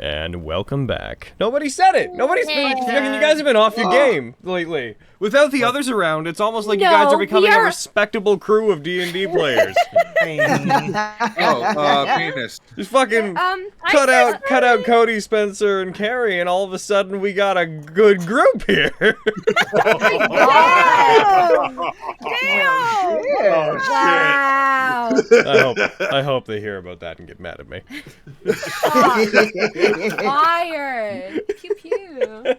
And welcome back. Nobody said it! Nobody's been... You guys have been off your game lately. Without the others around, it's almost like you guys are becoming a respectable crew of D&D players. Penis. Just fucking cut out Cody, Spencer, and Carrie, and all of a sudden we got a good group here. Wow! I hope they hear about that and get mad at me. Fired! Pew pew.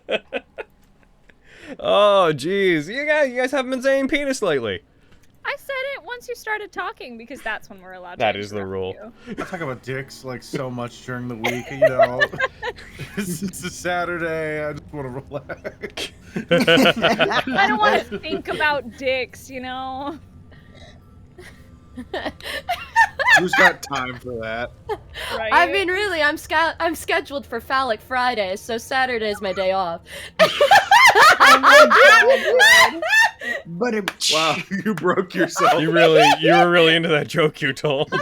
Oh, jeez. You guys haven't been saying penis lately. I said it once you started talking because that's when we're allowed to. That is the rule. I talk about dicks like so much during the week, you know. It's a Saturday. I just want to relax. I don't want to think about dicks, you know. Who's got time for that? Right? I mean, really, I'm scheduled for Phallic Fridays, so Saturday's my day off. Oh my God. But Wow, you broke yourself. You were really into that joke you told. Oh,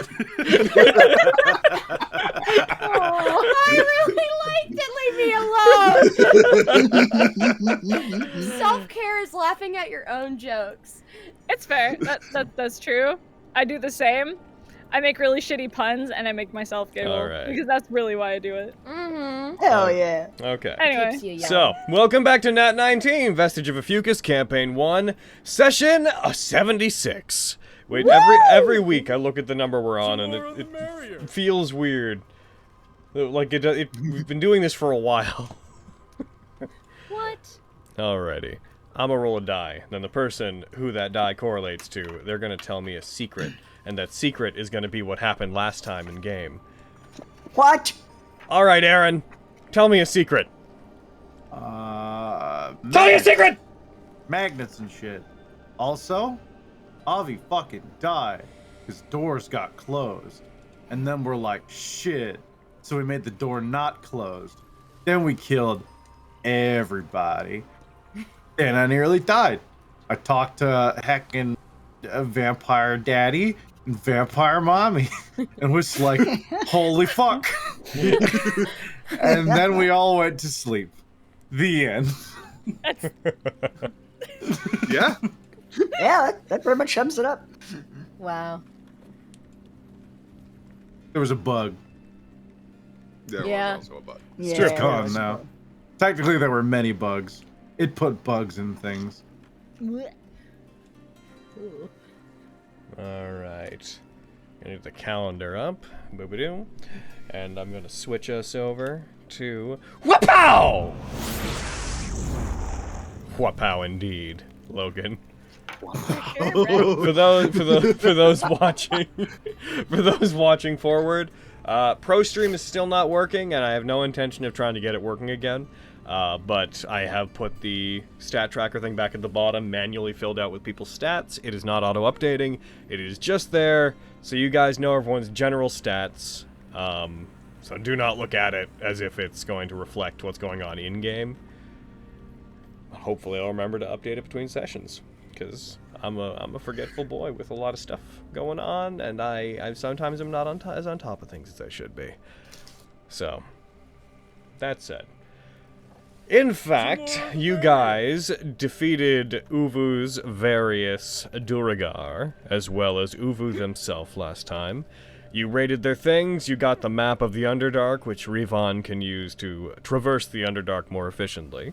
I really liked it. Leave me alone. Self-care is laughing at your own jokes. It's fair. That's true. I do the same. I make really shitty puns and I make myself giggle. All right. Because that's really why I do it. Mm-hmm. hell yeah. Okay. Anyway. So, welcome back to Nat19, Vestige of Ophiuchus, Campaign 1, Session 76. Wait, every week I look at the number we're on and it feels weird. Like, we've been doing this for a while. What? Alrighty. I'm gonna roll a die. Then the person who that die correlates to, they're gonna tell me a secret. And that secret is gonna be what happened last time in game. What? Alright, Aaron. Tell me a secret. Tell me a secret! Magnets and shit. Also, Avi fucking died. His doors got closed. And then we're like, shit. So we made the door not closed. Then we killed everybody. And I nearly died. I talked to heckin' vampire daddy and vampire mommy and was like, holy fuck. And then we all went to sleep. The end. Yeah? Yeah, that pretty much sums it up. Wow. There was a bug. There Yeah. was also a bug. Yeah, Strict that con was now. fun. Technically, there were many bugs. It put bugs in things. Alright. Gonna get the calendar up. Boop-a-doo. And I'm gonna switch us over to Whapow! Whapow indeed, Logan. for those watching forward, ProStream is still not working, and I have no intention of trying to get it working again. But I have put the stat tracker thing back at the bottom, manually filled out with people's stats. It is not auto-updating. It is just there, so you guys know everyone's general stats. So do not look at it as if it's going to reflect what's going on in-game. Hopefully I'll remember to update it between sessions, because I'm a forgetful boy with a lot of stuff going on, and I sometimes am not as on top of things as I should be. So, that said. In fact, you guys defeated Uvu's various Duragar, as well as Uvu himself last time. You raided their things, you got the map of the Underdark, which Revon can use to traverse the Underdark more efficiently.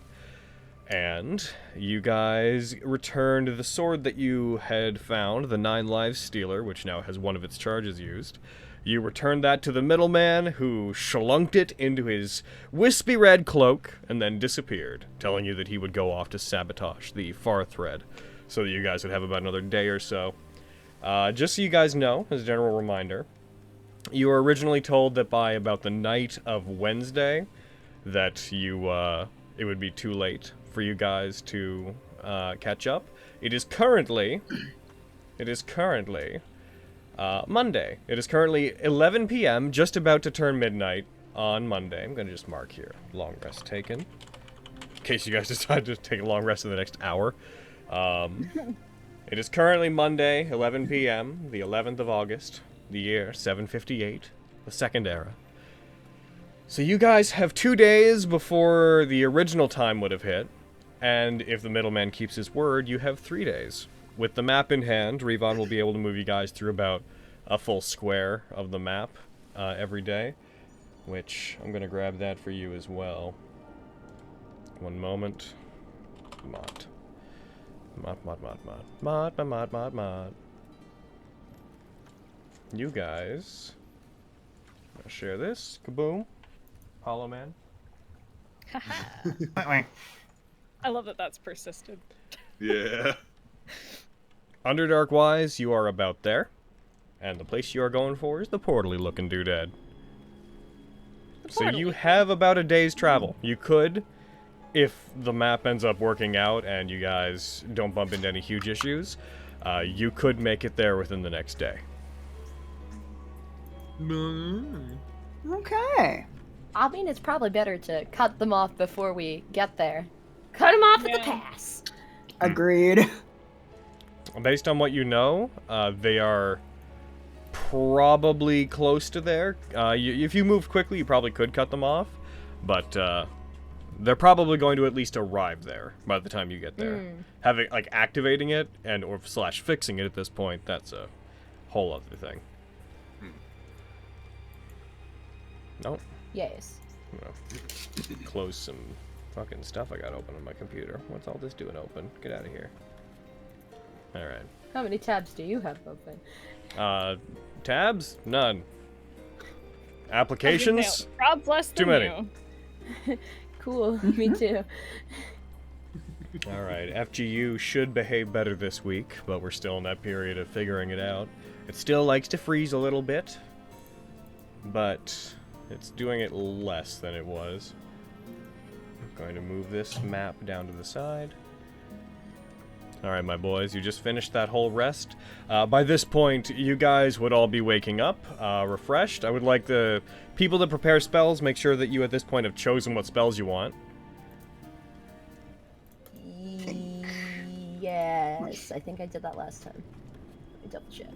And you guys returned the sword that you had found, the 9 Lives Stealer, which now has one of its charges used. You returned that to the middleman, who schlunked it into his wispy red cloak, and then disappeared, telling you that he would go off to sabotage the far thread, so that you guys would have about another day or so. Just so you guys know, as a general reminder, you were originally told that by about the night of Wednesday, that it would be too late for you guys to catch up. It is currently Monday. It is currently 11 p.m., just about to turn midnight on Monday. I'm going to just mark here, long rest taken, in case you guys decide to take a long rest in the next hour. It is currently Monday, 11 p.m., the 11th of August, the year 758, the Second Era. So you guys have 2 days before the original time would have hit, and if the middleman keeps his word, you have 3 days. With the map in hand, Revon will be able to move you guys through about a full square of the map every day, which I'm going to grab that for you as well. One moment. Mod. Mod. You guys. I'll share this. Kaboom. Hollow Man. I love that that's persisted. Yeah. Underdark wise, you are about there. And the place you are going for is the portally looking doodad. So you have about a day's travel. You could, if the map ends up working out and you guys don't bump into any huge issues, you could make it there within the next day. Okay. I mean, it's probably better to cut them off before we get there. Cut them off at the pass. Agreed. Based on what you know, they are probably close to there. If you moved quickly, you probably could cut them off, but they're probably going to at least arrive there by the time you get there. Having activating it and or / fixing it at this point, that's a whole other thing. Nope. Yes. Close some fucking stuff I got open on my computer. What's all this doing open? Get out of here. Alright. How many tabs do you have open? Tabs? None. Applications? Rob's less than Too many. you. Cool. Me too. Alright, FGU should behave better this week, but we're still in that period of figuring it out. It still likes to freeze a little bit, but it's doing it less than it was. I'm going to move this map down to the side. Alright, my boys, you just finished that whole rest. By this point, you guys would all be waking up, refreshed. I would like the people that prepare spells, make sure that you at this point have chosen what spells you want. Yes, I think I did that last time. Let me double check.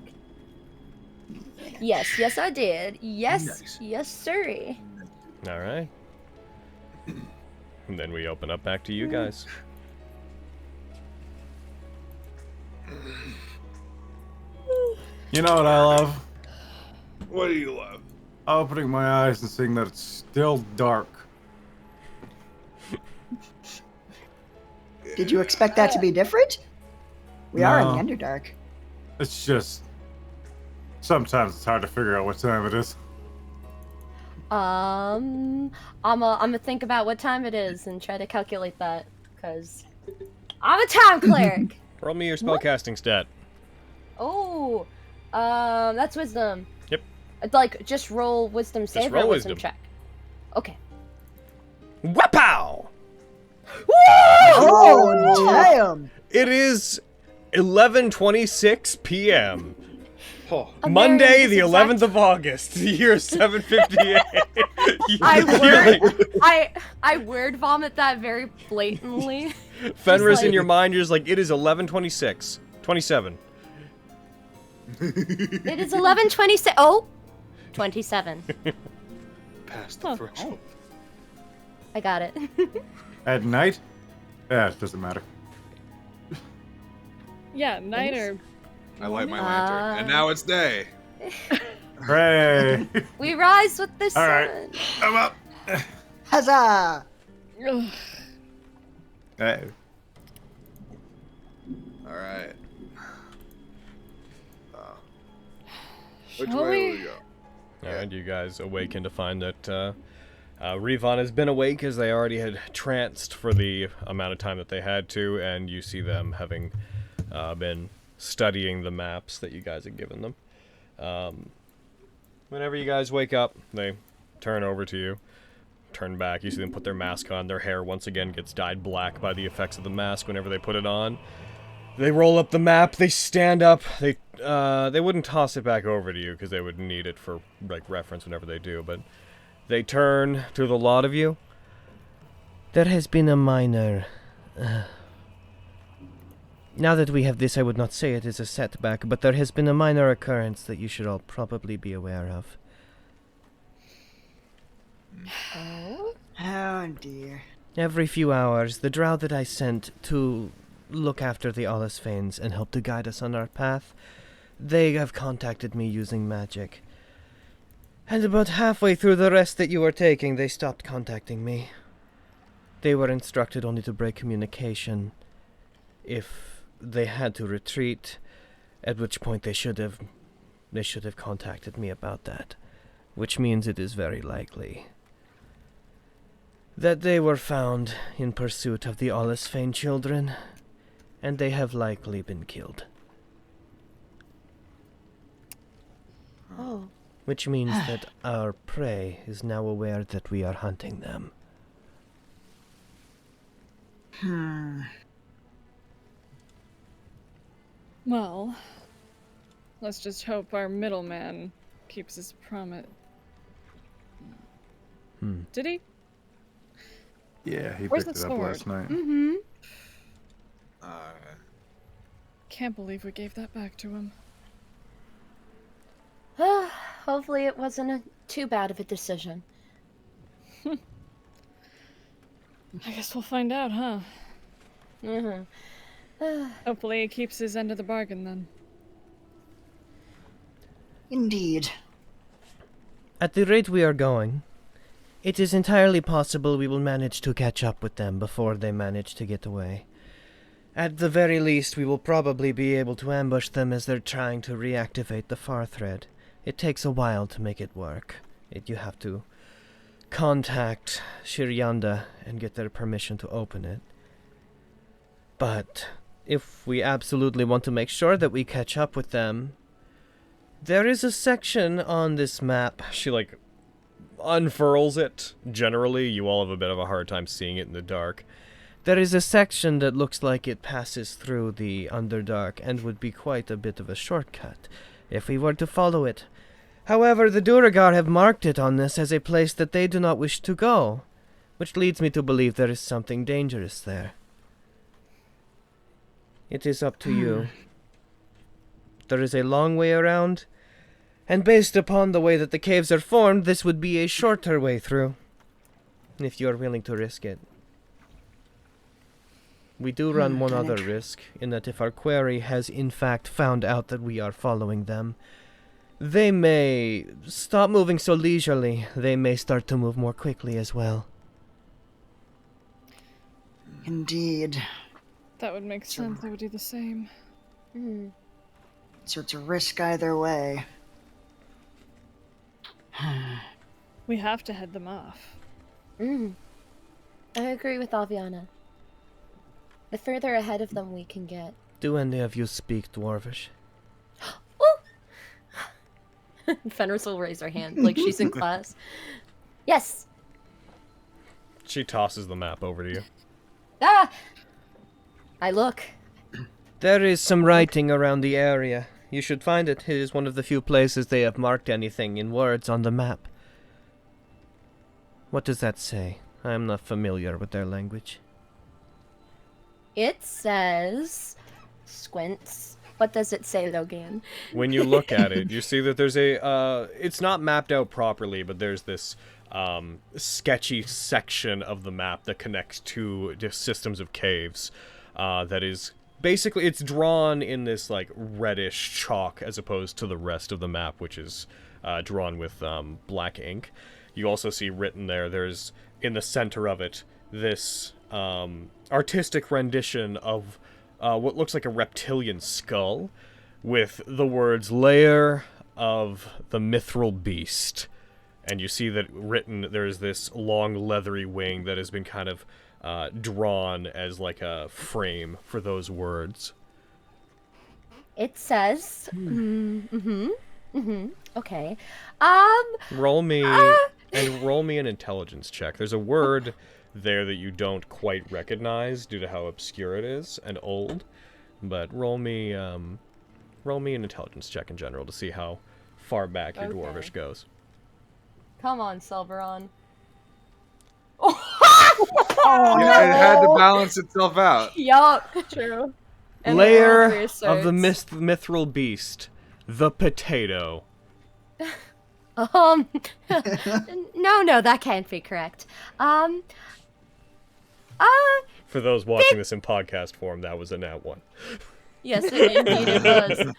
Yes, I did. Yes, Nice. yes, sirree. Alright. And then we open up back to you guys. You know what I love? What do you love? Opening my eyes and seeing that it's still dark. Did you expect that to be different? We are in No. the Underdark. It's just sometimes it's hard to figure out what time it is. I'm gonna think about what time it is and try to calculate that, cause I'm a time cleric. Roll me your spellcasting stat. Oh, that's wisdom. Yep. Like, just roll wisdom save roll or wisdom wisdom. check. Okay. Wapow! Oh, damn! It is 11:26 p.m. Oh, Monday, American the exact- 11th of August, the year 758. I word vomit that very blatantly. Fenris Just in like- your mind, you're just like, it is 11:26. 27. It is 11:26. Oh, 27. past the threshold. I got it. At night? Yeah, it doesn't matter. Yeah, night or I light my lantern, and now it's day. Hooray! We rise with the sun. All right. I'm up. Huzzah! Hey. All right. Which Shall way we? will we go? Alright, you guys awaken to find that Revon has been awake as they already had tranced for the amount of time that they had to, and you see them having been studying the maps that you guys had given them. Whenever you guys wake up, they turn over to you, turn back, you see them put their mask on, their hair once again gets dyed black by the effects of the mask whenever they put it on. They roll up the map, they stand up, they wouldn't toss it back over to you because they would need it for like reference whenever they do, but they turn to the lot of you. There has been a minor... Now that we have this, I would not say it is a setback, but there has been a minor occurrence that you should all probably be aware of. Oh? Oh dear. Every few hours, the drow that I sent to look after the Alussfaens and help to guide us on our path, they have contacted me using magic. And about halfway through the rest that you were taking, they stopped contacting me. They were instructed only to break communication if they had to retreat, at which point they should have contacted me about that, which means it is very likely that they were found in pursuit of the Alussfaen children, and they have likely been killed. Oh. Which means that our prey is now aware that we are hunting them. Well, let's just hope our middleman keeps his promise. Did he? Yeah, he Where's picked the it up sword? last night. Mm-hmm. Can't believe we gave that back to him. Hopefully it wasn't too bad of a decision. I guess we'll find out, huh? Mm-hmm. Hopefully he keeps his end of the bargain then. Indeed. At the rate we are going, it is entirely possible we will manage to catch up with them before they manage to get away. At the very least, we will probably be able to ambush them as they're trying to reactivate the far thread. It takes a while to make it work. You have to contact Shiryanda and get their permission to open it. But if we absolutely want to make sure that we catch up with them, there is a section on this map. She, unfurls it. Generally, you all have a bit of a hard time seeing it in the dark. There is a section that looks like it passes through the Underdark and would be quite a bit of a shortcut if we were to follow it. However, the Duergar have marked it on this as a place that they do not wish to go, which leads me to believe there is something dangerous there. It is up to you. There is a long way around, and based upon the way that the caves are formed, this would be a shorter way through, if you are willing to risk it. We do run one other risk, in that if our quarry has in fact found out that we are following them, they may stop moving so leisurely. They may start to move more quickly as well. Indeed. That would make sense. I would do the same. So it's a risk either way. We have to head them off. I agree with Aviana. The further ahead of them we can get. Do any of you speak Dwarvish? Fenris will raise her hand like she's in class. Yes! She tosses the map over to you. Ah! I look. There is some writing around the area. You should find it. It is one of the few places they have marked anything in words on the map. What does that say? I am not familiar with their language. It says... Squints. What does it say, Logan? When you look at it, you see that there's a... it's not mapped out properly, but there's this sketchy section of the map that connects to the systems of caves. That is... Basically, it's drawn in this, reddish chalk as opposed to the rest of the map, which is drawn with black ink. You also see written there's, in the center of it, this artistic rendition of what looks like a reptilian skull with the words, Lair of the Mithril Beast. And you see that written, there's this long leathery wing that has been kind of drawn as a frame for those words. It says... Okay. Roll me an intelligence check. There's a word there that you don't quite recognize due to how obscure it is and old, but roll me an intelligence check in general to see how far back your Dwarvish goes. Come on, Silveron. Yeah, it had to balance itself out. Yup. True. And Lair the of the Mithril Beast, the potato. No, that can't be correct. For those watching this in podcast form, that was a nat 1. Yes, indeed it was.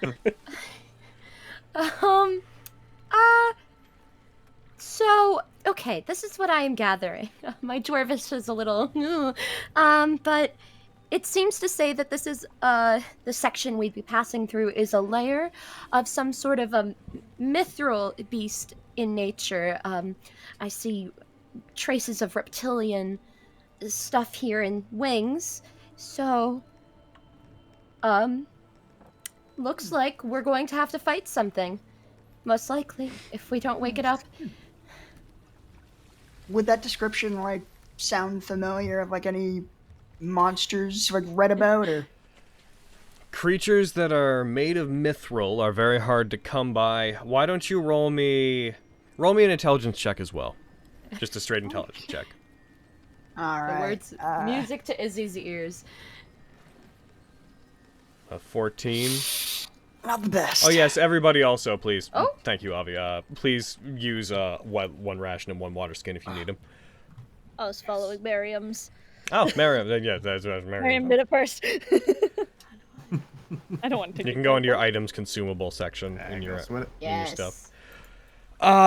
So, okay, this is what I am gathering. My dwarvish is a little, but it seems to say that this is, the section we'd be passing through is a layer of some sort of a mithril beast in nature. I see traces of reptilian stuff here and wings, so, looks like we're going to have to fight something. Most likely, if we don't wake it up. Would that description like sound familiar of like any monsters like read about or? Creatures that are made of mithril are very hard to come by. Why don't you roll me an intelligence check as well? Just a straight intelligence check. All The right. words music to Izzy's ears. A 14. Not the best. Oh yes, everybody also, please. Oh. Thank you, Avi. Please use one ration and 1 water skin if you need them. I was following Miriam's. Oh, Miriam. Yeah, that's Miriam Miriam. did it first. I don't want to take You can go into your items consumable section in your Yes. stuff.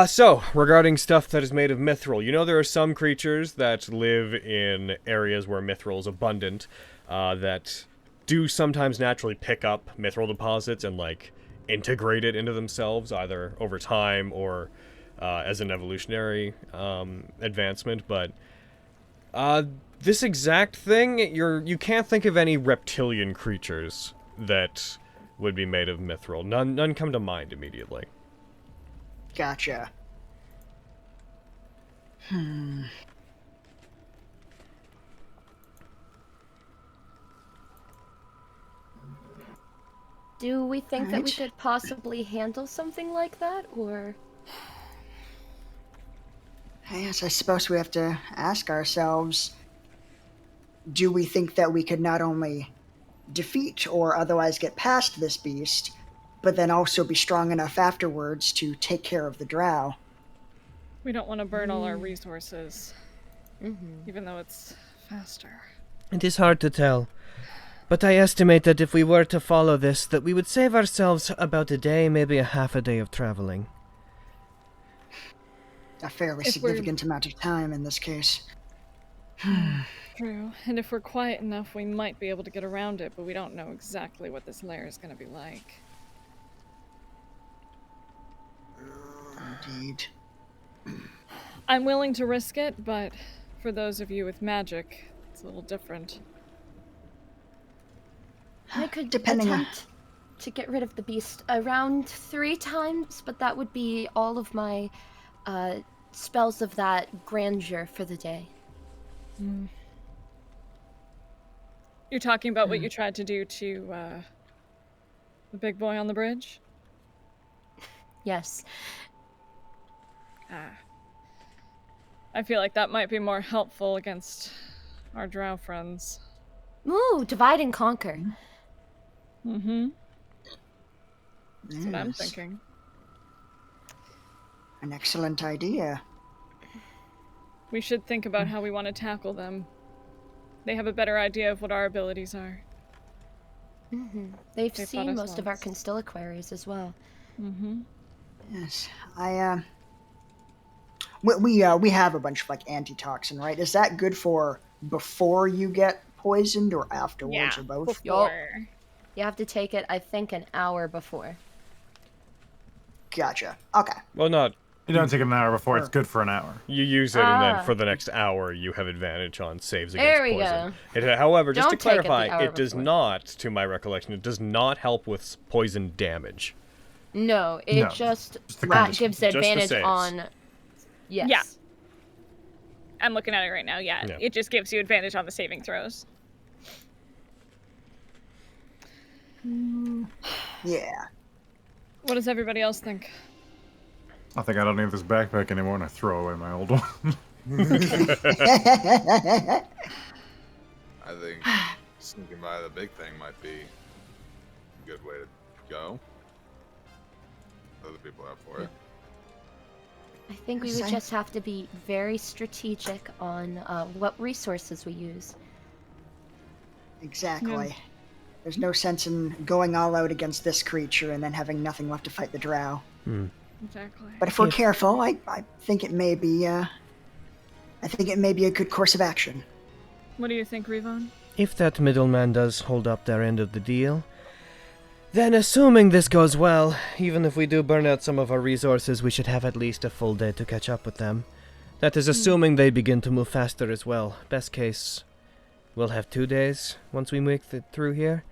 So, regarding stuff that is made of mithril, you know there are some creatures that live in areas where mithril is abundant, that do sometimes naturally pick up mithril deposits and, like, integrate it into themselves, either over time or as an evolutionary advancement, but this exact thing, you can't think of any reptilian creatures that would be made of mithril. None come to mind immediately. Gotcha. Do we think that we Alright. could possibly handle something like that, or? Yes, I suppose we have to ask ourselves, do we think that we could not only defeat or otherwise get past this beast, but then also be strong enough afterwards to take care of the drow? We don't want to burn all our resources, Mm-hmm. even though it's faster. It is hard to tell, but I estimate that if we were to follow this, that we would save ourselves about a day, maybe a half a day of traveling. A fairly If we're- significant amount of time in this case. True. And if we're quiet enough, we might be able to get around it, but we don't know exactly what this lair is going to be like. Indeed. I'm willing to risk it, but for those of you with magic, it's a little different. I could Depending on- attempt to get rid of the beast around 3 times, but that would be all of my spells of that grandeur for the day. You're talking about what you tried to do to the big boy on the bridge? Yes. Ah. I feel like that might be more helpful against our drow friends. Ooh, divide and conquer. Mm-hmm. That's what I'm Yes, thinking. an excellent idea. We should think about how we want to tackle them. They have a better idea of what our abilities are. They've They fought seen us most of our once. constellaquaries as well. Mm-hmm. Yes, we have a bunch of like antitoxin, right? Is that good for before you get poisoned or afterwards Yeah, or both? before. You have to take it, I think, an hour before. Gotcha. Okay. Well, not. You don't take it an hour before, it's good for an hour. You use it, and Ah. then for the next hour, you have advantage on saves There against we poison. go. However, just Don't to take it the clarify, hour it does before. not, to my recollection, it does not help with poison damage. No, it No, just the that condition. gives Just the advantage saves. on. Yes. Yeah. I'm looking at it right now, yeah. Yeah. It just gives you advantage on the saving throws. Yeah. What does everybody else think? I think I don't need this backpack anymore, and I throw away my old one. I think sneaking by the big thing might be a good way to go. Other people out for it. I think we would just have to be very strategic on what resources we use. Exactly. Yeah. There's no sense in going all out against this creature and then having nothing left to fight the drow. Exactly. But if we're careful, I think it may be a good course of action. What do you think, Revon? If that middleman does hold up their end of the deal, then assuming this goes well, even if we do burn out some of our resources, we should have at least a full day to catch up with them. That is assuming they begin to move faster as well. Best case, we'll have 2 days once we make it through here.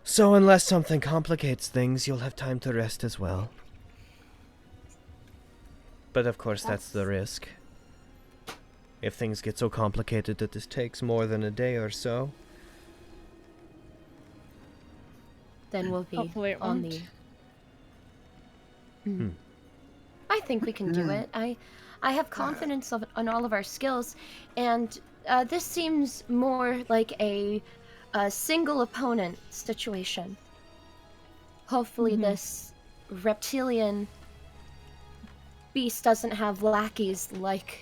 So unless something complicates things, you'll have time to rest as well. But of course, that's the risk. If things get so complicated that this takes more than a day or so, then we'll be Hopefully it on won't. the... I think we can do it. I have confidence on all of our skills, and this seems more like a single opponent situation. Hopefully this reptilian beast doesn't have lackeys like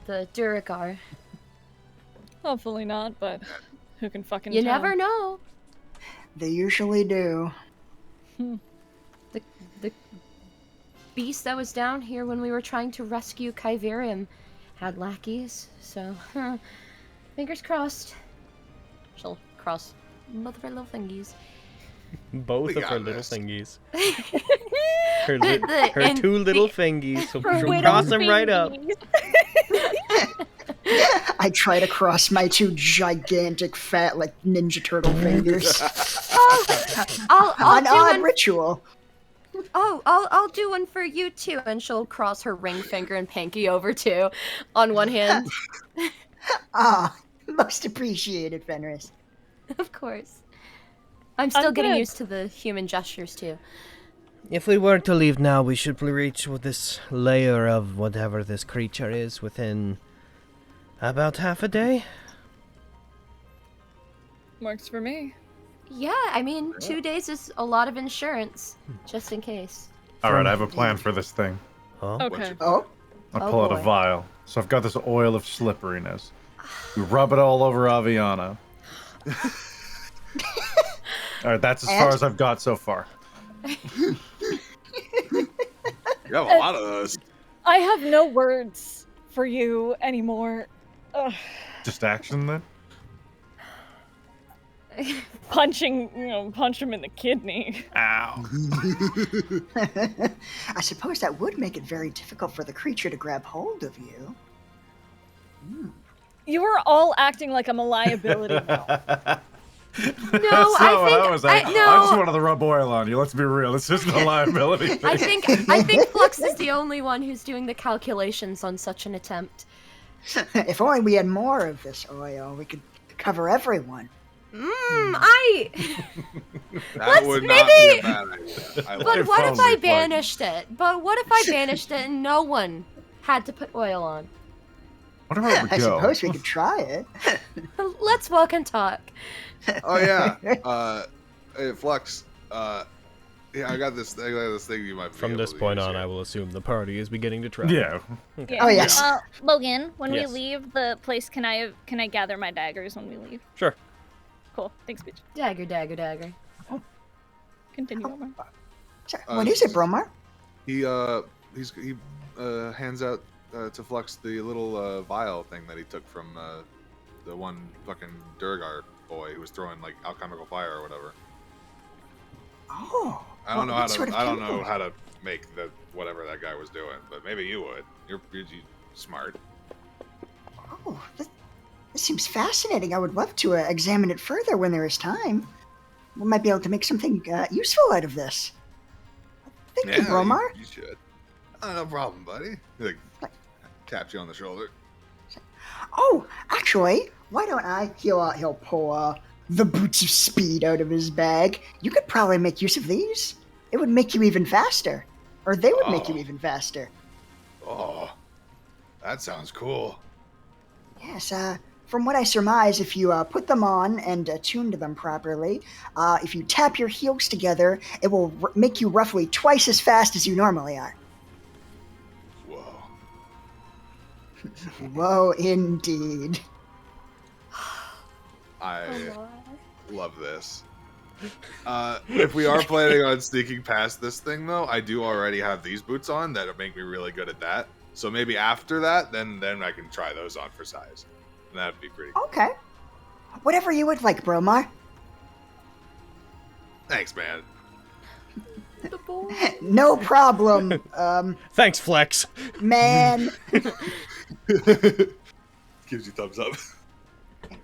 the Duragar. Hopefully not, but who can fucking You tell? never know. They usually do. The beast that was down here when we were trying to rescue Kyverium had lackeys, so fingers crossed. She'll cross both of her little thingies. Both We of her got little this. thingies. The- Her and 2 little the- fingies. So Her she'll little cross them right up. fingies. I try to cross my 2 gigantic, fat, like Ninja Turtle fingers. I'll An do odd one. ritual. Oh, I'll do one for you too, and she'll cross her ring finger and pinky over too, on one hand. Ah, most appreciated, Fenris. Of course. I'm still getting good. used to the human gestures too. if we were to leave now, we should reach with this layer of whatever this creature is within about half a day. Works for me. Yeah, I mean, 2 days is a lot of insurance, just in case. All right, I have a plan for this thing. Oh, Okay. Oh, I Oh, pull out a boy. vial. So I've got this oil of slipperiness. We rub it all over Aviana. All right, that's as far And? as I've got so far. You have a lot of those. I have no words for you anymore. Ugh. Just action then? Punch him in the kidney. Ow. I suppose that would make it very difficult for the creature to grab hold of you. You are all acting like I'm a liability now. No, I just wanted to rub oil on you. Let's be real. It's just a liability thing. I think Flux is the only one who's doing the calculations on such an attempt. If only we had more of this oil, we could cover everyone. I. That would not maybe- be a bad idea. I But like what it. if I banished it? But what if I banished it and no one had to put oil on? Wonder where it would I go. suppose we could try it. Let's walk and talk. Oh yeah. Hey, Flux. Yeah, I got this thing you might be From able this to point use on, here. I will assume the party is beginning to travel. Yeah. Yeah. Oh, yes. Logan, when Yes. we leave the place, can I gather my daggers when we leave? Sure. Cool. Thanks, bitch. Dagger, dagger, dagger. Continue, Omar. Sorry, what is it, Bromar? He hands out to Flux the little vial thing that he took from the one fucking Durgar boy who was throwing like alchemical fire or whatever. Oh. I don't know what how to. sort of I don't know chemical? how to make the whatever that guy was doing, but maybe you would. You're smart. Oh, this seems fascinating. I would love to examine it further when there is time. We might be able to make something useful out of this. Thank you, Bromar. You should. Oh, no problem, buddy. He like taps you on the shoulder. Oh, actually, why don't I? He'll pull the boots of speed out of his bag. You could probably make use of these. It would make you even faster, or they would make you Oh. even faster. Oh, that sounds cool. Yes. From what I surmise, if you put them on and attune to them properly, if you tap your heels together, it will make you roughly twice as fast as you normally are. Whoa, indeed. I love this. If we are planning on sneaking past this thing, though, I do already have these boots on that make me really good at that. So maybe after that, then I can try those on for size. And that'd be pretty cool. Okay. Whatever you would like, Bromar. Thanks, man. The boy. No problem, Thanks, Flex. man. Gives you thumbs up.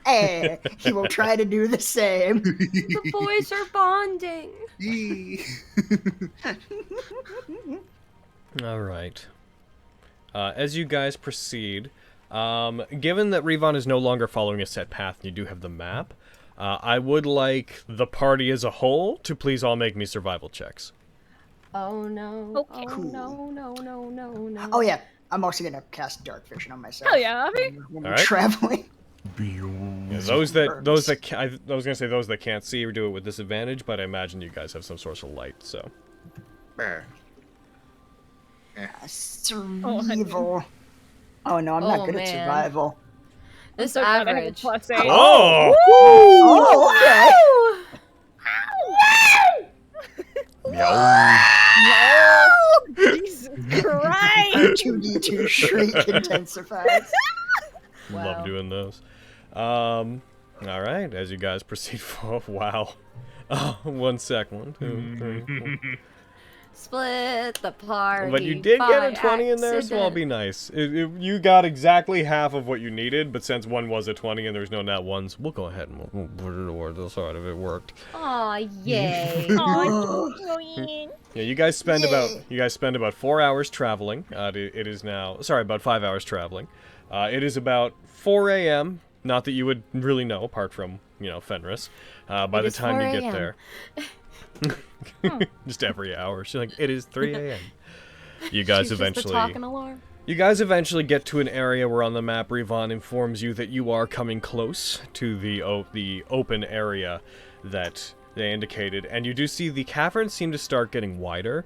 Hey, he will try to do the same. The boys are bonding. All right. As you guys proceed, given that Revon is no longer following a set path and you do have the map, I would like the party as a whole to please all make me survival checks. Oh no. Okay. Oh Cool. no. Oh yeah, I'm also gonna cast Dark Vision on myself. Hell yeah, Avi. When we're All right. traveling. Yeah, those that I was gonna say those that can't see or do it with disadvantage, but I imagine you guys have some source of light, so. Survival. Oh no, I'm not Oh, good at man. survival. This So glad I have a average. +8. Oh! Oh, okay. Jesus Christ! 2d2 shriek intensifies. Wow. Love doing those. All right, as you guys proceed for wow. 1 sec. 1, 2, 3, 4. Split the party. But you did get a by 20 in there, so I'll accident. be nice. You got exactly half of what you needed, but since one was a 20 and there's no nat ones, we'll go ahead and we'll put it toward the side of it. Worked. Aw, yay. Yeah, you guys spend about 4 hours traveling. It is now about 5 hours traveling. It is about 4 a.m. Not that you would really know, apart from Fenris. By the is time 4 you get a.m.. there, just every hour. She's like, it is 3 a.m. You guys She's just the eventually. talking alarm. You guys eventually get to an area where on the map Revon informs you that you are coming close to the open area that they indicated, and you do see the caverns seem to start getting wider.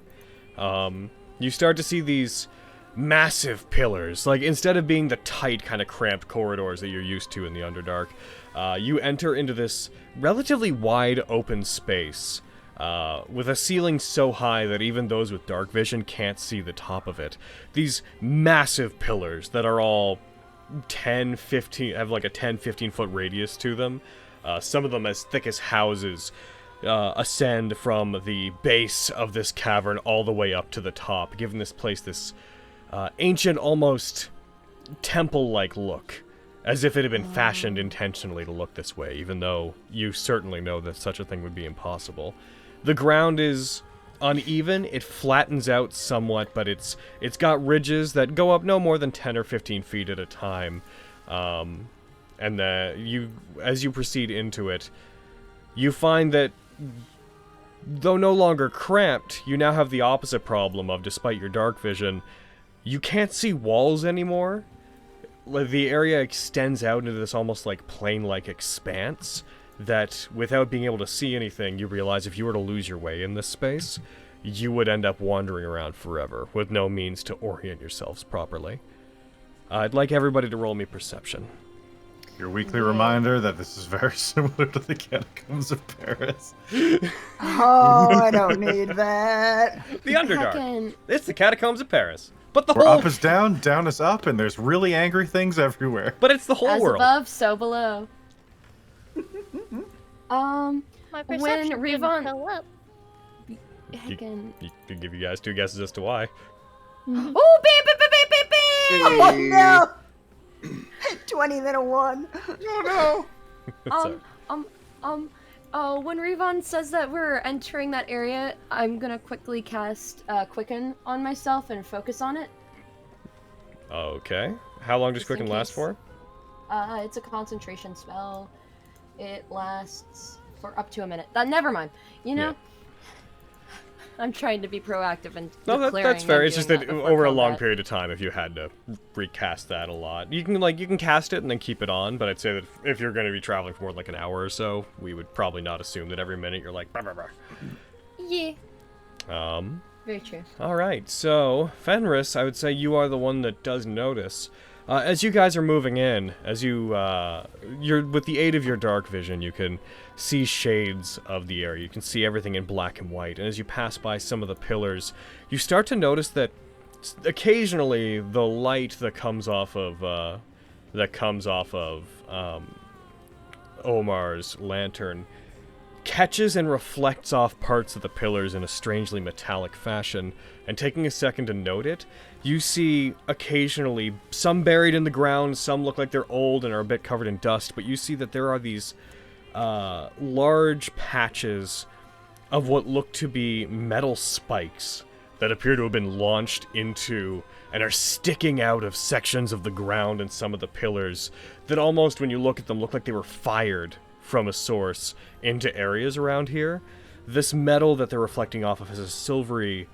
You start to see these massive pillars, like instead of being the tight kind of cramped corridors that you're used to in the Underdark, you enter into this relatively wide open space. With a ceiling so high that even those with dark vision can't see the top of it. These massive pillars that are all 10, 15, have like a 10, 15-foot radius to them. Some of them as thick as houses ascend from the base of this cavern all the way up to the top, giving this place this ancient, almost temple-like look. As if it had been fashioned intentionally to look this way, even though you certainly know that such a thing would be impossible. The ground is uneven, it flattens out somewhat, but it's got ridges that go up no more than 10 or 15 feet at a time. And as you proceed into it, you find that, though no longer cramped, you now have the opposite problem of, despite your dark vision, you can't see walls anymore. The area extends out into this almost like plane-like expanse that, without being able to see anything, you realize if you were to lose your way in this space, you would end up wandering around forever with no means to orient yourselves properly. I'd like everybody to roll me perception. Your weekly reminder that this is very similar to the Catacombs of Paris. Oh, I don't need that. The Underdark. Heckin'. It's the Catacombs of Paris. But the Where whole... up is down, down is up, and there's really angry things everywhere. But it's the whole As world. above, so below. My when perception didn't Revon... go up. Heckin'. You can give you guys 2 guesses as to why. Oh, beep, beep, beep, beep, beep, beep! Oh no! 20 then a 1. Oh When Revon says that we're entering that area, I'm gonna quickly cast Quicken on myself and focus on it. Okay. How long does Just in Quicken last case. for? It's a concentration spell. It lasts for up to a minute. Never mind. You know? Yeah. I'm trying to be proactive and No, declaring that's fair. I'm It's just doing that before over a long combat. period of time, if you had to recast that a lot, you can cast it and then keep it on. But I'd say that if you're going to be traveling for more than like an hour or so, we would probably not assume that every minute you're like. Bah, bah, bah. Yeah. Very true. All right. So Fenris, I would say you are the one that does notice. As you guys are moving in, as you're with the aid of your dark vision, you can see shades of the area. You can see everything in black and white. And as you pass by some of the pillars, you start to notice that occasionally the light that comes off of Omar's lantern catches and reflects off parts of the pillars in a strangely metallic fashion. And taking a second to note it, you see occasionally, some buried in the ground, some look like they're old and are a bit covered in dust, but you see that there are these large patches of what look to be metal spikes that appear to have been launched into and are sticking out of sections of the ground and some of the pillars that almost, when you look at them, look like they were fired from a source into areas around here. This metal that they're reflecting off of has a silvery,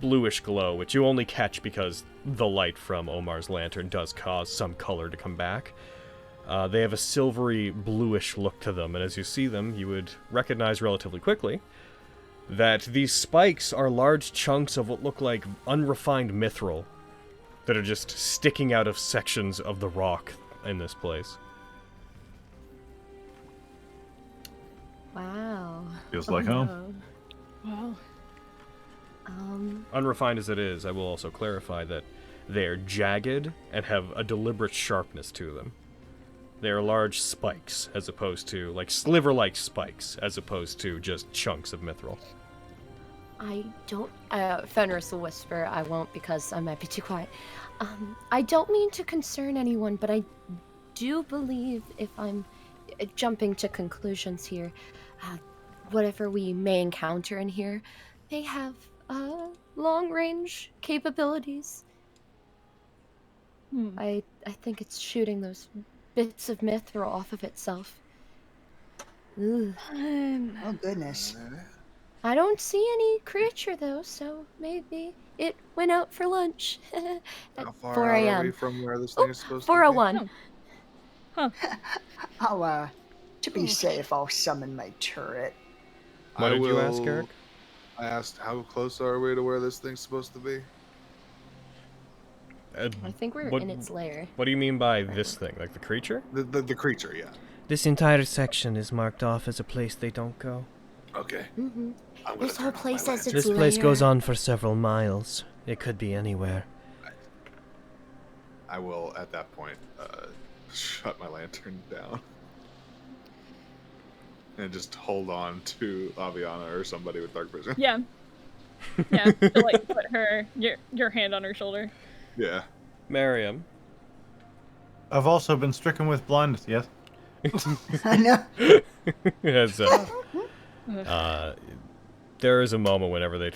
bluish glow, which you only catch because the light from Omar's lantern does cause some color to come back. They have a silvery, bluish look to them, and as you see them, you would recognize relatively quickly that these spikes are large chunks of what look like unrefined mithril that are just sticking out of sections of the rock in this place. Wow. Feels like home. Wow. Unrefined as it is, I will also clarify that they are jagged and have a deliberate sharpness to them. They are large spikes, as opposed to, like, sliver-like spikes, as opposed to just chunks of mithril. I don't... Fenris will whisper, I won't because I might be too quiet. I don't mean to concern anyone, but I do believe, if I'm jumping to conclusions here, whatever we may encounter in here, they have long-range capabilities. I think it's shooting those bits of mithril off of itself. Ooh. Oh, goodness. I don't see any creature, though, so maybe it went out for lunch. At How 4 far out are we a.m. from where this thing is supposed to be? 4:01. I'll, to be safe, I'll summon my turret. What did you ask, Eric? I asked, how close are we to where this thing's supposed to be? I think we're in its lair. What do you mean by this thing? Like the creature? The creature, yeah. This entire section is marked off as a place they don't go. Okay. Mm-hmm. I'm gonna This whole turn off place my has lantern. its This place lair. goes on for several miles. It could be anywhere. I will, at that point, shut my lantern down. And just hold on to Aviana or somebody with dark vision. Yeah. Yeah. To, like, put your hand on her shoulder. Yeah. Miriam. I've also been stricken with blindness, yes? I know. As, there is a moment whenever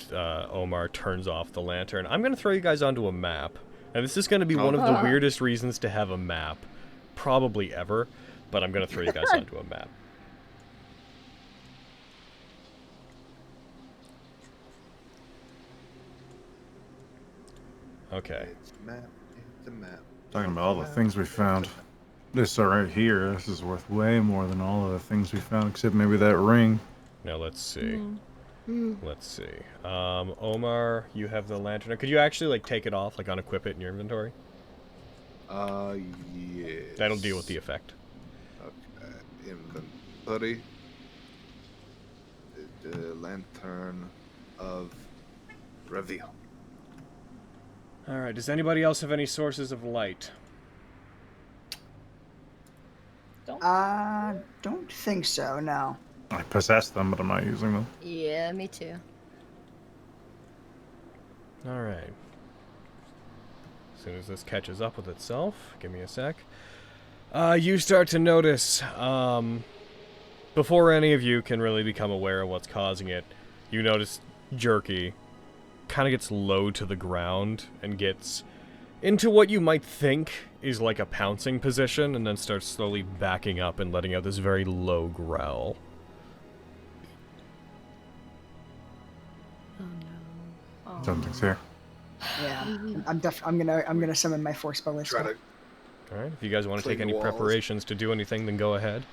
Omar turns off the lantern. I'm going to throw you guys onto a map. And this is going to be one of the weirdest reasons to have a map, probably ever, but I'm going to throw you guys onto a map. Okay. It's a map. It's a map. Talking about all the things we found. This right here, this is worth way more than all of the things we found, except maybe that ring. Now let's see. Let's see. Omar, you have the lantern. Could you actually, like, take it off, like, unequip it in your inventory? Yes. That'll deal with the effect. Okay. Inventory. The lantern of reveal. Alright, does anybody else have any sources of light? Don't think so, no. I possessed them, but I'm not using them. Yeah, me too. Alright. As soon as this catches up with itself, give me a sec. You start to notice, before any of you can really become aware of what's causing it, you notice Jerky kind of gets low to the ground and gets into what you might think is like a pouncing position, and then starts slowly backing up and letting out this very low growl. Oh no. Oh. Something's here. Yeah, I'm gonna summon my force ballista. Try to. Alright, if you guys want to take Clean any walls. preparations to do anything, then go ahead.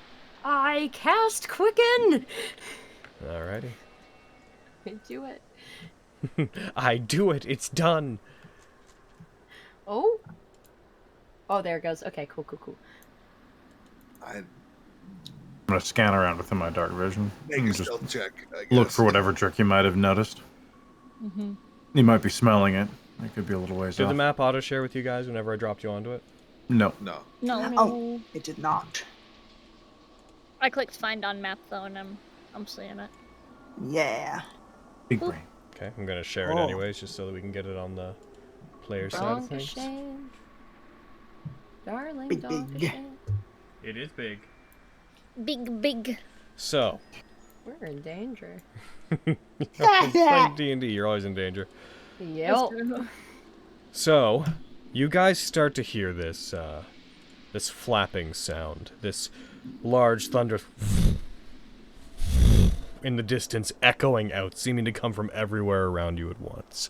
I cast Quicken! Alrighty. Do it. I do it, it's done! Oh, Oh, there it goes. Okay, cool. I'm gonna scan around within my dark vision. Make a and just stealth check. I guess. look for whatever trick you might have noticed. Mm-hmm. You might be smelling it. It could be a little ways Did off. the map auto share with you guys whenever I dropped you onto it? No. No. No. Oh, it did not. I clicked find on map though, and I'm seeing it. Yeah. Big brain. Okay, I'm gonna share it Oh. anyways, just so that we can get it on the player side Don't of be things. ashamed. Darling, Big, don't be big. ashamed. It is big. Big. So, We're in danger. playing D&D, you're always in danger. Yep. So, you guys start to hear this, this flapping sound, this large thunder in the distance echoing out, seeming to come from everywhere around you at once.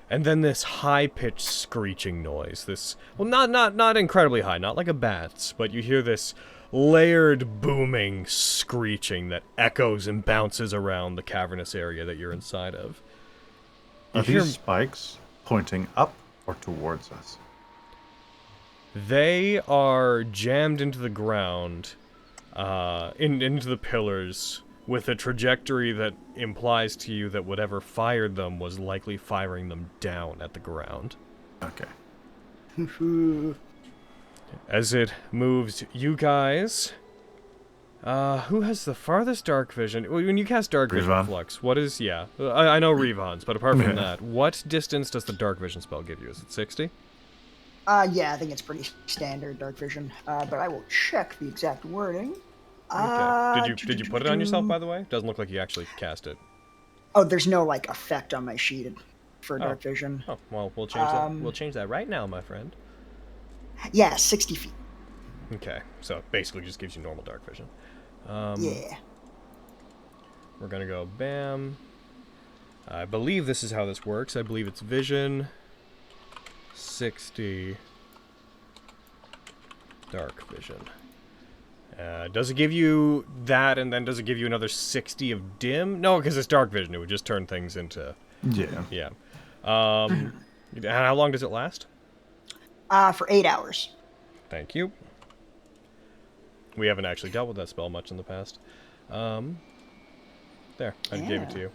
And then this high-pitched screeching noise, this, well, not incredibly high, not like a bat's, but you hear this layered booming screeching that echoes and bounces around the cavernous area that you're inside of. Are You hear- these spikes pointing up or towards us? They are jammed into the ground, into the pillars, with a trajectory that implies to you that whatever fired them was likely firing them down at the ground. Okay. As it moves, you guys... who has the farthest dark vision? When you cast dark vision Revon. flux, what is... Yeah, I know Revon's, but apart from that, what distance does the dark vision spell give you? Is it 60? Yeah, I think it's pretty standard dark vision. But I will check the exact wording. Okay. Did you put it on yourself, by the way? Doesn't look like you actually cast it. Oh, there's no like effect on my sheet for dark vision. Oh, well, we'll change that. We'll change that right now, my friend. Yeah, 60 feet. Okay, so it basically just gives you normal dark vision. Yeah. We're gonna go bam. I believe this is how this works. I believe it's vision 60 dark vision. Does it give you that, and then does it give you another 60 of dim? No, because it's dark vision. It would just turn things into... Yeah. Yeah. And how long does it last? For 8 hours. Thank you. We haven't actually dealt with that spell much in the past. There, I gave it to you.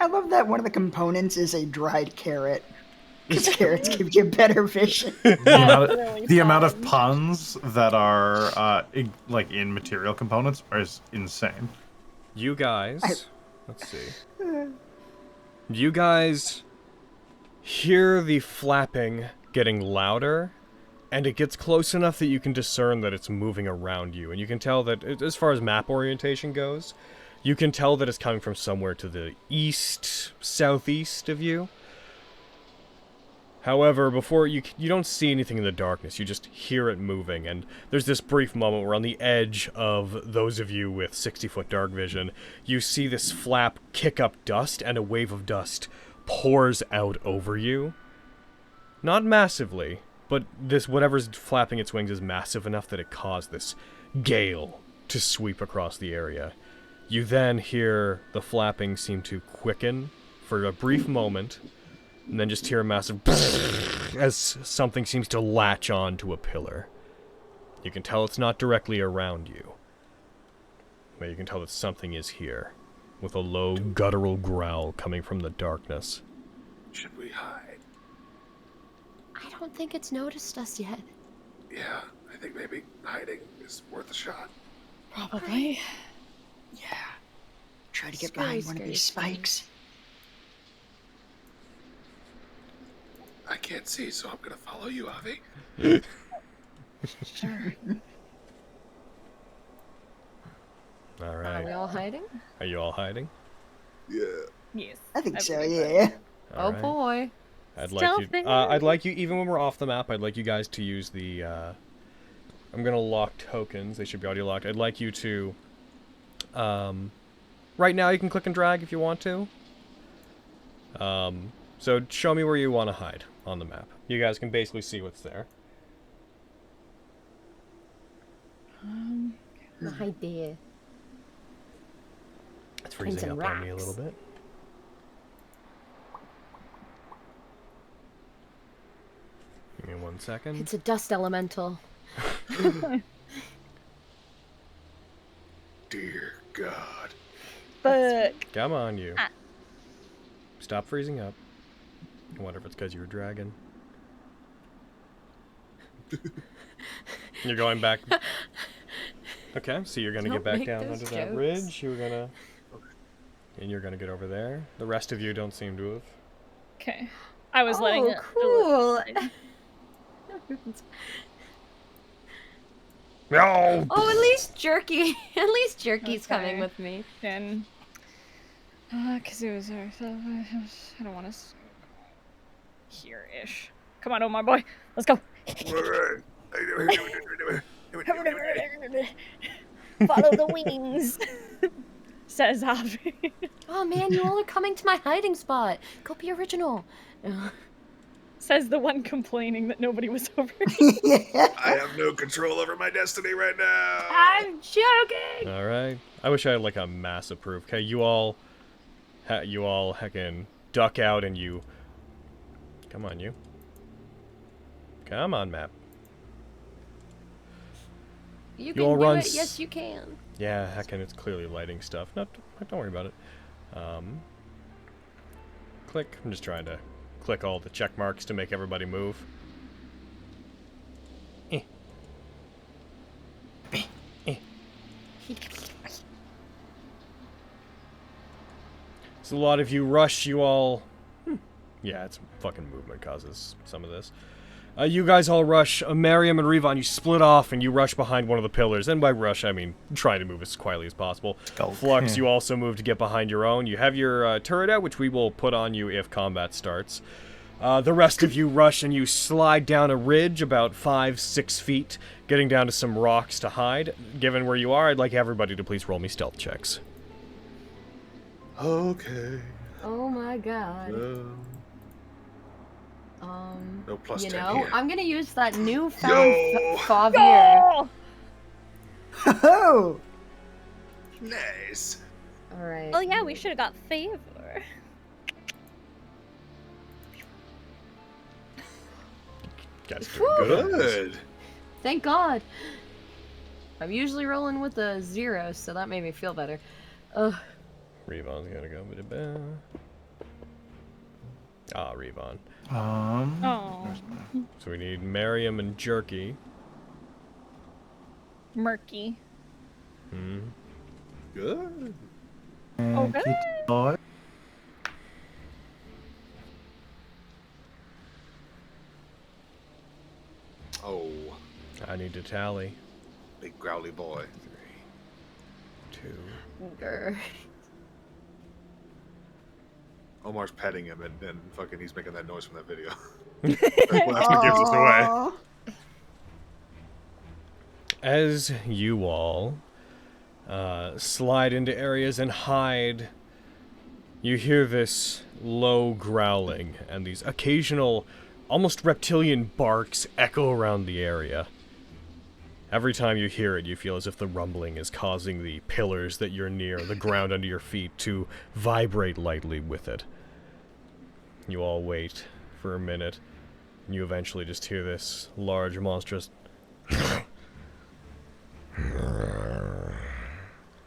I love that one of the components is a dried carrot. Because carrots give you better vision. The amount of puns that are in material components is insane. You guys, let's see. You guys hear the flapping getting louder, and it gets close enough that you can discern that it's moving around you, and you can tell that, as far as map orientation goes, you can tell that it's coming from somewhere to the east, southeast of you. However, before you don't see anything in the darkness, you just hear it moving, and there's this brief moment where on the edge of those of you with 60-foot dark vision, you see this flap kick up dust, and a wave of dust pours out over you. Not massively, but this whatever's flapping its wings is massive enough that it caused this gale to sweep across the area. You then hear the flapping seem to quicken for a brief moment, and then just hear a massive as something seems to latch on to a pillar. You can tell it's not directly around you, but you can tell that something is here, with a low guttural growl coming from the darkness. Should we hide? I don't think it's noticed us yet. Yeah, I think maybe hiding is worth a shot. Probably. Yeah. Try to get Scary, behind one of scary, these scary. spikes. I can't see, so I'm gonna follow you, Avi. Sure. Alright. Are we all hiding? Are you all hiding? Yeah. Yes. I think so, believe that. yeah. Oh Alright. boy. I'd like you, even when we're off the map, I'd like you guys to use the, I'm gonna lock tokens. They should be audio locked. I'd like you to, right now you can click and drag if you want to. So show me where you want to hide on the map. You guys can basically see what's there. No idea. It's freezing up some on me a rocks. little bit. Give me 1 second. It's a dust elemental. Dear God. Fuck. Come on, you. Ah. Stop freezing up. I wonder if it's because you were dragging. You're going back. Okay, so you're gonna Don't get back make down those onto that jokes. ridge. You're gonna. And you're gonna get over there. The rest of you don't seem to have. Okay. I was letting it. cool. No! Oh, at least Jerky. At least Jerky's coming Okay. with me. Then. Because it was. I don't want to. Here-ish. Come on, oh my boy. Let's go. Follow the wings. Says Avi. Oh man, you all are coming to my hiding spot. Go be original. Says the one complaining that nobody was over. I have no control over my destiny right now. I'm joking. All right. I wish I had like a massive proof. Okay, you all heckin' duck out and you. Come on, you. Come on, map. You all can do run it. Yes, you can. Yeah, heckin', it's clearly lighting stuff. No, don't worry about it. Click. I'm just trying to click all the check marks to make everybody move. So a lot of you rush, you all... Yeah, it's fucking movement causes some of this. You guys all rush. Mariam and Revon, you split off and you rush behind one of the pillars. And by rush, I mean trying to move as quietly as possible. Go. Flux, you also move to get behind your own. You have your turret out, which we will put on you if combat starts. The rest of you rush and you slide down a ridge about 5-6 feet, getting down to some rocks to hide. Given where you are, I'd like everybody to please roll me stealth checks. Okay. Oh my god. No plus You 10 know, here. I'm gonna use that newfound Yo! Favier. Oh! Oh, Nice. All right. Oh yeah, we should have got favor. Guys are doing good. Good. Thank God. I'm usually rolling with a 0, so that made me feel better. Ugh. Revon's gotta go. Ah, Revon. Oh. So we need Mariam and Jerky. Murky. Good. Okay. Boy. Oh, I need to tally. big growly boy. 3, 2. Grr. Omar's petting him and fucking he's making that noise from that video. That's what gives us away. Aw. As you all slide into areas and hide, you hear this low growling and these occasional, almost reptilian barks echo around the area. Every time you hear it, you feel as if the rumbling is causing the pillars that you're near, the ground under your feet, to vibrate lightly with it. You all wait for a minute, and you eventually just hear this large, monstrous...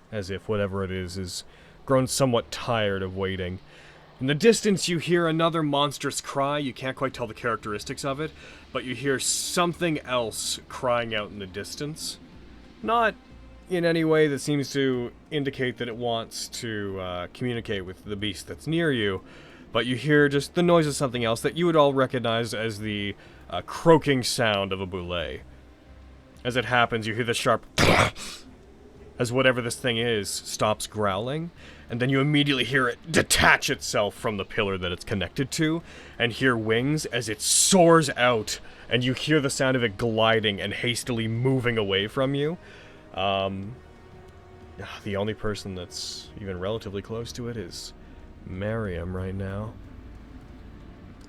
as if whatever it is grown somewhat tired of waiting. In the distance, you hear another monstrous cry. You can't quite tell the characteristics of it, but you hear something else crying out in the distance. Not in any way that seems to indicate that it wants to communicate with the beast that's near you, but you hear just the noise of something else that you would all recognize as the croaking sound of a boulet. As it happens, you hear the sharp as whatever this thing is stops growling, and then you immediately hear it detach itself from the pillar that it's connected to, and hear wings as it soars out, and you hear the sound of it gliding and hastily moving away from you. The only person that's even relatively close to it is Mariam right now.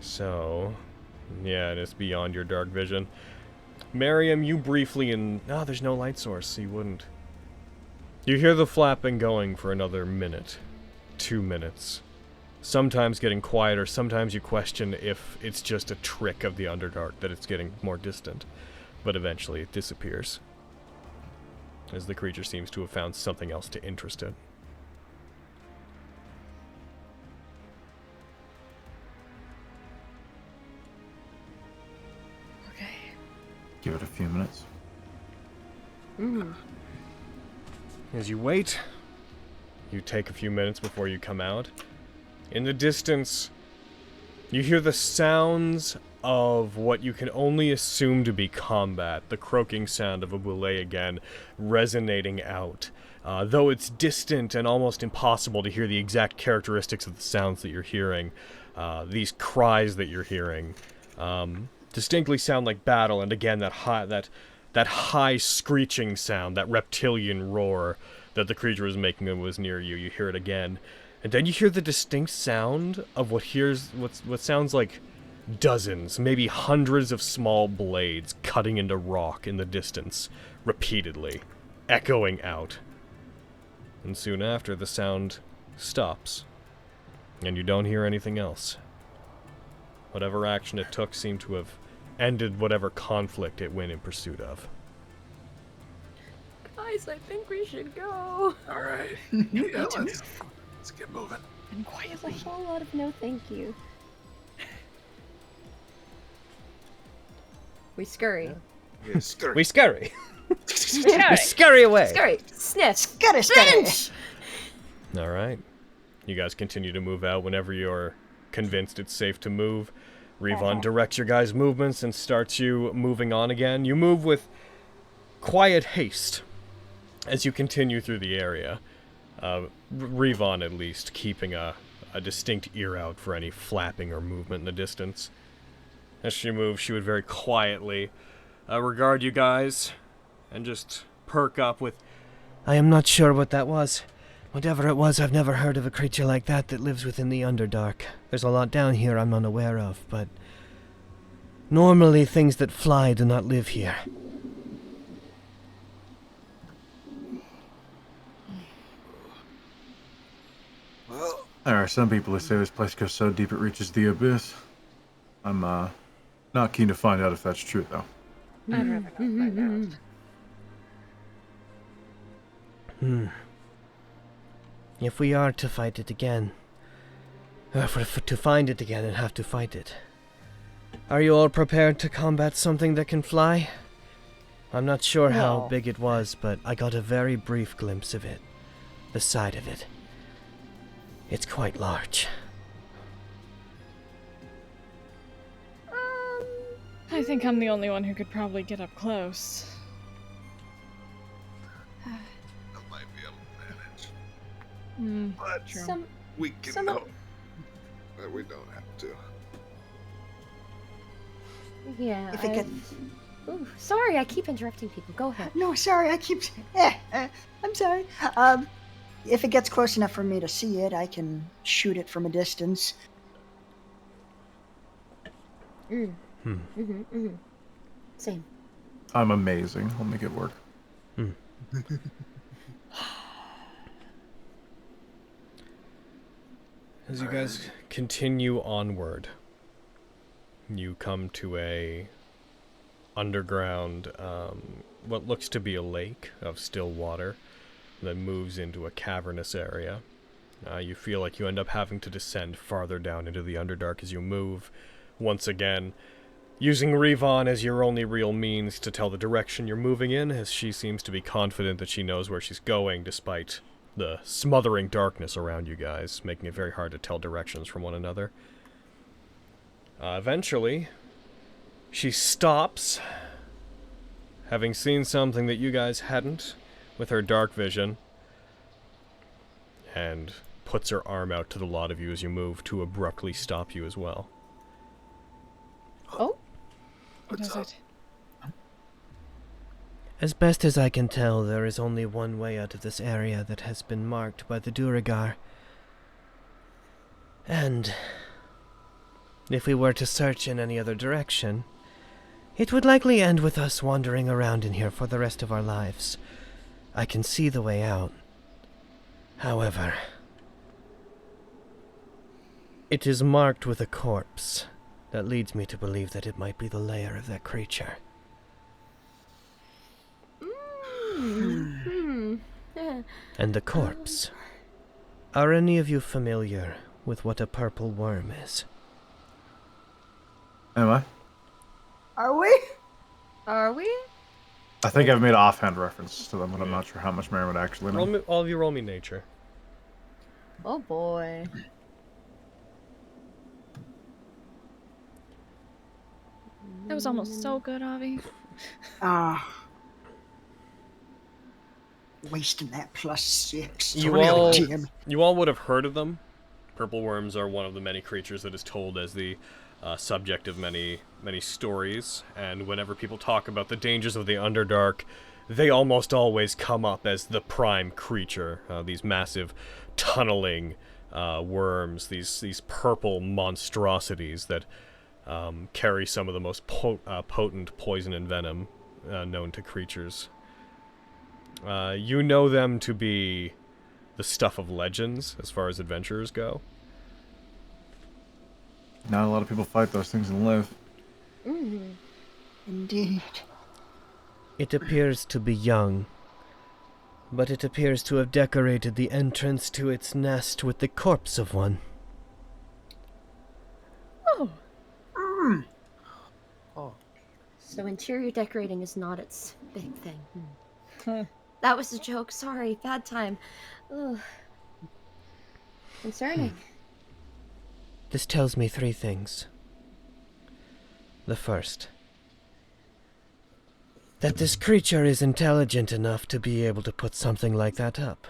So, yeah, and it's beyond your dark vision. Mariam, you briefly there's no light source, so you wouldn't. You hear the flapping going for another minute, 2 minutes, sometimes getting quieter, sometimes you question if it's just a trick of the Underdark that it's getting more distant, but eventually it disappears, as the creature seems to have found something else to interest it. Okay. Give it a few minutes. As you wait, you take a few minutes before you come out. In the distance, you hear the sounds of what you can only assume to be combat, the croaking sound of a boulet again resonating out. Though it's distant and almost impossible to hear the exact characteristics of the sounds that you're hearing, these cries that you're hearing distinctly sound like battle, and again that high screeching sound, that reptilian roar that the creature was making when it was near you. You hear it again. And then you hear the distinct sound of what sounds like dozens, maybe hundreds of small blades cutting into rock in the distance, repeatedly, echoing out. And soon after, the sound stops, and you don't hear anything else. Whatever action it took seemed to have ended whatever conflict it went in pursuit of. Guys, I think we should go. All right. Yeah, let's get moving. And quietly. A whole lot of no thank you. We scurry. Yeah, skirt. We scurry! Scurry. We scurry away! Scurry! Sniff! Scuddy, scuddy. Alright. You guys continue to move out whenever you're convinced it's safe to move. Revon directs your guys' movements and starts you moving on again. You move with quiet haste as you continue through the area. Revon, at least, keeping a distinct ear out for any flapping or movement in the distance. As she moves, she would very quietly regard you guys and just perk up with, I am not sure what that was. Whatever it was, I've never heard of a creature like that lives within the Underdark. There's a lot down here I'm unaware of, but normally things that fly do not live here. Well, There are some people who say this place goes so deep it reaches the abyss. I'm not keen to find out if that's true, though. I'd rather not find out. If we are to fight it again, or to find it again and have to fight it, are you all prepared to combat something that can fly? I'm not sure how No. big it was, but I got a very brief glimpse of it. The side of it. It's quite large. I think I'm the only one who could probably get up close. I might be able to manage. But True. we can hope that we don't have to. Yeah. If it gets... Ooh, sorry, I keep interrupting people. Go ahead. No, sorry, I keep... I'm sorry. If it gets close enough for me to see it, I can shoot it from a distance. Same. I'm amazing. I'll make it work. as you guys continue onward, you come to a underground, what looks to be a lake of still water that moves into a cavernous area. You feel like you end up having to descend farther down into the Underdark as you move, once again, using Revon as your only real means to tell the direction you're moving in, as she seems to be confident that she knows where she's going, despite the smothering darkness around you guys, making it very hard to tell directions from one another. Eventually, she stops, having seen something that you guys hadn't, with her dark vision, and puts her arm out to the lot of you as you move to abruptly stop you as well. Oh? What is it? As best as I can tell, there is only one way out of this area that has been marked by the Duragar. And if we were to search in any other direction, it would likely end with us wandering around in here for the rest of our lives. I can see the way out. However, It is marked with a corpse. That leads me to believe that it might be the lair of that creature. And the corpse. Are any of you familiar with what a purple worm is? Am I? Are we? Are we? I think I've made an offhand reference to them, but I'm not sure how much Mary would actually know. All of you roll me nature. Oh boy. That was almost so good, Avi. Wasting that +6. You all would have heard of them. Purple worms are one of the many creatures that is told as the subject of many stories, and whenever people talk about the dangers of the Underdark, they almost always come up as the prime creature. These massive tunneling worms, these purple monstrosities that carry some of the most potent poison and venom known to creatures. You know them to be the stuff of legends as far as adventurers go. Not a lot of people fight those things and live. Indeed. It appears to be young, but it appears to have decorated the entrance to its nest with the corpse of one. Oh. So interior decorating is not its big thing. That was a joke. Sorry. Bad time. Ugh. Concerning. This tells me 3 things. The first, that this creature is intelligent enough to be able to put something like that up.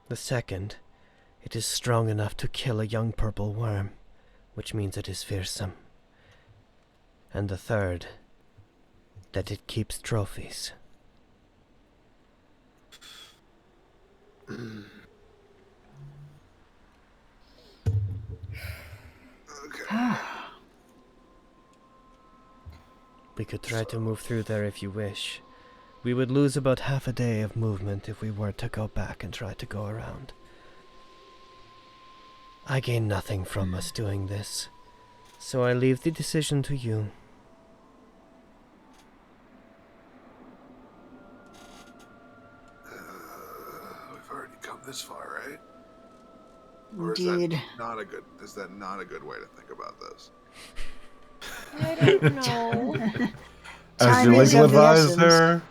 The second, it is strong enough to kill a young purple worm, which means it is fearsome. And the third, that it keeps trophies. We could try to move through there if you wish. We would lose about half a day of movement if we were to go back and try to go around. I gain nothing from us doing this, so I leave the decision to you. We've already come this far, right? Indeed. Is that not a good way to think about this? I don't know. As Time your is legal of the essence. advisor.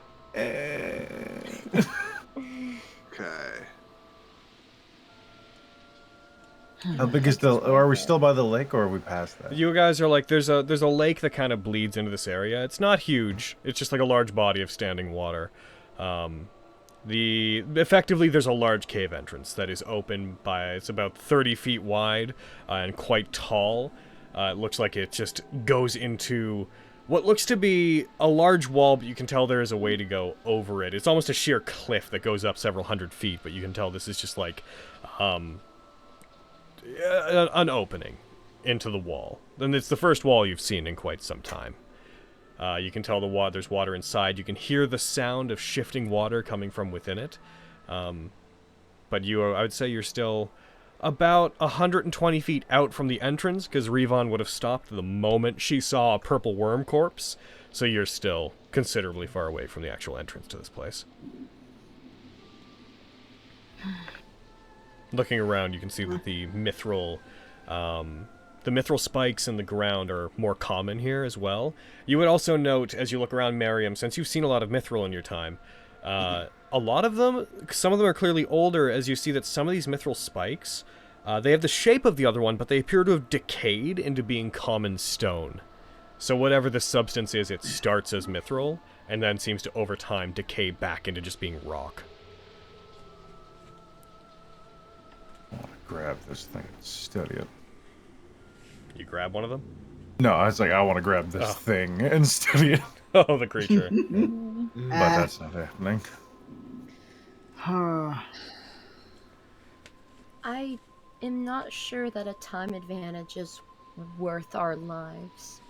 Okay. How big is the? Are we still by the lake, or are we past that? You guys are like, there's a lake that kind of bleeds into this area. It's not huge. It's just like a large body of standing water. Effectively, there's a large cave entrance that is open it's about 30 feet wide and quite tall. It looks like it just goes into what looks to be a large wall, but you can tell there is a way to go over it. It's almost a sheer cliff that goes up several hundred feet, but you can tell this is just like an opening into the wall. And it's the first wall you've seen in quite some time. You can tell there's water inside. You can hear the sound of shifting water coming from within it. But I would say you're still about 120 feet out from the entrance, because Revon would have stopped the moment she saw a purple worm corpse. So you're still considerably far away from the actual entrance to this place. Looking around, you can see that the mithril spikes in the ground are more common here as well. You would also note, as you look around Miriam, since you've seen a lot of mithril in your time, a lot of them, some of them are clearly older, as you see that some of these mithril spikes, they have the shape of the other one, but they appear to have decayed into being common stone. So whatever the substance is, it starts as mithril, and then seems to, over time, decay back into just being rock. I want to grab this thing and study it. You grab one of them? No, I was like, I want to grab this thing and study it. Oh, the creature. But that's not happening. I am not sure that a time advantage is worth our lives.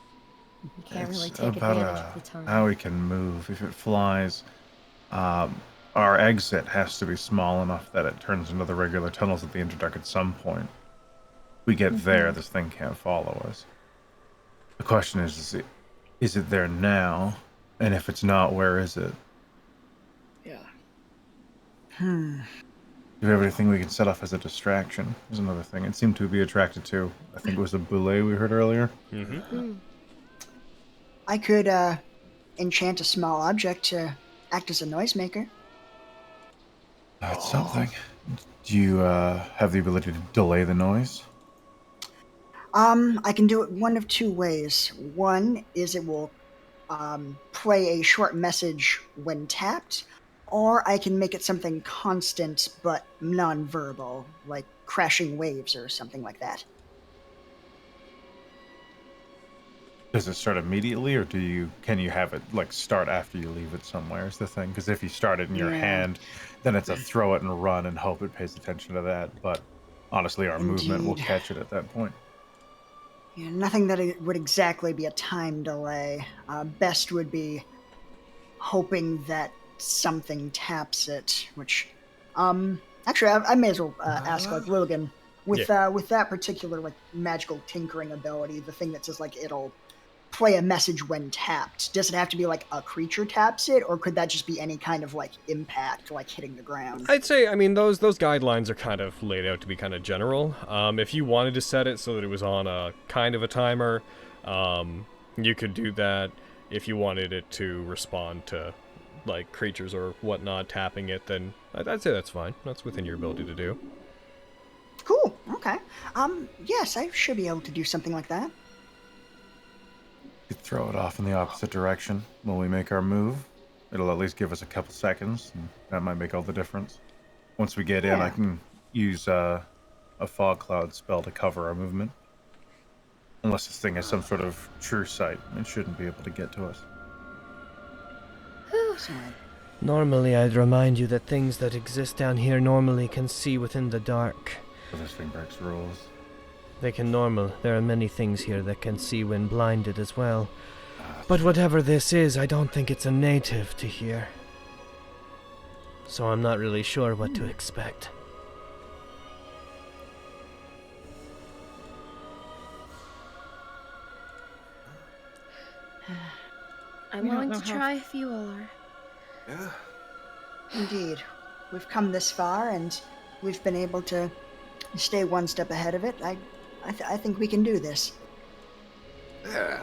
We can't really take advantage of the time. How we can move. If it flies, our exit has to be small enough that it turns into the regular tunnels at the Interdark at some point. we get there, this thing can't follow us. The question is it there now? And if it's not, where is it? Yeah. Do we have anything we can set off as a distraction? Is another thing. It seemed to be attracted to. I think it was the boulet we heard earlier. I could enchant a small object to act as a noisemaker. That's something. Do you have the ability to delay the noise? I can do it one of two ways. One is it will play a short message when tapped, or I can make it something constant but non-verbal, like crashing waves or something like that. Does it start immediately, or can you have it like start after you leave it somewhere? Is the thing, because if you start it in your hand, then it's a throw it and run and hope it pays attention to that. But honestly, our movement will catch it at that point. Yeah, nothing that it would exactly be a time delay. Best would be hoping that something taps it, which, actually, I may as well ask, like, Logan, with that particular, like, magical tinkering ability, the thing that says, like, it'll play a message when tapped, does it have to be, like, a creature taps it, or could that just be any kind of, like, impact, like, hitting the ground? I'd say, I mean, those guidelines are kind of laid out to be kind of general. If you wanted to set it so that it was on a kind of a timer, you could do that. If you wanted it to respond to, like, creatures or whatnot tapping it, then I'd say that's fine. That's within your ability to do. Cool, okay. Yes, I should be able to do something like that. You could throw it off in the opposite direction when we make our move. It'll at least give us a couple seconds, and that might make all the difference. Once we get in, I can use a fog cloud spell to cover our movement. Unless this thing has some sort of true sight, it shouldn't be able to get to us. Normally, I'd remind you that things that exist down here normally can see within the dark. So this thing breaks rules. They can there are many things here that can see when blinded as well. But whatever this is, I don't think it's a native to here. So I'm not really sure what to expect. I'm willing to try if you are. Yeah. Indeed. We've come this far, and we've been able to stay one step ahead of it. I think we can do this. Yeah.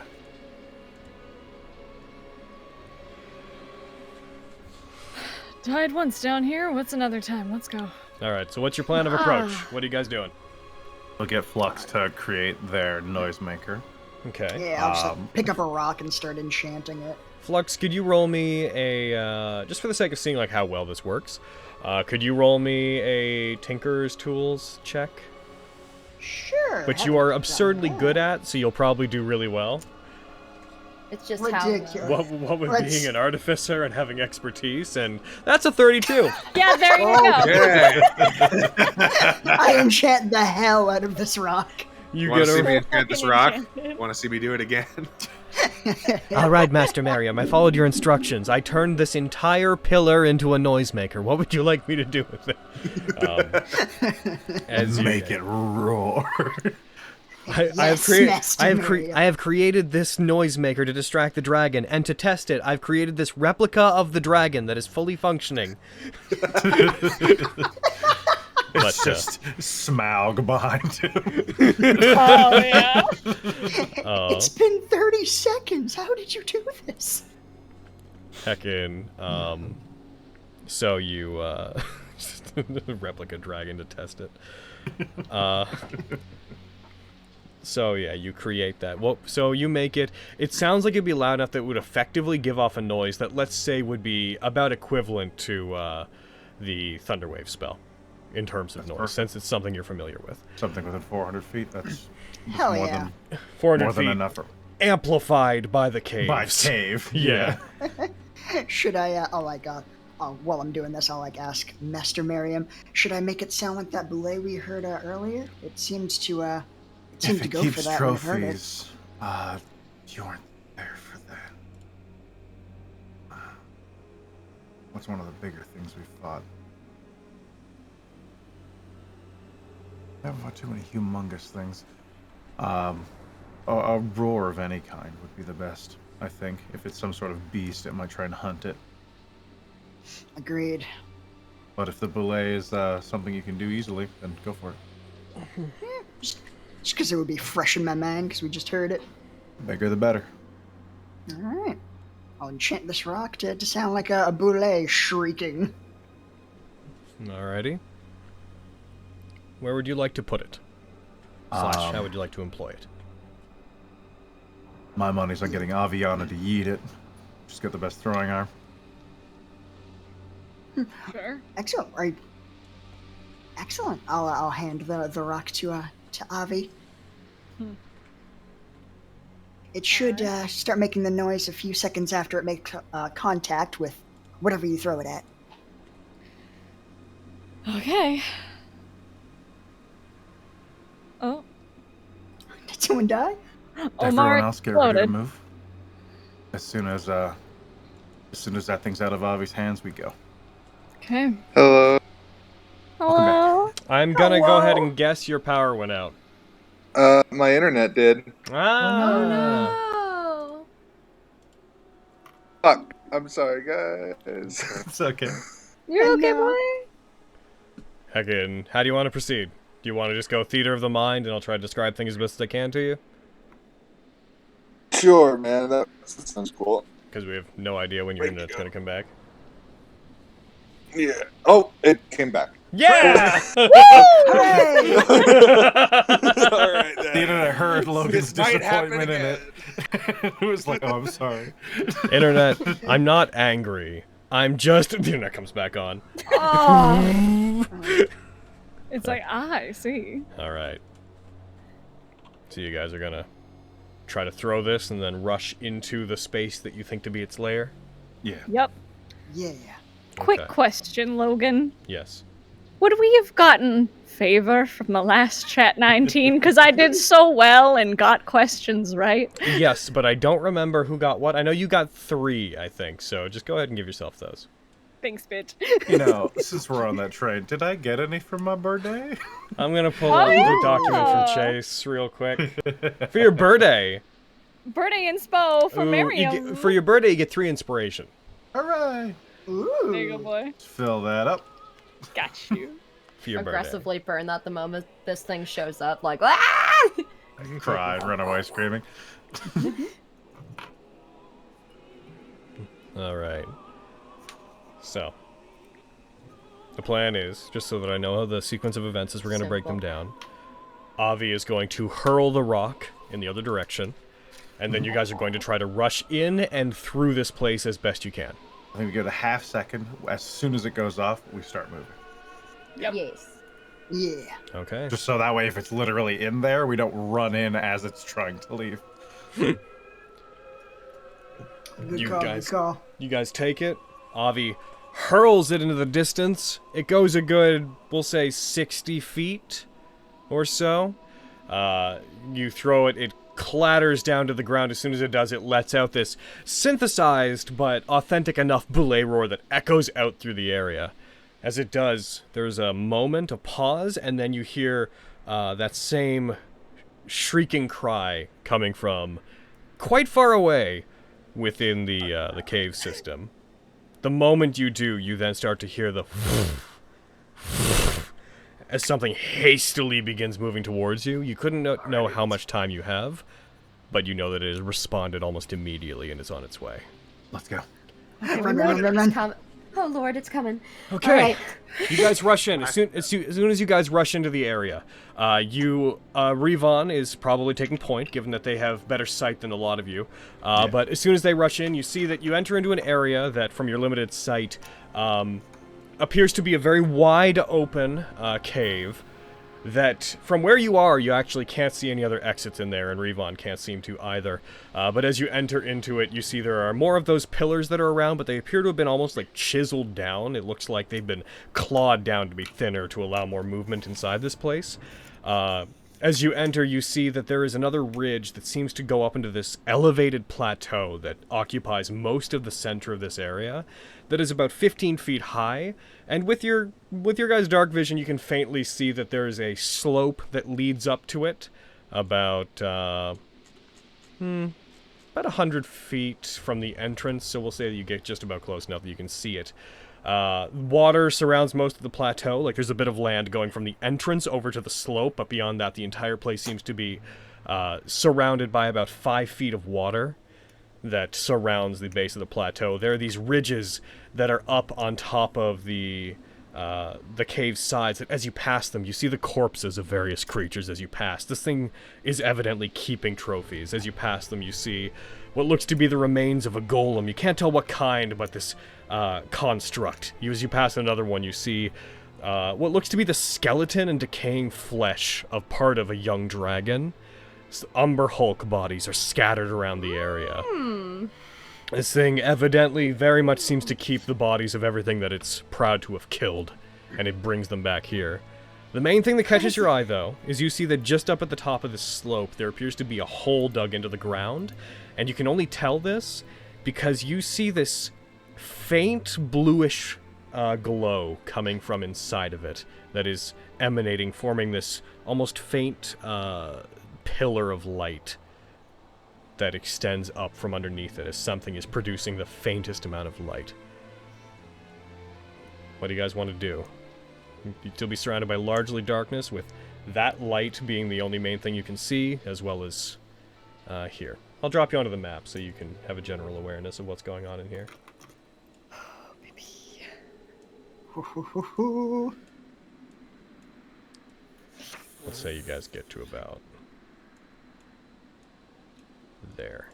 Died once down here. What's another time? Let's go. All right, so what's your plan of approach? What are you guys doing? We'll get Flux to create their noisemaker. Okay. Yeah, I'll just pick up a rock and start enchanting it. Flux, could you roll me a, just for the sake of seeing like how well this works, could you roll me a Tinker's Tools check? Sure. Which you are absurdly good at, so you'll probably do really well. It's just Ridiculous. What with being an artificer and having expertise, and that's a 32. Yeah, there you go. Yeah. I enchant the hell out of this rock. You Want get to see me a... enchant this rock? Want to see me do it again? All right, Master Merriam, I followed your instructions. I turned this entire pillar into a noisemaker. What would you like me to do with it? As Make it roar. I have created this noisemaker to distract the dragon, and to test it, I've created this replica of the dragon that is fully functioning. It's just Smaug behind him. Oh, yeah. It's been 30 seconds. How did you do this? Heckin', so you, replica dragon to test it. So yeah, you create that. Well, so you make it. It sounds like it'd be loud enough that it would effectively give off a noise that, let's say, would be about equivalent to the Thunderwave spell in terms of noise, perfect. since it's something you're familiar with. Something within 400 feet. That's Hell more yeah. than 400 more feet, than enough. amplified by the caves. By cave. Yeah. Should I, while I'm doing this, I'll ask Master Merriam, should I make it sound like that boulet we heard earlier? It seems to, it seemed If to it go keeps for that when I heard it. trophies, you weren't there for that. What's one of the bigger things we fought? What's one of the bigger things we fought? Never fought too many humongous things. A roar of any kind would be the best, I think. If it's some sort of beast, it might try and hunt it. Agreed. But if the belay is something you can do easily, then go for it. Just because it would be fresh in my mind, because we just heard it. Bigger the better. Alright. I'll enchant this rock to sound like a boulet shrieking. Alrighty. Where would you like to put it? Slash, how would you like to employ it? My money's on getting Aviana to yeet it. She's got the best throwing arm. Sure. Excellent. Right. Excellent. I'll hand the rock to Avi. It should start making the noise a few seconds after it makes contact with whatever you throw it at. Okay. Oh. Did someone die? Omar Everyone else get ready to exploded. move. As soon as that thing's out of Avi's hands, we go. Okay. Hello. Hello. I'm gonna go ahead and guess your power went out. My internet did. Ah! Oh no! Fuck. I'm sorry, guys. It's okay. You're okay, Hello. boy? Again, how do you want to proceed? Do you want to just go theater of the mind and I'll try to describe things as best as I can to you? Sure, man. That sounds cool. Because we have no idea when your Ready to internet's go. going to come back. Yeah. Oh, it came back. Yeah! Hooray! All right. The internet heard Logan's This might happen disappointment in it. It was like, oh, I'm sorry. Internet, I'm not angry. I'm just... The internet comes back on. Oh. It's like, I see. Alright. So you guys are gonna try to throw this and then rush into the space that you think to be its lair? Yeah. Yep. Yeah. Quick Okay. question, Logan. Yes. Would we have gotten favor from the last Chat 19? Because I did so well and got questions right. Yes, but I don't remember who got what. I know you got 3, I think, so just go ahead and give yourself those. Thanks, bitch. You know, since we're on that train, did I get any for my birthday? I'm gonna pull up the document from Chase real quick. For your birthday. Birthday inspo for Ooh, Miriam. for your birthday, you get 3 inspiration. Hooray! Ooh. There you go, boy. Let's fill that up. Got you. For your Aggressively burn that the moment this thing shows up, like, ah! Cry, run away screaming. Alright. So. The plan is, just so that I know the sequence of events as we're going to break them down, Avi is going to hurl the rock in the other direction, and then you guys are going to try to rush in and through this place as best you can. I think we get a half second. As soon as it goes off, we start moving. Yep. Yes. Yeah. Okay. Just so that way, if it's literally in there, we don't run in as it's trying to leave. Good You call. guys- Good call. You guys take it. Avi hurls it into the distance. It goes a good, we'll say, 60 feet or so. You throw it, it clatters down to the ground. As soon as it does, it lets out this synthesized but authentic enough boulet roar that echoes out through the area. As it does, there's a moment, a pause, and then you hear that same shrieking cry coming from quite far away within the cave system. The moment you do, you then start to hear the as something hastily begins moving towards you. You couldn't know how much time you have, but you know that it has responded almost immediately and is on its way. Let's go. Run, Lord, run, run, it's run. com- oh Lord, it's coming. Okay. All right. You guys rush in. As soon as you guys rush into the area, Revon is probably taking point, given that they have better sight than a lot of you. But as soon as they rush in, you see that you enter into an area that, from your limited sight, appears to be a very wide open cave. That, from where you are, you actually can't see any other exits in there, and Revon can't seem to either. But as you enter into it, you see there are more of those pillars that are around, but they appear to have been almost like chiseled down. It looks like they've been clawed down to be thinner to allow more movement inside this place. As you enter, you see that there is another ridge that seems to go up into this elevated plateau that occupies most of the center of this area, that is about 15 feet high, and with your guys' dark vision, you can faintly see that there is a slope that leads up to it, about 100 feet from the entrance, so we'll say that you get just about close enough that you can see it. Water surrounds most of the plateau, like there's a bit of land going from the entrance over to the slope, but beyond that the entire place seems to be surrounded by about 5 feet of water that surrounds the base of the plateau. There are these ridges that are up on top of the cave's sides, that as you pass them, you see the corpses of various creatures as you pass. This thing is evidently keeping trophies. As you pass them, you see what looks to be the remains of a golem. You can't tell what kind, but this construct. As you pass another one, you see what looks to be the skeleton and decaying flesh of part of a young dragon. Umber Hulk bodies are scattered around the area. This thing evidently very much seems to keep the bodies of everything that it's proud to have killed, and it brings them back here. The main thing that catches your eye, though, is you see that just up at the top of this slope, there appears to be a hole dug into the ground, and you can only tell this because you see this faint bluish glow coming from inside of it that is emanating, forming this almost faint pillar of light that extends up from underneath it as something is producing the faintest amount of light. What do you guys want to do? You'll still be surrounded by largely darkness, with that light being the only main thing you can see, as well as here. I'll drop you onto the map so you can have a general awareness of what's going on in here. Let's say you guys get to about there.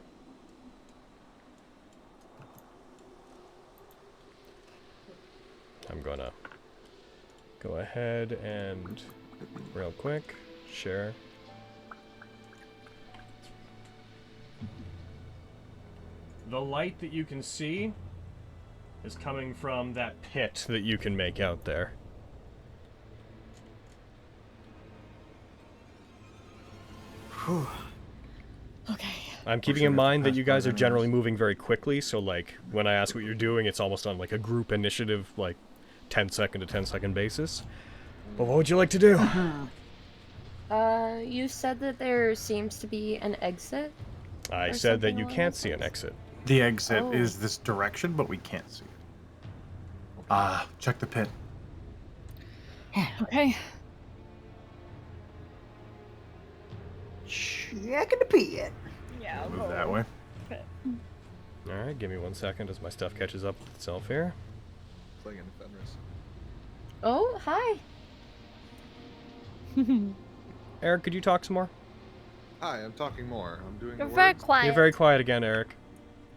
I'm gonna go ahead and real quick share. The light that you can see is coming from that pit that you can make out there. Okay. I'm keeping in mind that you guys are generally moving very quickly, so like when I ask what you're doing, it's almost on like a group initiative, like 10-second to 10-second basis. But what would you like to do? You said that there seems to be an exit. I said that you can't see an exit. The exit Oh. is this direction, but we can't see it. Check the pit. Okay. Checking the pit. Yeah, I'll Move go. that way. Alright, give me 1 second as my stuff catches up with itself here. Playing in Fenris. Oh, hi. Eric, could you talk some more? Hi, I'm talking more. I'm doing You're the very words. quiet. You're very quiet again, Eric.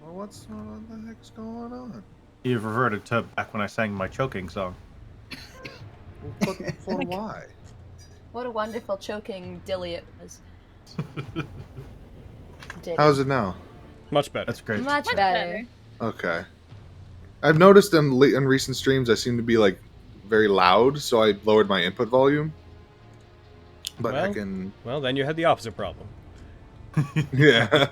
Well, what the heck's going on? You've reverted to back when I sang my choking song. Well, for why? What a wonderful choking dilly it was. How's it now? Much better. That's great. Much Much better. Okay. I've noticed in recent streams I seem to be like very loud, so I lowered my input volume. But I Well. can, Well, then you had the opposite problem. yeah.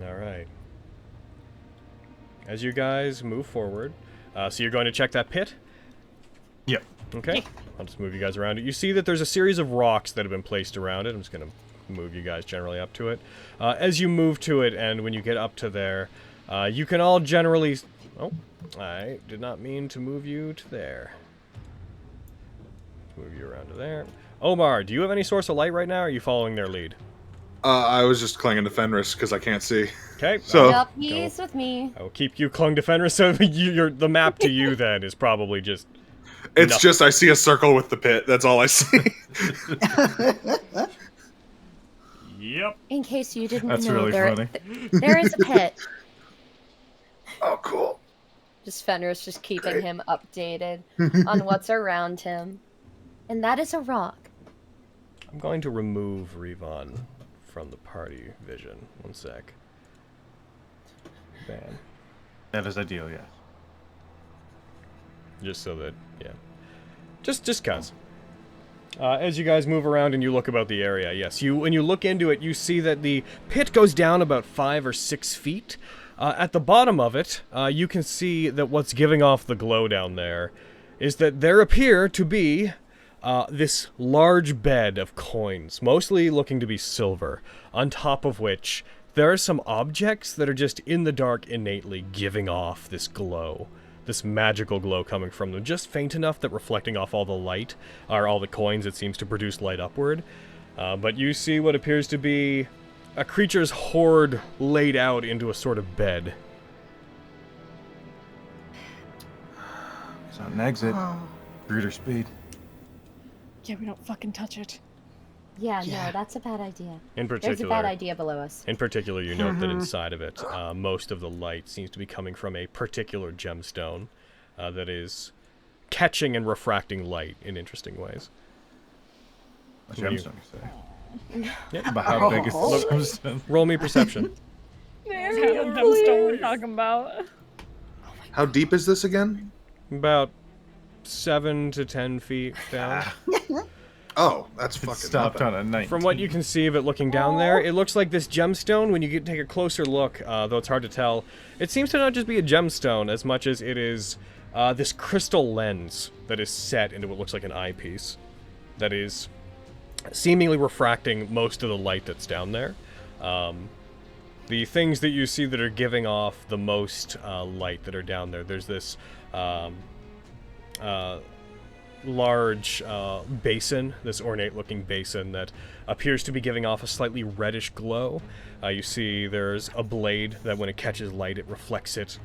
Alright. As you guys move forward, so you're going to check that pit? Yep. Okay. I'll just move you guys around it. You see that there's a series of rocks that have been placed around it. I'm just going to move you guys generally up to it. As you move to it, and when you get up to there, you can all generally... Oh, I did not mean to move you to there. Move you around to there. Omar, do you have any source of light right now, or are you following their lead? I was just clinging to Fenris because I can't see. Okay. So- Yup, he's with me. I will keep you clung to Fenris, so the map to you then is probably just... It's No. just I see a circle with the pit. That's all I see. Yep. In case you didn't That's know, really funny. there is a pit. Oh, cool. Just Fenris just keeping Great. him updated on what's around him. And that is a rock. I'm going to remove Revon from the party vision. 1 sec. Ban. That is ideal, yes. Just so that, yeah. Just cause. As you guys move around and you look about the area, yes, when you look into it, you see that the pit goes down about 5 or 6 feet. At the bottom of it, you can see that what's giving off the glow down there is that there appear to be this large bed of coins, mostly looking to be silver, on top of which there are some objects that are just in the dark innately giving off this glow. This magical glow coming from them, just faint enough that reflecting off all the light, or all the coins, it seems to produce light upward. But you see what appears to be a creature's hoard laid out into a sort of bed. It's not an exit. Greater speed. Yeah, we don't fucking touch it. Yeah, no, that's a bad idea. In particular, There's a bad idea below us. In particular, you note that inside of it, most of the light seems to be coming from a particular gemstone that is catching and refracting light in interesting ways. A gemstone, you say? Yeah. But how big is the gemstone? Roll me perception. That's kind of gemstone we're talking about. How deep is this again? About 7 to 10 feet down. Oh, that's It fucking stopped nothing. on a 19. From what you can see of it looking down there, it looks like this gemstone, when you take a closer look, though it's hard to tell, it seems to not just be a gemstone as much as it is this crystal lens that is set into what looks like an eyepiece that is seemingly refracting most of the light that's down there. The things that you see that are giving off the most light that are down there, there's this large basin, this ornate-looking basin that appears to be giving off a slightly reddish glow. You see there's a blade that when it catches light, it reflects it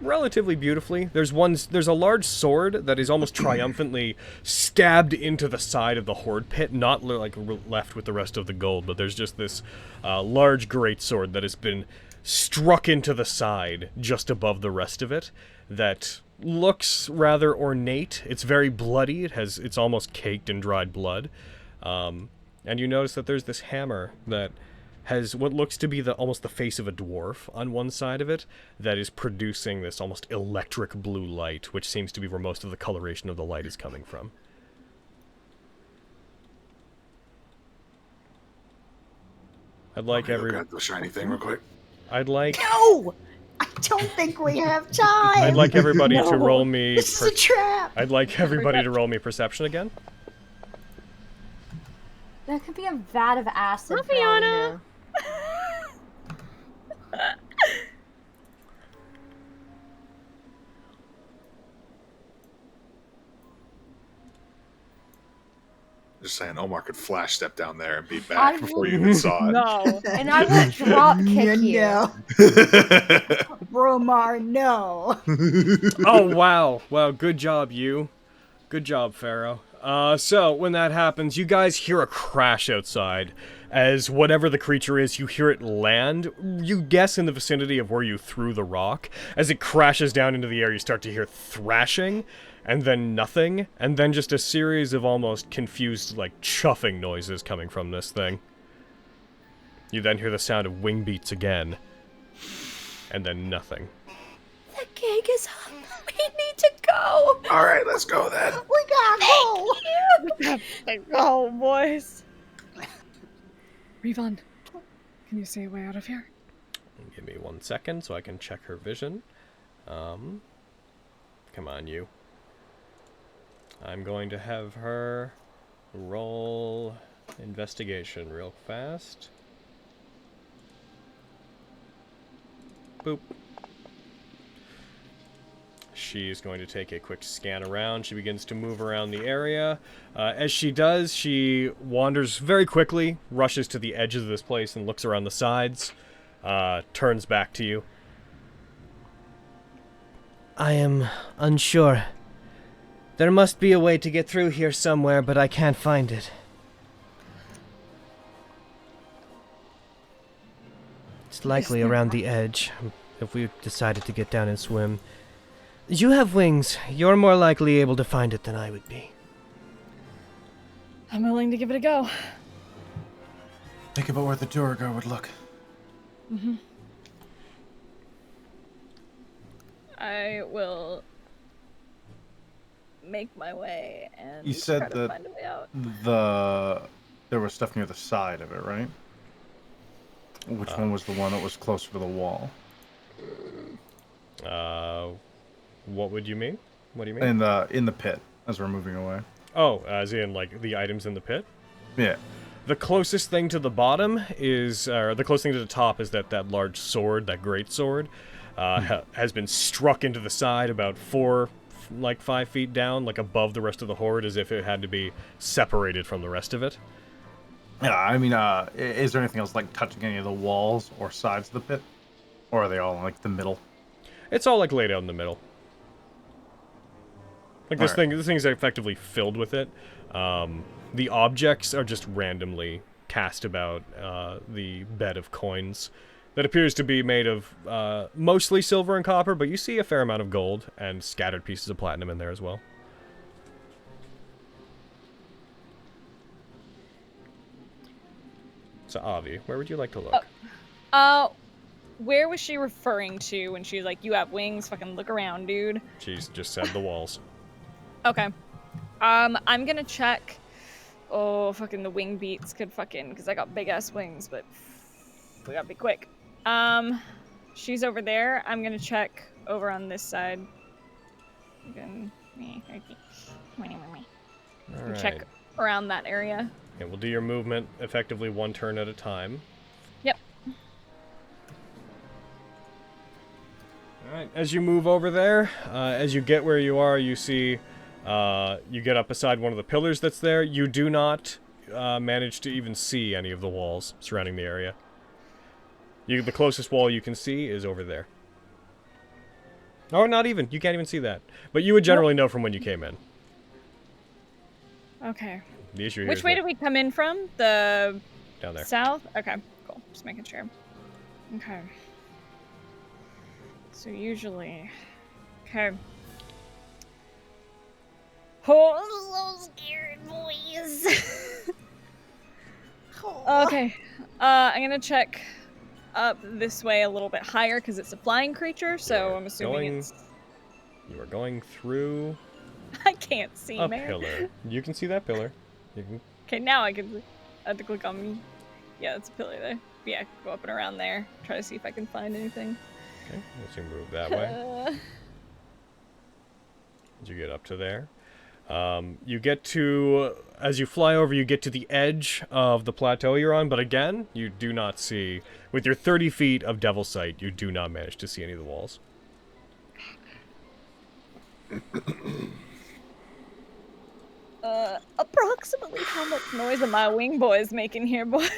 relatively beautifully. There's a large sword that is almost triumphantly stabbed into the side of the horde pit, not like left with the rest of the gold, but there's just this large greatsword that has been struck into the side just above the rest of it that looks rather ornate. It's very bloody. It's almost caked in dried blood. And you notice that there's this hammer that has what looks to be almost the face of a dwarf on one side of it that is producing this almost electric blue light, which seems to be where most of the coloration of the light is coming from. I'd like Grab the shiny thing real quick. I'd like No! I don't think we have time. I'd like everybody to roll me This is a trap. I'd like everybody to roll me perception again. There could be a vat of acid. Hi, Fiona. Just saying, Omar could flash step down there and be back before you even saw it. No. And I will drop kick you. No. Bromar, no. Oh, wow. Wow, good job, you. Good job, Pharaoh. So, when that happens, you guys hear a crash outside. As whatever the creature is, you hear it land. You guess in the vicinity of where you threw the rock. As it crashes down into the air, you start to hear thrashing, and then nothing, and then just a series of almost confused, like, chuffing noises coming from this thing. You then hear the sound of wing beats again. And then nothing. The gig is up. We need to go. All right, let's go then. We gotta go. Oh, boys. Revon, can you see a way out of here? Give me 1 second so I can check her vision. Come on, you. I'm going to have her roll investigation real fast. Boop. She's going to take a quick scan around. She begins to move around the area. As she does, she wanders very quickly, rushes to the edges of this place and looks around the sides, turns back to you. I am unsure. There must be a way to get through here somewhere, but I can't find it. It's likely around the edge, if we decided to get down and swim. You have wings. You're more likely able to find it than I would be. I'm willing to give it a go. Think about where the Duergar would look. I will make my way and You said try to that find a way out. there was stuff near the side of it, right? Which one was the one that was closer to the wall? What would you mean? What do you mean? In the pit as we're moving away. Oh, as in like the items in the pit? Yeah. The closest thing to the bottom is, or the closest thing to the top is that large sword, that great sword, has been struck into the side about 5 feet down, like above the rest of the horde, as if it had to be separated from the rest of it. Yeah, I mean, is there anything else like touching any of the walls or sides of the pit? Or are they all in, like, the middle? It's all like laid out in the middle. Like this thing's effectively filled with it. The objects are just randomly cast about the bed of coins that appears to be made of mostly silver and copper, but you see a fair amount of gold and scattered pieces of platinum in there as well. So, Avi, where would you like to look? Where was she referring to when she was like, you have wings, fucking look around, dude? She's just said the walls. Okay. I'm gonna check. Oh, fucking the wing beats could fucking, because I got big ass wings, but we gotta be quick. She's over there. I'm gonna check over on this side. Alright. Check around that area. Okay, we'll do your movement effectively one turn at a time. Yep. Alright, as you move over there, as you get where you are, you see, you get up beside one of the pillars that's there. You do not manage to even see any of the walls surrounding the area. The closest wall you can see is over there. Oh, not even. You can't even see that. But you would generally know from when you came in. Okay. The issue here Which is way that did we come in from? The down there. south? Okay, cool. Just making sure. Okay. So usually... Okay. Oh, I'm so scared, boys. Okay. I'm gonna check up this way a little bit higher because it's a flying creature, so I'm assuming it's... You are going through I can't see, a man. pillar. You can see that pillar. You can... Okay, now I can see. I have to click on me. Yeah, it's a pillar there. Yeah, go up and around there. Try to see if I can find anything. Okay, let's move that way. As you get up to there. You get to, as you fly over, you get to the edge of the plateau you're on, but again, you do not see, with your 30 feet of devil sight, you do not manage to see any of the walls. Approximately how much noise am my wing boys making here, boy?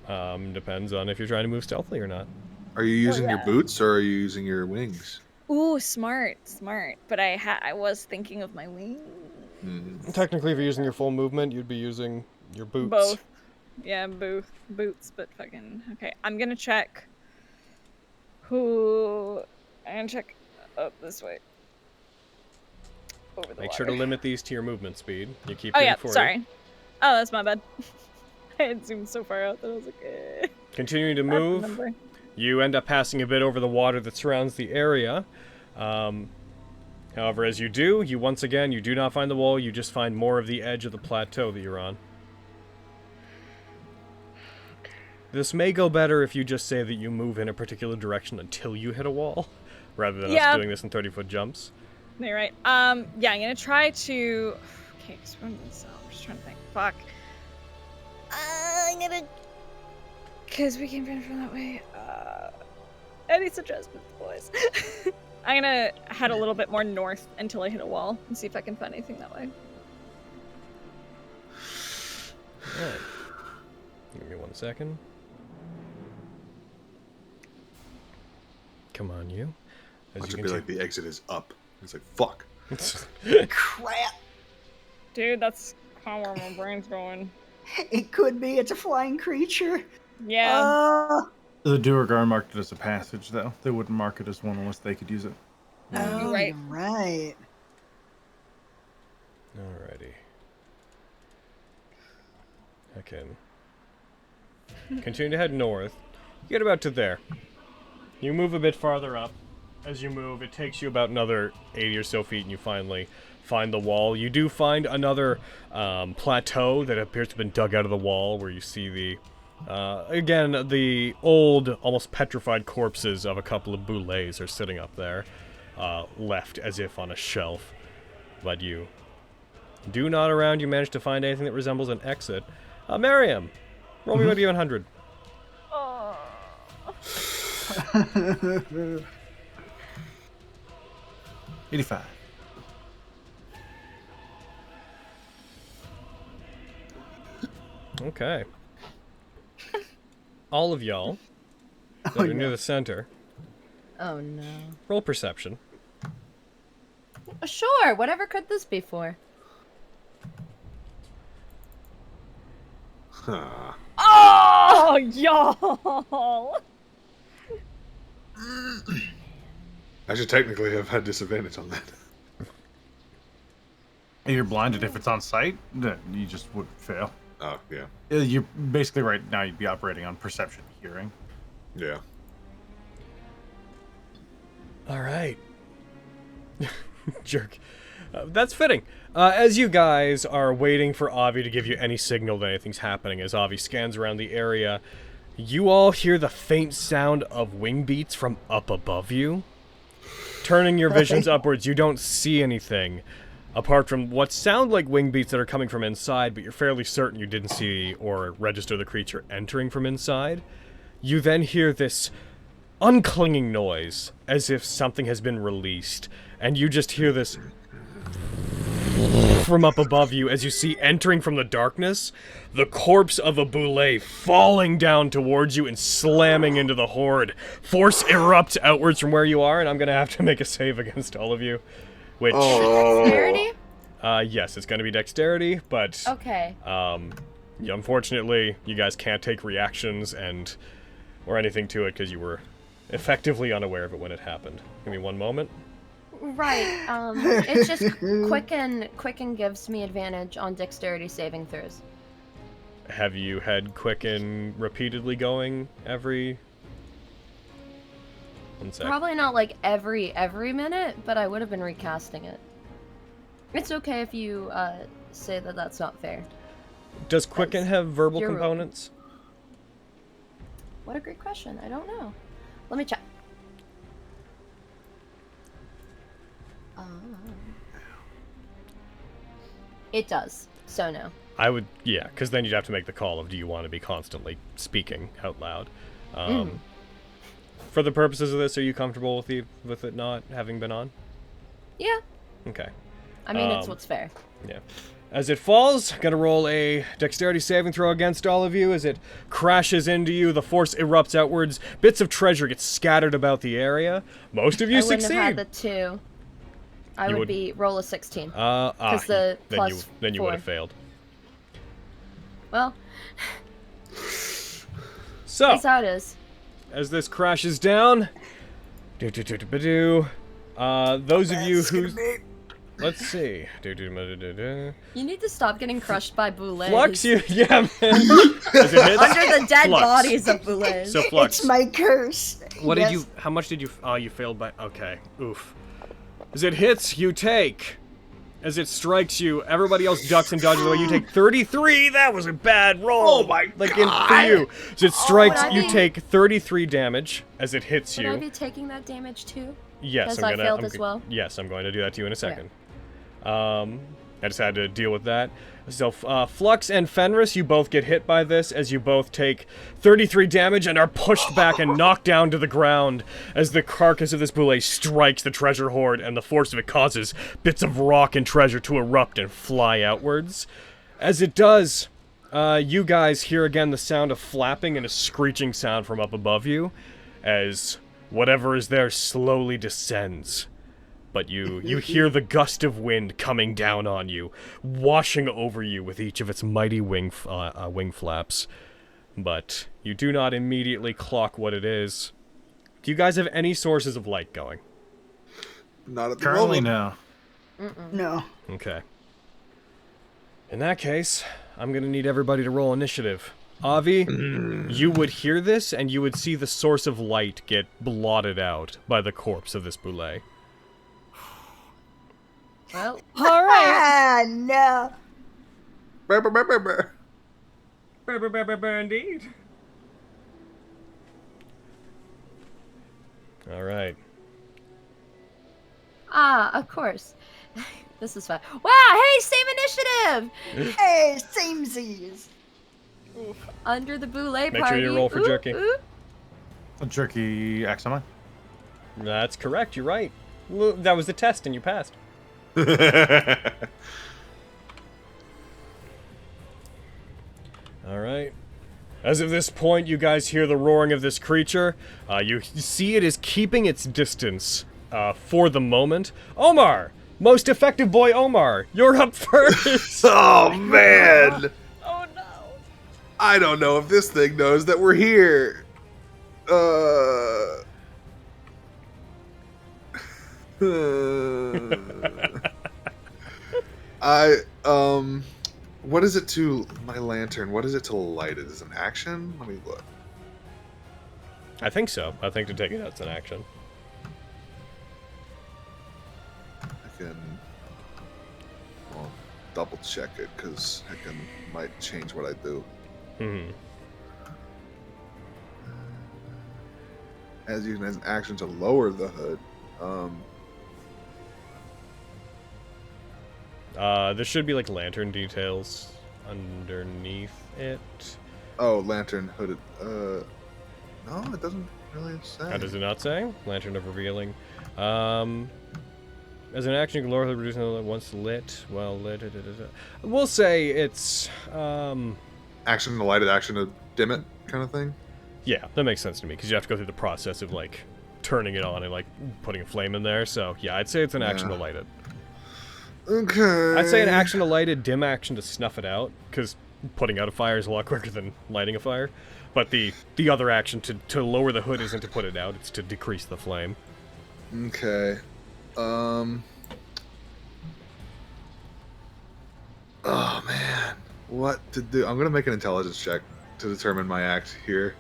Depends on if you're trying to move stealthily or not. Are you using your yeah. boots or are you using your wings? Ooh, smart. But I was thinking of my wings. Technically, if you're using your full movement, you'd be using your boots. Both. Yeah, both. Boots, but fucking... Okay, I'm gonna check... I'm gonna check up this way. Over the Make water. sure to limit these to your movement speed. You keep Oh doing yeah, 40. sorry. Oh, that's my bad. I had zoomed so far out that I was like, eh. Continuing to I have to move, remember. you end up passing a bit over the water that surrounds the area. However, as you do, once again, you do not find the wall, you just find more of the edge of the plateau that you're on. This may go better if you just say that you move in a particular direction until you hit a wall, rather than us doing this in 30-foot jumps. You're right. Yeah, I'm gonna try to... Okay, because I'm just trying to think. Fuck. I'm gonna... Because we came from that way. Any suggestions, boys? I'm gonna head a little bit more north until I hit a wall and see if I can find anything that way. Alright. Give me 1 second. Come on, you. Watch it be like the exit is up. It's like, fuck. Crap! Dude, that's kind of where my brain's going. It could be. It's a flying creature. Yeah. The doer guard marked it as a passage, though. They wouldn't mark it as one unless they could use it. Oh, You're right. you're right. Alrighty. I can continue to head north. You get about to there. You move a bit farther up. as you move. It takes you about another 80 or so feet, and you finally find the wall. You do find another plateau that appears to have been dug out of the wall, where you see the, again, the old, almost petrified corpses of a couple of boulets are sitting up there, left as if on a shelf. But you do not around you manage to find anything that resembles an exit. Miriam, roll me a D100. 85. Okay. All of y'all that are near the center, Oh no. roll perception. Sure, whatever could this be for? Huh. Oh, y'all! I should technically have had disadvantage on that. You're blinded if it's on site, then you just would fail. Oh, yeah. You're basically right now, you'd be operating on perception hearing. Yeah. All right. Jerk. That's fitting. As you guys are waiting for Avi to give you any signal that anything's happening, as Avi scans around the area, you all hear the faint sound of wing beats from up above you. Turning your visions upwards, you don't see anything, apart from what sound like wing beats that are coming from inside, but you're fairly certain you didn't see or register the creature entering from inside. You then hear this unclinging noise, as if something has been released, and you just hear this from up above you as you see entering from the darkness the corpse of a boulet falling down towards you and slamming into the horde. Force erupts outwards from where you are, and I'm gonna have to make a save against all of you. Which, Dexterity? yes, it's gonna be dexterity, but Okay. yeah, unfortunately, you guys can't take reactions or anything to it because you were effectively unaware of it when it happened. Give me one moment. Right. It's just Quicken gives me advantage on dexterity saving throws. Have you had Quicken repeatedly going every... One sec. Probably not like every minute, but I would have been recasting it. It's okay if you say that that's not fair. Does Quicken have verbal you're components? What a great question. I don't know. Let me check. It does. So no. I would, yeah, because then you'd have to make the call of do you want to be constantly speaking out loud. For the purposes of this, are you comfortable with it not having been on? Yeah. Okay. I mean, it's what's fair. Yeah. As it falls, gonna roll a dexterity saving throw against all of you. As it crashes into you, the force erupts outwards. Bits of treasure get scattered about the area. Most of you succeed. I wouldn't have had the 2. I You would would- be roll a 16. Because the then plus you 4. would have failed. Well, So, that's how it is. as this crashes down, those of you who, let's see, You need to stop getting crushed by boulets. Flux, yeah, man. As it hits, Under the dead Flux. bodies of boulets. So Flux, It's my curse. what Yes. did you? How much did you? Oh, you failed by. Okay, oof. As it hits, you take. As it strikes you, everybody else ducks and dodges away. You take 33. That was a bad roll. Oh my like God. for you. As it strikes, would I you be- take 33 damage as it hits Would you. I be taking that damage too? Yes, Because I'm I gonna. failed as well? Yes, I'm going to do that to you in a second. I just had to deal with that. So, Flux and Fenris, you both get hit by this as you both take 33 damage and are pushed back and knocked down to the ground as the carcass of this boulet strikes the treasure hoard, and the force of it causes bits of rock and treasure to erupt and fly outwards. As it does, you guys hear again the sound of flapping and a screeching sound from up above you as whatever is there slowly descends. But you hear the gust of wind coming down on you, washing over you with each of its mighty wing flaps. But you do not immediately clock what it is. Do you guys have any sources of light going? Not at the Currently, moment. no. No. Okay. In that case, I'm gonna need everybody to roll initiative. Avi, you would hear this, and you would see the source of light get blotted out by the corpse of this boule. Well, All right. Ah, no. Brr, brr, brr, brr, brr. Indeed. All right. of course. This is fun. Wow, hey, same initiative! Hey, samesies. Under the boule party. Make sure you roll for Ooh, jerky. ooh. A jerky axe on mine. That's correct, you're right. That was the test, and you passed. All right. As of this point, you guys hear the roaring of this creature. You see it is keeping its distance for the moment. Omar! Most effective boy Omar, you're up first! Oh, man! Oh no. I don't know if this thing knows that we're here. What is it to my lantern? What is it to light it? Is it an action? Let me look. I think so. I think to take it out's an action. I can, well, double check it because might change what I do. Hmm. As used as an action to lower the hood. There should be like lantern details underneath it. Oh, lantern hooded. No, it doesn't really say. How does it not say? Lantern of revealing. As an action, you can lower the reducing the once lit. Well, lit. We'll say it's Action to light it, action to dim it, kind of thing. yeah, that makes sense to me because you have to go through the process of like turning it on and like putting a flame in there. So yeah, I'd say it's an action to light it. Okay. I'd say an action to light it, dim action to snuff it out, because putting out a fire is a lot quicker than lighting a fire. But the other action to lower the hood isn't to put it out, it's to decrease the flame. Okay. Oh man, what to do? I'm gonna make an intelligence check to determine my act here.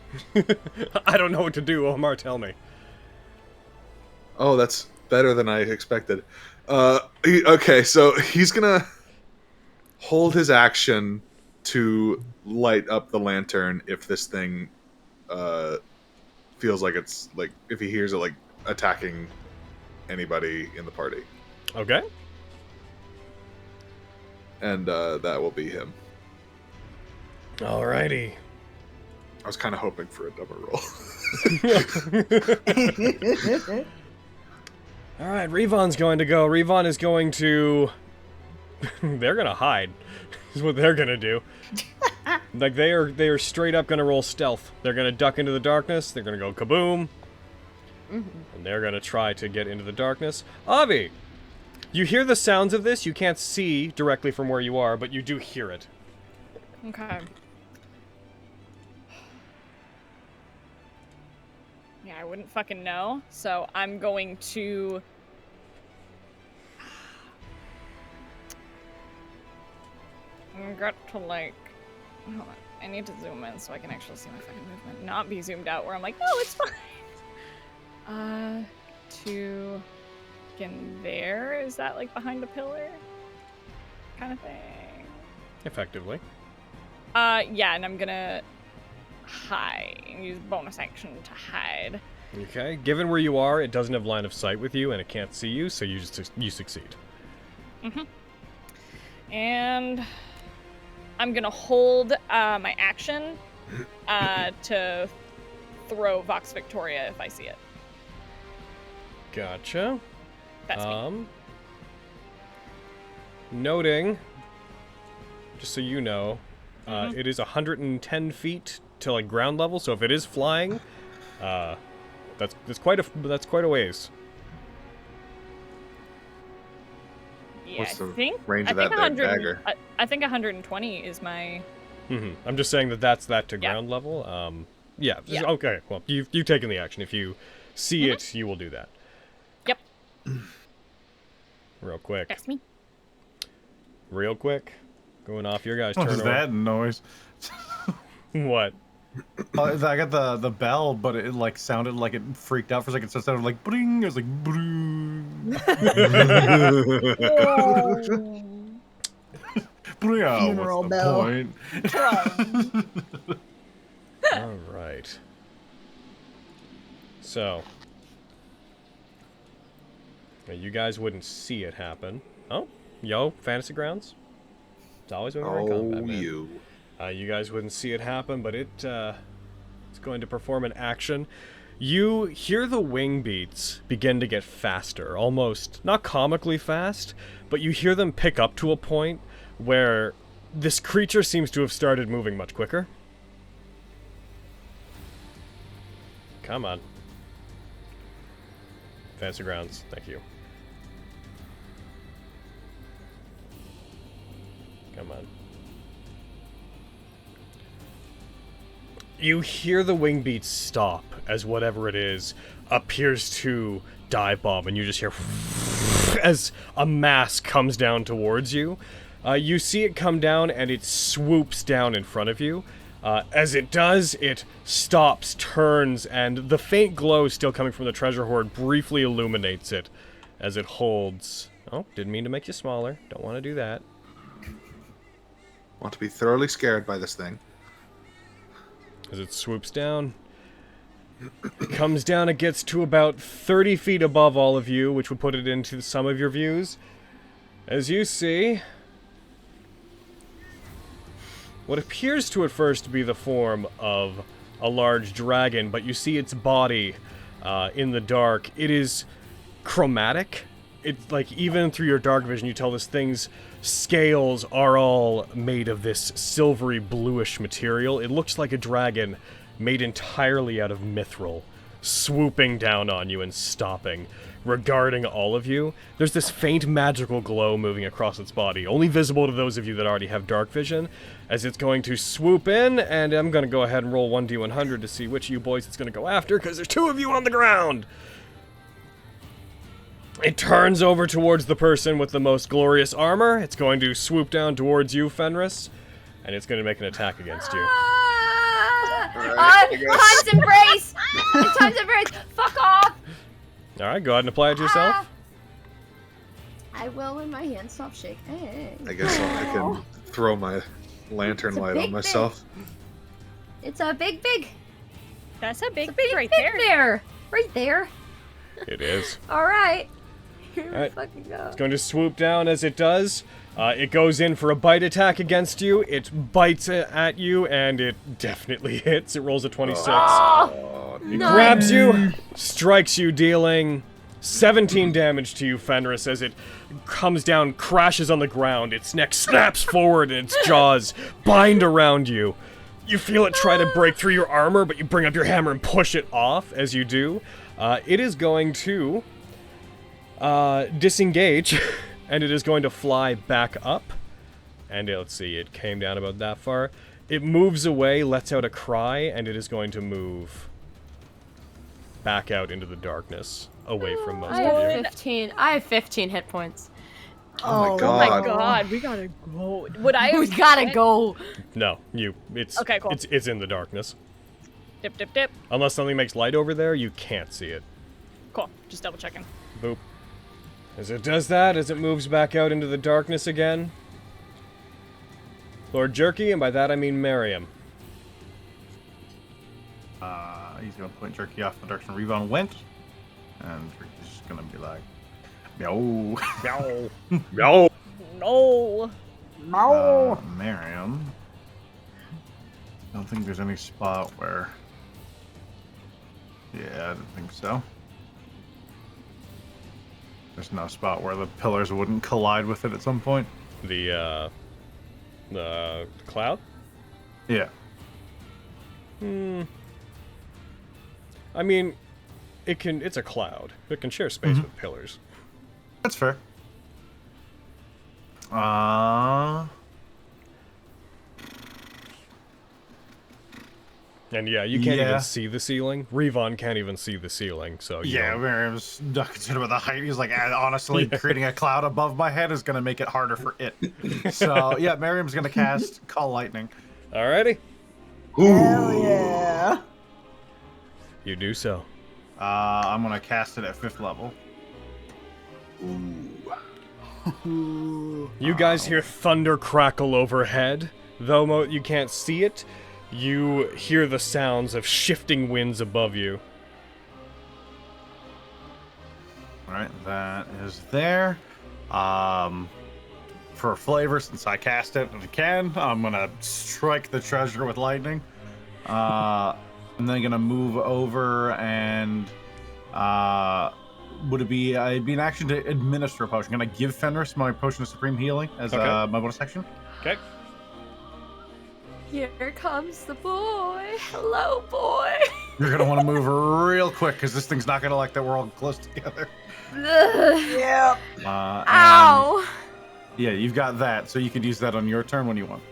I don't know what to do, Omar, tell me. Oh, that's better than I expected. Okay, so he's gonna hold his action to light up the lantern if this thing feels like it's like if he hears it like attacking anybody in the party, Okay. and that will be him. Alrighty. I was kind of hoping for a double roll. Alright, Revon's going to go. Revon is going to... they're gonna hide, is what they're gonna do. Like, they are straight up gonna roll stealth. They're gonna duck into the darkness, they're gonna go kaboom, and they're gonna try to get into the darkness. Avi! You hear the sounds of this, you can't see directly from where you are, but you do hear it. Okay. Yeah, I wouldn't fucking know, so I'm going to... I'm got to like... Hold on. I need to zoom in so I can actually see my fucking movement. Not be zoomed out where I'm like, no, it's fine. To... in there? Is that like behind a pillar? Kind of thing. Effectively. Yeah, and I'm gonna hide. Use bonus action to hide. Okay, given where you are, it doesn't have line of sight with you, and it can't see you, so you succeed. And I'm gonna hold my action to throw Vox Victoria if I see it. Gotcha. That's me. Noting, just so you know, it is 110 feet to like ground level. So if it is flying, that's quite a ways. Yeah, What's the I think range of I think that 100. dagger? I think 120 is my. I'm just saying that's to Yeah. ground level. Yeah. Yeah. Okay. Well, you've taken the action. If you see it, you will do that. Yep. Real quick. That's me. Real quick. Going off your guys' What turn. is that noise? What? I got the bell, but it like sounded like it freaked out for a second. So it sounded like bring. It was like bring. Funeral What's the bell. point? All right. So, you guys wouldn't see it happen. Oh, yo, Fantasy Grounds. It's always when we're in combat, man. You guys wouldn't see it happen, but it's going to perform an action. You hear the wing beats begin to get faster, almost not comically fast, but you hear them pick up to a point where this creature seems to have started moving much quicker. Come on. Fantasy Grounds, thank you. Come on. You hear the wing beats stop as whatever it is appears to dive bomb, and you just hear as a mass comes down towards you. You see it come down, and it swoops down in front of you. As it does, it stops, turns, and the faint glow still coming from the treasure hoard briefly illuminates it as it holds. Oh, didn't mean to make you smaller. Don't want to do that. Want to be thoroughly scared by this thing. As it swoops down, it comes down, it gets to about 30 feet above all of you, which would put it into some of your views. As you see, what appears to at first be the form of a large dragon, but you see its body in the dark. It is chromatic. It's like, even through your dark vision, you tell this thing's scales are all made of this silvery bluish material. It looks like a dragon made entirely out of mithril, swooping down on you and stopping, regarding all of you. There's this faint magical glow moving across its body, only visible to those of you that already have dark vision, as it's going to swoop in, and I'm going to go ahead and roll 1d100 to see which of you boys it's going to go after, because there's two of you on the ground! It turns over towards the person with the most glorious armor. It's going to swoop down towards you, Fenris, and it's going to make an attack against you. Time's embrace! Time's embrace! Fuck off! Alright, go ahead and apply it yourself. I will when my hands stop shaking. I guess I can throw my lantern light on myself. It's a big. That's a big, It's a right big there. Right there. It is. Alright. Here we Alright. fucking go. It's going to swoop down as it does. It goes in for a bite attack against you. It bites at you, and it definitely hits. It rolls a 26. It grabs you, strikes you, dealing 17 damage to you, Fenris, as it comes down, crashes on the ground. Its neck snaps forward, and its jaws bind around you. You feel it try to break through your armor, but you bring up your hammer and push it off as you do. It is going to disengage, and it is going to fly back up. And let's see, it came down about that far. It moves away, lets out a cry, and it is going to move back out into the darkness, away from most of you. I have 15 hit points. Oh my Oh god. my god, we gotta go. Would I? We gotta go. No, it's Okay, cool. It's in the darkness. Dip, dip, dip. Unless something makes light over there, you can't see it. Cool. Just double checking. Boop. As it does that, as it moves back out into the darkness again, Lord Jerky, and by that I mean Miriam. He's gonna point Jerky off the direction Revon went, and Jerky's just gonna be like, meow. Meow. Meow. No. No. Miriam. I don't think there's any spot where. Yeah, I don't think so. There's no spot where the pillars wouldn't collide with it at some point. The cloud? Yeah. I mean, it's a cloud. It can share space with pillars. That's fair. And yeah, you can't Yeah. even see the ceiling. Revon can't even see the ceiling, so you Yeah, don't- Miriam's not concerned about the height. He's like, honestly, creating a cloud above my head is going to make it harder for it. So, yeah, Miriam's going to cast Call Lightning. Alrighty. Hell yeah. You do so. I'm gonna cast it at 5th level. Ooh. You guys hear thunder crackle overhead. Though you can't see it, you hear the sounds of shifting winds above you. Alright, that is there. For flavor, since I cast it again, I'm gonna strike the treasure with lightning. I'm then gonna move over and would it be it'd be an action to administer a potion. I'm gonna give Fenris my potion of supreme healing as my bonus action. Okay. Here comes the boy. Hello, boy. You're gonna want to move real quick because this thing's not gonna like that we're all close together. Yep. Ow. Yeah, you've got that, so you could use that on your turn when you want.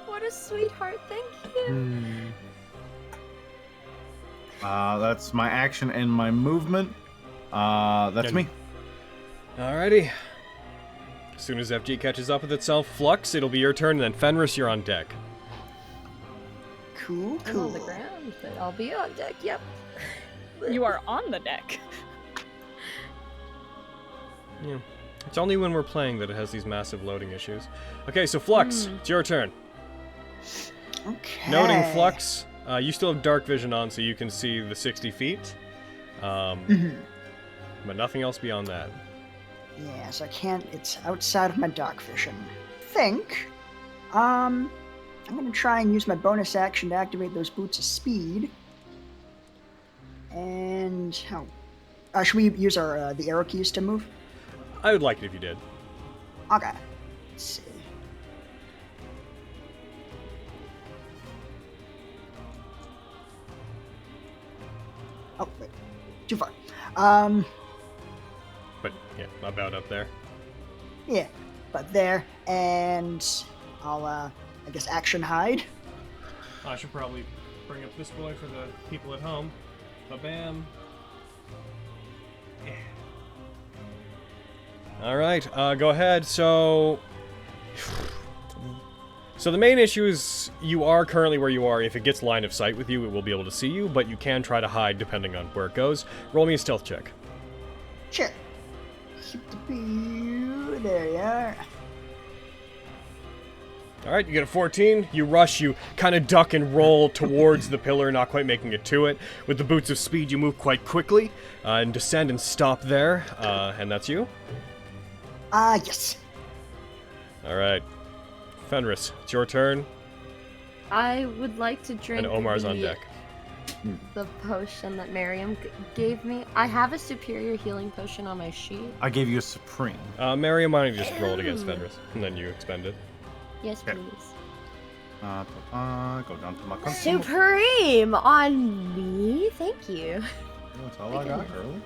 What a sweetheart. Thank you. That's my action and my movement. That's me. Alrighty. As soon as FG catches up with itself, Flux, it'll be your turn, and then Fenris, you're on deck. Cool, I'm cool. on the ground, but I'll be on deck. Yep. You are on the deck. Yeah. It's only when we're playing that it has these massive loading issues. Okay, so Flux, it's your turn. Okay. Noting Flux, you still have dark vision on, so you can see the 60 feet. But nothing else beyond that. Yes, I can't. It's outside of my dark vision. Think. I'm gonna try and use my bonus action to activate those boots of speed. And how? Should we use our the arrow keys to move? I would like it if you did. Okay. Let's see. Oh wait, too far. But yeah, about up there. Yeah, but there, and I'll I guess action hide. I should probably bring up this boy for the people at home. Ba-bam. Yeah. Alright, go ahead. So the main issue is you are currently where you are. If it gets line of sight with you, it will be able to see you, but you can try to hide depending on where it goes. Roll me a stealth check. Sure. There you are. Alright, you get a 14. You rush, you kind of duck and roll towards the pillar, not quite making it to it. With the boots of speed, you move quite quickly and descend and stop there. And that's you? Yes. Alright. Fenris, it's your turn. I would like to drink And Omar's on deck. the potion that Miriam gave me. I have a superior healing potion on my sheet. I gave you a supreme. Miriam, why don't you just roll it against Fenris, and then you expend it. Yes, Okay. please. Go down to my console. Supreme on me. Thank you. That's all I got early.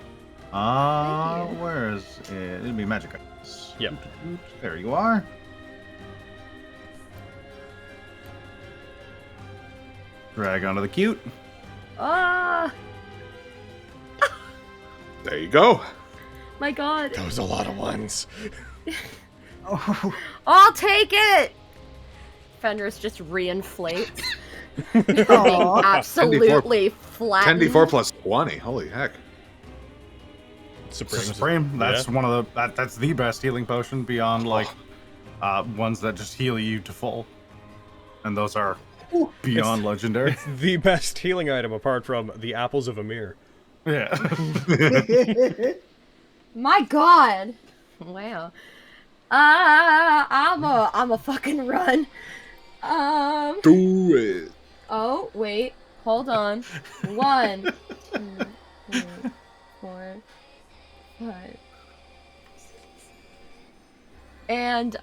Thank you. Where is it? It'd be magic items. Yep. There you are. Drag onto the cute. Ah, There you go. my God. That was a lot of ones. Oh, I'll take it. Fenris just reinflates, being Aw. absolutely flattened. 10d4 plus 20. Holy heck. Supreme. That's Yeah. one of the. That's the best healing potion beyond like ones that just heal you to full, and those are beyond legendary. It's the best healing item apart from the apples of Amir. Yeah. My God. Wow. I'm a fucking run. Do it. Oh, wait. Hold on. 1, 2, 3, 4, 5, 6. And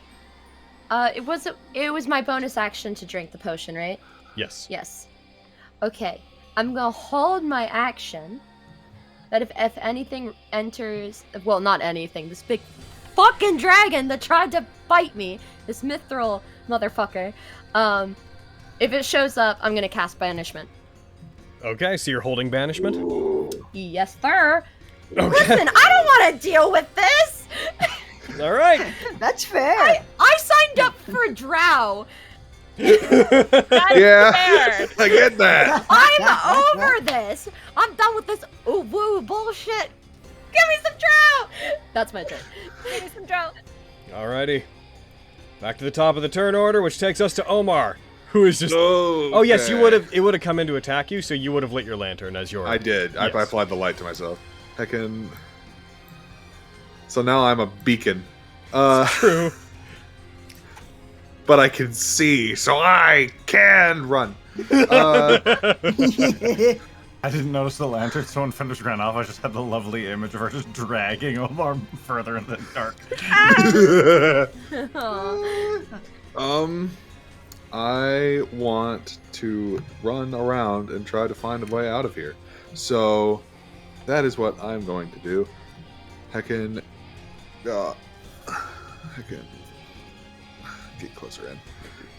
it was my bonus action to drink the potion, right? Yes. Yes. Okay. I'm gonna hold my action. That if anything enters, well, not anything, this big fucking dragon that tried to bite me, this mithril motherfucker, if it shows up, I'm gonna cast banishment. Okay, so you're holding banishment? Yes, sir. Okay. Listen, I don't want to deal with this. All right. that's fair. I signed up for Drow. That's Yeah. fair. I get that. I'm over this. I'm done with this woo bullshit. Give me some trout. That's my turn. Give me some trout. Alrighty. Back to the top of the turn order, which takes us to Omar, who is just. Oh. Oh yes, you would have. It would have come in to attack you, so you would have lit your lantern as your. I did. Yes. I applied the light to myself. Heckin'. So now I'm a beacon. True. But I can see, so I can run. I didn't notice the lantern, so when Fenders ran off, I just had the lovely image of her just dragging Omar further in the dark. Aw. I want to run around and try to find a way out of here. So that is what I'm going to do. Heckin', heckin', get closer in.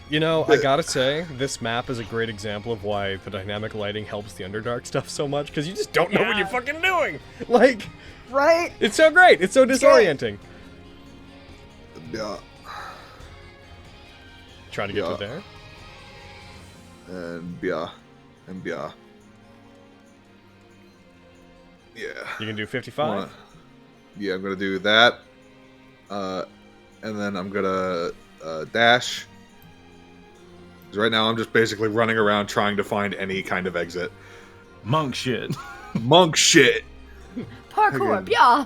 You know, I gotta say, this map is a great example of why the dynamic lighting helps the Underdark stuff so much, because you just don't know what you're fucking doing! Like, Right? it's so great! It's so disorienting! Yeah, Trying to get Yeah. to there? and yeah, and yeah. Yeah. You can do 55? Yeah, I'm gonna do that. And then I'm gonna dash. 'Cause right now I'm just basically running around trying to find any kind of exit. Monk shit. Monk shit. Parkour, Okay. yeah.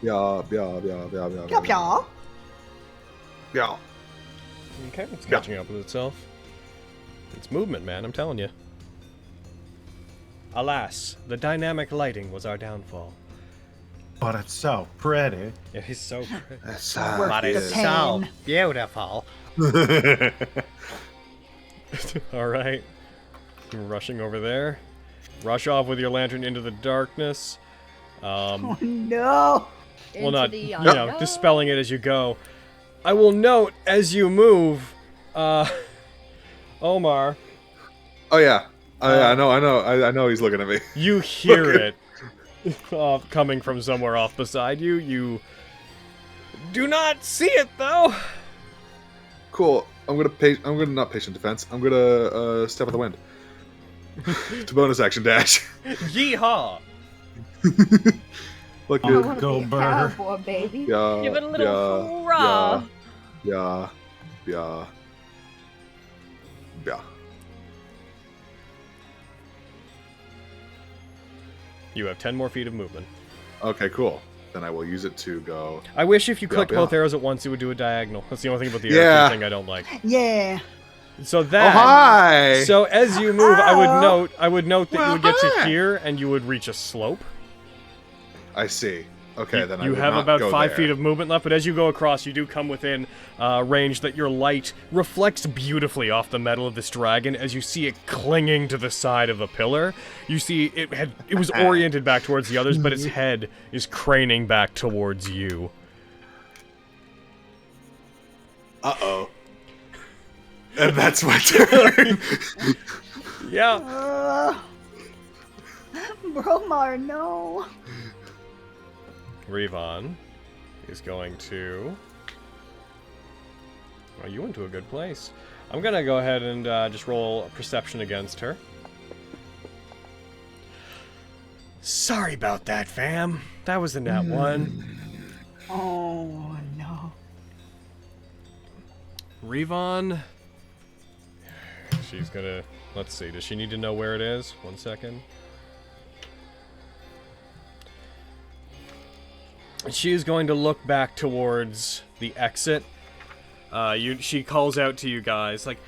Yeah. Pyaw pyaw. Yeah. Okay, it's catching up with itself. It's movement, man, I'm telling you. Alas, the dynamic lighting was our downfall. But it's so pretty. It is so pretty. That's Worth But the it's pain. so beautiful. Alright. Rushing over there. Rush off with your lantern into the darkness. Oh no. Well, not, Into the you know, unknown. dispelling it as you go. I will note, as you move, Omar, Oh yeah. I know he's looking at me. you hear it coming from somewhere off beside you. You do not see it, though. Cool. I'm gonna not patient defense. I'm gonna step of the wind. To bonus action dash. Yeehaw! I Look, dude. wanna Go Be a burr. cowboy, baby. Yeah. Give it a little hurrah. Yeah. You have 10 more feet of movement. Okay, cool. Then I will use it to go. I wish if you clicked yeah. both arrows at once, it would do a diagonal. That's the only thing about the Yeah. arrow thing I don't like. Yeah. So Oh that. hi! So as you move, I Ow. would note that you would get to Hi. here and you would reach a slope. I see. Okay, then I You will have not about go 5 there. feet of movement left, but as you go across, you do come within range that your light reflects beautifully off the metal of this dragon. As you see it clinging to the side of a pillar, you see it was oriented back towards the others, but its head is craning back towards you. Uh-oh. And that's my turn. Yeah. Bromar, no. Revon is going to. Oh, you went to a good place. I'm gonna go ahead and just roll perception against her. Sorry about that, fam. That was a nat 1. Oh no. Revon. She's gonna. Let's see. Does she need to know where it is? 1 second. She is going to look back towards the exit. She calls out to you guys like,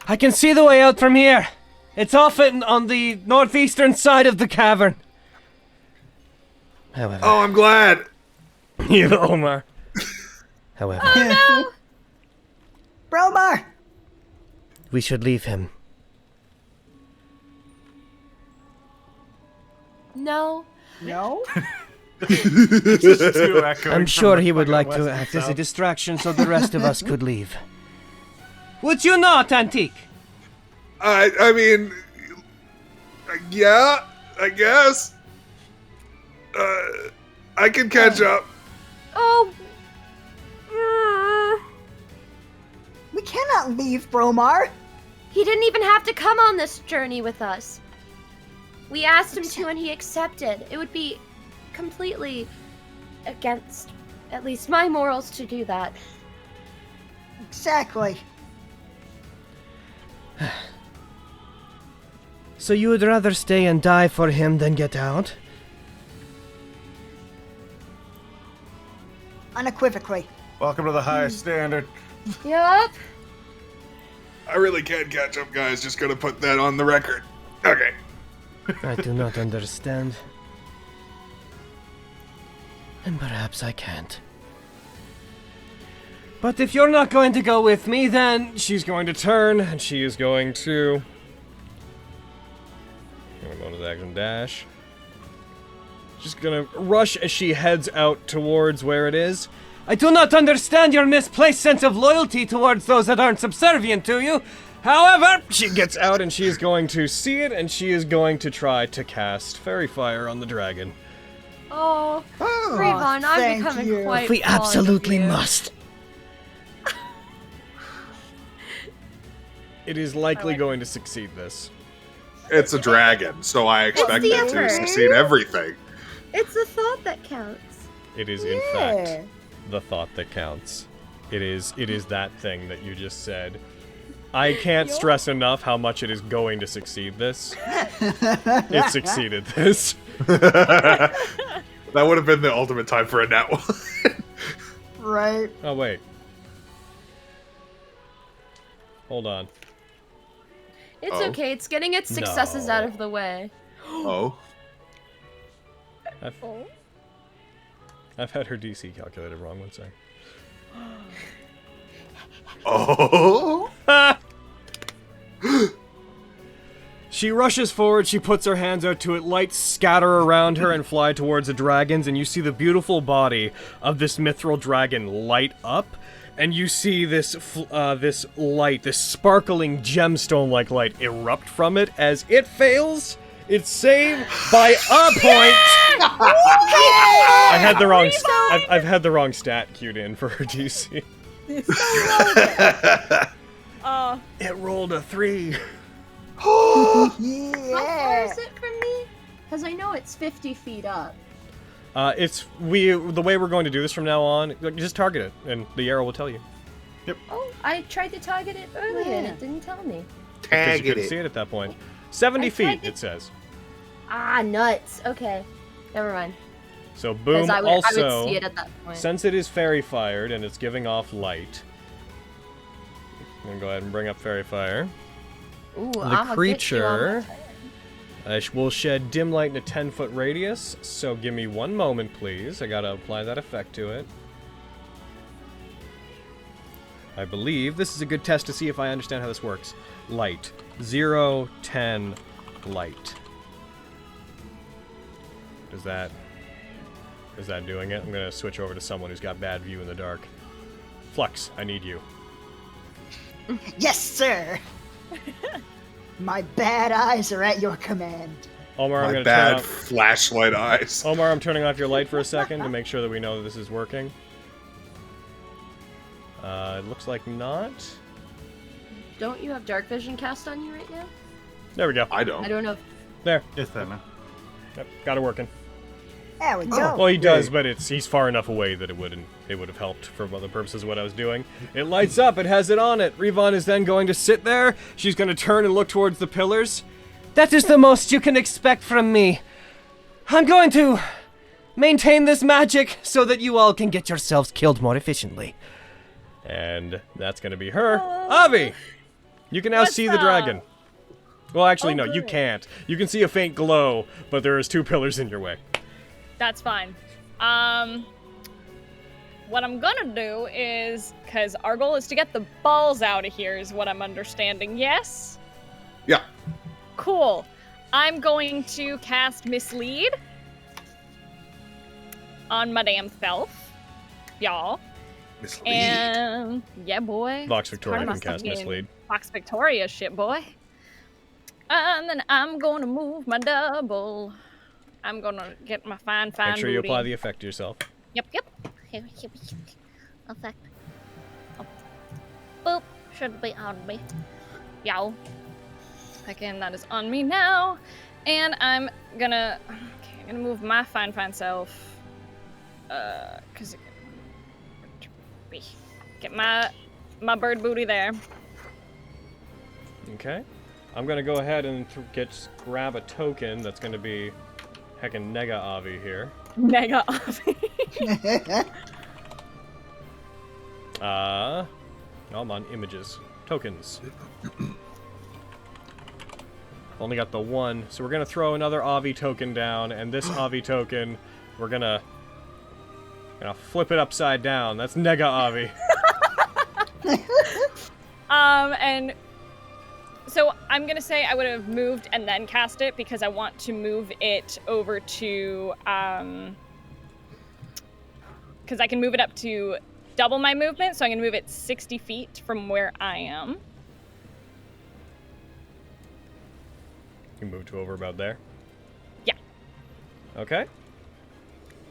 I can see the way out from here. It's off on the northeastern side of the cavern. However, Oh, I'm glad. you, Omar. however, Bromar! we should leave him. No. No? Just two echoing I'm from sure the he would fucking like west to and act as a south. distraction so the rest of us could leave. Would you not, Antique? I mean, yeah, I guess. I can catch up. Oh. We cannot leave, Bromar. He didn't even have to come on this journey with us. We asked him to and he accepted. It would be completely against at least my morals to do that. Exactly. So you would rather stay and die for him than get out? Unequivocally. Welcome to the highest standard. Yup. I really can't catch up, guys. Just gonna put that on the record. Okay. I do not understand. And perhaps I can't. But if you're not going to go with me, then She's going to turn, and she is going to... bonus action dash. She's gonna rush as she heads out towards where it is. I do not understand your misplaced sense of loyalty towards those that aren't subservient to you. However, She gets out and she is going to see it, and she is going to try to cast Fairy Fire on the dragon. Oh, Oh, Revon, I'm thank becoming you. quite we fond of absolutely you. must. It is likely going to succeed this. It's a dragon, so I expect the it to Emperor. succeed everything. It's the thought that counts. It is, in fact, the thought that counts. It is that thing that you just said. I can't stress enough how much it is going to succeed this. It succeeded this. That would have been the ultimate time for a Nat 1. Right. Oh, wait. Hold on. It's Oh. okay, it's getting its successes No. out of the way. Oh. I've had her DC calculated wrong, one sec. Oh. She rushes forward, she puts her hands out to it, lights scatter around her and fly towards the dragons, and you see the beautiful body of this mithril dragon light up, and you see this this light, this sparkling gemstone-like light erupt from it as it fails its save by a point. I had the wrong. I've had the wrong stat queued in for her DC. It rolled a 3. How far Yeah. is it from me? Because I know it's 50 feet up. The way we're going to do this from now on, just target it, and the arrow will tell you. Oh, I tried to target it earlier and Yeah. it didn't tell me. Because you couldn't see it at that point. 70 I feet, tried to- it says. Ah, nuts. Okay. Never mind. So 'Cause boom. I would Also, see it at that point. since it is fairy fired and it's giving off light, I'm gonna go ahead and bring up fairy fire. Ooh, The I'ma get you on creature my will shed dim light in a 10-foot radius. So give me one moment, please. I gotta apply that effect to it. I believe this is a good test to see if I understand how this works. Light. 0, 10, light. Is that doing it? I'm gonna switch over to someone who's got bad view in the dark. Flux, I need you. Yes, sir. My bad eyes are at your command. Omar, I'm My gonna bad turn off. flashlight eyes. Omar, I'm turning off your light for a second to make sure that we know that this is working. It looks like not. Don't you have dark vision cast on you right now? There we go. I don't. I don't know. There. Yes, that man. Yep, got it working. There we go. Well, he does, but he's far enough away that it would have helped for the purposes of what I was doing. It lights up. It has it on it. Revon is then going to sit there. She's going to turn and look towards the pillars. That is the most you can expect from me. I'm going to maintain this magic so that you all can get yourselves killed more efficiently. And that's going to be her. Avi! You can now What's see the up? dragon. Well, actually, Oh, no, you good. can't. You can see a faint glow, but there is 2 pillars in your way. That's fine. What I'm gonna do is, because our goal is to get the balls out of here, is what I'm understanding. Yes? Yeah. Cool. I'm going to cast Mislead on my damn self, y'all. Mislead. And yeah, boy. Vox It's part Victoria of my can cast fucking Mislead. Vox Victoria shit, boy. And then I'm gonna move my double. I'm gonna get my fine Make sure you booty. apply the effect to yourself. Yep. Effect. Oh. Boop. Should be on me. Yow. Again, that is on me now. And I'm gonna move my fine self. Cause get my bird booty there. Okay. I'm gonna go ahead and grab a token that's gonna be heckin' Nega Avi here. Nega Avi. Oh, I'm on images. Tokens. Only got the one, so we're gonna throw another Avi token down, and this Avi token, we're gonna flip it upside down. That's Nega Avi. And so I'm gonna say I would have moved and then cast it because I want to move it over to, because I can move it up to double my movement, so I'm gonna move it 60 feet from where I am. You move to over about there? Yeah. Okay.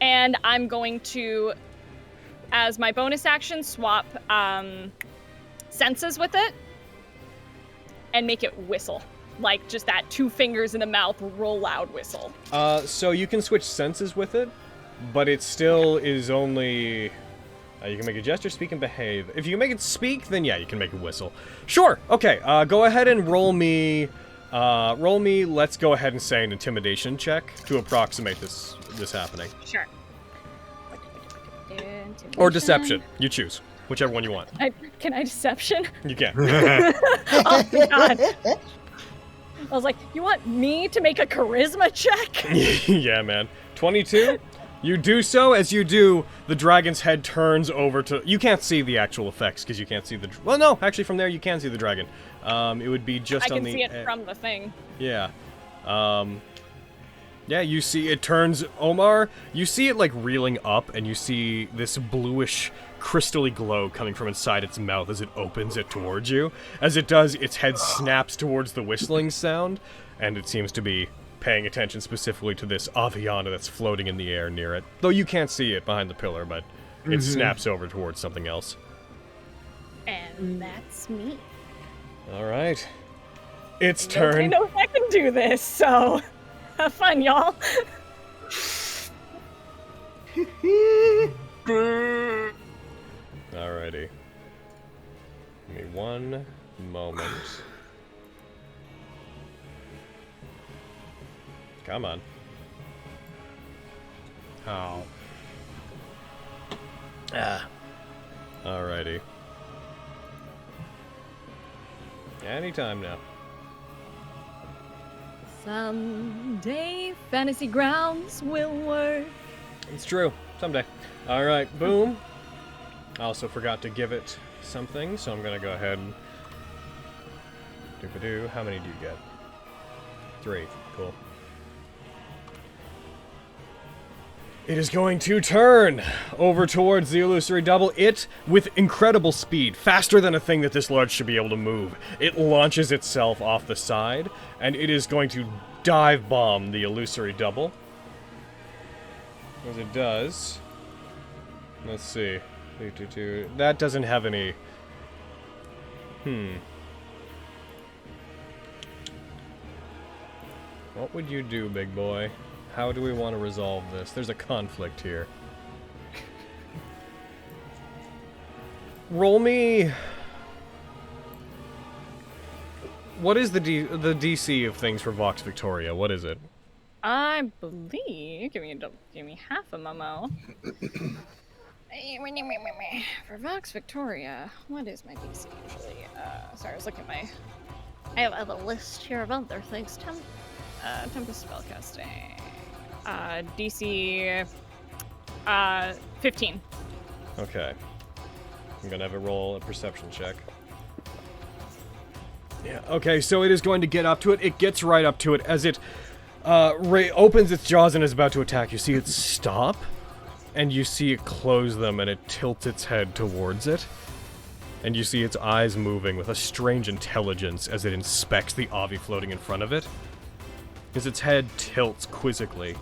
And I'm going to, as my bonus action, swap senses with it and make it whistle. Like just that 2 fingers in the mouth, roll loud whistle. So you can switch senses with it, but it still is only... you can make a gesture, speak, and behave. If you can make it speak, then yeah, you can make it whistle. Sure, okay, go ahead and roll me, let's go ahead and say an intimidation check to approximate this happening. Sure. Or deception, you choose. Whichever one you want. Can I deception? You can. Oh my god. I was like, you want me to make a charisma check? Yeah, man. 22? You do so. As you do, the dragon's head turns over to... You can't see the actual effects, because you can't see the... Well, no, actually from there you can see the dragon. It would be just on the... I can see it from the thing. Yeah. Yeah, you see it turns... Omar, you see it, like, reeling up, and you see this bluish, crystally glow coming from inside its mouth as it opens it towards you. As it does, its head snaps towards the whistling sound, and it seems to be paying attention specifically to this Aviana that's floating in the air near it. Though you can't see it behind the pillar, but it snaps over towards something else. And that's me. Alright. It's turn. Nobody knows I can do this, so have fun, y'all. Alrighty. Give me one moment. Come on. Oh. Alrighty. Anytime now. Someday fantasy grounds will work. It's true. Someday. Alright, boom. I also forgot to give it something, so I'm gonna go ahead and... Doop-a-doo. How many do you get? 3. Cool. It is going to turn over towards the illusory double. It, with incredible speed, faster than a thing that this large should be able to move, it launches itself off the side, and it is going to dive bomb the illusory double. As it does... Let's see. That doesn't have any... What would you do, big boy? How do we want to resolve this? There's a conflict here. Roll me... What is the DC of things for Vox Victoria? What is it? I believe... Give me half a memo. For Vox Victoria, what is my DC usually? Sorry, I was looking at my... I have a list here of other things. Tempest spellcasting. DC 15. Okay. I'm gonna have it roll a perception check. Yeah, okay, so it is going to get up to it. It gets right up to it as it opens its jaws and is about to attack. You see it stop, and you see it close them, and it tilts its head towards it. And you see its eyes moving with a strange intelligence as it inspects the Avi floating in front of it. As its head tilts quizzically.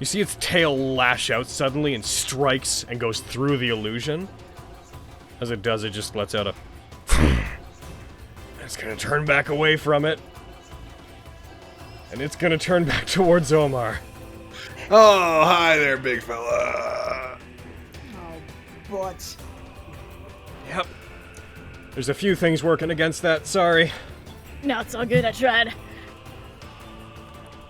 You see its tail lash out suddenly and strikes and goes through the illusion. As it does, it just lets out a... It's gonna turn back away from it. And it's gonna turn back towards Omar. Oh, hi there, big fella. Oh, but Yep. There's a few things working against that, sorry. No, it's all good. I tried.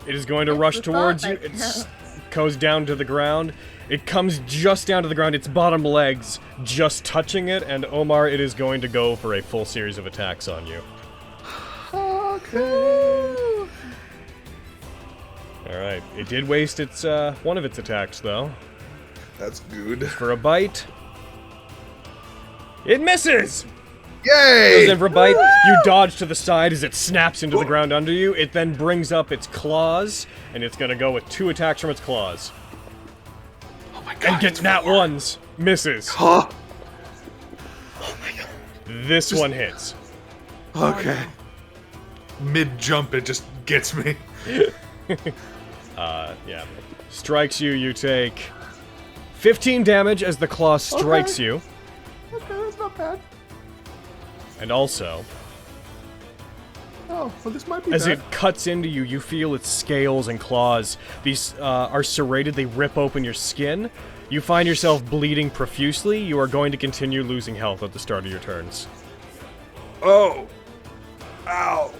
It is going to rush the towards thought, you. like, It goes down to the ground. It comes just down to the ground, its bottom legs just touching it, and Omar, it is going to go for a full series of attacks on you. Okay. Alright, it did waste its one of its attacks, though. That's good. For a bite. It misses! Yay! Goes in for a bite. You dodge to the side as it snaps into the ground under you. It then brings up its claws, and it's gonna go with 2 attacks from its claws. Oh my And god. get nat ones. Misses. Huh? Oh my god. This one hits. Okay. Mid jump, it just gets me. Yeah. Strikes you, you take 15 damage as the claw strikes you. Okay, that's not bad. And also, Oh, well, this might be as bad. it cuts into you, you feel its scales and claws. These are serrated, they rip open your skin. You find yourself bleeding profusely. You are going to continue losing health at the start of your turns. Oh. Ow.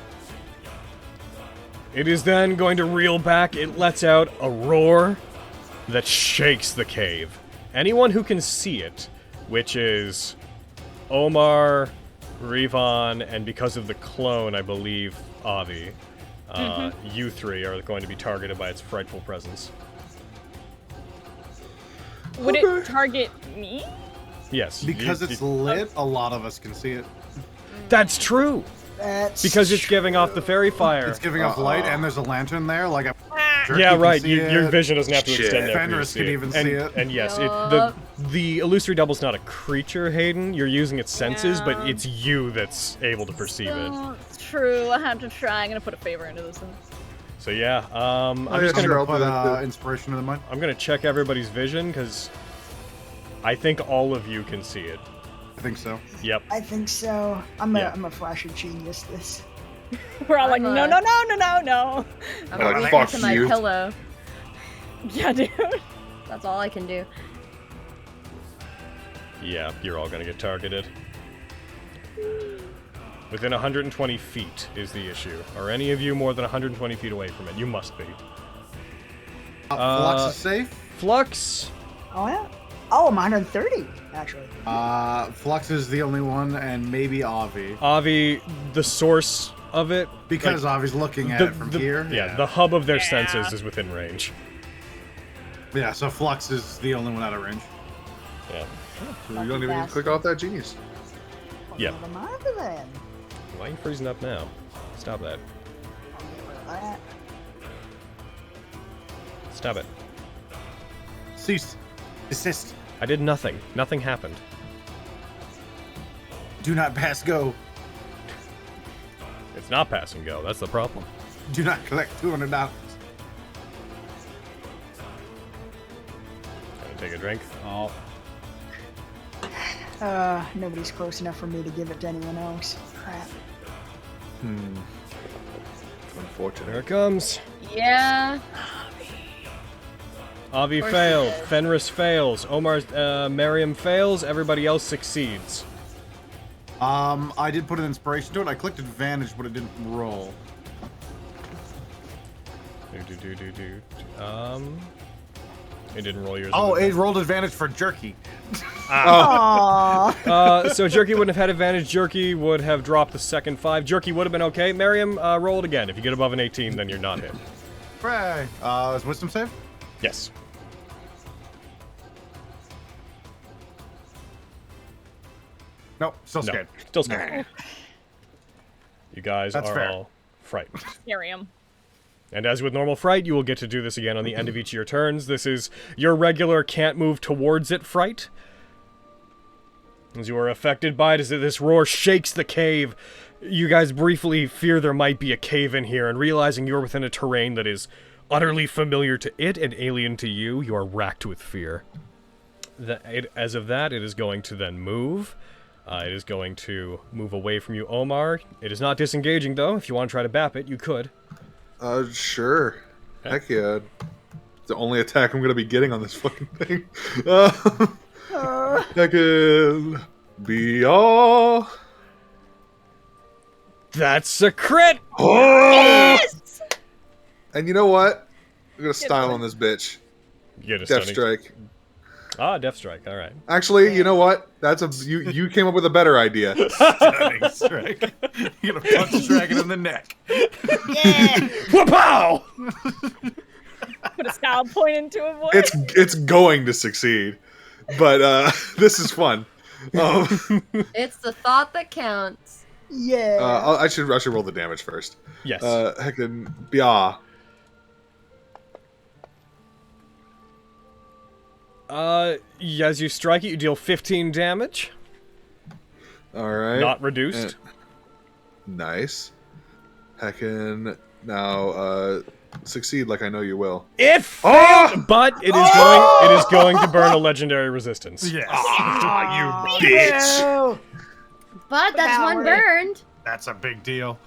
It is then going to reel back. It lets out a roar that shakes the cave. Anyone who can see it, which is Omar, Revon, and because of the clone, I believe, Avi, you three are going to be targeted by its frightful presence. Would it target me? Yes. Because it's lit, a lot of us can see it. That's true! that's Because it's giving off the fairy fire. It's giving off light, and there's a lantern there. Like a jerky Yeah, can right. see Your it. vision doesn't have to Shit. extend there. for you to Fenris see can it. even and, see it. And yes, Yup. the illusory double's not a creature, Hayden. You're using its senses, but Yeah. it's you that's able to perceive it. Oh, it's true. I have to try. I'm gonna put a favor into this one. So yeah, I'm yeah, just gonna sure. I'll Put do that. inspiration in the mind. I'm gonna check everybody's vision because I think all of you can see it. I think so. Yep. I think so. I'm Yeah. a flash of genius. This. We're all like, I'm no, a- no, no, no, no, no. I'm Like, leaning fuck into my you. pillow. Yeah, dude. That's all I can do. Yeah, you're all gonna get targeted. Within 120 feet is the issue. Are any of you more than 120 feet away from it? You must be. Flux is safe. Flux. Oh yeah. Oh, I'm 130 actually. Flux is the only one, and maybe Avi. Avi, the source of it. Because Avi's looking at it from here. Yeah, the hub of their senses is within range. Yeah, so Flux is the only one out of range. Yeah. You don't even need to click off that genius. Yeah. Never mind then. Why are you freezing up now? Stop that. That. Stop it. Cease. Desist. I did nothing. Nothing happened. Do not pass go. It's not pass and go. That's the problem. Do not collect $200. Gonna take a drink. Oh. Nobody's close enough for me to give it to anyone else. Crap. Unfortunate. There it comes. Yeah. Avi course failed. it did. Fenris fails. Omar, Miriam fails. Everybody else succeeds. I did put an inspiration to it. I clicked advantage, but it didn't roll. It didn't roll yours. Oh, with it rolled advantage for jerky. Aww. So Jerky wouldn't have had advantage. Jerky would have dropped the second 5. Jerky would have been okay. Miriam, roll it again. If you get above an 18, then you're not hit. Hooray. Is wisdom save? Yes. Nope, still No. scared. Still scared. You guys That's are fair. all frightened. Miriam. And as with normal fright, you will get to do this again on the end of each of your turns. This is your regular can't move towards it fright. As you are affected by it, as this roar shakes the cave, you guys briefly fear there might be a cave in here, and realizing you're within a terrain that is utterly familiar to it and alien to you, you are racked with fear. As of that, it is going to then move. It is going to move away from you, Omar. It is not disengaging, though. If you want to try to bap it, you could. Sure. Okay. Heck yeah. It's the only attack I'm gonna be getting on this fucking thing. That could be all. That's a crit! Oh! And you know what? I'm gonna style one. on this bitch. You get a Death stunning- strike. Ah, Death Strike, alright. Actually, you know what? That's a you came up with a better idea. Stunning strike. You're gonna punch the dragon in the neck. Yeah. Wha-pow! Put a style point into a voice. It's going to succeed, but this is fun. It's the thought that counts. Yeah. I should roll the damage first. Yes. Heckin' Bia. As you strike it, you deal 15 damage. All right. Not reduced. Nice. Heckin' now succeed like I know you will. If but it is going to burn a legendary resistance. Yes. Ah, you bitch! Oh, But that's one burned. That's a big deal.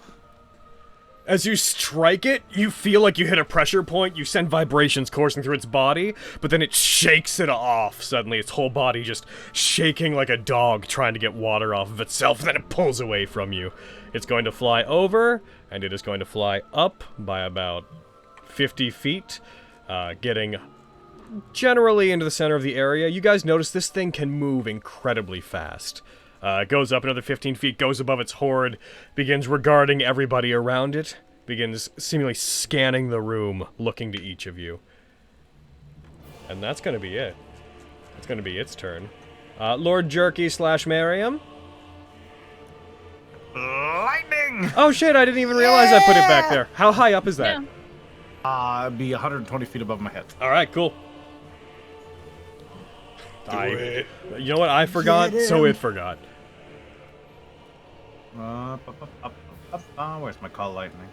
As you strike it, you feel like you hit a pressure point, you send vibrations coursing through its body, but then it shakes it off. Suddenly, its whole body just shaking like a dog trying to get water off of itself, and then it pulls away from you. It's going to fly over, and it is going to fly up by about 50 feet, getting generally into the center of the area. You guys notice this thing can move incredibly fast. It goes up another 15 feet, goes above its horde, begins regarding everybody around it, begins seemingly scanning the room, looking to each of you. And that's going to be it. It's going to be its turn. Lord Jerky / Miriam. Lightning! Oh shit, I didn't even realize I put it back there. How high up is that? Yeah. It'd be 120 feet above my head. Alright, cool. You know what? I forgot, Get so him. it forgot. Where's my call lightning?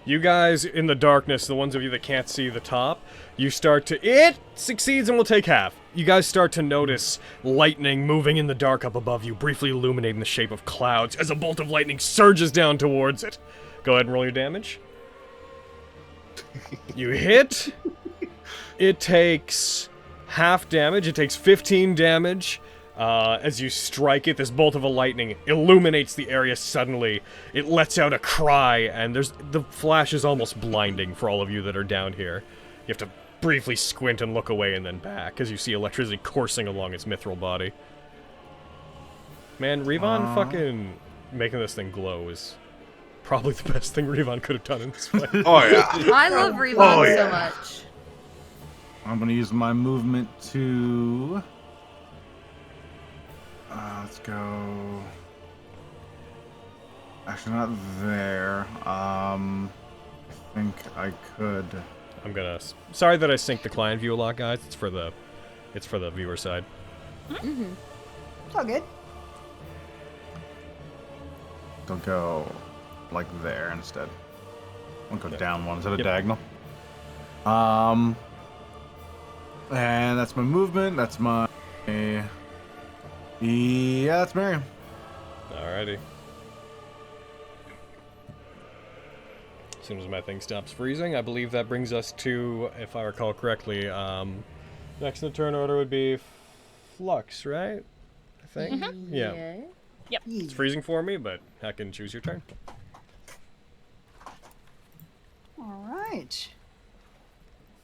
You guys in the darkness, the ones of you that can't see the top, you start to... It succeeds and will take half. You guys start to notice lightning moving in the dark up above you, briefly illuminating the shape of clouds as a bolt of lightning surges down towards it. Go ahead and roll your damage. You hit. It takes half damage. It takes 15 damage. As you strike it, this bolt of lightning illuminates the area suddenly. It lets out a cry, and the flash is almost blinding for all of you that are down here. You have to briefly squint and look away and then back as you see electricity coursing along its mithril body. Man, Revon fucking making this thing glow is probably the best thing Revon could have done in this fight. Oh yeah. I love Revon Oh, so yeah. much. I'm gonna use my movement to... let's go... Actually, not there. I think I could... I'm gonna... Sorry that I sync the client view a lot, guys. It's for the viewer side. it's all good. I'll go like there instead. I'll go down one instead of Yep. diagonal. And that's my movement. That's my... Yeah, that's Miriam. Alrighty. As soon as my thing stops freezing, I believe that brings us to, if I recall correctly, next in the turn order would be Flux, right? I think? Yeah. It's freezing for me, but I can choose your turn. All right.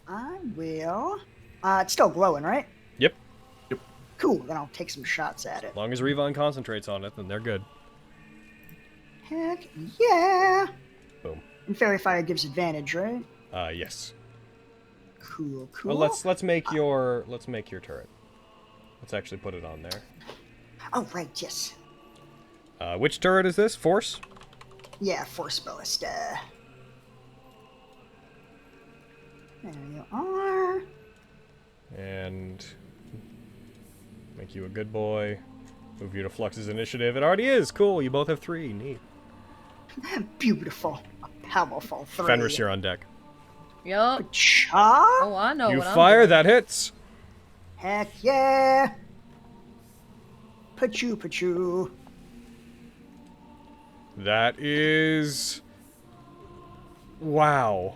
I will. It's still glowing, right? Yep. Cool. Then I'll take some shots at it. As long as Revon concentrates on it, then they're good. Heck yeah! Boom. And Fairy Fire gives advantage, right? Yes. Cool, cool. Well, let's make your turret. Let's actually put it on there. Oh, right, yes. Which turret is this? Force? Yeah, Force Ballista. There you are. And make you a good boy. Move you to Flux's initiative. It already is. Cool. You both have 3. Neat. Beautiful. A powerful 3. Fenris, you're on deck. Yup. Cha? Oh, I know You what I'm fire, doing. that hits. Heck yeah! Pachoo. That is... Wow.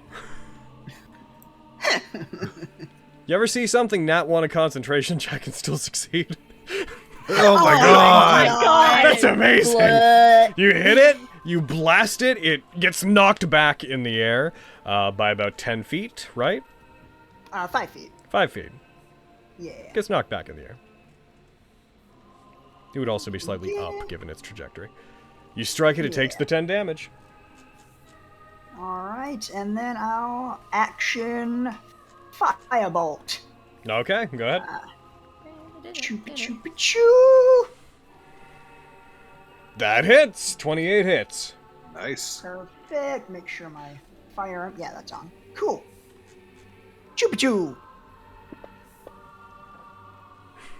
You ever see something Nat 1 a concentration check and still succeed? Oh my god! That's amazing! What? You hit it, you blast it, it gets knocked back in the air by about 10 feet, right? 5 feet. 5 feet. Yeah. Gets knocked back in the air. It would also be slightly up, given its trajectory. You strike it, it takes the 10 damage. Alright, and then I'll action Firebolt. Okay, go ahead. Choo. That hits! 28 hits. Nice. Perfect. Make sure my fire. Yeah, that's on. Cool. Choo.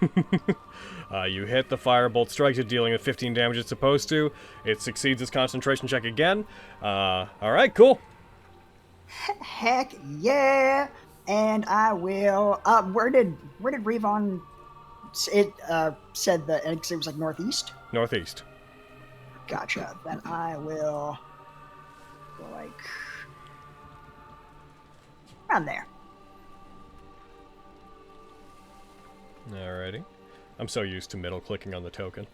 You hit the firebolt, strikes it, dealing the 15 damage it's supposed to. It succeeds its concentration check again. Alright, cool. Heck yeah. And I will. Where did Revon? It said that it was like northeast. Northeast. Gotcha. Then I will go like around there. Alrighty. I'm so used to middle clicking on the token.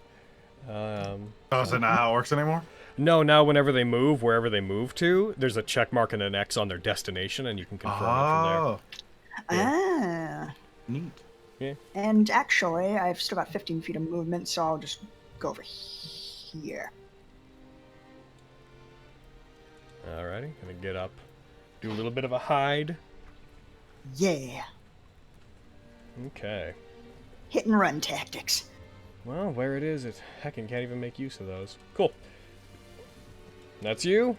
Oh, is it not how it works anymore? No, now whenever they move, wherever they move to, there's a check mark and an X on their destination, and you can confirm it from there. Ah. Neat. Yeah. And actually, I've still got 15 feet of movement, so I'll just go over here. Alrighty, gonna get up, do a little bit of a hide. Yeah. Okay. Hit and run tactics. Well, where it is, it heckin' can't even make use of those. Cool. That's you?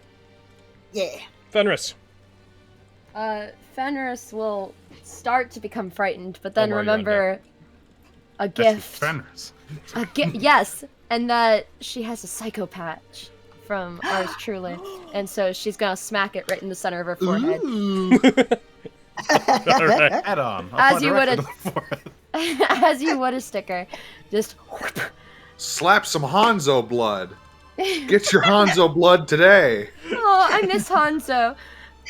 Yeah. Fenris. Fenris will start to become frightened, but then Omar, you're on remember a That's gift. Fenris. Yes, and that she has a psycho patch from ours truly, and so she's gonna smack it right in the center of her forehead. Alright. Head on. As you would have. As you would a sticker. Just whoop. Slap some Hanzo blood. Get your Hanzo blood today. Oh, I miss Hanzo.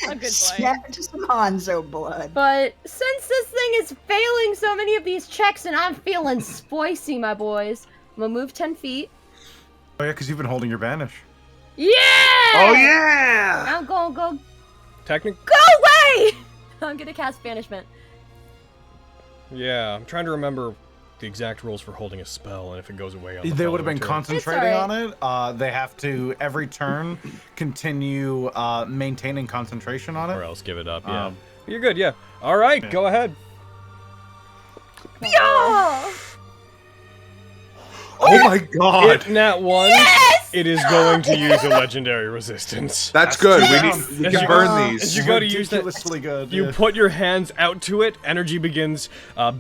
A good boy. Snap to some Hanzo blood. But since this thing is failing so many of these checks and I'm feeling spicy, my boys, I'm gonna move 10 feet. Oh yeah, because you've been holding your banish. Yeah! Oh yeah! I'm gonna go Technic. Go away! I'm gonna cast Banishment. Yeah, I'm trying to remember the exact rules for holding a spell and if it goes away on the They would have follow been turn. concentrating It's on it. They have to, every turn, continue maintaining concentration on Or it. else give it up, yeah. You're good, yeah. Alright, go ahead. Yeah! Oh my god! It nat 1, Yes! it is going to use a legendary resistance. That's good. We As can you- burn these. as you go to use that, Ridiculously good. you yeah. put your hands out to it, energy begins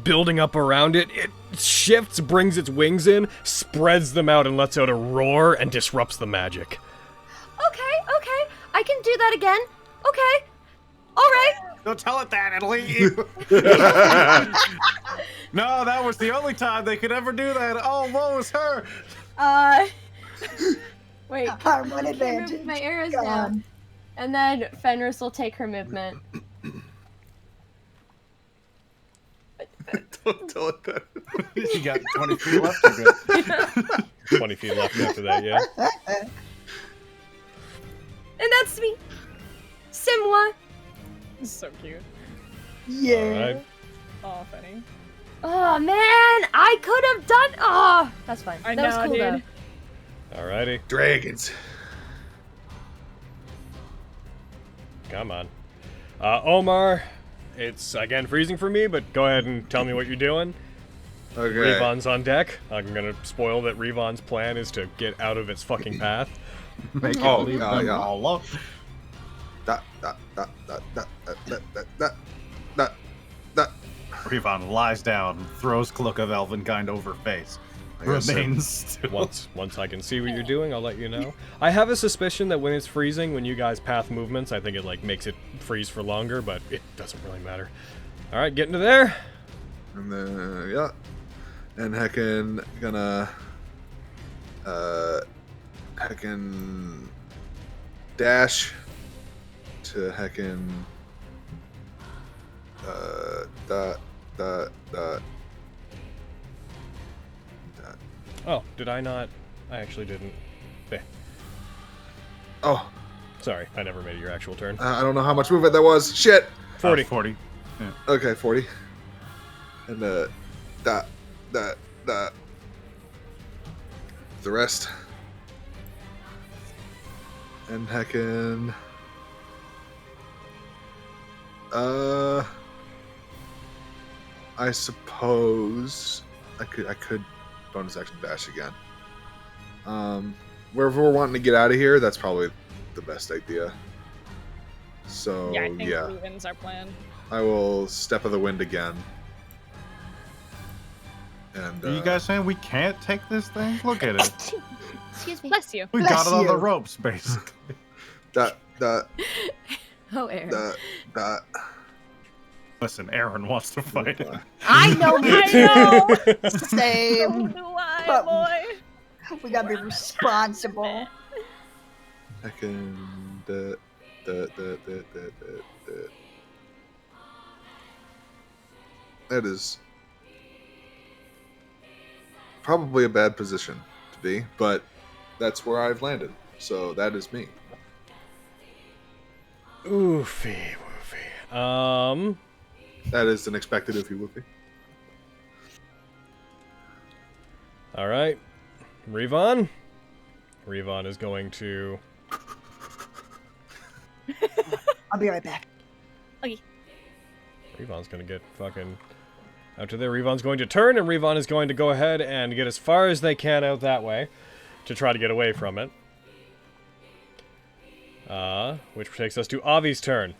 building up around it. It shifts, brings its wings in, spreads them out, and lets out a roar and disrupts the magic. Okay, I can do that again. Okay. Alright. Don't tell it that, it'll eat you. No, that was the only time they could ever do that. Oh, what was her? Wait. Our one I can't advantage. move my arrows Gone. now. And then Fenris will take her movement. Don't tell it that. You got 20 feet left. You're good. 20 feet left after that, yeah. And that's me. Simwa. This is so cute. Yeah. Alright. Oh, funny. Oh man, I could have done. Oh, that's fine. I that was know, cool dude. Alrighty. Dragons. Come on. Omar, it's again freezing for me, but go ahead and tell me what you're doing. Okay. Revon's on deck. I'm gonna spoil that Revon's plan is to get out of its fucking path. Make it Oh, leave yeah, them yeah. all up. That. Revon lies down, throws Cloak of Elvenkind over face. I guess so. Remains still. Once I can see what you're doing, I'll let you know. I have a suspicion that when it's freezing, when you guys path movements, I think it like makes it freeze for longer, but it doesn't really matter. All right, get into there. And then, yeah. And heckin' gonna heckin' dash to heckin' dot. Oh, did I not? I actually didn't. Eh. Oh, Sorry, I never made it your actual turn. I don't know how much movement that was. Shit. 40. 40. Yeah. Okay, 40. And dot. The rest. And heckin'. I suppose I could bonus action dash again. Wherever we're wanting to get out of here, that's probably the best idea. So Yeah, I think yeah, leaving's our plan. I will step of the wind again. And Are you guys saying we can't take this thing? Look at it. Excuse me. Bless you. We Bless got it on the you. ropes, basically. dot. Oh, Aaron. Listen, Aaron wants to fight. I know you I know. Same. So do I, But- boy. We gotta be responsible. Heckin' That is probably a bad position to be, but that's where I've landed. So that is me. Oofy woofy. That is an expected oofy woofy. Alright. Revon. Revon is going to... I'll be right back. Revon's going to get fucking... out to there. Revon's going to turn, and Revon is going to go ahead and get as far as they can out that way to try to get away from it. Which takes us to Avi's turn.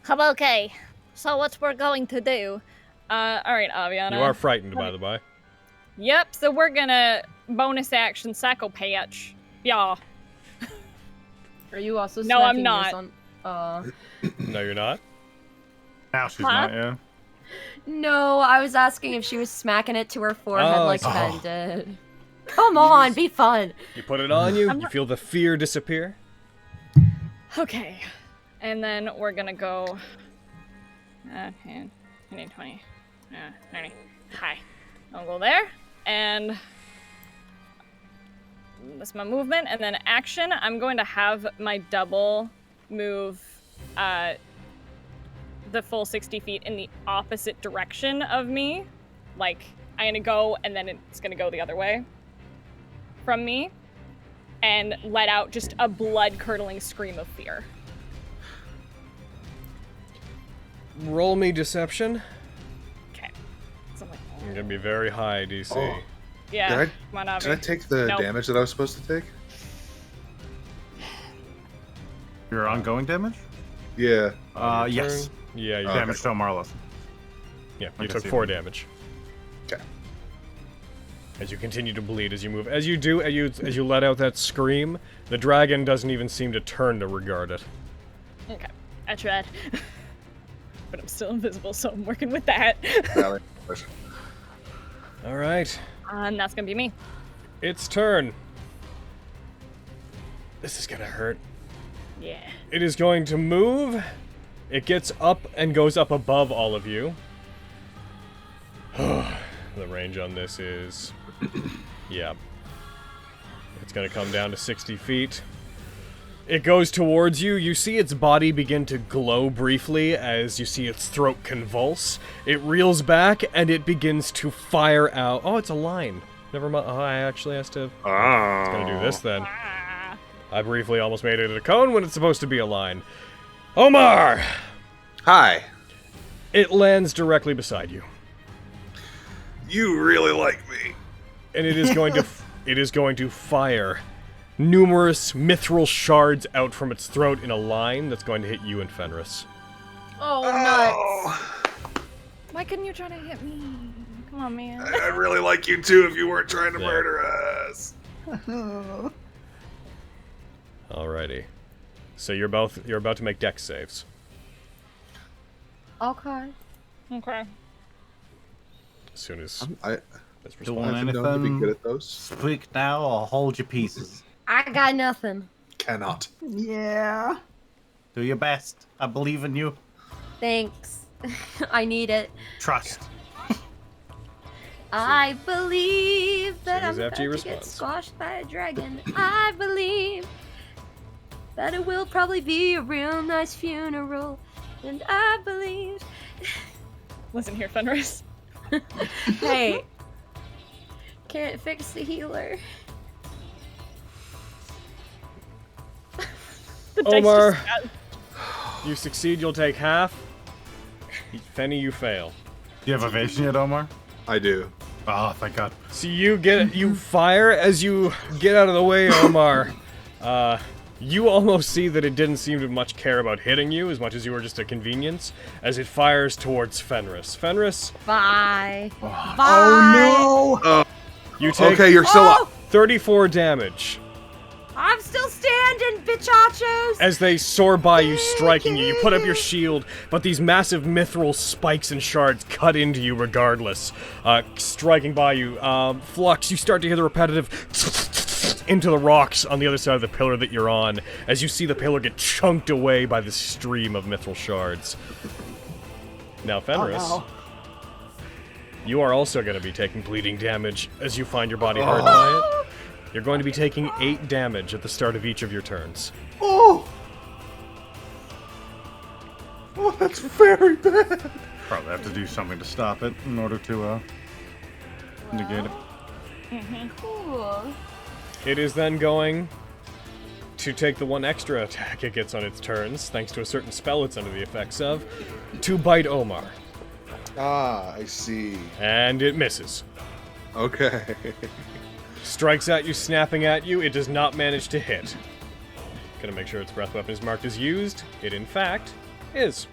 Okay. So what we're going to do? Alright, Aviana. You are frightened, by the by. Yep, so we're gonna bonus action Sacco Patch. Yeah. Are you also No, I'm smacking not. yours on- No, you're not? Now she's Huh? not, yeah. No, I was asking if she was smacking it to her forehead Oh, like I Ben did. Come on, be fun. You put it on you, you feel the fear disappear. Okay. And then we're gonna go... 10, 20, 30. Hi. I'll go there. And... that's my movement. And then action, I'm going to have my double move the full 60 feet in the opposite direction of me. Like, I'm gonna go, and then it's gonna go the other way from me. And let out just a blood-curdling scream of fear. Roll me deception. Okay. So I'm like, I'm gonna be very high DC. Oh. yeah, Did come on, Avi. Did I take the Nope. damage that I was supposed to take? Your ongoing damage? Yeah. On your Yes. turn. Yeah, you, Okay. Damage to Marlis. yeah, I you can took see 4 that. damage. Okay. As you continue to bleed as you move. As you do, as you let out that scream, the dragon doesn't even seem to turn to regard it. Okay, I tried. But I'm still invisible, so I'm working with that. Valley. Alright. And that's gonna be me. Its turn. This is gonna hurt. Yeah. It is going to move. It gets up and goes up above all of you. The range on this is... yeah. It's gonna come down to 60 feet. It goes towards you. You see its body begin to glow briefly as you see its throat convulse. It reels back and it begins to fire out. Oh, it's a line. Never mind. Oh, I actually has to... It's gonna do this then. Ah. I briefly almost made it a cone when it's supposed to be a line. Omar! Hi. It lands directly beside you. You really like me. And it is going to fire numerous mithril shards out from its throat in a line that's going to hit you and Fenris. Oh, nuts. Why couldn't you try to hit me? Come on, man. I'd really like you too if you weren't trying to Yeah. murder us. Alrighty. So you're about to make dex saves. Okay. Okay. As soon as I That's Doing responsive. I've been known to be anything? good at those. Speak now or hold your pieces. I got nothing. Cannot. Yeah. Do your best. I believe in you. Thanks. I need it. Trust. I believe that Soon as I'm after you about to get respond. squashed by a dragon. I believe that it will probably be a real nice funeral. And I believe... Listen here, Fenris. Hey. Can't fix the healer. The dice Omar. just- You succeed, you'll take half. Fenny, you fail. Do you have evasion yet, Omar? I do. Oh, thank God. So you fire as you get out of the way, Omar. You almost see that it didn't seem to much care about hitting you as much as you were just a convenience, as it fires towards Fenris. Fenris, Bye. Oh Bye. no! you take Okay, you're still up. 34 damage I'm still standing, bitchachos. as they soar by you, striking you. You put up your shield, but these massive mithril spikes and shards cut into you regardless, striking by you. Flux, you start to hear the repetitive into the rocks on the other side of the pillar that you're on, as you see the pillar get chunked away by the stream of mithril shards. Now, Fenris, Oh, you are also going to be taking bleeding damage as you find your body hurt by it. You're going to be taking 8 damage at the start of each of your turns. Oh! Oh, that's very bad. Probably have to do something to stop it in order to negate it. Cool. It is then going to take the one extra attack it gets on its turns, thanks to a certain spell it's under the effects of, to bite Omar. Ah, I see. And it misses. Okay. Strikes at you, snapping at you. It does not manage to hit. Gonna make sure its breath weapon is marked as used. It, in fact, is.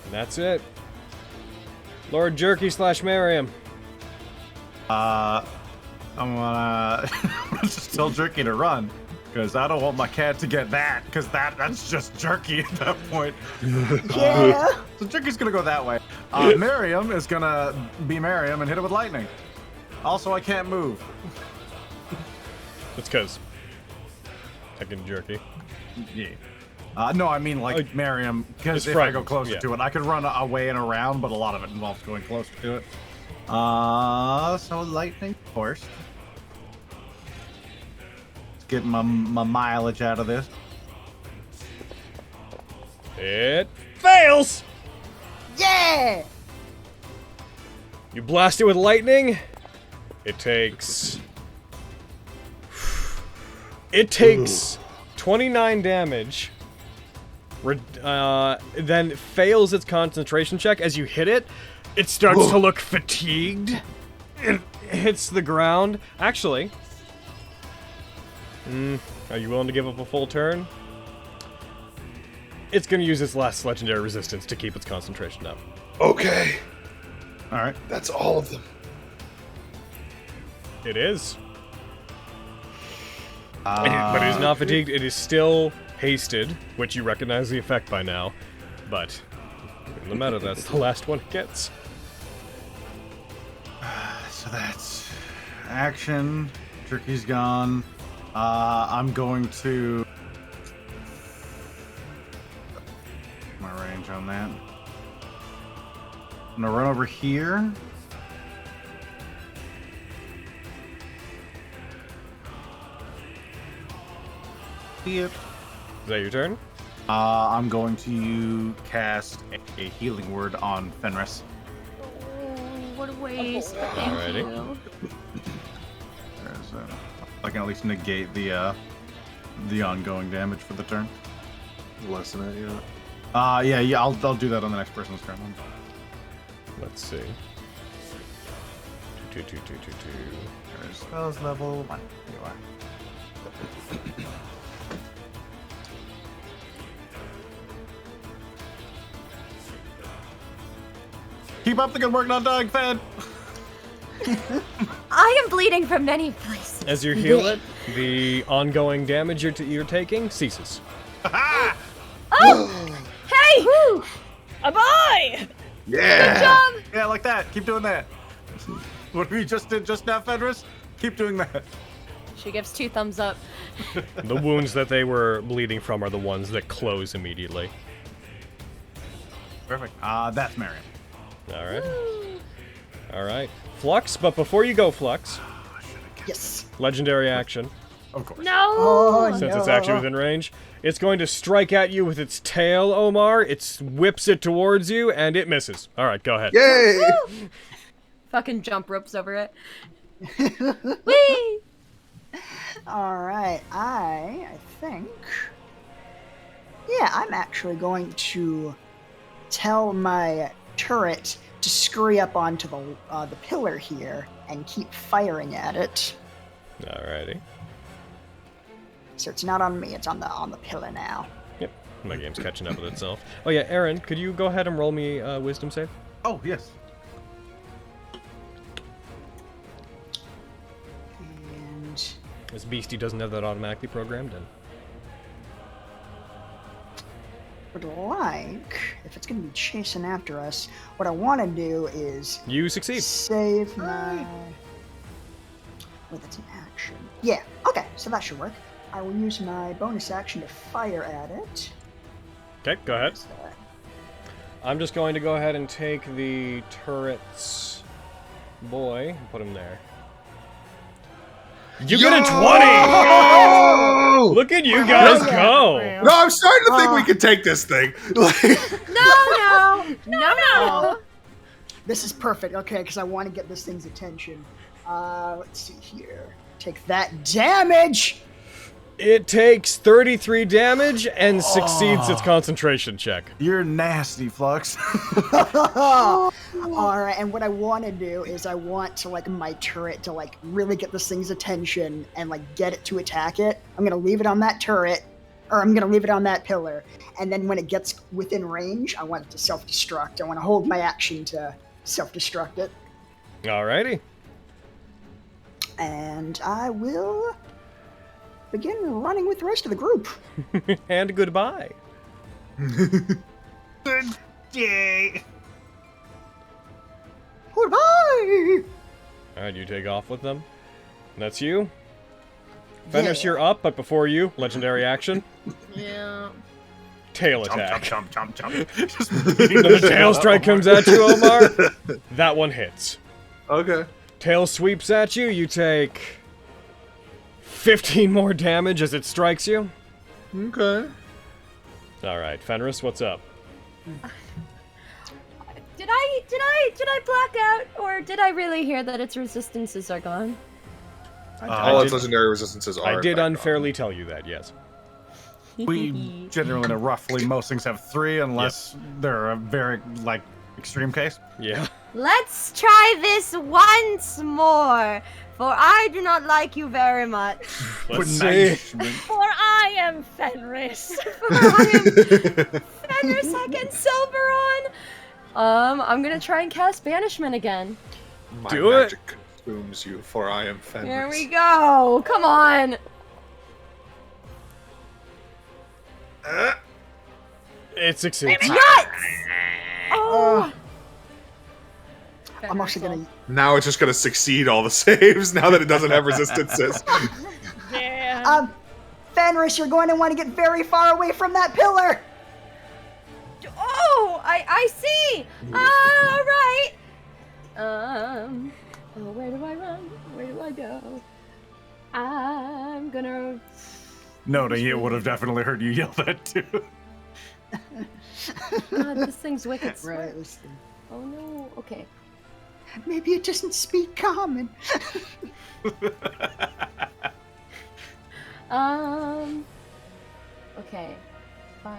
And that's it. Lord Jerky / Miriam. I'm gonna just tell Jerky to run, because I don't want my cat to get that, because that's just Jerky at that point. Yeah. So Jerky's gonna go that way. Miriam is gonna be Miriam and hit it with lightning. Also, I can't move. It's because. Fucking Jerky. Yeah. No, I mean like Miriam, because It's if I go frightened, closer yeah. to it, I could run away and around, but a lot of it involves going closer to it. So lightning first. Let's get my mileage out of this. It fails! Yeah! You blast it with lightning. It takes 29 damage. Then fails its concentration check as you hit it. It starts to look fatigued. It hits the ground. Actually, are you willing to give up a full turn? It's going to use its last legendary resistance to keep its concentration up. Okay. All right. That's all of them. It is. But it is not fatigued. It is still hasted, which you recognize the effect by now. But no matter, that's the last one it gets. So that's action. Jerky's gone. I'm going to my range on that. I'm gonna run over here. Yep. Is that your turn? I'm going to cast a healing word on Fenris. Oh, what a waste. Thank Alrighty. you. There's I can at least negate the ongoing damage for the turn. Lessen it, yeah. Yeah. I'll do that on the next person's turn. Let's see. Two. There's spells level 1. Here you are. Keep up the good work, not dying, Fed. I am bleeding from many places. As you heal it, the ongoing damage you're taking ceases. Oh! Hey! A boy! Yeah. Yeah, like that. Keep doing that. What we just did just now, Fenris? Keep doing that. She gives 2 thumbs up. The wounds that they were bleeding from are the ones that close immediately. Perfect. That's Marion. Alright. Alright. Flux, but before you go, Flux, Yes. legendary action. Of course. No! Oh, Since no. it's actually within range, it's going to strike at you with its tail, Omar. It whips it towards you, and it misses. Alright, go ahead. Yay! Fucking jump ropes over it. Whee! All right, I think. Yeah, I'm actually going to tell my turret to scurry up onto the pillar here and keep firing at it. Alrighty. So it's not on me; it's on the pillar now. Yep. My game's catching up with itself. Oh yeah, Aaron, could you go ahead and roll me a wisdom save? Oh, yes. And This beastie doesn't have that automatically programmed in. would like, if it's going to be chasing after us, what I want to do is You succeed. save my. Wait, that's an action. Yeah. Okay, so that should work. I will use my bonus action to fire at it. Okay, go ahead. What's that? I'm just going to go ahead and take the turret's boy and put him there. You get a 20! Oh! Look at you guys go! No, I'm starting to think we can take this thing. No! This is perfect. Okay, because I want to get this thing's attention. Let's see here. Take that damage. It takes 33 damage and succeeds its concentration check. You're nasty, Flux. All right, and what I want to do is I want to my turret to really get this thing's attention and get it to attack it. I'm gonna leave it on that turret, or I'm gonna leave it on that pillar, and then when it gets within range, I want it to self-destruct. I want to hold my action to self-destruct it, Alrighty. and I will begin running with the rest of the group. And goodbye. Good day. Goodbye. Alright, you take off with them. That's you. Fenris, Yeah. you're up, but before you, legendary action. Yeah. Tail Jump, attack. jump, jump, jump, jump. Just Another tail strike comes at you, Omar. That one hits. Okay. Tail sweeps at you, you take 15 more damage as it strikes you. Okay. Alright, Fenris, what's up? Did I black out, or did I really hear that its resistances are gone? All its did- legendary resistances are. I did back on. unfairly tell you that, yes. We generally know roughly most things have 3 unless they're a very extreme case. Yeah. Let's try this once more, for I do not like you very much. Let's see. Punishment. For I am Fenris. Fenris second Silveron. I'm gonna try and cast Banishment again. My Do it. magic consumes you, for I am Fenris. Here we go. Come on. It succeeds. Nuts! Oh. I'm also gonna. Now it's just gonna succeed all the saves now that it doesn't have resistances. Yeah. Fenris, you're going to want to get very far away from that pillar. Oh, I see. All right. Where do I run? Where do I go? I'm gonna. Noting it would have definitely heard you yell that too. God, this thing's wicked smart. Right. Let's see. Oh no. Okay. Maybe it doesn't speak common. Okay. 5,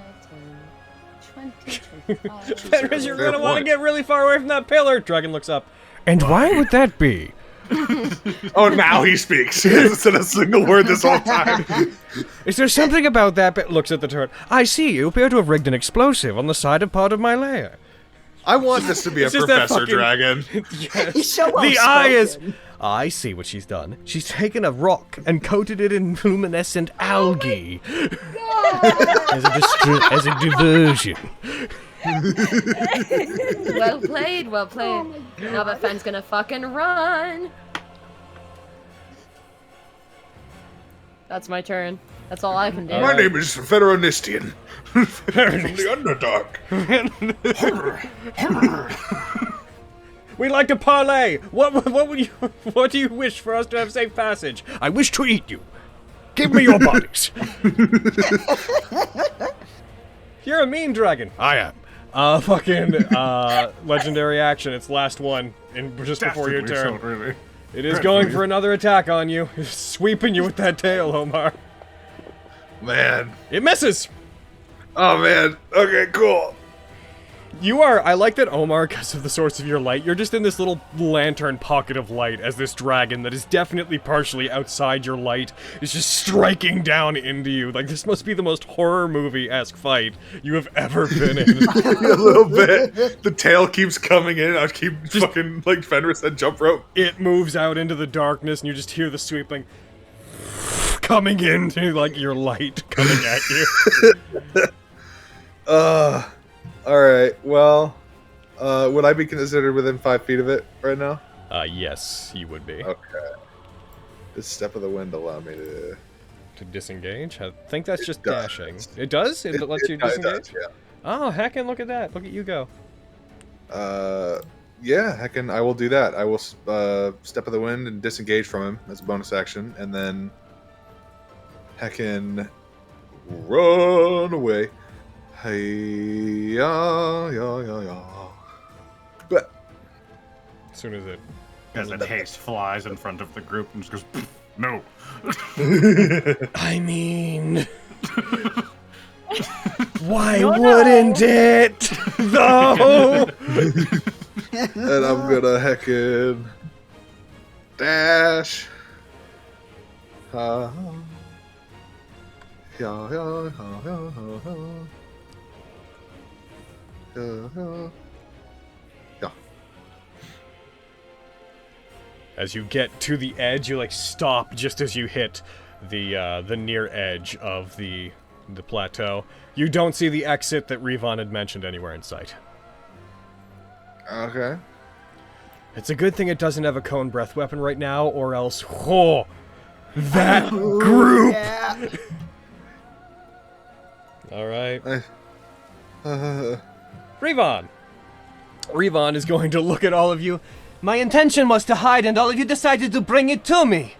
10, 20, 25. Fenris, you're gonna Fair want to point. get really far away from that pillar. Dragon looks up. And why would that be? Oh, now he speaks. He hasn't said a single word this whole time. Is there something about that bit? Looks at the turret. I see you appear to have rigged an explosive on the side of part of my lair. I want this to be a It's just that Professor fucking- Dragon. He's so well The eye is. spoken. I see what she's done. She's taken a rock and coated it in luminescent algae as a diversion. Well played, well played. Now the Fen's gonna fucking run. That's my turn. That's all I can do. My name is Federonistian. From the Underdark. We'd like to parlay. What do you wish for us to have safe passage? I wish to eat you. Give me your bodies. You're a mean dragon. I am. Legendary action. It's last one, just before your turn. So, really. It is going for another attack on you. It's sweeping you with that tail, Omar. Man. It misses. Oh, man. Okay, cool. I like that, Omar, because of the source of your light, you're just in this little lantern pocket of light as this dragon that is definitely partially outside your light is just striking down into you. Like, this must be the most horror movie-esque fight you have ever been in. A little bit. The tail keeps coming in. I keep fucking, like Fenris said, jump rope. It moves out into the darkness, and you just hear the sweeping coming into, like, your light coming at you. Alright, well, would I be considered within 5 feet of it right now? Yes, you would be. Okay. Does Step of the Wind allow me to... To disengage? I think that's just does. dashing. It does? It lets you does, disengage? yeah. Oh, heckin', look at that. Look at you go. Yeah, heckin', I will do that. I will Step of the Wind and disengage from him as a bonus action, and then heckin' run away. Hey, yeah. But As soon as it... As a haste flies in front of the group and just goes, no. I mean... Why wouldn't it? No! And I'm gonna heckin' dash. Yeah. As you get to the edge, you like stop just as you hit the near edge of the plateau. You don't see the exit that Revon had mentioned anywhere in sight. Okay. It's a good thing it doesn't have a cone breath weapon right now, or else, that group. Yeah. All right. Revon. Revon is going to look at all of you. My intention was to hide, and all of you decided to bring it to me.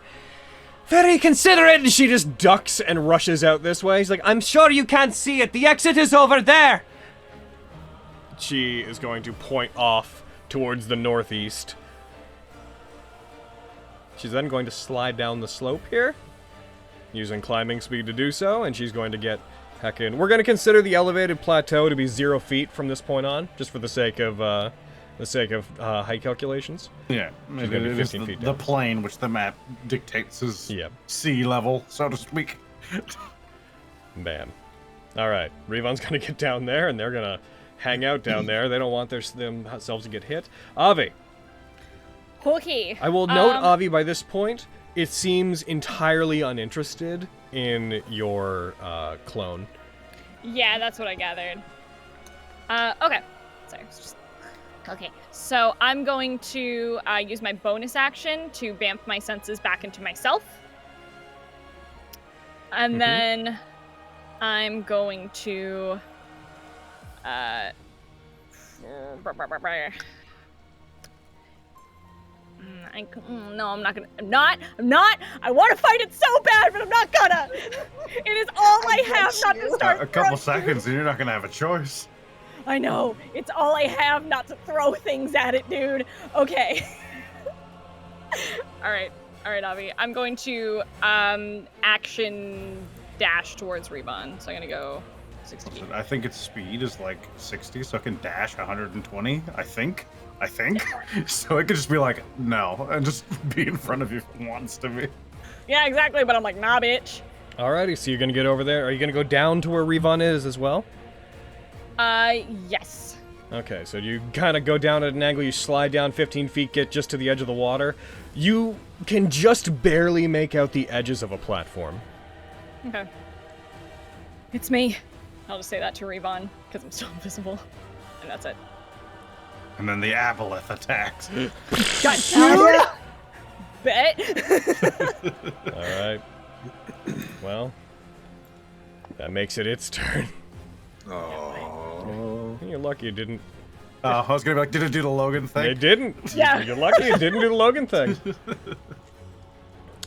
Very considerate. And she just ducks and rushes out this way. She's like, I'm sure you can't see it. The exit is over there. she is going to point off towards the northeast. She's then going to slide down the slope here, using climbing speed to do so, and she's going to get heckin'. We're going to consider the elevated plateau to be 0 feet from this point on, just for the sake of height calculations. Yeah, She's gonna be it is 15 feet the down. plane which the map dictates is Yep. sea level, so to speak. Man. Alright, Revon's gonna get down there, and they're gonna hang out down there. They don't want themselves to get hit. Avi. Okay. I will note, Avi, by this point, it seems entirely uninterested in your clone. Yeah, that's what I gathered. Okay. Sorry. Okay, so I'm going to use my bonus action to bamf my senses back into myself. And then I'm going to... No, I'm not gonna. I'm not. I want to fight it so bad, but I'm not gonna. It is all I have not to start. A couple throwing- seconds, and you're not gonna have a choice. I know. It's all I have not to throw things at it, dude. Okay. All right, Avi. I'm going to action dash towards Revon. So I'm gonna go 60 feet. I think its speed is like 60, so it can dash 120. I think. So it could just be like, no, and just be in front of you if it wants to be. Yeah, exactly. But I'm like, nah, bitch. Alrighty, so you're gonna get over there. Are you gonna go down to where Revon is as well? Yes. Okay, so you kind of go down at an angle, you slide down 15 feet, get just to the edge of the water. You can just barely make out the edges of a platform. Okay. It's me. I'll just say that to Revon, because I'm still invisible. And that's it. And then the aboleth attacks. God damn it! Bet. Alright. Well, that makes it its turn. Oh. You're lucky it didn't. I was gonna be like, did it do the Logan thing? It didn't. Yeah. You're lucky it didn't do the Logan thing.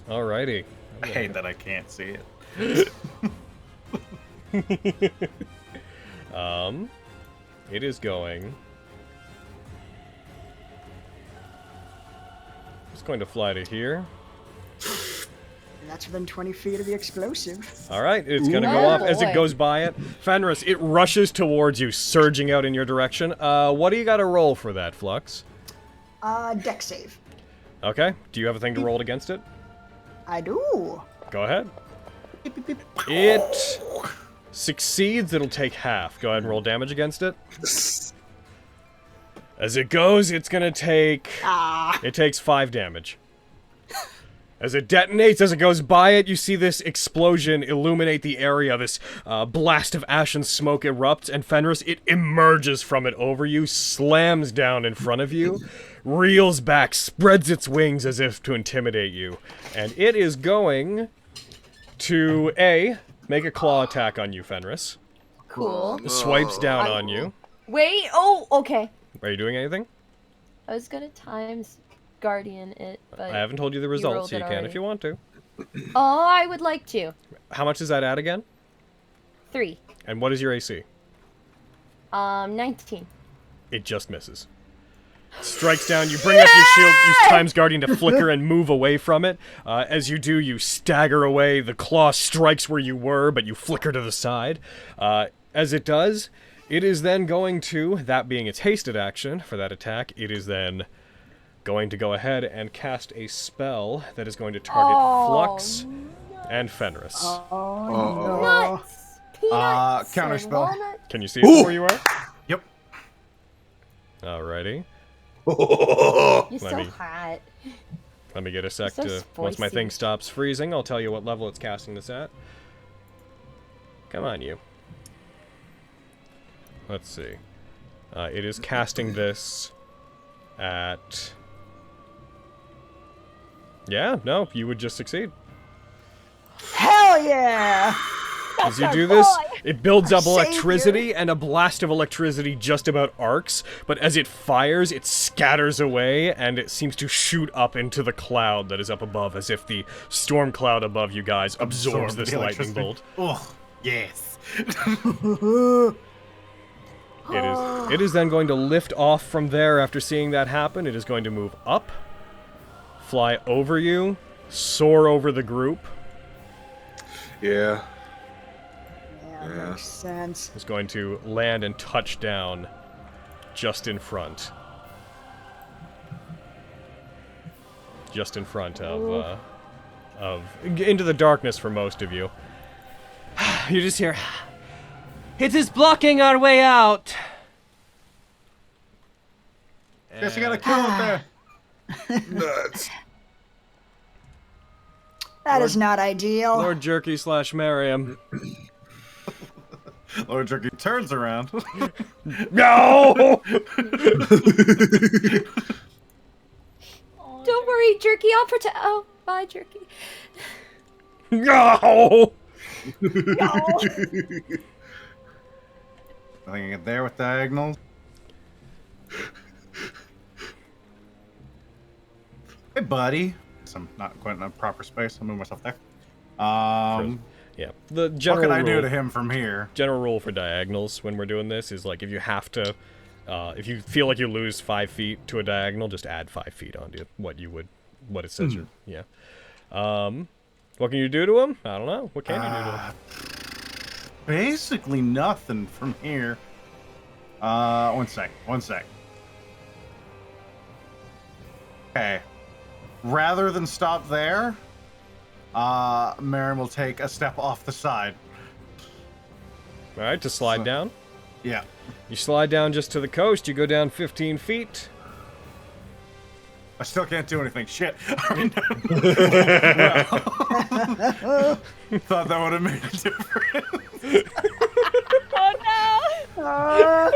Alrighty. I hate that I can't see it. It is going. It's going to fly to here. And that's within 20 feet of the explosive. Alright, it's gonna go Oh, off as it boy. goes by it. Fenris, it rushes towards you, surging out in your direction. What do you gotta roll for that, Flux? Deck save. Okay, do you have a thing to roll against it? I do. Go ahead. It succeeds, it'll take half. Go ahead and roll damage against it. As it goes, it's gonna take... It takes 5 damage. As it detonates, as it goes by it, you see this explosion illuminate the area. This blast of ash and smoke erupts, and Fenris, it emerges from it over you, slams down in front of you, reels back, spreads its wings as if to intimidate you. And it is going to, make a claw attack on you, Fenris. Cool. Swipes down on you. Wait. Oh, okay. Are you doing anything? I was gonna times guardian it, but I haven't told you the results, rolled so you it can already. if you want to. Oh, I would like to. How much does that add again? 3. And what is your AC? 19. It just misses. Strikes down, you bring up your shield, use Time's Guardian to flicker and move away from it. As you do, you stagger away, the claw strikes where you were, but you flicker to the side. As it does, it is then going to, that being its hasted action for that attack, it is then going to go ahead and cast a spell that is going to target Flux and Fenris. Oh, Nuts! Peanuts! counter and spell. walnuts. Can you see it from where you are? Yep. Alrighty. You're Let so me- hot. Let me get a sec So to... Once my spicy. thing stops freezing, I'll tell you what level it's casting this at. Come on, you. Let's see. It is casting this at... Yeah, no, you would just succeed. hell yeah! As you do this, it builds up Savior. electricity, and a blast of electricity just about arcs, but as it fires, it scatters away, and it seems to shoot up into the cloud that is up above, as if the storm cloud above you guys absorbs this the lightning electricity. bolt. Oh, yes. It is then going to lift off from there after seeing that happen. It is going to move up, fly over you, soar over the group. Yeah. Yeah, makes sense. It's going to land and touch down just in front. Just in front of into the darkness for most of you. You just hear, it is blocking our way out. Guess you gotta kill it there. Nuts. That is not ideal. Lord Jerky / Miriam. Lord Jerky turns around. No! Don't worry, Jerky. I'll protect. Oh, bye, Jerky. No! I think I get there with diagonals. Hey, buddy. I'm not quite in a proper space. I'll move myself there. Yeah, the What general can I do rule- to him from here? General rule for diagonals when we're doing this is like if you have to, if you feel like you lose 5 feet to a diagonal, just add 5 feet onto what it says. Yeah. What can you do to him? I don't know. What can you do to him? Basically nothing from here. One sec. Okay. Rather than stop there, Marin will take a step off the side. All right, to slide down. Yeah. You slide down just to the coast. You go down 15 feet. I still can't do anything. Shit. Thought that would have made a difference. Oh no!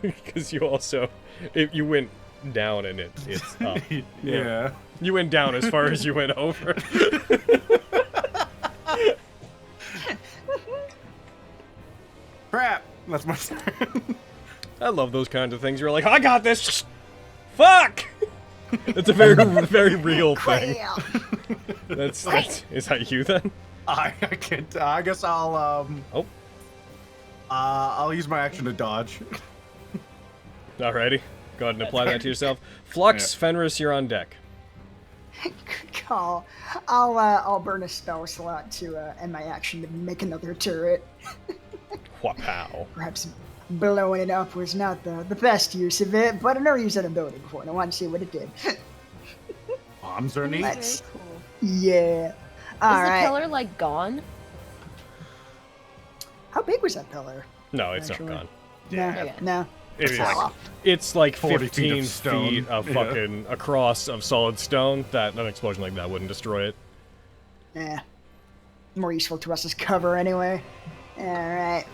because you also you went down and it's up. Yeah. You went down as far as you went over. Crap. That's my turn. I love those kinds of things. You're like, I got this. Fuck. It's a very very real thing. That's is that you then? I can't. I guess I'll Oh. I'll use my action to dodge. Alrighty. Go ahead and apply that to yourself. Flux, Fenris, you're on deck. Good call. I'll burn a spell slot to end my action to make another turret. Wapow. Perhaps blowing it up was not the best use of it, but I've never used that ability before, and I want to see what it did. Bombs are neat. Let's- Very cool. Yeah. Is All the right. pillar like gone? How big was that pillar? No, it's Actually. not gone. No. No. It is. Oh, well. It's like 40 feet 15 of stone. feet of Yeah. fucking across of solid stone. That an explosion like that wouldn't destroy it. Yeah. More useful to us as cover anyway. Alright.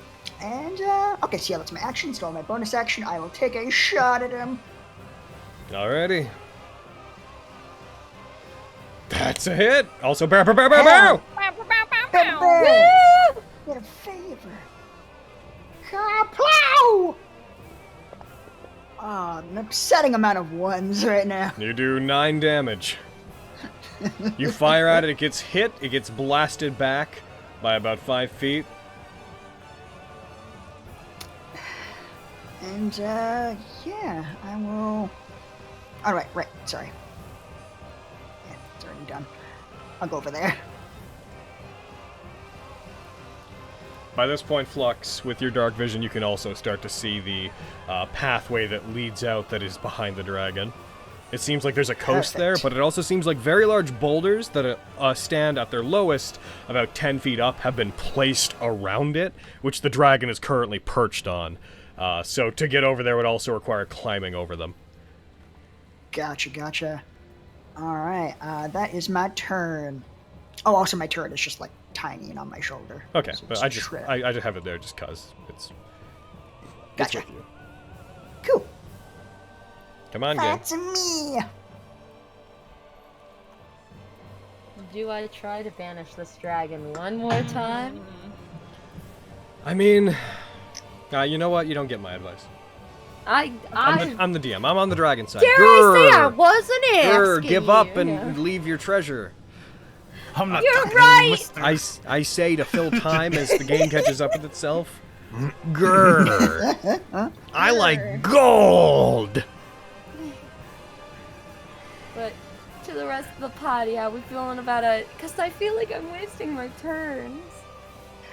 And, okay, so yeah, that's my action. So on my bonus action, I will take a shot at him. Alrighty. That's a hit. Also, bow, bow, bow, bow, bow. Woo! Get a favor. Plow! An upsetting amount of ones right now. You do 9 damage. You fire at it, it gets hit, it gets blasted back by about 5 feet. And, yeah, I will... Alright, right, sorry. Yeah, it's already done. I'll go over there. By this point, Flux, with your dark vision, you can also start to see the pathway that leads out that is behind the dragon. It seems like there's a coast there, but it also seems like very large boulders that stand at their lowest, about 10 feet up, have been placed around it, which the dragon is currently perched on. So to get over there would also require climbing over them. Gotcha. Alright, that is my turn. Oh, also my turret is just, like, tiny and on my shoulder. Okay, So but it's I a just trip. I just have it there just cause it's Gotcha. with you. Cool. Come on, game. That's me. Do I try to banish this dragon one more time? I mean, you know what? You don't get my advice. I'm the DM. I'm on the dragon side. Dare I say I wasn't asking Give up you. and leave your treasure. I'm not You're talking right. Mr. I say to fill time as the game catches up with itself. Grr. I like gold. But to the rest of the party, how we feeling about it? Because I feel like I'm wasting my turns.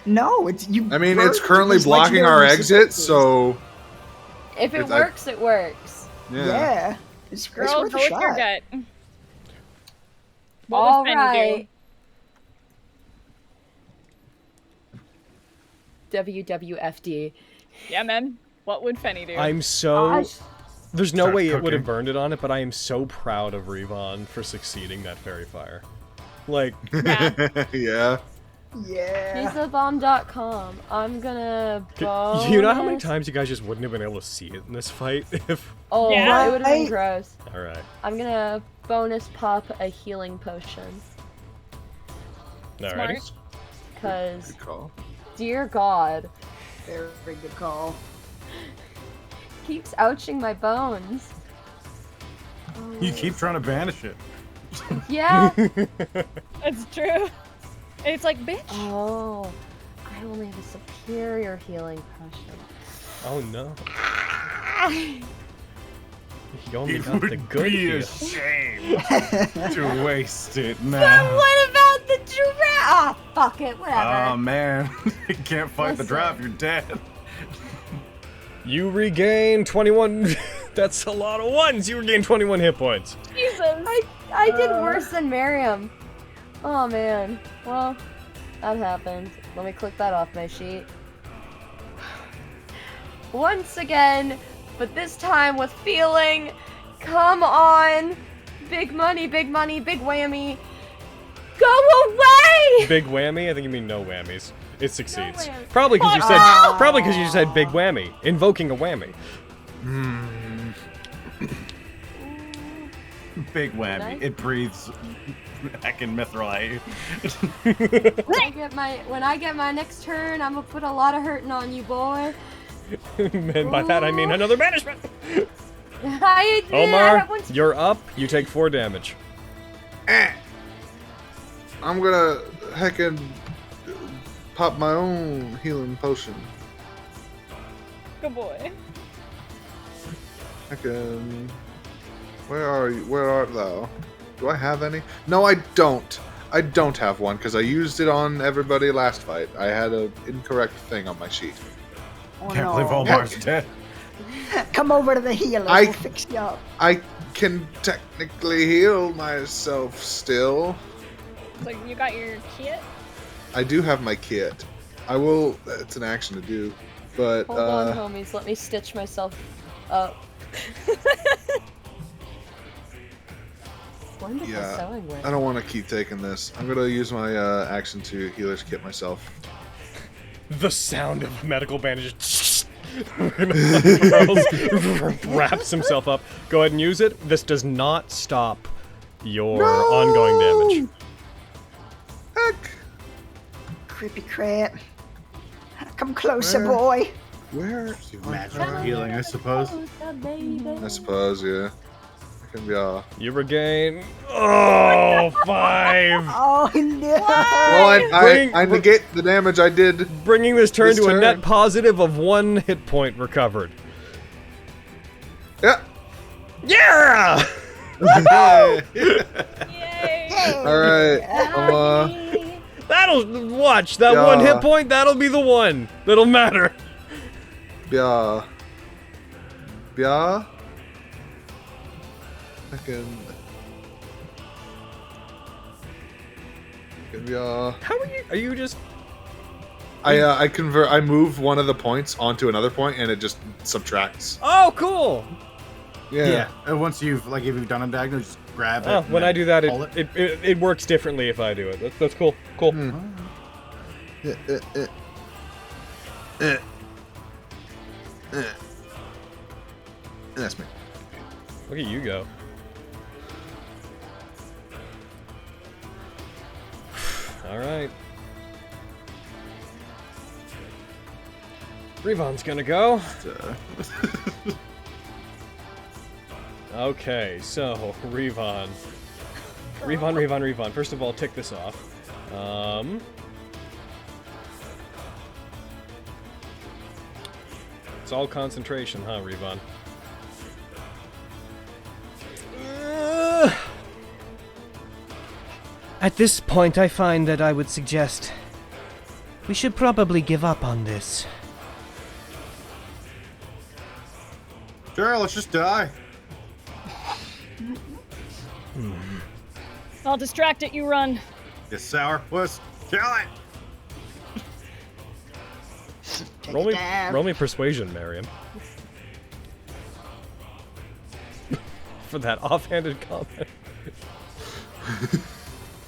No, it's you. I mean, burned it's currently these blocking our legendary exit, resistance. so If it It's- works, it works. Yeah, it's Girl, worth go a with shot. your gut. What All would Fanny right. WWFD. do? Yeah, man. What would Fenny do? I'm so. Gosh. There's no Start way it would have cooking. burned it on it, but I am so proud of Revon for succeeding that fairy fire. Like, Yeah. yeah. Yeah. Pizzabomb.com. I'm gonna bonus... you know how many times you guys just wouldn't have been able to see it in this fight if. Oh, Yeah. it would have been Right. gross. All right. I'm gonna bonus pop a healing potion. All Smart. right. Because, Good call. dear God, Very good call. keeps ouching my bones. You keep trying to banish it. Yeah. It's true. It's like, bitch. Oh, I only have a superior healing potion. Oh no. You only It got the would good be a heal. shame to waste it Then now. what about the giraffe? Oh, fuck it, whatever. Oh man, you can't fight the Listen. draft. You're dead. You regain 21. That's a lot of ones. You regain 21 hit points. Jesus. I did worse than Miriam. Oh man. Well, that happened. Let me click that off my sheet. Once again, but this time with feeling. Come on. Big money, big whammy. Go away! whammy! Big whammy? I think you mean no whammies. It succeeds. whammy. Probably because you said. Oh. Probably because you said big whammy, invoking a whammy. Big whammy. It breathes heckin' mithril. When I get my next turn, I'm gonna put a lot of hurting on you, boy. And by that I mean another banishment. Omar, you're up. You take 4 damage. I'm gonna heckin' pop my own healing potion. Good boy. Heckin'. Where are you? Where art thou? Do I have any? No, I don't. I don't have one because I used it on everybody last fight. I had an incorrect thing on my sheet. Oh, Can't no. believe Omar's dead. Come over to the healer. We'll fix you up. I can technically heal myself still. So you got your kit? I do have my kit. I will. It's an action to do, but Hold on, homies. Let me stitch myself up. Wonderful yeah, sewing work. I don't want to keep taking this. I'm gonna use my action to healer's kit myself. The sound of medical bandages. Wraps himself up. Go ahead and use it. This does not stop your ongoing damage. Heck! Creepy crap. Come closer, Where? boy. Where? Magical healing, I suppose. I suppose, yeah. It can be You regain. Oh, 5. Oh, no. Well, I negate the damage I did. Bringing this turn This to a net turn. positive of 1 hit point recovered. Yeah. Yeah! Yay! Alright. That'll watch that Yeah. 1 hit point. That'll be the one that'll matter. Yeah. Yeah. I can. Yeah. How are you? Are you just? I convert. I move one of the points onto another point, and it just subtracts. Oh, cool. Yeah. And once you've if you've done a diagonal, just grab it. Oh, and when then I do that, pull it works differently if I do it. That's cool. Cool. That's me. Look at you go. All right. Revon's gonna go. Okay, so Revon. Revon. First of all, tick this off. It's all concentration, huh, Revon? At this point, I find that I would suggest we should probably give up on this. Sure, let's just die. I'll distract it, you run. You sourpuss. Kill it. Take Roll it me, down. roll me persuasion, Marion. For that offhanded comment.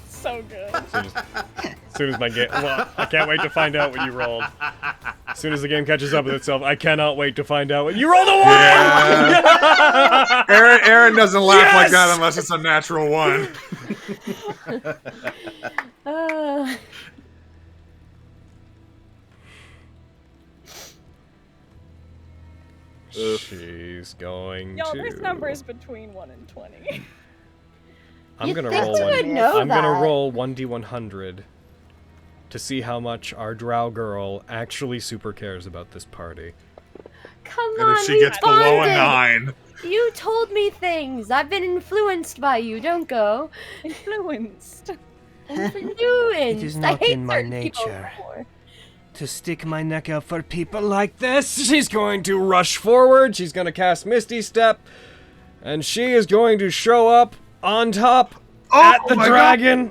So good. As soon as my game, well, I can't wait to find out what you rolled. As soon as the game catches up with itself, I cannot wait to find out what you rolled. A 1. Yeah. Aaron doesn't laugh like Yes! that unless it's a natural 1. She's going Y'all, to. there's numbers between 1 and 20. I'm You'd gonna think roll you one. would know I'm gonna that. roll 1d100 to see how much our drow girl actually super cares about this party. Come And on, if she we gets below a bonded. 9. You told me things. I've been influenced by you. Don't go. Influenced. Influenced. It is I not hate in my certain people nature before. to stick my neck out for people like this. She's going to rush forward. She's gonna cast Misty Step, and she is going to show up on top at the my dragon.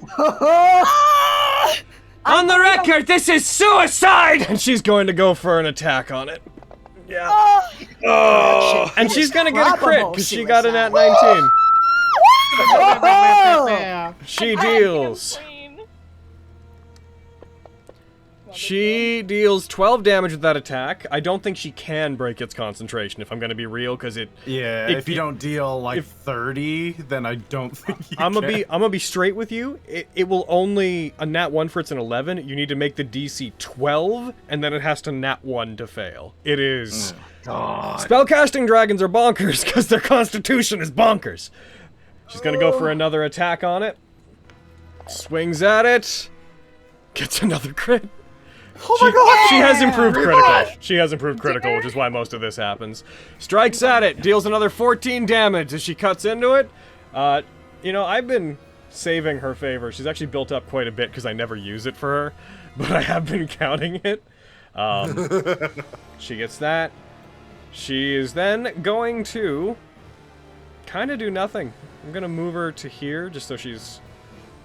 On the record, this is suicide! And she's going to go for an attack on it. Yeah. Oh! And she's gonna get a crit because she got an at 19. She deals Queen. She deals 12 damage with that attack. I don't think she can break its concentration, if I'm going to be real, because Yeah, if you don't deal like 30, then I don't think you I'm can. gonna be straight with you. It will only a nat 1 for it's an 11. You need to make the DC 12, and then it has to nat 1 to fail. It is. Spellcasting dragons are bonkers because their constitution is bonkers. She's gonna go for another attack on it. Swings at it. Gets another crit. Oh my god! She has improved critical. She has improved critical, which is why most of this happens. Strikes at it, deals another 14 damage as she cuts into it. You know, I've been saving her favor. She's actually built up quite a bit because I never use it for her, but I have been counting it. She gets that. She is then going to kind of do nothing. I'm going to move her to here just so she's...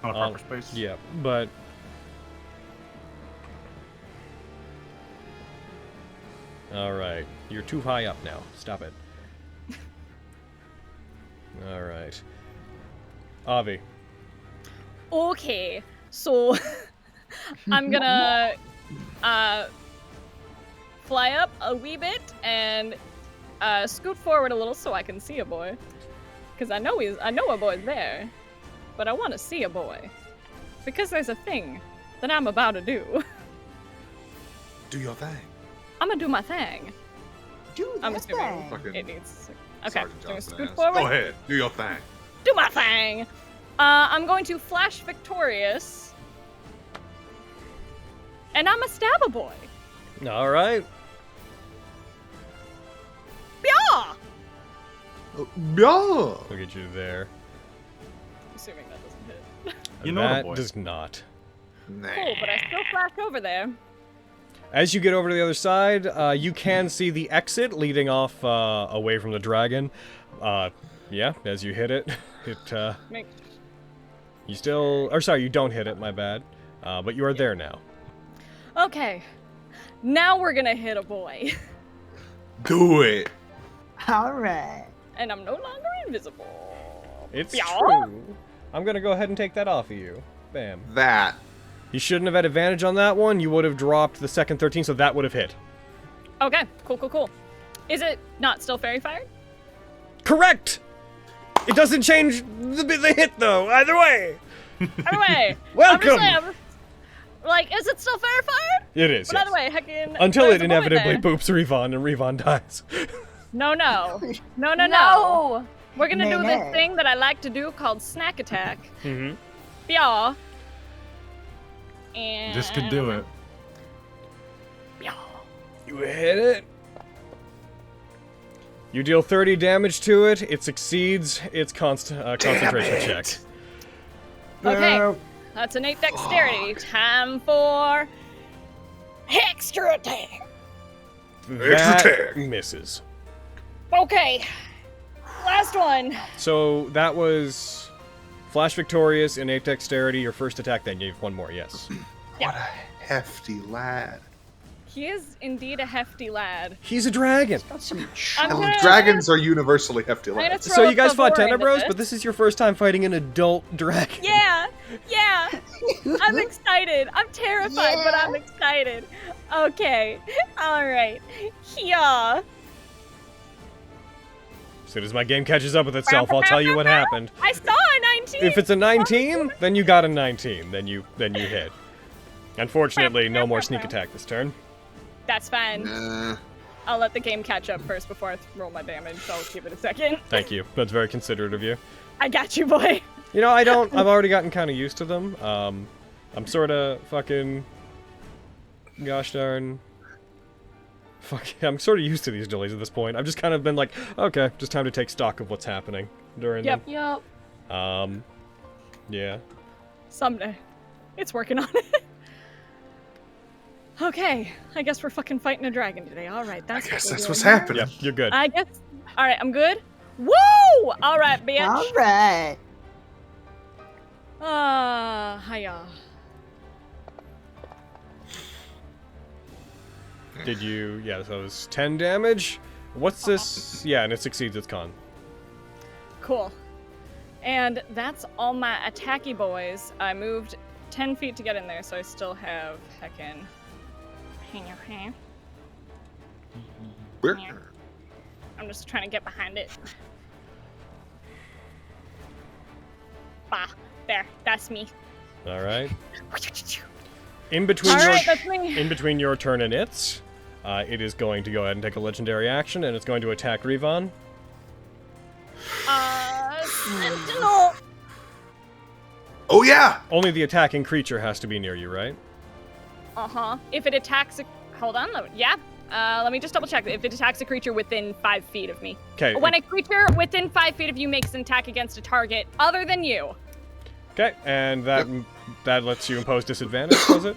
On a proper space? Yeah, but... Alright, you're too high up now. Stop it. Alright. Avi. Okay, so I'm gonna fly up a wee bit and scoot forward a little so I can see a boy, because I know a boy's there, but I want to see a boy because there's a thing that I'm about to do. Do your thing. I'm gonna do my thing. Do I'm that assuming thing. Fucking it needs. Okay, Sergeant so I'm gonna Johnson scoot ass. forward. Go ahead, do your thing. Do my thing. I'm going to flash victorious, and I'm a stab a boy. Alright. Yeah. Yeah. Look at you there. Assuming that doesn't hit. You know what, that boy. does not. Nah. Cool, but I still flash over there. As you get over to the other side, you can see the exit leading off away from the dragon. Yeah, as you hit it, Make you still... Or sorry, you don't hit it, my bad. But you are there now. Okay, now we're gonna hit a boy, Do it. All right. and I'm no longer invisible. It's Yeah. true. I'm gonna go ahead and take that off of you. Bam. That. You shouldn't have had advantage on that one. You would have dropped the second 13, so that would have hit. Okay, cool. Is it not still fairy fired? Correct! It doesn't change the hit, though, either way! Either way, Welcome! I'm just like, is it still fairy fired? It is, But yes. either way, heckin'. Until there's it a boy inevitably there. boops Revon, and Revon dies. No. No! We're gonna do Nay. this thing that I like to do called snack attack. Mm-hmm. Yeah. And This could do it. You hit it. You deal 30 damage to it. It succeeds its concentration check. Okay, that's an 8 dexterity. Time for extra attack. That attack. misses. Okay, last one. So that was Flash Victorious and 8 dexterity. Your first attack, then you have one more, yes. What a hefty lad. He is indeed a hefty lad. He's a dragon. Got some I'm And gonna- dragons are universally hefty I'm gonna lads. throw So a you guys fought favor into Tenebros, this. but this is your first time fighting an adult dragon. Yeah. I'm excited. I'm terrified, but I'm excited. Okay. All right. Yeah. As soon as my game catches up with itself, I'll tell you what happened. I saw a 19. If it's a 19, then you got a 19. Then you hit. Unfortunately, no more sneak attack this turn. That's fine. Nah. I'll let the game catch up first before I roll my damage, so I'll give it a second. Thank you. That's very considerate of you. I got you, boy. You know, I've already gotten kind of used to them. I'm sort of fucking... Gosh darn... I'm sort of used to these delays at this point. I've just kind of been like, okay, just time to take stock of what's happening during Yep. them. Yeah. Someday. It's working on it. Okay, I guess we're fucking fighting a dragon today. All right, that's I guess what we're that's what's doing here. happening. Yeah, you're good. I guess. All right, I'm good. Woo! All right, bitch. All right. Hiya. Did you... Yeah, so it was 10 damage. What's this? Yeah, and it succeeds its con. Cool. And that's all my attacky boys. I moved 10 feet to get in there, so I still have heckin' I'm just trying to get behind it. Bah, there, that's me. All right. In between All your right, that's me. in between your turn and its, it is going to go ahead and take a legendary action, and it's going to attack Revon. Sentinel. Oh yeah. Only the attacking creature has to be near you, right? If it attacks a... Hold on, let me just double check. If it attacks a creature within 5 feet of me. Okay. When a creature within 5 feet of you makes an attack against a target other than you. Okay, and that lets you impose disadvantage, does it?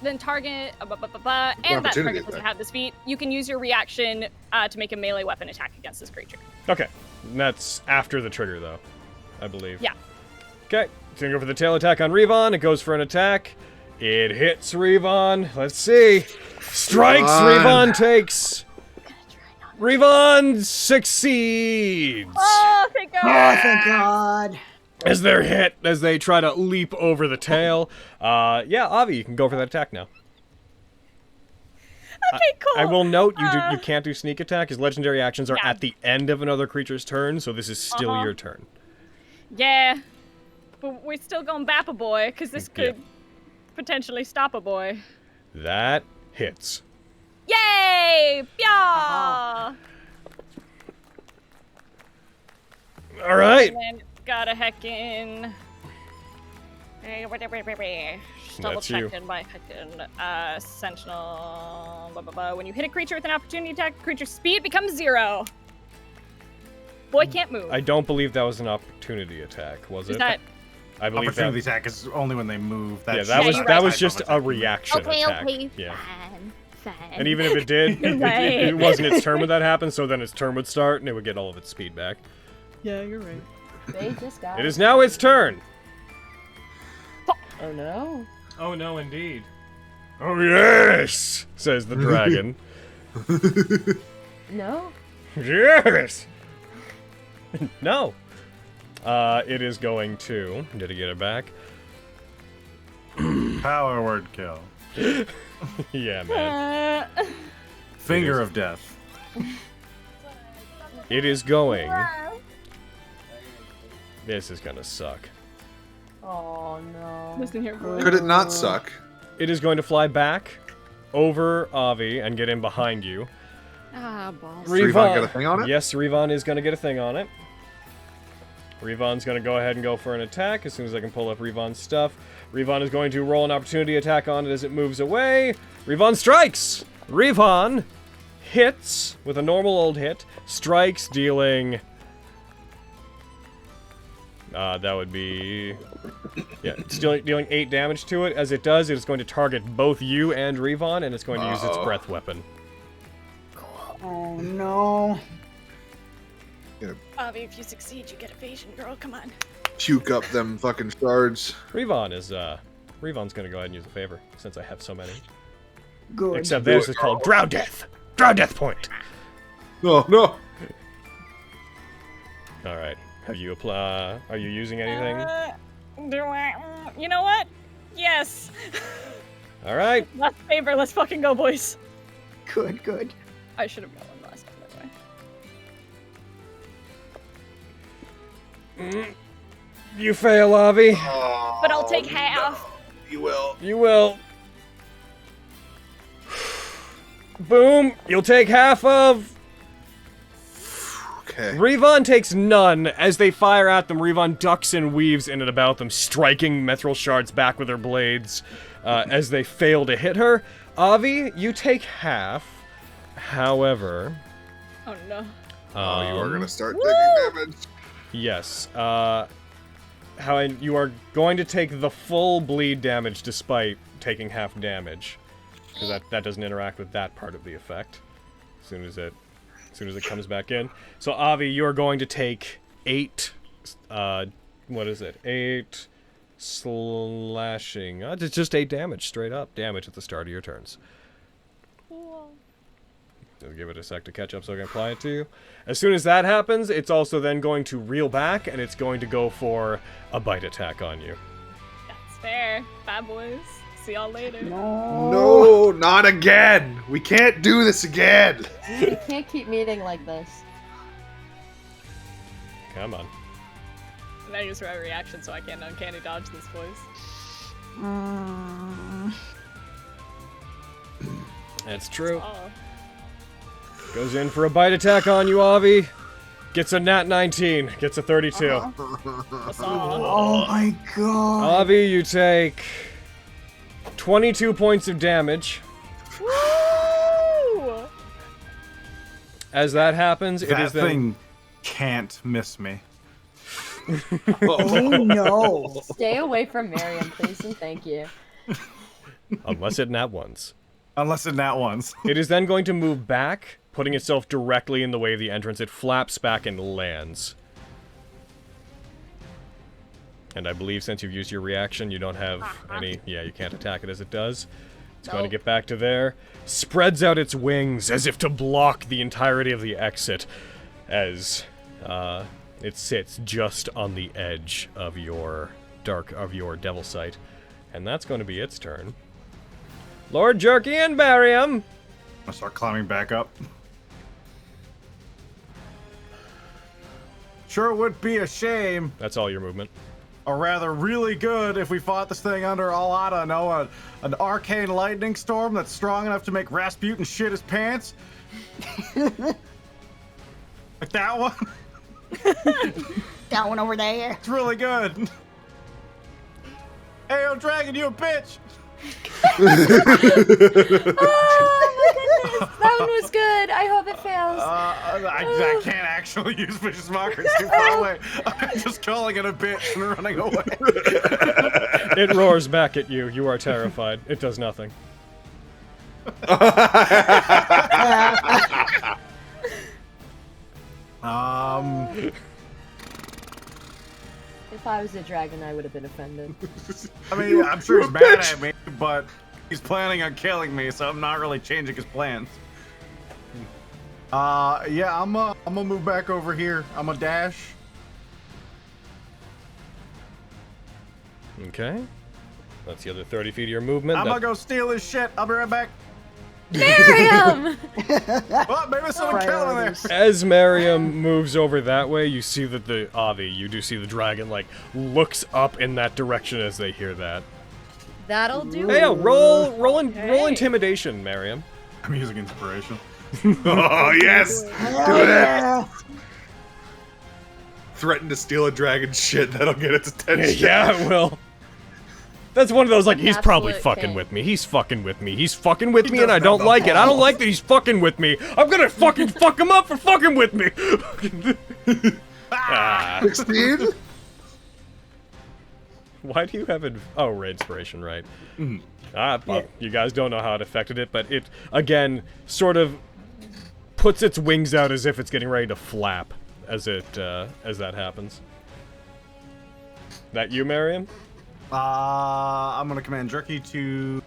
Then target, and that target doesn't have this feat. You can use your reaction to make a melee weapon attack against this creature. Okay, and that's after the trigger, though, I believe. Yeah. Okay, it's gonna go for the tail attack on Revon. It goes for an attack. It hits Revon. Let's see. Strikes. Revon takes. Revon succeeds. Oh, thank God. Oh, thank God. As they're hit, as they try to leap over the tail. Yeah, Avi, you can go for that attack now. Okay, cool. I will note you can't do sneak attack. His legendary actions are at the end of another creature's turn, so this is still your turn. Yeah, but we're still going bap a boy, because this could potentially stop a boy. That hits. Yay! Yeah! All right. And then got a heckin'. Just double That's you. checking my heckin' sentinel. Blah, blah, blah. When you hit a creature with an opportunity attack, creature's speed becomes 0. Boy can't move. I don't believe that was an opportunity attack, was Is it? that... I believe Opportunity that. attack is only when they move. Yeah, That's that was you're that right. was just a reaction attack. Yeah. Fine. And even if it did, Right. it wasn't its turn when that happened, so then its turn would start and it would get all of its speed back. Yeah, you're right. They just got It is now its turn. Oh no. Oh no, indeed. Oh yes, says the dragon. No. Yes. No. It is going to. Did it get it back? Power word kill. Yeah, man. Finger of death. It is going. This is gonna suck. Oh no. Listen here, boy. Could it not suck? It is going to fly back over Avi and get in behind you. Ah, balls. Does Revon get a thing on it? Yes, Revon is going to get a thing on it. Revon's going to go ahead and go for an attack as soon as I can pull up Revon's stuff. Revon is going to roll an opportunity attack on it as it moves away. Revon strikes! Revon hits with a normal old hit. Strikes, dealing... that would be... Yeah, it's dealing 8 damage to it. As it does, it is going to target both you and Revon, and it's going to use its breath weapon. Oh no. Avi, if you succeed, you get evasion, girl. Come on. Puke up them fucking shards. Revon's going to go ahead and use a favor, since I have so many. Good. Except theirs is called Drow Death. Drow Death Point. Oh no. All right. Have you are you using anything? Do I? You know what? Yes. All right. Last favor. Let's fucking go, boys. Good, good. I should have got one last time, by the way. You fail, Avi. But I'll take half. You will. You will. Boom. You'll take half of. Okay. Revon takes none. As they fire at them, Revon ducks and weaves in and about them, striking mithril shards back with her blades as they fail to hit her. Avi, you take half. However... Oh no. You are gonna start taking damage. Yes. You are going to take the full bleed damage despite taking half damage. Because that doesn't interact with that part of the effect. As soon as it comes back in. So Avi, you are going to take 8 what is it? 8 slashing. It's just 8 damage, straight up damage at the start of your turns. Cool. I'll give it a sec to catch up so I can apply it to you. As soon as that happens, it's also then going to reel back, and it's going to go for a bite attack on you. That's fair. Bad boys. See y'all later. No, not again. We can't do this again. You can't keep meeting like this. Come on. And I use my reaction so I can't uncanny dodge this voice. That's true. Oh. Goes in for a bite attack on you, Avi. Gets a nat 19. Gets a 32. That's all. Oh my god. Avi, you take 22 points of damage. Woo! As that happens, it That is then... thing can't miss me. Oh no. Stay away from Miriam, please and thank you. Unless it nat ones. Unless it nat ones. It is then going to move back, putting itself directly in the way of the entrance. It flaps back and lands. And I believe since you've used your reaction, you don't have any... Yeah, you can't attack it as it does. It's going to get back to there. Spreads out its wings as if to block the entirety of the exit as it sits just on the edge of your devil sight. And that's going to be its turn. Lord Jerky and Barium! I start climbing back up. Sure would be a shame, That's all your movement. or rather really good, if we fought this thing under an arcane lightning storm that's strong enough to make Rasputin shit his pants. Like that one. That one over there. It's really good. Hey, yo, Dragon, you a bitch. Oh my goodness, that one was good. I hope it fails. I can't actually use vicious mockery. It's too far away. I'm just calling it a bitch and running away. It roars back at you. You are terrified. It does nothing. If I was a dragon, I would have been offended. I mean, I'm sure he's mad at me, but he's planning on killing me, so I'm not really changing his plans. Yeah, I'm gonna move back over here. I'm gonna dash. Okay. That's the other 30 feet of your movement. I'm That- gonna go steal his shit. I'll be right back. Miriam! Oh, maybe someone killed him there. As Miriam moves over that way, you see that you do see the dragon, like, looks up in that direction as they hear that. That'll do. Hey, roll intimidation, Miriam. I'm using inspiration. Oh yes, do it. Yeah. Threaten to steal a dragon's shit. That'll get its attention. Yeah, it will. That's one of those, like, he's probably Absolute fucking king. with me. He's fucking with me. He's fucking with me, and I doesn't don't have like the it. I don't like that he's fucking with me. I'm gonna fucking fuck him up for fucking with me. Ah. 16? Why do you have inspiration, right? Well, you guys don't know how it affected it, but it, again, sort of puts its wings out as if it's getting ready to flap as that happens. That you, Miriam? I'm gonna command Jerky to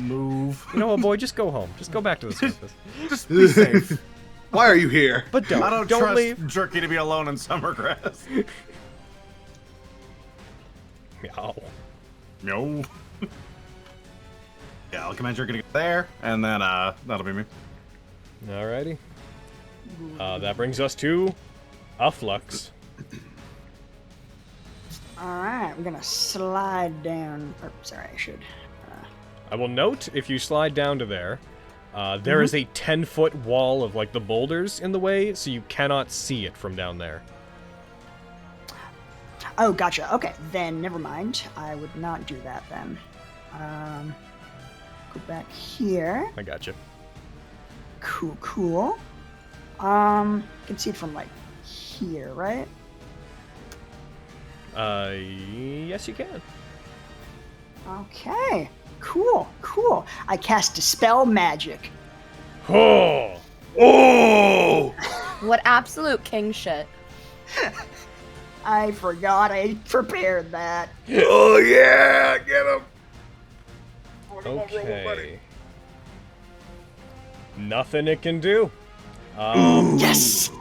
move. You know what, boy? Just go home. Just go back to the surface. Just be safe. Why are you here? But I don't trust leave. Jerky to be alone in Summergrass. Meow. No. Yeah, I'll command Jerky to get there, and then that'll be me. Alrighty. That brings us to a flux. Alright, we're gonna slide down. Oh, sorry, I should. I will note, if you slide down to there, there is a 10-foot wall of, like, the boulders in the way, so you cannot see it from down there. Oh, gotcha. Okay, then never mind. I would not do that then. Go back here. I got you. Cool. You can see it from, like, here, right? Yes, you can. Okay. Cool. I cast Dispel Magic. Oh! Oh! What absolute king shit. I forgot I prepared that. Oh yeah! Get him! Okay. Nothing it can do. Yes!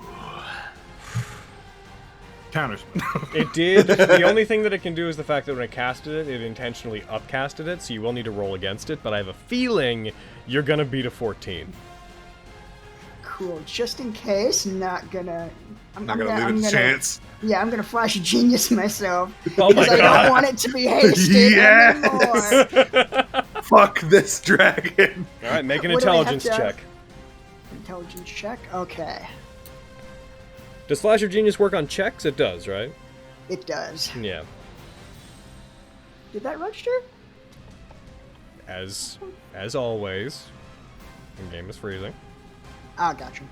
Counterspell. It did. The only thing that it can do is the fact that when it casted it, it intentionally upcasted it, so you will need to roll against it, but I have a feeling you're gonna beat a 14. Cool. Just in case, not gonna. Not gonna leave it a chance. Yeah, I'm gonna flash a genius myself. Oh my because I God. don't want it to be hasted anymore. Fuck this dragon. Alright, make an What do I have intelligence to- check. Intelligence check. Okay, Does Flash of Genius work on checks? It does, right? it does. Yeah. Did that register? As always. The game is freezing. Ah, gotcha.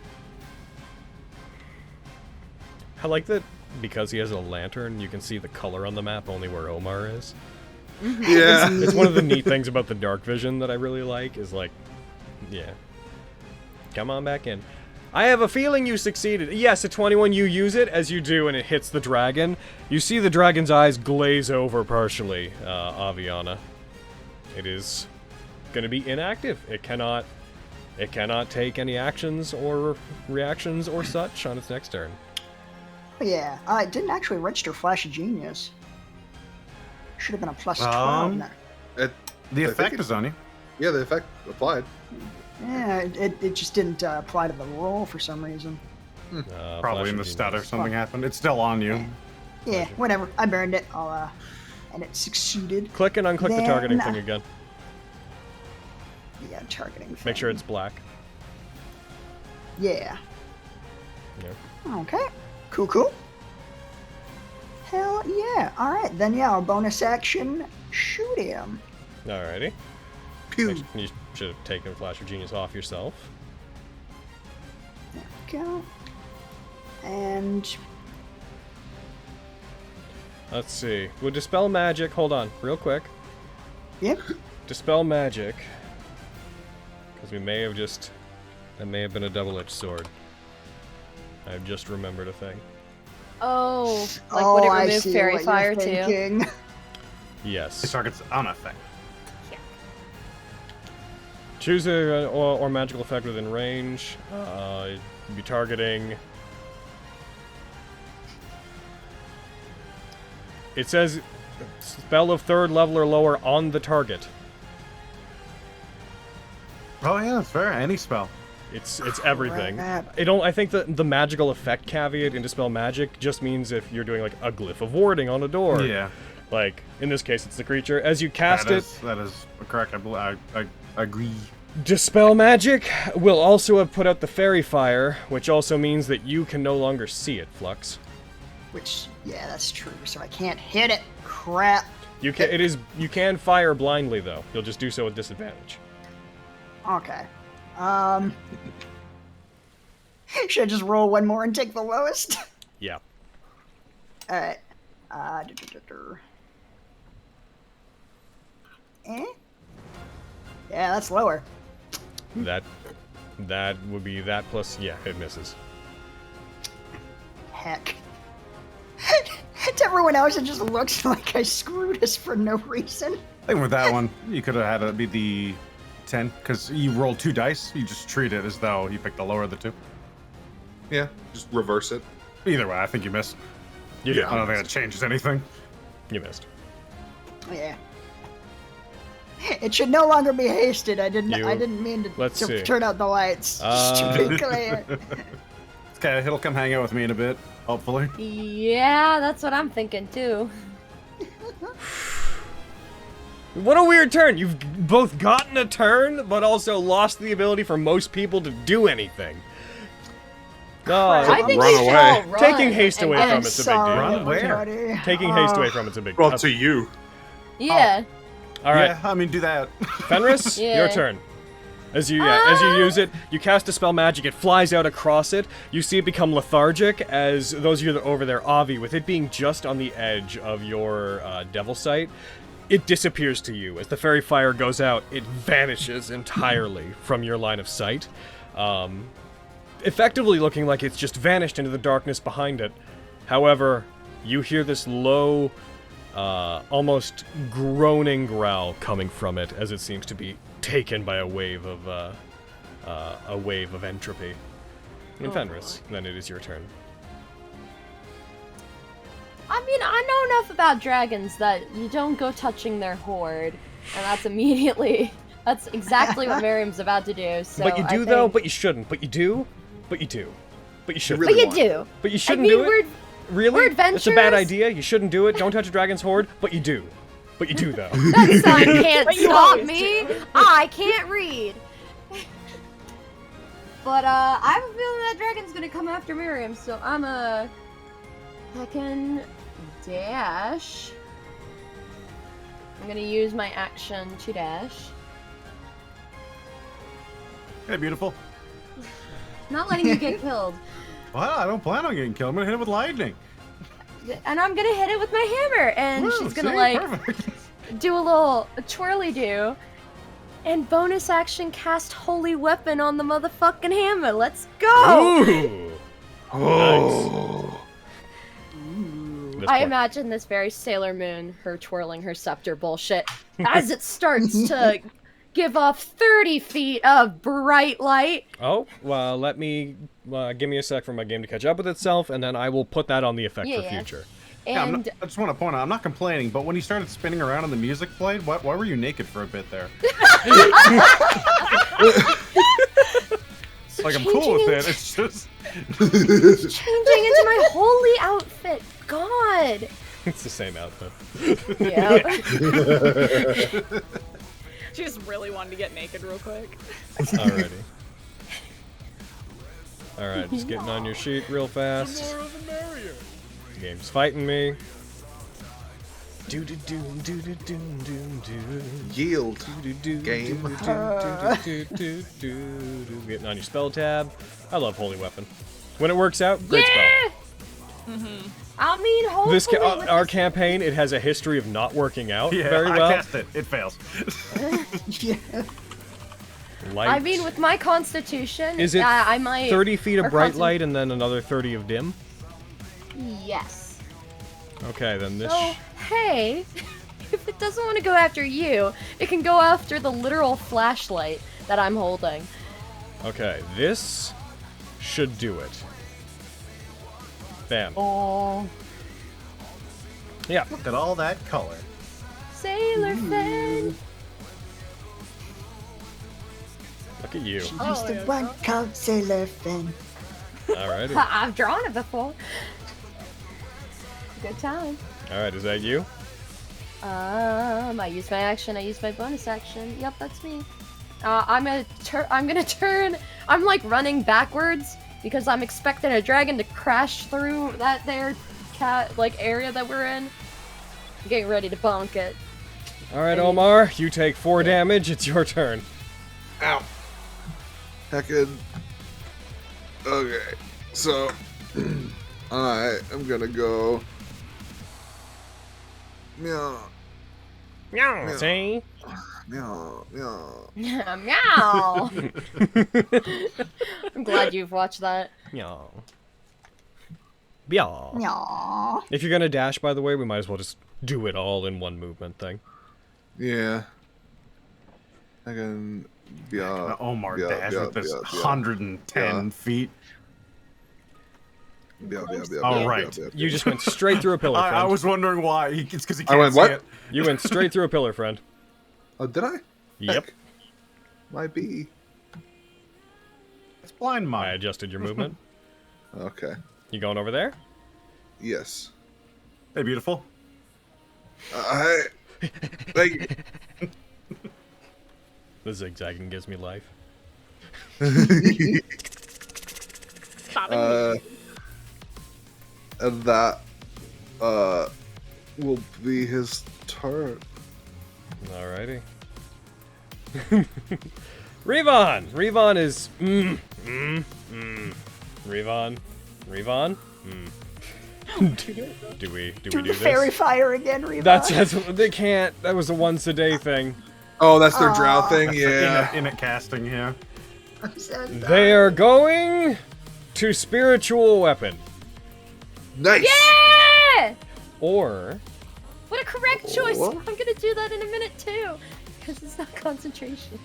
I like that because he has a lantern, you can see the color on the map only where Omar is. Yeah. It's one of the neat things about the dark vision that I really like, is like, yeah. Come on back in. I have a feeling you succeeded. Yes, at 21 you use it, as you do, and it hits the dragon. You see the dragon's eyes glaze over partially, Aviana. It is gonna be inactive. It cannot take any actions or reactions or such on its next turn. Oh, yeah, it didn't actually register Flash of Genius. Should have been a plus 12. Um, No. The I effect think is on you. Yeah, the effect applied. Yeah, it just didn't apply to the roll for some reason. Probably Flash in the of stat or Genius. something happened. It's still on you. Yeah, whatever. I burned it. And it succeeded. Click and unclick the targeting Then- thing again. Yeah, targeting. Make sure thing. it's black. Yeah. Yeah. Okay. Cool. Hell yeah. Alright, then yeah, our bonus action, shoot him. Alrighty. Pew. You should have taken Flash of Genius off yourself. There we go. And Let's see. Would Dispel Magic... Hold on, real quick. yep. Dispel Magic. Because we may have just... That may have been a double-edged sword. I've just remembered a thing. Oh, like oh, would it I remove see fairy what fire you're too? thinking. It Yes. targets on effect. Choose a or magical effect within range. You'd be targeting... It says spell of 3rd level or lower on the target. Oh yeah, that's fair. Any spell. It's everything. Crap. I think the magical effect caveat in Dispel Magic just means if you're doing like a glyph of warding on a door. Yeah. Like in this case, it's the creature. As you cast That is correct. I agree. Dispel Magic will also have put out the fairy fire, which also means that you can no longer see it, Flux. Which, yeah, that's true. So I can't hit it. Crap. You can fire blindly though. You'll just do so with disadvantage. Okay. Should I just roll one more and take the lowest? Yeah. Alright. Eh? Yeah, that's lower. That would be that plus it misses. Heck. To everyone else, it just looks like I screwed us for no reason. I think with that one, you could have had it be the 10, because you rolled 2 dice. You just treat it as though you picked the lower of the 2. Yeah, just reverse it. Either way, I think you missed. You Yeah. I don't think that changes anything. You missed. Yeah. It should no longer be hasted. I didn't mean to, Let's see. turn out the lights. Just to be clear. Okay, he'll come hang out with me in a bit, hopefully. Yeah, that's what I'm thinking too. What a weird turn! You've both gotten a turn, but also lost the ability for most people to do anything. Oh, I think run we should away. all run. Taking haste away and- from I'm it's a big sorry, deal. Run where? everybody. Taking haste away from it's a big Well, deal. to you. Yeah. All right, Yeah, I mean, do that. Fenris, Yeah. your turn. As you use it, you cast Dispel Magic. It flies out across it. You see it become lethargic. As those of you that are over there, Avi, with it being just on the edge of your Devil Sight, it disappears to you. As the fairy fire goes out, it vanishes entirely from your line of sight, effectively looking like it's just vanished into the darkness behind it. However, you hear this low, almost groaning growl coming from it as it seems to be taken by a wave of entropy. And Fenris, then it is your turn. know enough about dragons that you don't go touching their hoard, and that's immediately. That's exactly what Miriam's about to do. So But you do, I think... though. But you shouldn't. But you do. But you do. But you shouldn't. But you want do. But you I shouldn't mean, do it. we're Really? we're It's a bad adventurous. idea. You shouldn't do it. Don't touch a dragon's hoard. But you do. But you do, though. that sign can't But you stop always me. do. I can't read. But I have a feeling that dragon's gonna come after Miriam, so I'm a heckin' dash. I'm gonna use my action to dash. Hey, beautiful. Not letting you get killed. Well, I don't plan on getting killed. I'm gonna hit it with lightning. And I'm gonna hit it with my hammer, and Woo, she's gonna see? like Perfect. do a little twirly do, and bonus action cast Holy Weapon on the motherfucking hammer. Let's go! Ooh. Oh. This I point. imagine this very Sailor Moon, her twirling her scepter bullshit, as it starts to give off 30 feet of bright light. Oh, well, let me give me a sec for my game to catch up with itself, and then I will put that on the effect for Yeah. future. Yeah, And I just want to point out, I'm not complaining, but when you started spinning around and the music played, why were you naked for a bit there? Like, I'm cool with it. It's just. changing into my holy outfit. God. It's the same outfit. Yeah. She just really wanted to get naked real quick. Alrighty. Alright, just getting on your sheet real fast. The game's fighting me. Yield. Game. Getting on your spell tab. I love Holy Weapon. When it works out, great Yeah! spell. I mean, hopefully. This our campaign, it has a history of not working out Yeah, very I well. cast it. It fails. Yeah. Light. I mean, with my constitution, Is it I might. 30 feet of or bright constant- light and then another 30 of dim? Yes. Okay, then this. So, hey, if it doesn't want to go after you, it can go after the literal flashlight that I'm holding. Okay, this should do it. Bam. Oh, Yeah. Look at all that color. Sailor Fin. Look at you. She's Oh, the yeah. one called Sailor Fin. Alrighty. I've drawn it before. Good time. Alright, is that you? I used my action. I used my bonus action. Yep, that's me. I'm gonna turn. I'm like running backwards because I'm expecting a dragon to crash through that there area that we're in. I'm getting ready to bonk it. Alright, Omar, you take 4 damage. It's your turn. Ow. Heckin'. Okay. So, I am gonna go. Meow. Meow. Yeah. See? Meow. Meow. Meow. I'm glad you've watched that. Meow. Meow. Aww. If you're gonna dash, by the way, we might as well just do it all in one movement thing. Yeah. I can. Yeah. Omar yeah, dash yeah, with this yeah, yeah. 110 Yeah. feet. All right. You just went straight through a pillar, friend. I was wondering why. It's because he I can't went see what? it. You went straight through a pillar, friend. Oh, did I? Yep. Might be. It's blind I mine. adjusted your movement. Okay. You going over there? Yes. Hey, beautiful. Like. The zigzagging gives me life. Stop it. And that will be his turn. Alrighty. Revon! Revon is. Revon. Revon? Do we do the fairy this? fire again, Reba. That's they can't. That was a once a day thing. Oh, that's their drow thing? That's Yeah. the in it casting here. I'm so sorry. They are going to spiritual weapon. Nice! Yeah! Or What a correct choice. What? I'm gonna do that in a minute too, because it's not concentration.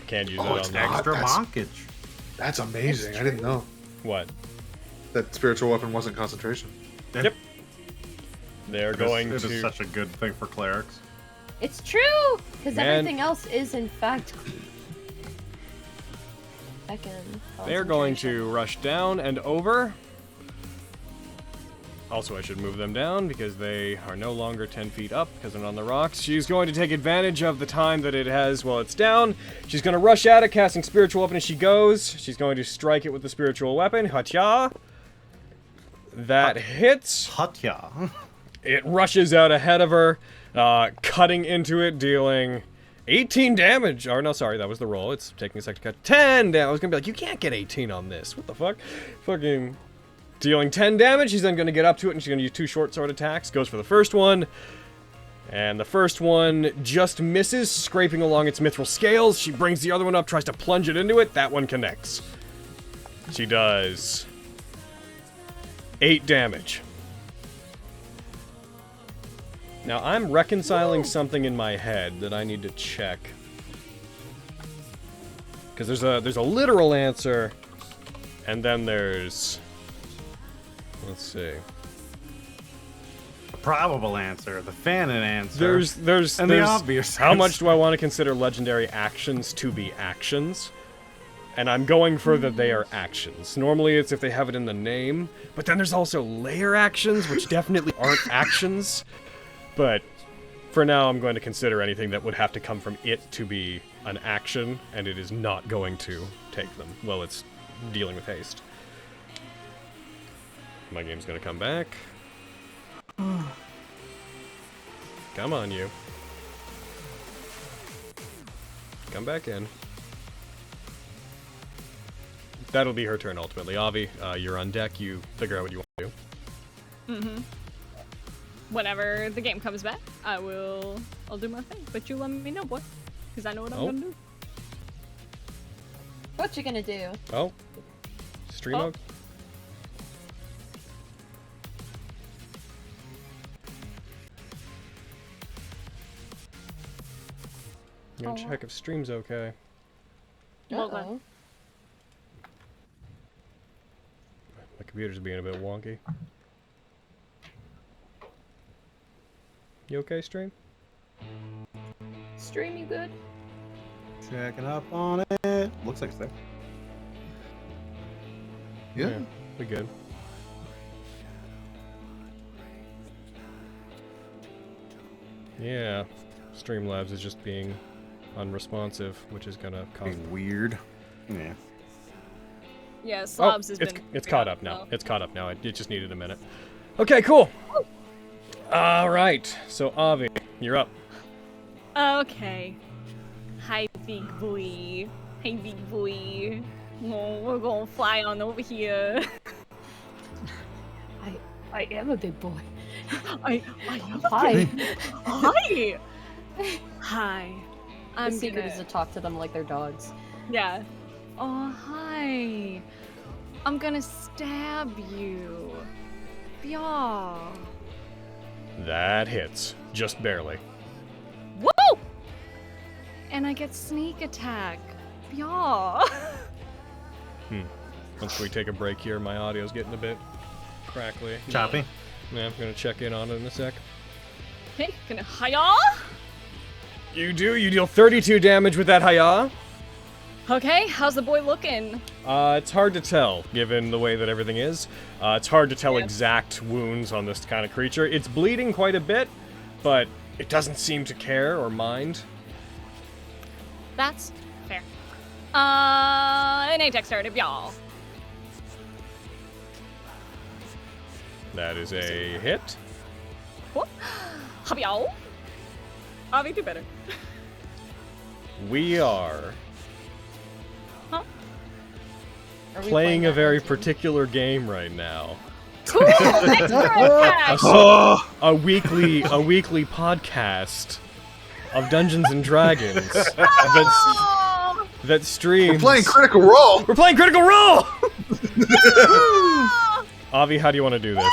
can't use Oh, it it's on not. that. Extra that's- bonkage. That's amazing. I didn't know What? that spiritual weapon wasn't concentration. Yep. They're going It to. is such a good thing for clerics. It's true! Because Man. everything else is, in fact... They're going to rush down and over. Also, I should move them down because they are no longer 10 feet up because they're on the rocks. She's going to take advantage of the time that it has while it's down. She's going to rush at it, casting Spiritual Weapon as she goes. She's going to strike it with the Spiritual Weapon. Hatya. That hits. Hatya. It rushes out ahead of her, cutting into it, dealing 18 damage. Or no, sorry, that was the roll. It's taking a sec to cut 10 damage. I was going to be like, you can't get 18 on this. What the fuck? Fucking... Dealing 10 damage, she's then going to get up to it, and she's going to use 2 short sword attacks. Goes for the first one, and the first one just misses, scraping along its mithril scales. She brings the other one up, tries to plunge it into it. That one connects. She does 8 damage. Now, I'm reconciling something in my head that I need to check. Because there's a literal answer, and then there's... Let's see. The probable answer, the fanon answer. There's and the obvious how answer. much do I want to consider legendary actions to be actions? And I'm going for that they are actions. Normally it's if they have it in the name, but then there's also layer actions, which definitely aren't actions. But for now, I'm going to consider anything that would have to come from it to be an action, and it is not going to take them. Well, it's dealing with haste. My game's gonna come back. Come on, you. Come back in. That'll be her turn, ultimately. Avi, you're on deck. You figure out what you want to do. Mm-hmm. Whenever the game comes back, I'll do my thing. But you let me know, boy. Because I know what I'm gonna do. What you gonna do? Oh. Stream mode? I'm gonna check if stream's okay. Hold on. My computer's being a bit wonky. You okay, stream? Stream, you good? Checking up on it. Looks like it's there. Yeah. We good. Yeah. Streamlabs is just being unresponsive, which is gonna cause... Being weird. Yeah. Yeah, Slobs has been... It's caught up now. It's caught up now. It just needed a minute. Okay, cool. Alright, so Avi, you're up. Okay. Hi, big boy. Hey, big boy. Oh, we're gonna fly on over here. I am a big boy. I am Hi. Hi. Hi. The secret is to talk to them like they're dogs. Yeah. Oh, hi. I'm gonna stab you. Yeah. That hits. Just barely. Woo! And I get sneak attack. Yeah. Once we take a break here, my audio's getting a bit crackly. Choppy. Yeah, I'm gonna check in on it in a sec. Okay, gonna hiya. You deal 32 damage with that Haya. Okay, how's the boy looking? It's hard to tell, given the way that everything is. It's hard to tell Yeah. exact wounds on this kind of creature. It's bleeding quite a bit, but it doesn't seem to care or mind. That's fair. An attack started, y'all. That is a hit. Cool. Y'all. Avi, do better. We are Huh? Are we playing a that very game? particular game right now. Cool. Next attack. A weekly podcast of Dungeons and Dragons Oh! that streams. We're playing Critical Role. We're playing Critical Role. Avi, how do you want to do this?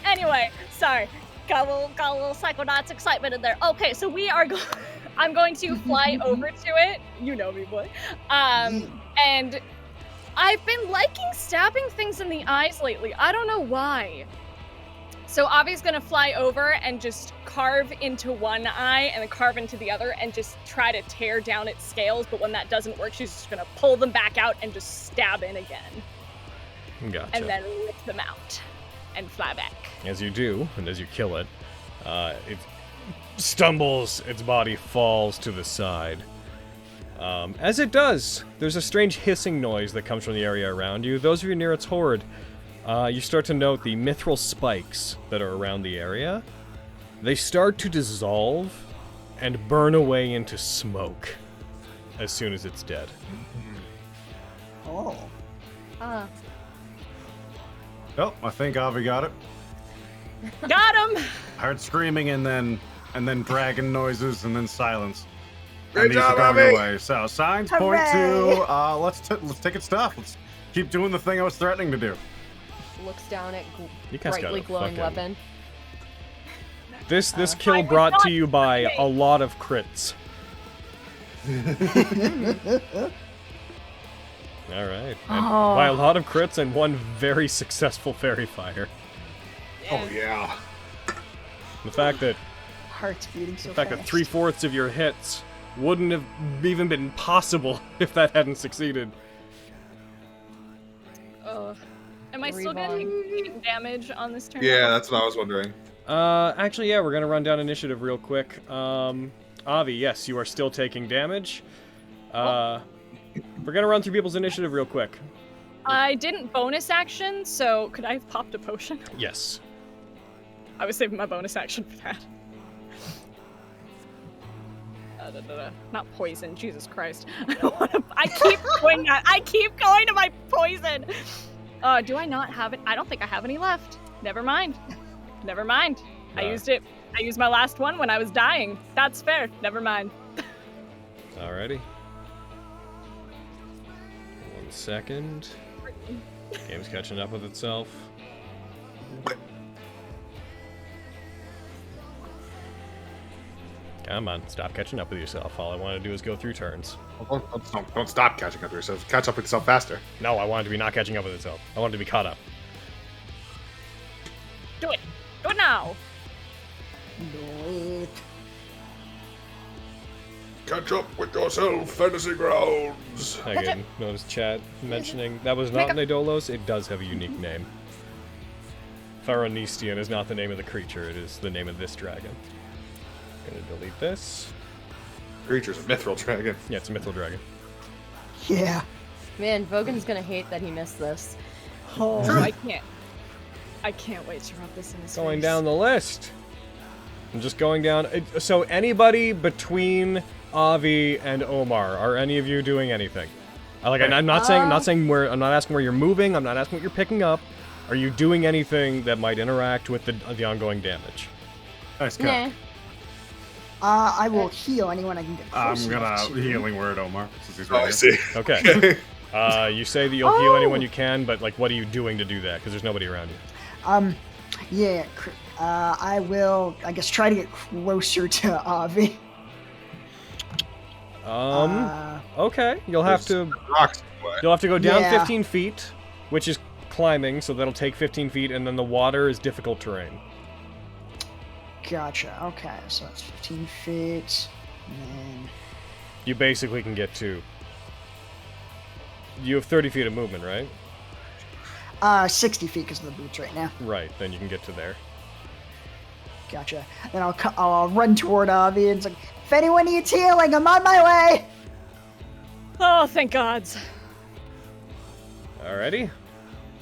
Anyway, sorry. Got a little Psychonauts excitement in there. Okay, so we are I'm going to fly over to it. You know me, boy. And I've been liking stabbing things in the eyes lately. I don't know why. So Avi's gonna fly over and just carve into one eye and then carve into the other and just try to tear down its scales, but when that doesn't work, she's just gonna pull them back out and just stab in again. Gotcha. And then rip them out and fly back. As you do, and as you kill it, it stumbles, its body falls to the side. As it does, there's a strange hissing noise that comes from the area around you. Those of you near its hoard, you start to note the mithril spikes that are around the area. They start to dissolve and burn away into smoke as soon as it's dead. Oh. Oh, I think Avi got it. Got him! I heard screaming and then dragon noises and then silence. Great And these job, are going Avi! away. So signs point to let's take its stuff. Let's keep doing the thing I was threatening to do. Looks down at You guys brightly gotta glowing fucking- weapon. This kill brought to you by a lot of crits. Alright. By a lot of crits and one very successful fairy fire. Oh yeah. The fact that Heart's beating so The fact fast. that 3/4 of your hits wouldn't have even been possible if that hadn't succeeded. Am I still getting damage on this turn? Yeah, that's what I was wondering. Actually, yeah, we're gonna run down initiative real quick. Avi, yes, you are still taking damage. We're gonna run through people's initiative real quick. I didn't bonus action, so could I have popped a potion? Yes. I was saving my bonus action for that. Not poison, Jesus Christ. I keep going to my poison! Do I not have it? I don't think I have any left. Never mind. Never mind. I used it. I used my last one when I was dying. That's fair. Never mind. Alrighty. 1 second. Game's catching up with itself. Come on, stop catching up with yourself. All I want to do is go through turns. Don't stop catching up to yourself. Catch up with yourself faster. No, I want it to be not catching up with itself. I want it to be caught up. Do it. Do it now. Do it. Catch up with yourself, fantasy grounds. Again, notice chat mentioning that was not Nidolos. It does have a unique name. Pharonistian is not the name of the creature. It is the name of this dragon. Gonna delete this. Creature's a mithril dragon. Yeah, it's a mithril dragon. Yeah. Man, Vogan's gonna hate that he missed this. Oh. I can't wait to rub this in his Going face. down the list. I'm just going down. So anybody between Avi and Omar, are any of you doing anything? I'm not saying where. I'm not asking where you're moving. I'm not asking what you're picking up. Are you doing anything that might interact with the ongoing damage? Nice cut. Nah. I will heal anyone I can get close I'm enough gonna to. healing word Omar. Since he's Oh, I right see. Okay. You say that you'll heal anyone you can, but like, what are you doing to do that? Because there's nobody around you. Yeah, I will, I guess, try to get closer to Avi. Okay. You'll have to Rocks away. go down Yeah. 15 feet, which is climbing, so that'll take 15 feet, and then the water is difficult terrain. Gotcha. Okay, so that's 15 feet. And You basically can get to. You have 30 feet of movement, right? then 60 feet because of the boots right now. Right. Then you can get to there. Gotcha. Then I'll run toward Avi and it's like, if anyone needs healing, I'm on my way. Oh, thank gods. Alrighty.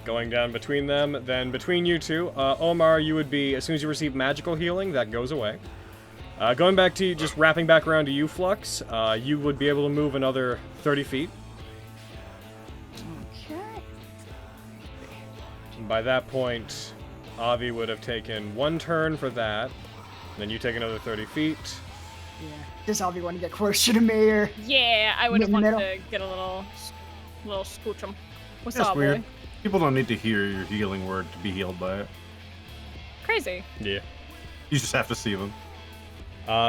Going down between them, then between you two, Omar, you would be, as soon as you receive magical healing, that goes away. Going back to you, just wrapping back around to you, Flux, you would be able to move another 30 feet. Okay. And by that point, Avi would have taken 1 turn for that. Then you take another 30 feet. Yeah. Does Avi want to get closer to me or? Yeah, I would have In the wanted middle. to get a little scooch 'em. What's That's up, weird. boy? People don't need to hear your healing word to be healed by it. Crazy. Yeah. You just have to see them.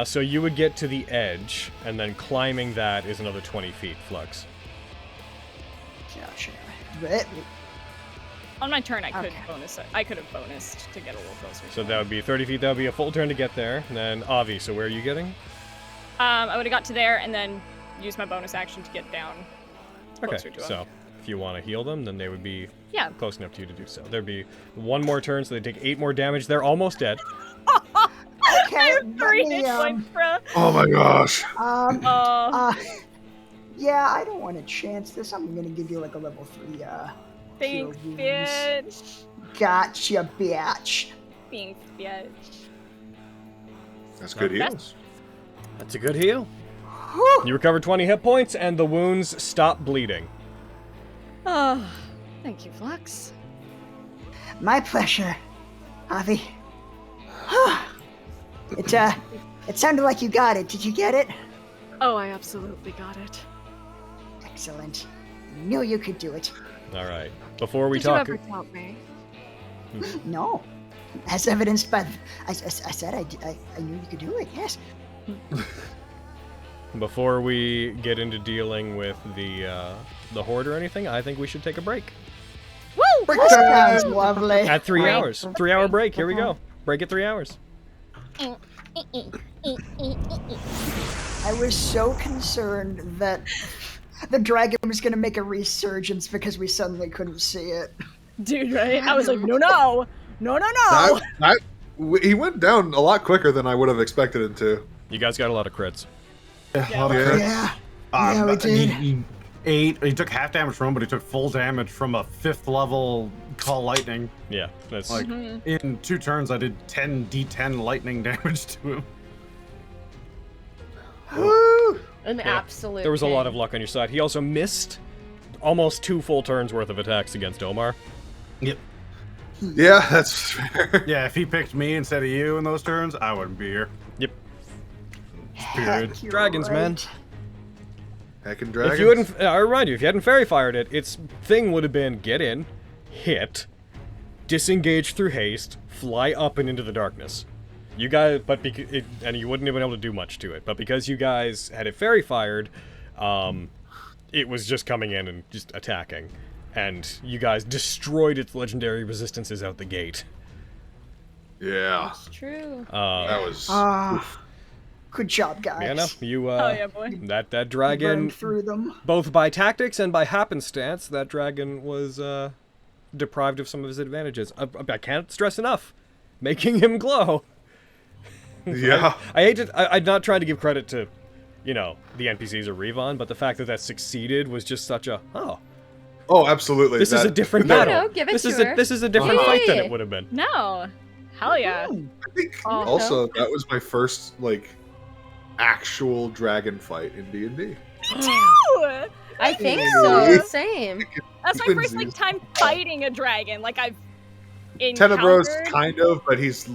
So you would get to the edge, and then climbing that is another 20 feet, Flux. Gotcha. On my turn, I could Okay. bonus it. I could have bonused to get a little closer. So that would be 30 feet. That would be a full turn to get there. And then Avi, so where are you getting? I would have got to there and then use my bonus action to get down Okay, closer to him. so if you want to heal them, then they would be Yeah. close enough to you to do so. There'd be one more turn, so they take 8 more damage. They're almost dead. Okay, let 3 me, hit points, bro. Oh my gosh. Yeah, I don't want to chance this. I'm gonna give you like a level 3, Thanks, wounds. bitch. Gotcha, bitch. Thanks, bitch. That's good That's- heals. That's a good heal. Whew. You recover 20 hit points, and the wounds stop bleeding. Oh, thank you, Flux. My pleasure, Avi. It sounded like you got it. Did you get it? Oh, I absolutely got it. Excellent. Knew you could do it. All right. Before we Did talk, you ever taunt me? No, as evidenced by, I said I knew you could do it. Yes. before we get into dealing with the horde or anything, I think we should take a break. Woo! That sounds lovely. At 3 Break. hours. 3-hour break. Here we go. Break at 3 hours. I was so concerned that the dragon was going to make a resurgence because we suddenly couldn't see it. Dude, right? I was like, no. He went down a lot quicker than I would have expected him to. You guys got a lot of crits. Yeah. Yeah. Yeah, we did. He took half damage from him, but he took full damage from a 5th level call lightning. Yeah, that's Like in 2 turns, I did 10 d10 lightning damage to him. An yeah. absolute. There was a lot of king. luck on your side. He also missed almost 2 full turns worth of attacks against Omar. Yep. Yeah, that's fair. Yeah, if he picked me instead of you in those turns, I wouldn't be here. Yep. Heck, you're Dragons, man. right. Heckin' dragons. If you hadn't, I remind you, if you hadn't fairy fired it, its thing would have been get in, hit, disengage through haste, fly up and into the darkness. You guys, and you wouldn't have been able to do much to it. But because you guys had it fairy fired, it was just coming in and just attacking, and you guys destroyed its legendary resistances out the gate. Yeah. It's true. That was. Good job, guys. Yeah, no, you. Oh, yeah, boy. That dragon, Burned through them. both by tactics and by happenstance, that dragon was deprived of some of his advantages. I can't stress enough, making him glow. Yeah. I hate to. I'm not trying to give credit to, the NPCs or Revon, but the fact that succeeded was just such a Oh, absolutely. This is a different No, battle. no, give it this to is her. this is a different fight than Hey. it would have been. No. Hell yeah. I think Oh, also that was my first actual dragon fight in D&D. Dude! I think Hey. so. Same. That's my first time fighting a dragon. Like I've Tenebros encountered. kind of, but he's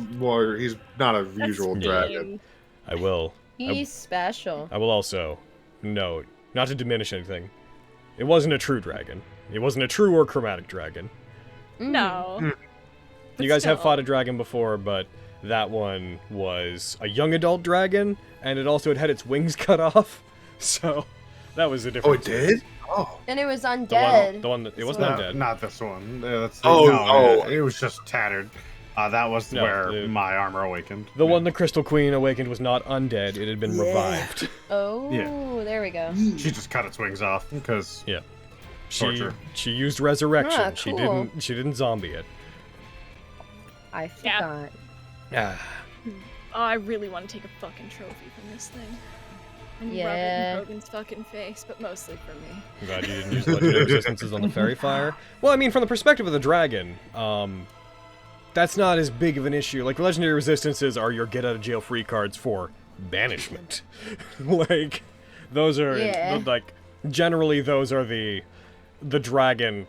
not a That's usual mean. dragon. I will. He's special. I will also note, not to diminish anything, it wasn't a true dragon. It wasn't a true or chromatic dragon. No. But You guys have still. fought a dragon before, but that one was a young adult dragon, and it also had its wings cut off. So that was a Oh, different. it did? Oh. And it was The undead. one that it wasn't No, undead. not this one. Oh. It was just tattered. That was No, where my armor awakened. The one the Crystal Queen awakened was not undead; it had been Yeah. revived. Oh, Yeah. there we go. She just cut its wings off because Yeah. Torture. She used resurrection. Ah, She cool. didn't zombie it. I Yeah. forgot. Ah. Oh, I really want to take a fucking trophy from this thing. And rub it Yeah. in Rogan's fucking face, but mostly for me. I'm glad you didn't use legendary resistances on the fairy fire. Well, I mean, from the perspective of the dragon, that's not as big of an issue. Like, legendary resistances are your get out of jail free cards for banishment. Like, those are Yeah. generally those are the dragon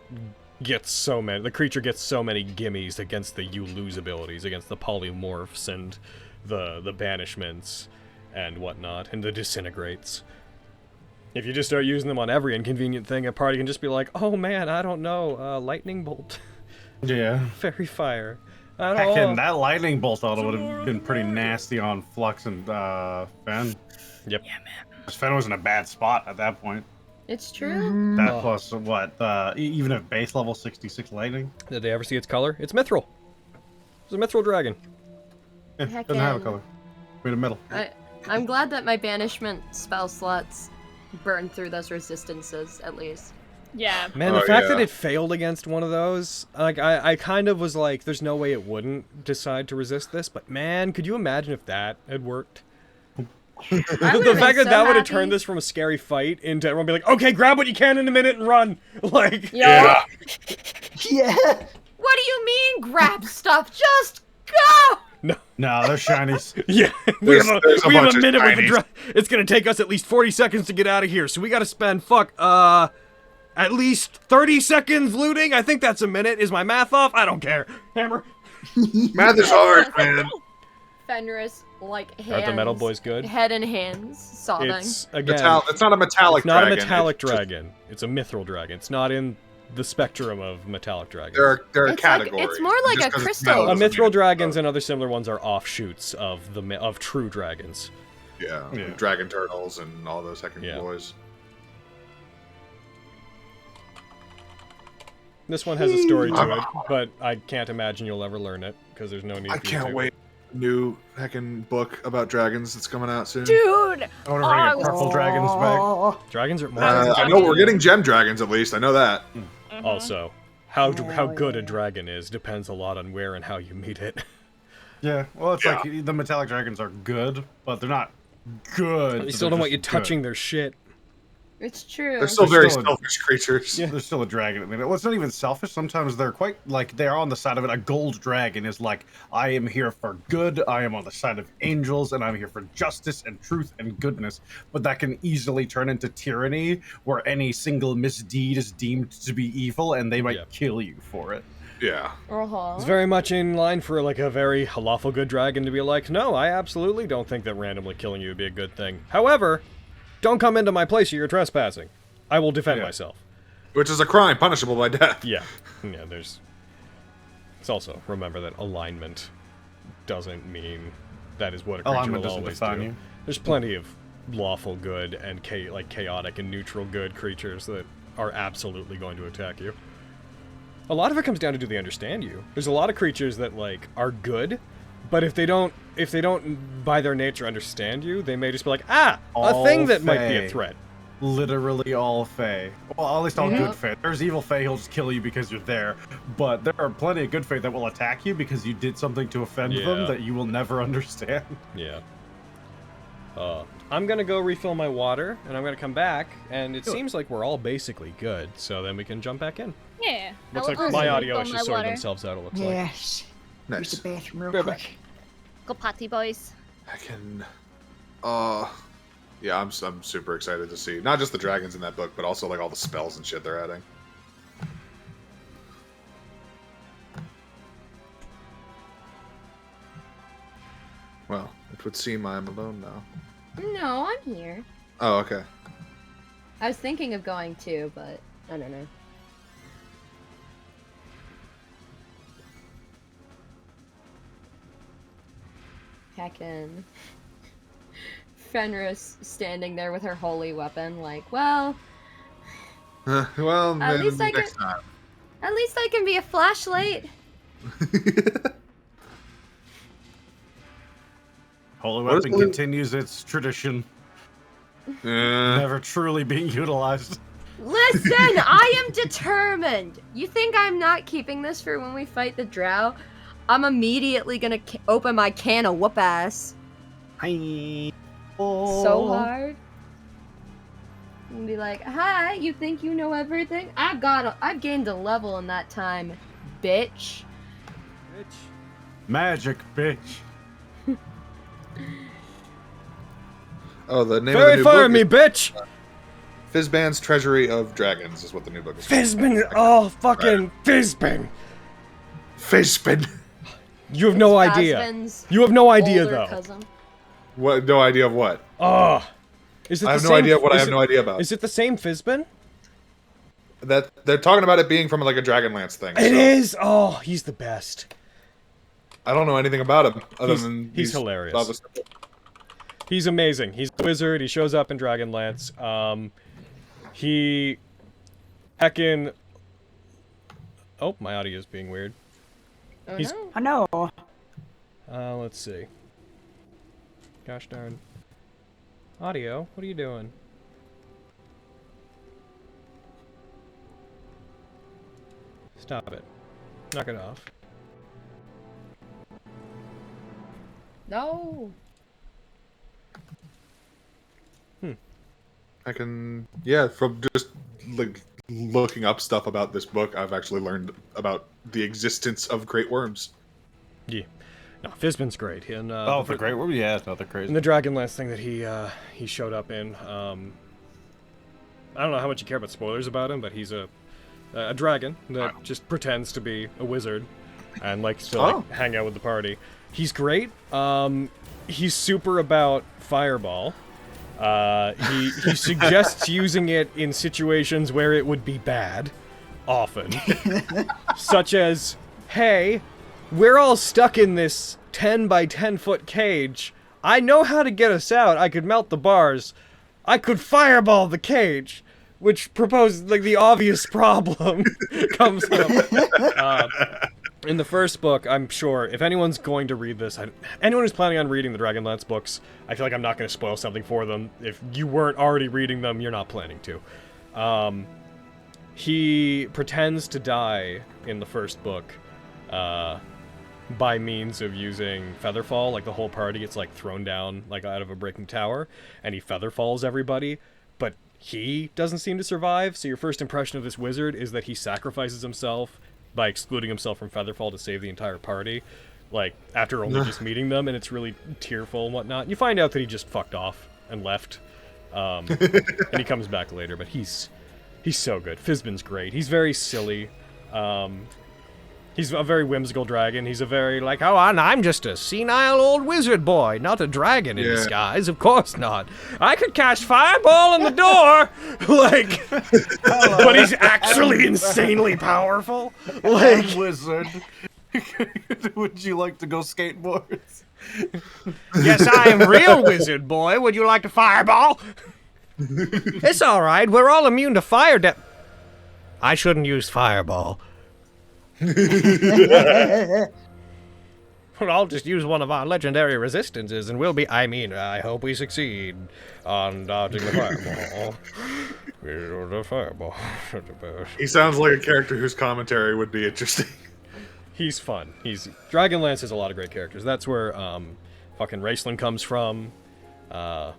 gets so many, the creature gets so many gimmies against the you lose abilities, against the polymorphs and the banishments and whatnot, and the disintegrates. If you just start using them on every inconvenient thing, a party can just be like, oh man, I don't know, lightning bolt, yeah. fairy fire. I Heck, don't and that lightning bolt auto would have been pretty nasty on Flux and Fen. Yep. Fen was in a bad spot at that point. It's true. That plus what? Even if base level 66 lightning. Did they ever see its color? It's mithril. It's a mithril dragon. Yeah, Heck doesn't have a yeah. color. Made of metal. I'm glad that my banishment spell slots burned through those resistances, at least. Yeah. Man, the fact that it failed against one of those, like, I kind of was like, there's no way it wouldn't decide to resist this, but man, could you imagine if that had worked? The fact that that would have turned this from a scary fight into everyone being like, okay, grab what you can in a minute and run. Like, Yeah. Yeah. What do you mean, grab stuff? Just go! No, they're shinies. Yeah, we have a bunch of minute with the tinies. It's gonna take us at least 40 seconds to get out of here, so we gotta spend, at least 30 seconds looting? I think that's a minute. Is my math off? I don't care. Hammer. Math is hard, man. Fenris, like, hands. Aren't the metal boys good? Head and hands, sobbing. It's, again, It's not a metallic it's not dragon. a metallic it's just- dragon. It's a mithril dragon. It's not in the spectrum of metallic dragons. There are It's categories. like- it's more like Just a 'cause it's crystal. metal A doesn't mean mithril it's dragons metal. and other similar ones are offshoots of true dragons. Yeah, Yeah. dragon turtles and all those heckin' Yeah. boys. This one has a story to it, but I can't imagine you'll ever learn it because there's no need. I for you can't to. wait. New heckin' book about dragons that's coming out soon. Dude! I want to bring a purple dragons back. Oh, Dragons are more. I know we're getting gem dragons at least. I know that. Also, how good a dragon is depends a lot on where and how you meet it. Yeah, well, it's like the metallic dragons are good, but they're not good. They so still they're don't want you just touching good. their shit. It's true. They're still They're very still a- selfish creatures. They're still a dragon. I mean, well, it's not even selfish. Sometimes they're quite like they're on the side of it. A gold dragon is like, I am here for good. I am on the side of angels, and I'm here for justice and truth and goodness. But that can easily turn into tyranny, where any single misdeed is deemed to be evil, and they might kill you for it. Yeah. It's very much in line for like a very lawful good dragon to be like, no, I absolutely don't think that randomly killing you would be a good thing. However, don't come into my place or you're trespassing. I will defend myself. Which is a crime punishable by death. Yeah. Yeah, there's... It's also, remember that alignment doesn't mean that is what a creature Alignment will doesn't always define do. you. There's plenty of lawful good and chaotic and neutral good creatures that are absolutely going to attack you. A lot of it comes down to do they understand you. There's a lot of creatures that, like, are good, but if they don't by their nature understand you, they may just be like, a thing that might be a Fae. threat. Literally all Fae. Well, at least all good Fae. There's evil Fae who'll just kill you because you're there. But there are plenty of good Fae that will attack you because you did something to offend them that you will never understand. Yeah. I'm gonna go refill my water, and I'm gonna come back, and it seems like we're all basically good, so then we can jump back in. Yeah. Looks like I'll my also audio refill is my just sorting water. themselves out, it looks like. yes. Nice. Use the bathroom real Right quick. back. Go potty, boys. I can. Yeah, I'm super excited to see not just the dragons in that book, but also like all the spells and shit they're adding. Well, it would seem I'm alone now. No, I'm here. Oh, okay. I was thinking of going too, but I don't know. Heckin'. Fenris standing there with her holy weapon, like, well, Well, At maybe least I next can- time. at least I can be a flashlight. Holy What is Weapon the- continues its tradition, never truly being utilized. Listen, I am determined. You think I'm not keeping this for when we fight the drow? I'm immediately gonna open my can of whoop ass Hi. so hard. And be like, hi, you think you know everything? I've gained a level in that time, bitch. Magic, bitch. Oh, the name Very of the new fire book me, is bitch! Fizban's Treasury of Dragons is what the new book is. Fizbin! Oh, fucking Fizbin! Fizban. You have no idea. Husband's You have no idea, older though. cousin. What? No idea of what? Oh. Is it I the have no same- idea what I is have it- no idea about. Is it the same Fizbin? That they're talking about it being from like a Dragonlance thing. It so is! Oh, he's the best. I don't know anything about him other He's- than he's hilarious. about this- He's amazing. He's a wizard. He shows up in Dragonlance. He heckin'. Oh, my audio is being weird. Oh He's- no. Oh no. Let's see. Gosh darn. Audio, what are you doing? Stop it. Knock it off. No. I can, yeah, from just like looking up stuff about this book, I've actually learned about the existence of great worms. Yeah. No, Fizban's great. And, Oh, the Great Worm? Yeah, it's nothing and crazy. the Dragonlance thing that he showed up in. I don't know how much you care about spoilers about him, but he's a dragon that just pretends to be a wizard and likes to like, hang out with the party. He's great. He's super about Fireball. He suggests using it in situations where it would be bad, often. Such as, hey, we're all stuck in this 10 by 10 foot cage. I know how to get us out. I could melt the bars. I could fireball the cage. Which proposes, like, the obvious problem comes up. In the first book, I'm sure, if anyone's going to read this, anyone who's planning on reading the Dragonlance books, I feel like I'm not going to spoil something for them. If you weren't already reading them, you're not planning to. He pretends to die in the first book by means of using Featherfall. Like, the whole party gets, like, thrown down, like, out of a breaking tower, and he Featherfalls everybody, but he doesn't seem to survive, so your first impression of this wizard is that he sacrifices himself by excluding himself from Featherfall to save the entire party, like, after only just meeting them, and it's really tearful and whatnot. You find out that he just fucked off and left, and he comes back later, but he's so good. Fizban's great. He's very silly. He's a very whimsical dragon. He's a very, like, oh, I'm just a senile old wizard boy, not a dragon in disguise. Of course not. I could cast Fireball in the door! Like, but he's actually insanely powerful. Like, I'm wizard. Would you like to go skateboards? Yes, I am real wizard boy. Would you like to fireball? It's all right. We're all immune to fire. I shouldn't use fireball. Well, I'll just use one of our legendary resistances, and we'll be. I hope we succeed on dodging the fireball. The fireball. He sounds like a character whose commentary would be interesting. he's fun. Dragonlance has a lot of great characters. That's where fucking Raceland comes from. Those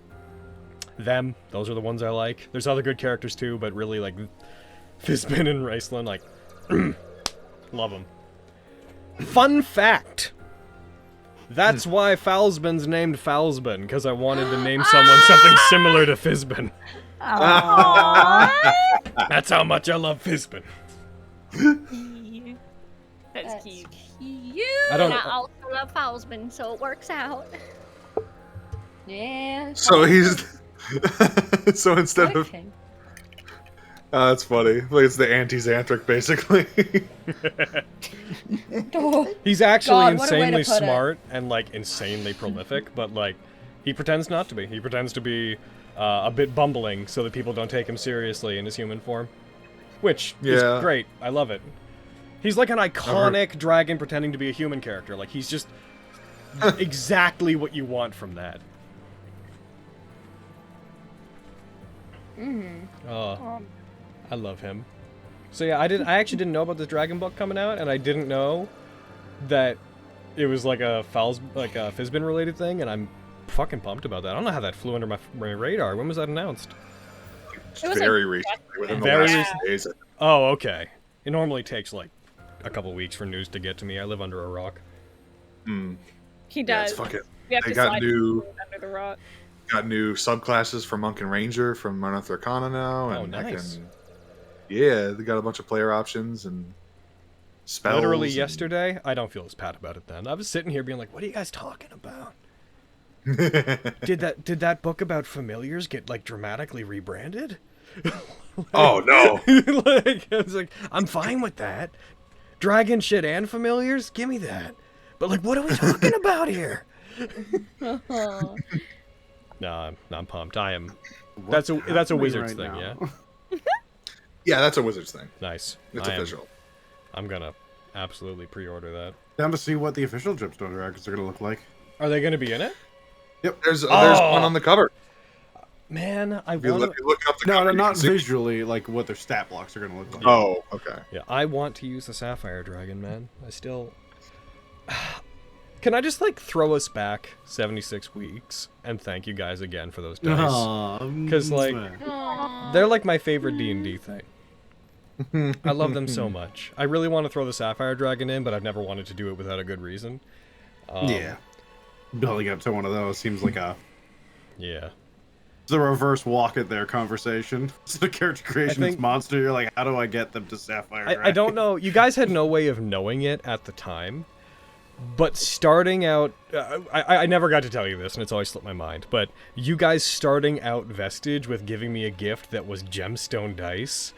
are the ones I like. There's other good characters too, but really like Fizban and Raceland, like love them. Fun fact. That's why Falzban's named Falzban, because I wanted to name someone something similar to Fizban. That's how much I love Fizban. That's cute. I don't. And I also love Falzman, so it works out. Yeah. So he's so instead of Okay. that's funny. Like it's the anti-Xantric basically. He's actually God, what a way to insanely put it. smart and like insanely prolific, but like he pretends not to be. He pretends to be a bit bumbling so that people don't take him seriously in his human form, which is great. I love it. He's like an iconic dragon pretending to be a human character. Like he's just exactly what you want from that. Oh, I love him. So yeah, I actually didn't know about this dragon book coming out, and I didn't know that it was like a Fizban related thing, and I'm fucking pumped about that. I don't know how that flew under my radar. When was that announced? It was Very like recently, within the Very last few days. Oh, okay. It normally takes like a couple weeks for news to get to me. I live under a rock. He Yeah, does. it's fucking. We have They to got slide new under the rock. subclasses for Monk and Ranger from Monarch Arcana now, and Oh, nice. yeah, they got a bunch of player options and spells. Literally and- yesterday, I don't feel as pat about it then. I was sitting here being like, what are you guys talking about? Did that book about familiars get like dramatically rebranded? Oh no! Like, I was like, I'm fine with that. Dragon shit and familiars? Give me that. But like, what are we talking about here? No, I'm pumped. I am. That's a happening wizard's right thing, now? yeah. Yeah, that's a Wizards thing. Nice. It's official. I'm gonna absolutely pre-order that. Down to see what the official gemstone dragons are gonna look like. Are they gonna be in it? Yep. There's one on the cover. Man, I If you want. look up the No, cover, no, you not can see- visually, like what their stat blocks are gonna look like. Oh, okay. Yeah, I want to use the Sapphire Dragon, man. I still. Can I just like throw us back 76 weeks and thank you guys again for those dice? Because like they're like my favorite D&D thing. I love them so much. I really want to throw the Sapphire Dragon in, but I've never wanted to do it without a good reason. Yeah. Building up to one of those seems like Yeah. the reverse walk it there conversation. It's the character creation's monster. You're like, how do I get them to Sapphire Dragon? I don't know. You guys had no way of knowing it at the time. But starting out, I never got to tell you this, and it's always slipped my mind, but you guys starting out Vestige with giving me a gift that was gemstone dice,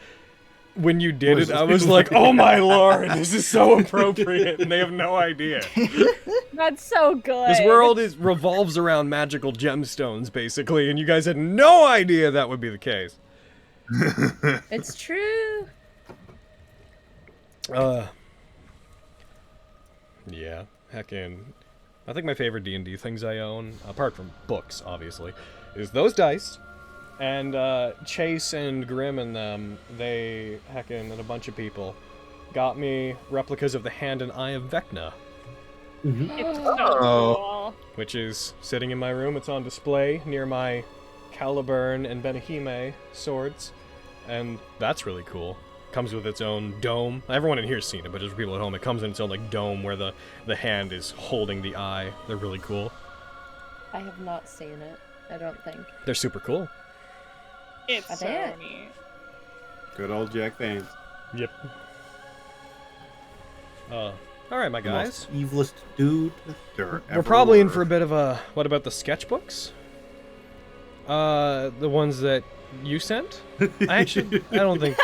when you did it, I was like, oh my lord, this is so appropriate, and they have no idea. That's so good. This world revolves around magical gemstones, basically, and you guys had no idea that would be the case. It's true. Yeah, heckin'. I think my favorite D&D things I own, apart from books, obviously, is those dice. And Chase and Grim and them, they, heckin', and a bunch of people, got me replicas of the Hand and Eye of Vecna. It's so cool. Which is sitting in my room. It's on display near my Caliburn and Benahime swords. And that's really cool. Comes with its own dome. Everyone in here's seen it, but just for people at home, it comes in its own like dome where the hand is holding the eye. They're really cool. I have not seen it. I don't think. They're super cool. It's I so bet. neat. Good old Jack Vance. Yep. All right, my The guys. most evilest dude there We're ever probably in were. for a bit of a. What about the sketchbooks? The ones that you sent? I don't think.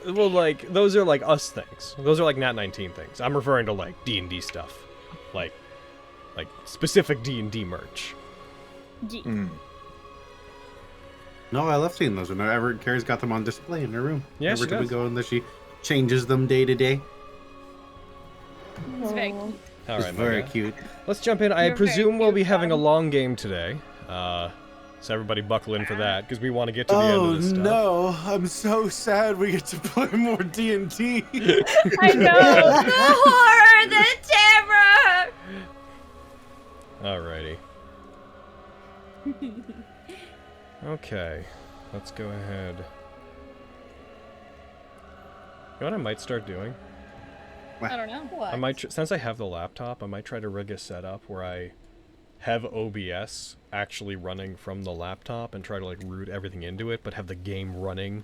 Well, like those are like us things. Those are like Nat19 things. I'm referring to like D&D stuff, like specific D&D merch. Yeah. No, I love seeing those. Whenever Carrie's got them on display in her room. Yeah, Every she time we does. go in there, she changes them day to day. It's very cute. All It's right, my very guy. cute. Let's jump in. I You're very presume we'll be cute, having a Tom. long game today. So everybody buckle in for that because we want to get to the end of this stuff. no, I'm so sad we get to play more D&D. I know. The horror, the terror. Alrighty. Okay, let's go ahead. You know what I might start doing? I don't know. What? I might, since I have the laptop, I might try to rig a setup where I have OBS actually running from the laptop and try to like root everything into it, but have the game running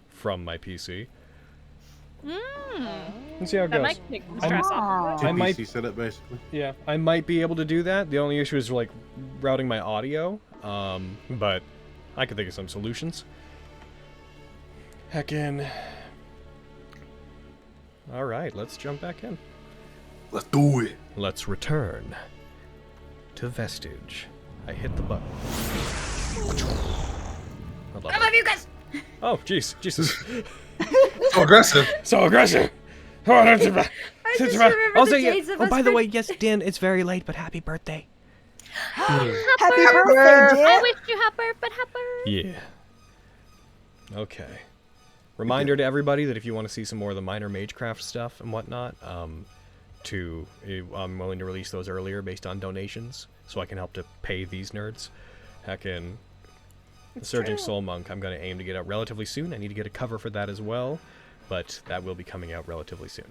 from my PC. And see how it That goes. might take the stress off. I might- PC setup, basically. Yeah, I might be able to do that. The only issue is like routing my audio, but I could think of some solutions. Heckin'. All right, let's jump back in. Let's do it. Let's return to Vestige. I hit the button. I love I it. love you guys. Oh, jeez, Jesus, So aggressive. so aggressive. I just remember the days of us by the being- way, yes, Dan, it's very late, but happy birthday. Happy birthday, I Dan! wish you happy, but happy. Yeah. Okay. Reminder to everybody that if you want to see some more of the minor magecraft stuff and whatnot, I'm willing to release those earlier based on donations, so I can help to pay these nerds. Heckin', the Surging Soul Monk, I'm going to aim to get out relatively soon. I need to get a cover for that as well, but that will be coming out relatively soon.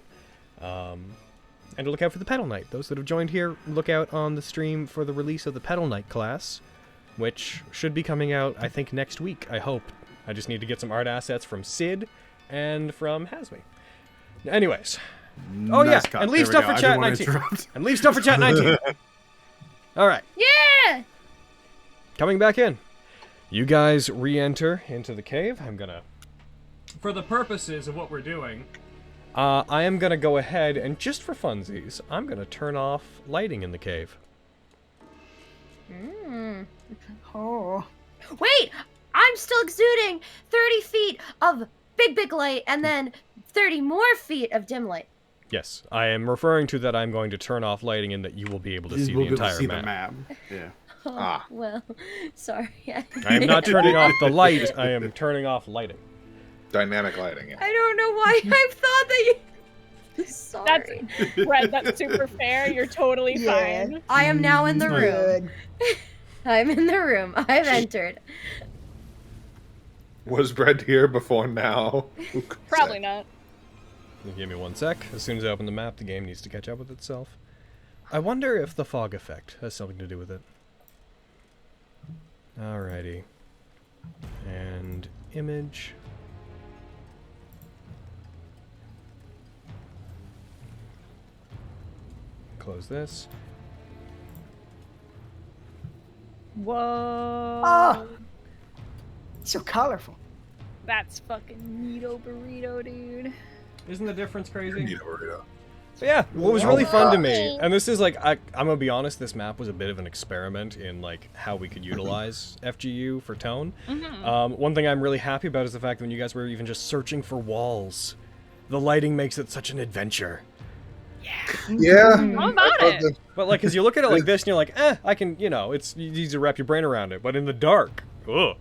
And to look out for the Pedal Knight. Those that have joined here, look out on the stream for the release of the Pedal Knight class, which should be coming out, I think, next week, I hope. I just need to get some art assets from Sid and from Hasme. Anyways. Oh, yeah, Nice cut. and leave There we stuff go. for I Chat didn't wanna 19. interrupt. And leave stuff for Chat 19. All right. Yeah. Coming back in. You guys re-enter into the cave. I'm gonna... For the purposes of what we're doing, I am gonna go ahead and just for funsies, I'm gonna turn off lighting in the cave. Oh. Wait, I'm still exuding 30 feet of big light and then 30 more feet of dim light. Yes, I am referring to that I'm going to turn off lighting and that you will be able to see the entire map. Yeah. Oh, well, sorry. I am not turning off the light, I am turning off lighting. Dynamic lighting, yeah. I don't know why I've thought that you... Sorry. Red, that's super fair. You're totally fine. I am now in the room. I'm in the room. I've entered. Was Brett here before now? Probably not. Give me 1 sec. As soon as I open the map, the game needs to catch up with itself. I wonder if the fog effect has something to do with it. Alrighty. And image. Close this. Whoa. Oh, so colorful. That's fucking neato burrito, dude. Isn't the difference crazy? Need a burrito. So yeah, what was really fun to me, and this is like, I'm gonna be honest, this map was a bit of an experiment in like how we could utilize FGU for tone. One thing I'm really happy about is the fact that when you guys were even just searching for walls, the lighting makes it such an adventure. Yeah. How about it? But like, cause you look at it like this and you're like, I can, you know, it's easy to wrap your brain around it, but in the dark, ugh.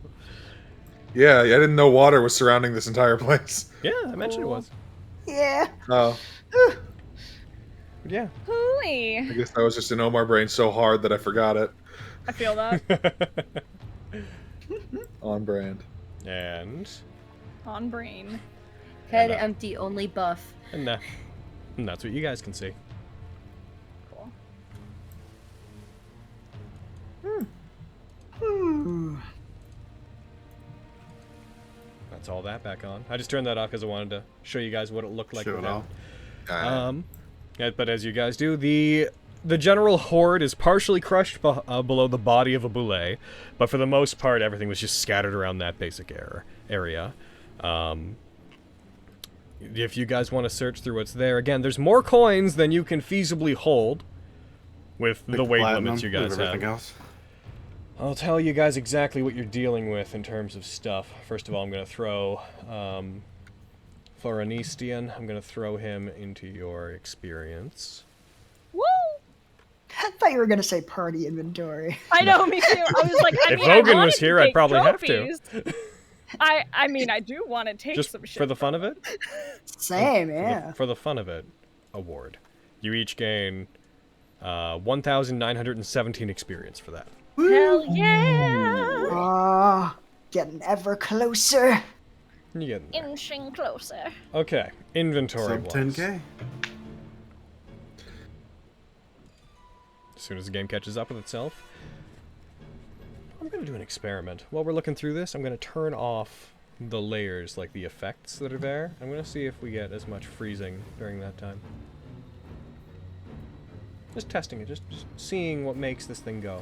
Yeah, I didn't know water was surrounding this entire place. Yeah, I mentioned it was. Yeah. Oh. But yeah. Hooey. I guess I was just in Omar brain so hard that I forgot it. I feel that. On brand. And On brain. Head empty, only buff. and that's what you guys can see. Cool. That's all that back on. I just turned that off because I wanted to show you guys what it looked like Show it without. off. Yeah, but as you guys do, the general horde is partially crushed below the body of a boule, but for the most part, everything was just scattered around that basic area. If you guys want to search through what's there, again, there's more coins than you can feasibly hold with the weight limits you guys have. Else. I'll tell you guys exactly what you're dealing with in terms of stuff. First of all, I'm going to throw Floranistian. I'm going to throw him into your experience. Woo! I thought you were going to say party inventory. I know, me too. I was like, If Logan was here, I'd probably have to. I mean, I do want to take Just some shit. for the fun of it? Same, yeah. For the fun of it, award. You each gain 1,917 experience for that. Hell yeah! Ah, getting ever closer. You get there. Inching closer. Okay, inventory Sub 10K. As soon as the game catches up with itself, I'm going to do an experiment. While we're looking through this, I'm going to turn off the layers, like the effects that are there. I'm going to see if we get as much freezing during that time. Just testing it, just seeing what makes this thing go.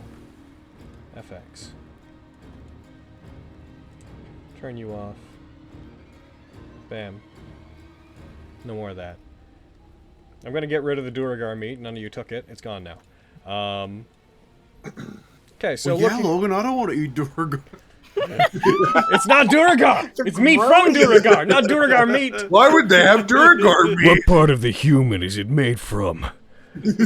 FX. Turn you off. Bam. No more of that. I'm going to get rid of the Duragar meat. None of you took it. It's gone now. Okay, so Well, yeah, looking... Logan, I don't want to eat Duragar. It's not Duragar! It's meat from Duragar, not Duragar meat! Why would they have Duragar meat? What part of the human is it made from? It's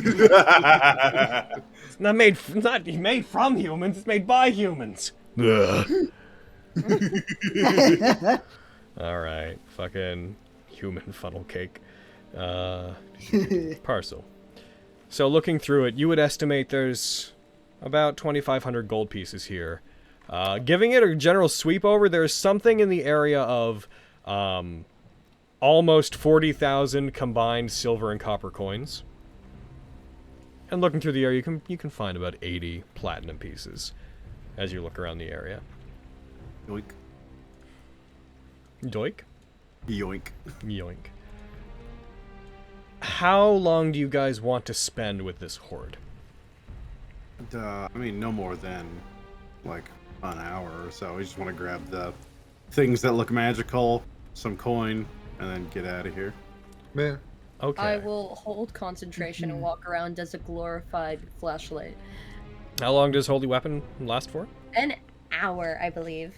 not made from humans, it's made by humans. Alright, fucking human funnel cake. Parcel. So looking through it, you would estimate there's about 2,500 gold pieces here. Giving it a general sweep over, there's something in the area of almost 40,000 combined silver and copper coins. And looking through the area, you can find about 80 platinum pieces as you look around the area. Yoink. Doink? Yoink. Yoink. How long do you guys want to spend with this horde? I mean, no more than, like, an hour or so. We just want to grab the things that look magical, some coin, and then get out of here. Man. Okay. I will hold concentration and walk around as a glorified flashlight. How long does Holy Weapon last for? An hour, I believe.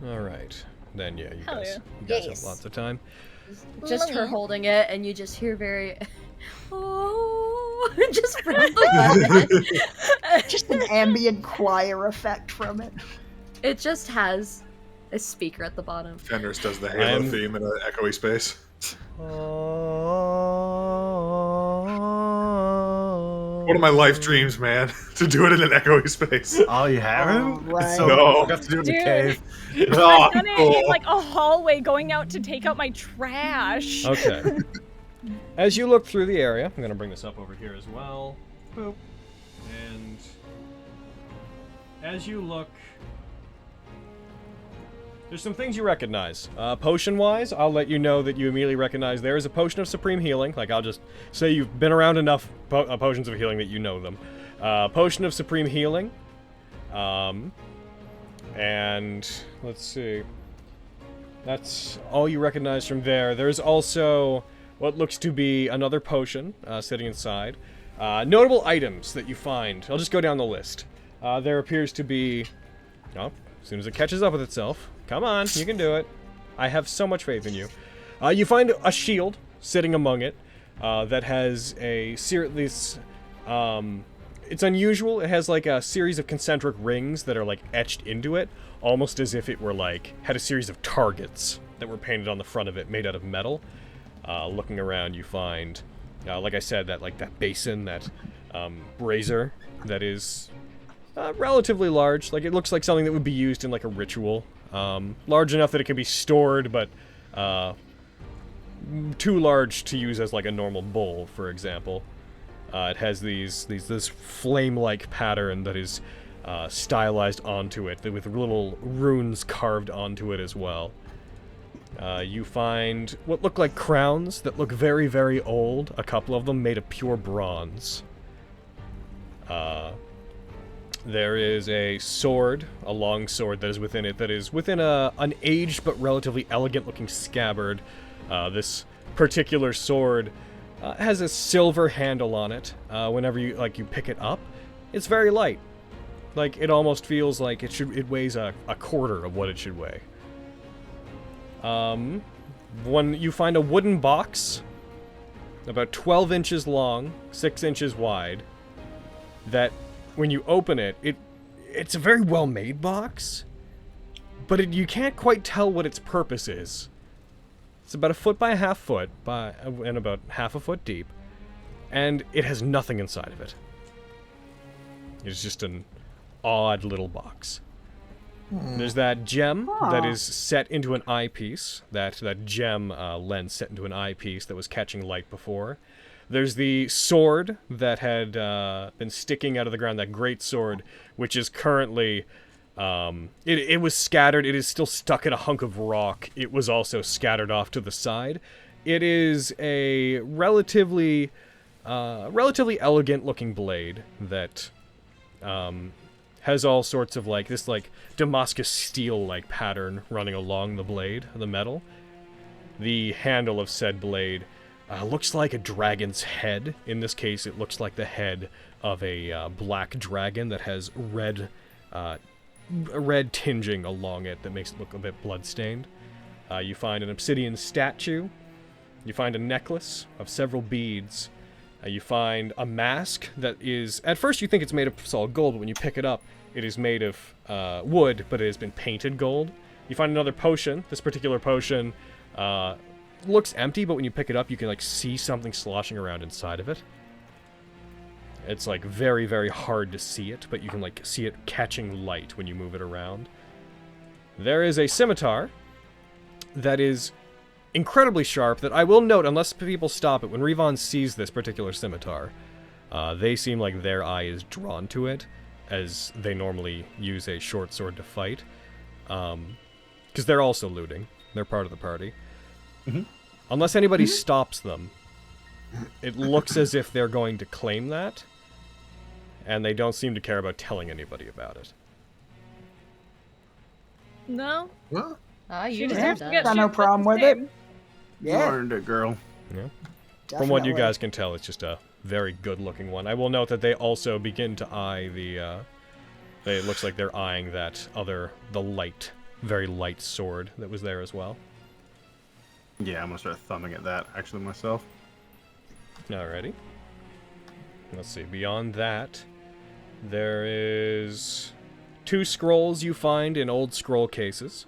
All right. Then yeah, you Hell guys, yeah. you guys Yes. have lots of time. Just her holding it, and you just hear very, oh, just from the bed. Just an ambient choir effect from it. It just has a speaker at the bottom. Fenris does the Halo theme in an echoey space. One of my life dreams, man, to do it in an echoey space. Oh, you haven't? Right. It's so No. cool. I got to do it in the Dude. cave. Oh, I've done it cool. in like a hallway going out to take out my trash. Okay. As you look through the area, I'm gonna bring this up over here as well. Boop. And as you look, there's some things you recognize. Potion-wise, I'll let you know that you immediately recognize there is a potion of supreme healing. Like, I'll just say you've been around enough potions of healing that you know them. Potion of supreme healing. And let's see. That's all you recognize from there. There's also what looks to be another potion sitting inside. Notable items that you find. I'll just go down the list. There appears to be... Oh, as soon as it catches up with itself. Come on, you can do it. I have so much faith in you. You find a shield sitting among it that has a it's unusual. It has like a series of concentric rings that are like etched into it, almost as if it were like had a series of targets that were painted on the front of it, made out of metal. Looking around, you find, like I said, that basin, that brazier that is relatively large. Like, it looks like something that would be used in like a ritual. Large enough that it can be stored, but too large to use as like a normal bowl, for example. It has this flame-like pattern that is stylized onto it, with little runes carved onto it as well. You find what look like crowns that look very, very old, a couple of them made of pure bronze. There is a sword, a long sword that is within it, that is within an aged but relatively elegant-looking scabbard. This particular sword has a silver handle on it. Whenever you pick it up, it's very light. Like, it almost feels like it weighs a quarter of what it should weigh. When you find a wooden box, about 12 inches long, 6 inches wide, that when you open it, it's a very well-made box, but you can't quite tell what its purpose is. It's about 1 foot by a half foot, and about half a foot deep, and it has nothing inside of it. It's just an odd little box. There's that gem that is set into an eyepiece, that gem lens set into an eyepiece that was catching light before. There's the sword that had been sticking out of the ground, that great sword, which is currently... it was scattered. It is still stuck in a hunk of rock. It was also scattered off to the side. It is a relatively elegant-looking blade that has all sorts of, this Damascus steel-like pattern running along the blade, the metal. The handle of said blade looks like a dragon's head. In this case, it looks like the head of a black dragon that has red tinging along it that makes it look a bit bloodstained. You find an obsidian statue. You find a necklace of several beads. You find a mask that is... At first you think it's made of solid gold, but when you pick it up, it is made of wood, but it has been painted gold. You find another potion. This particular potion looks empty, but when you pick it up, you can see something sloshing around inside of it. It's very, very hard to see it, but you can see it catching light when you move it around. There is a scimitar that is incredibly sharp, that I will note, unless people stop it, when Revon sees this particular scimitar, they seem like their eye is drawn to it, as they normally use a short sword to fight. Because they're also looting. They're part of the party. Mm-hmm. Unless anybody stops them, it looks as if they're going to claim that, and they don't seem to care about telling anybody about it. No. Well, You just deserve have to that. get Got no shit for problem the with it. same. You Yeah, earned it, girl. Yeah. From what you definitely. guys can tell, it's just a very good-looking one. I will note that they also begin to eye the... it looks like they're eyeing the light very light sword that was there as well. Yeah, I'm gonna start thumbing at that actually myself. Alrighty. Let's see. Beyond that, there is 2 scrolls you find in old scroll cases.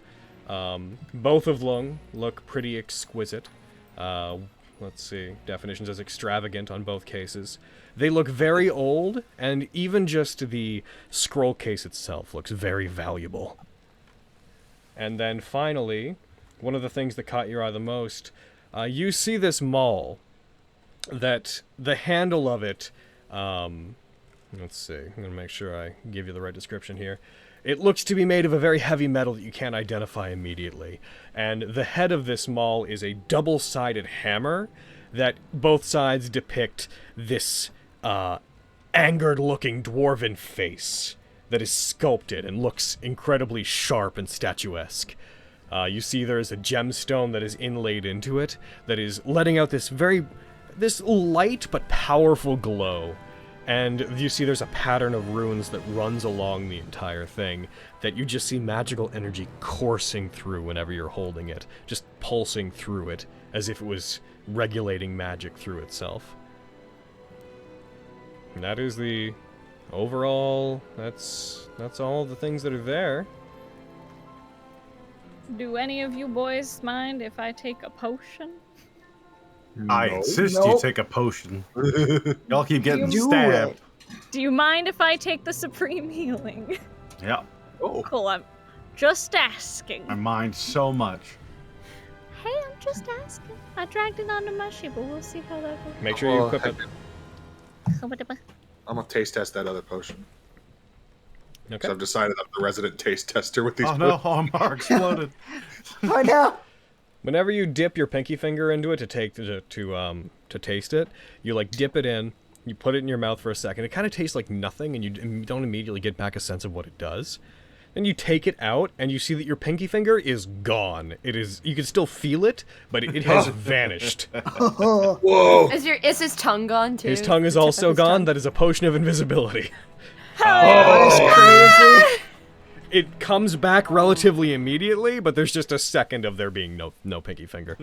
Both of them look pretty exquisite. Let's see. Definitions as extravagant on both cases. They look very old, and even just the scroll case itself looks very valuable. And then finally, one of the things that caught your eye the most, you see this maul that the handle of it, let's see, I'm going to make sure I give you the right description here. It looks to be made of a very heavy metal that you can't identify immediately. And the head of this maul is a double-sided hammer that both sides depict this angered-looking dwarven face that is sculpted and looks incredibly sharp and statuesque. You see there is a gemstone that is inlaid into it that is letting out this light but powerful glow. And you see there's a pattern of runes that runs along the entire thing that you just see magical energy coursing through whenever you're holding it, just pulsing through it as if it was regulating magic through itself. And that is the overall, that's all the things that are there. Do any of you boys mind if I take a potion? I insist you take a potion. Y'all keep getting stabbed. Do you mind if I take the supreme healing? Yeah. Oh. Cool, I'm just asking. I mind so much. Hey, I'm just asking. I dragged it onto my ship, but we'll see how that goes. Make sure you equip it. I'm gonna taste test that other potion. Okay. So I've decided I'm the resident taste tester with these. Oh no, Omar exploded. Oh no! Whenever you dip your pinky finger into it to taste it, you like dip it in, you put it in your mouth for a second. It kind of tastes like nothing, and you don't immediately get back a sense of what it does. Then you take it out, and you see that your pinky finger is gone. You can still feel it, but it has vanished. Whoa! Is his tongue gone too? His tongue is also gone. That is a potion of invisibility. That is crazy. It comes back relatively immediately, but there's just a second of there being no pinky finger.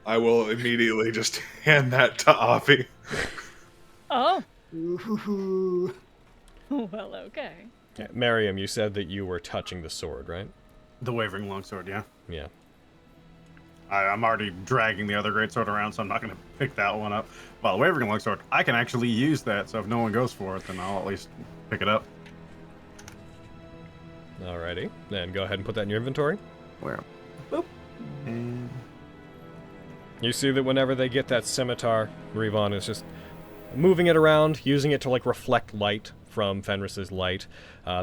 I will immediately just hand that to Avi. Oh. Ooh. Well, okay. Yeah, Miriam, you said that you were touching the sword, right? The wavering longsword, yeah. Yeah. I'm already dragging the other greatsword around, so I'm not going to pick that one up. Well, the wavering longsword, I can actually use that, so if no one goes for it, then I'll at least pick it up. Alrighty. Then go ahead and put that in your inventory. Where? Boop. And You see that whenever they get that scimitar, Revon is just moving it around, using it to like reflect light from Fenris's light.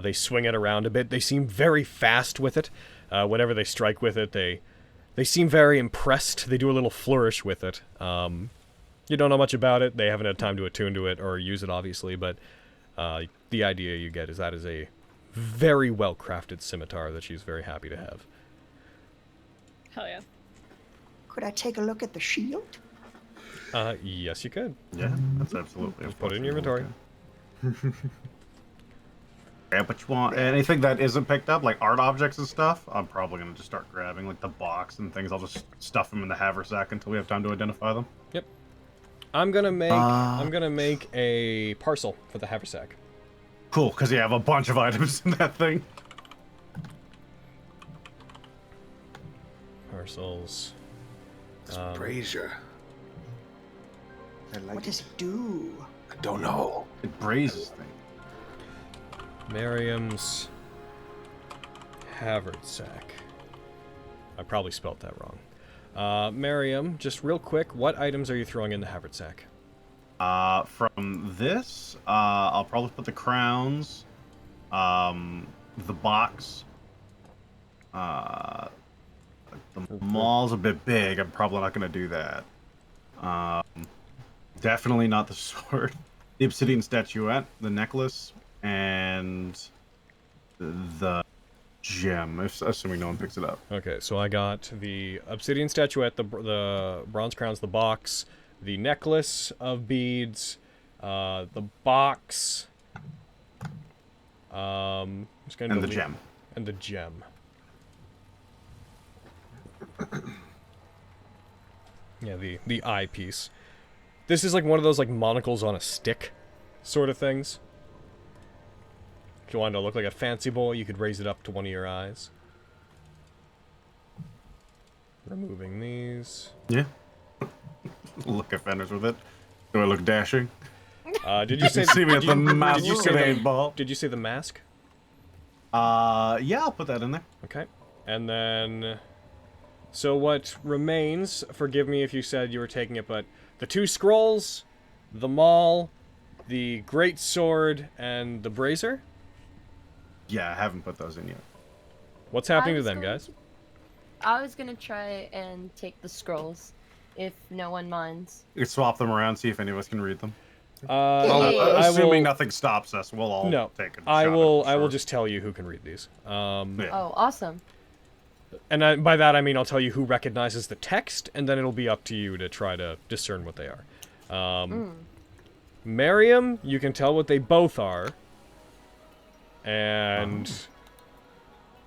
They swing it around a bit. They seem very fast with it. Whenever they strike with it, they seem very impressed. They do a little flourish with it. You don't know much about it. They haven't had time to attune to it or use it, obviously, but the idea you get is that is a very well-crafted scimitar that she's very happy to have. Hell yeah. Could I take a look at the shield? Yes, you could. yeah, that's absolutely. Just put it in your inventory. Yeah, but you want anything that isn't picked up, like art objects and stuff, I'm probably going to just start grabbing, like the box and things. I'll just stuff them in the haversack until we have time to identify them. Yep. I'm gonna make a parcel for the haversack. Cool, because you have a bunch of items in that thing. Parcels. It's brazier. What does it do? I don't know. It braises things. Miriam's haversack. I probably spelt that wrong. Miriam, just real quick, what items are you throwing in the haversack? From this, I'll probably put the crowns, the box, the mall's a bit big. I'm probably not going to do that. Definitely not the sword. The obsidian statuette, the necklace, and the gem, assuming no one picks it up. Okay, so I got the obsidian statuette, the bronze crowns, the box, the necklace of beads, the box, And the gem. And the gem. Yeah, the eyepiece. This is like one of those like monocles on a stick sort of things. If you wanted to look like a fancy boy, you could raise it up to one of your eyes. Removing these. Yeah. Look at Fenders with it. Do I look dashing? Did you say See me at the did you say masquerade ball? Did you say the mask? Yeah, I'll put that in there. Okay. And then so what remains, forgive me if you said you were taking it, but the 2 scrolls, the maul, the great sword, and the brazier? Yeah, I haven't put those in yet. What's happening to them, guys? I was gonna try and take the scrolls, if no one minds. You can swap them around, see if any of us can read them. will, Assuming nothing stops us, we'll all take a shot. I will just tell you who can read these. Yeah. Oh, awesome. And by that I mean I'll tell you who recognizes the text, and then it'll be up to you to try to discern what they are. Miriam, you can tell what they both are. And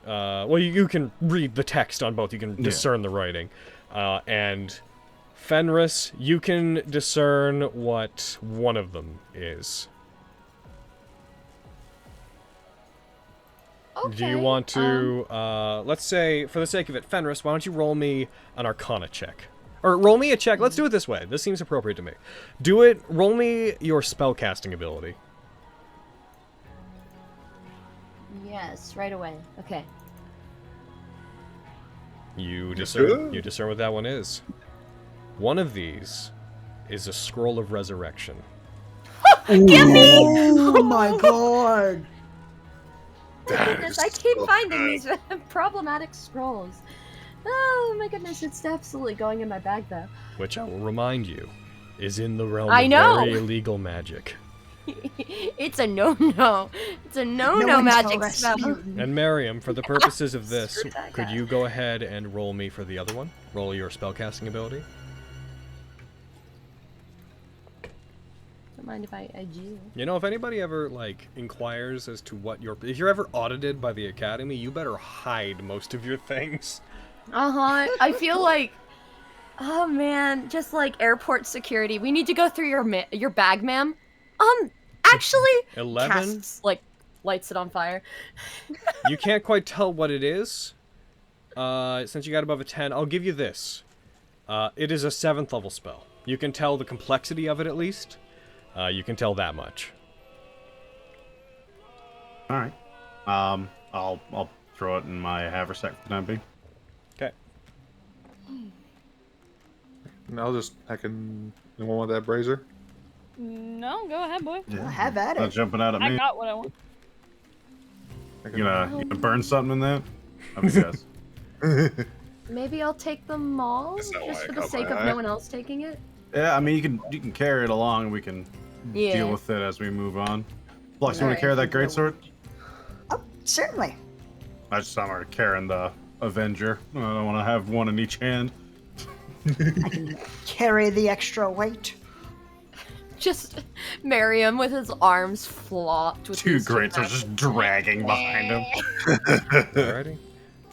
well, you can read the text on both. You can discern the writing. And Fenris, you can discern what one of them is. Okay. Do you want to, let's say, for the sake of it, Fenris, why don't you roll me an Arcana check? Or roll me a check. Let's do it this way. This seems appropriate to me. Roll me your spellcasting ability. Yes, right away. Okay. You discern what that one is. One of these is a scroll of resurrection. Give me! Oh my god! Goodness, I keep finding these problematic scrolls. Oh my goodness, it's absolutely going in my bag though. Which I will remind you, is in the realm I of know. very illegal magic. It's a no-no. It's a no-no one magic tell spell. Rasputin. And Miriam, for the purposes of this, Screw that could guy. you go ahead and roll me for the other one? Roll your spellcasting ability. Don't mind if I do. You know, if anybody ever, like, inquires as to what your... If you're ever audited by the Academy, you better hide most of your things. Uh-huh. I feel like... Oh, man. Just like airport security. We need to go through your bag, ma'am. Actually... 11? Casts, like, lights it on fire. You can't quite tell what it is. Since you got above a 10, I'll give you this. It is a 7th level spell. You can tell the complexity of it, at least. You can tell that much. All right. I'll throw it in my haversack for the time being. Okay. And I'll just anyone want that brazier? No, go ahead, boy. Well, have at Not it. jumping out at I me. got what I want. You gonna burn something in that? I would guess. Maybe I'll take the mall, That's not just why for I the got sake my of eye. no one else taking it. Yeah, I mean you can carry it along. We can Yeah. deal with it as we move on. Flux, you want Alright. to carry that greatsword? Oh, certainly. I'm already carrying the Avenger. I don't want to have one in each hand. Carry the extra weight. Just Miriam with his arms flopped with Two his greatswords just dragging behind him. Alrighty.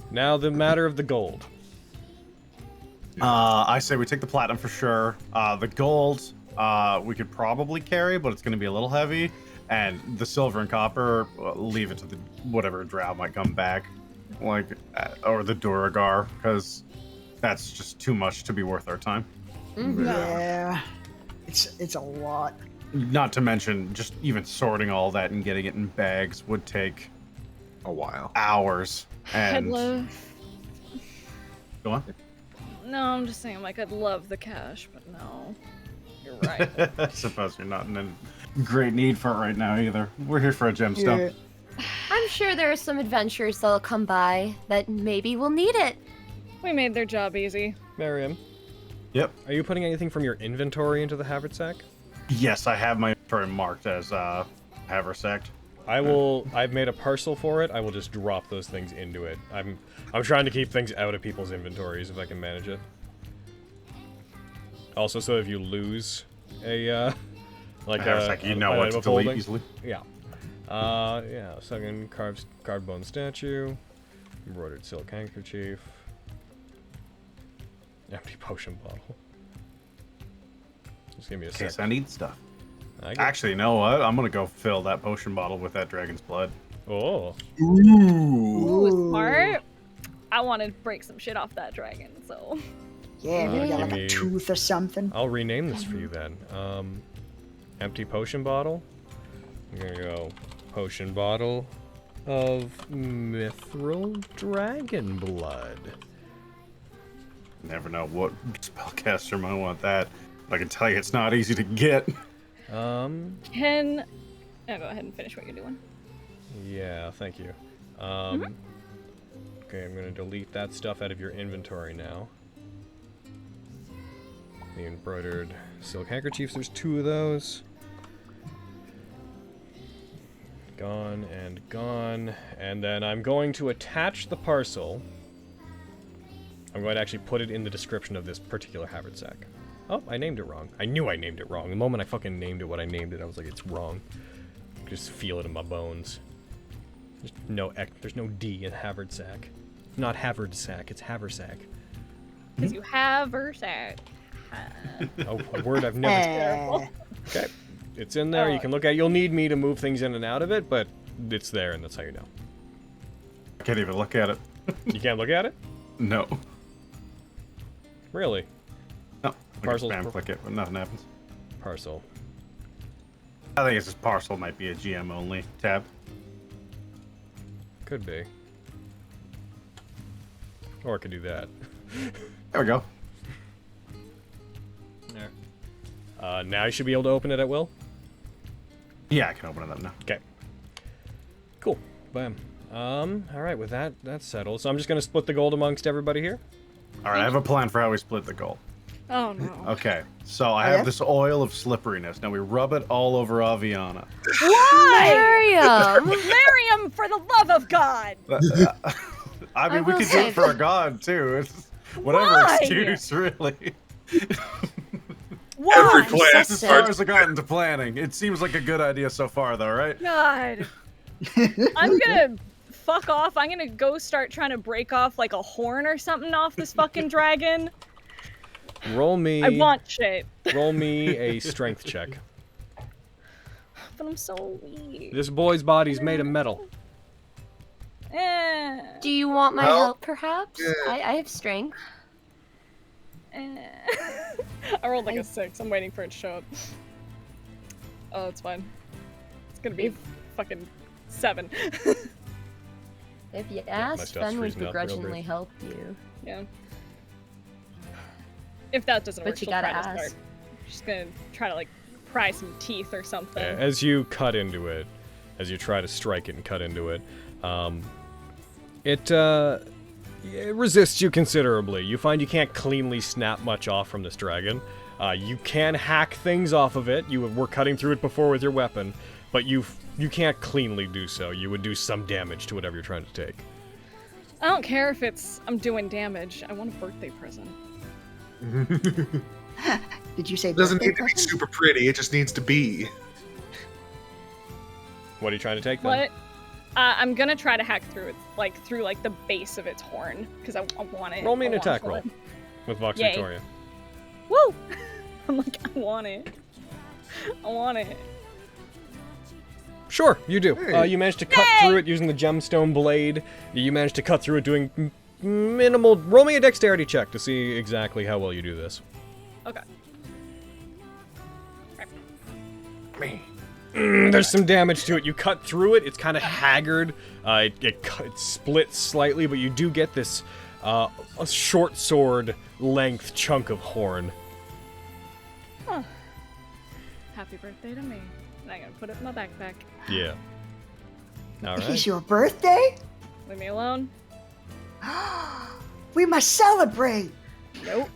Now the matter of the gold. I say we take the platinum for sure. The gold, we could probably carry, but it's going to be a little heavy. And the silver and copper, leave it to the whatever drow might come back, like or the Duragar, because that's just too much to be worth our time. Yeah. It's a lot. Not to mention, just even sorting all that and getting it in bags would take A while. hours. I'd And love. go on. No, I'm just saying, like, I'd love the cash, but no. You're right. I suppose you're not in a great need for it right now either. We're here for a gemstone. Yeah. I'm sure there are some adventurers that'll come by that maybe will need it. We made their job easy. Miriam, Yep. are you putting anything from your inventory into the haversack? Yes, I have my inventory marked as haversack. I've made a parcel for it. I will just drop those things into it. I'm trying to keep things out of people's inventories if I can manage it. Also, so if you lose a like Haversack, you know an what item to of delete holding. easily. Yeah. Yeah. Second carved bone statue, embroidered silk handkerchief. Empty potion bottle. Just give me a In case sec. I need stuff. I get- Actually, you know what? I'm gonna go fill that potion bottle with that dragon's blood. Oh. Ooh, smart. I want to break some shit off that dragon, so. Yeah, maybe give got like me- a tooth or something. I'll rename this for you then. Empty potion bottle. I'm gonna go potion bottle of mithril dragon blood. Never know what spellcaster might want that. But I can tell you it's not easy to get. Can. Oh, go ahead and finish what you're doing. Yeah, thank you. Okay, I'm gonna delete that stuff out of your inventory now. The embroidered silk handkerchiefs, there's 2 of those. Gone and gone. And then I'm going to attach the parcel. I'm going to actually put it in the description of this particular haversack. Oh, I named it wrong. I knew I named it wrong. The moment I fucking named it what I named it, I was like, it's wrong. Just feel it in my bones. There's no D in haversack. Not haversack, it's haversack. Because you have haversack. Oh, a word I've never... Eh, Okay. It's in there, you can look at it. You'll need me to move things in and out of it, but it's there, and that's how you know. I can't even look at it. You can't look at it? No. Really? No. I can Parcel's spam click it, but nothing happens. Parcel. I think it's just parcel might be a GM only tab. Could be. Or it could do that. There we go. There. Now you should be able to open it at will? Yeah, I can open it up now. Okay. Cool. Bam. Alright, with that, that's settled. So I'm just gonna split the gold amongst everybody here. All right, I have a plan for how we split the gold. Oh no. Okay, so I have this oil of slipperiness. Now we rub it all over Aviana. Why? Miriam! Miriam, for the love of God! I mean, we will could do say it for a god too. It's whatever Why? excuse, really. Why? Every plan As far starts. as I got into planning, it seems like a good idea so far, though, right? God. I'm gonna fuck off. I'm gonna go start trying to break off like a horn or something off this fucking dragon. Roll me... I want shit. Roll me a strength check. But I'm so weak. This boy's body's made of metal. Do you want my Well, help, perhaps? yeah. I have strength. I rolled like a 6. I'm waiting for it to show up. Oh, it's fine. It's gonna be fucking 7. If you my ask, stuff's then we'd freezing up real begrudgingly brief. help you. Yeah. If that doesn't work, But you she'll gotta try to start. ask. She's gonna try to like pry some teeth or something. As you cut into it, as you try to strike it and cut into it, it resists you considerably. You find you can't cleanly snap much off from this dragon. You can hack things off of it. You were cutting through it before with your weapon, but you can't cleanly do so. You would do some damage to whatever you're trying to take. I don't care if I'm doing damage. I want a birthday present. Did you say It doesn't birthday need to be present? super pretty, it just needs to be. What are you trying to take then? What? I'm gonna try to hack through it, through the base of its horn, because I want it. Roll me I an want attack for roll it. with Vox Yay. Victoria. Woo! I'm like, I want it. I want it. Sure, you do. Hey. You managed to cut through it using the gemstone blade. You managed to cut through it doing minimal... Roll me a dexterity check to see exactly how well you do this. Okay. There's some damage to it. You cut through it. It's kind of haggard. It splits slightly, but you do get this a short sword length chunk of horn. Huh. Happy birthday to me. And I'm gonna put it in my backpack. Yeah. All It is right. your birthday? Leave me alone. We must celebrate! Nope.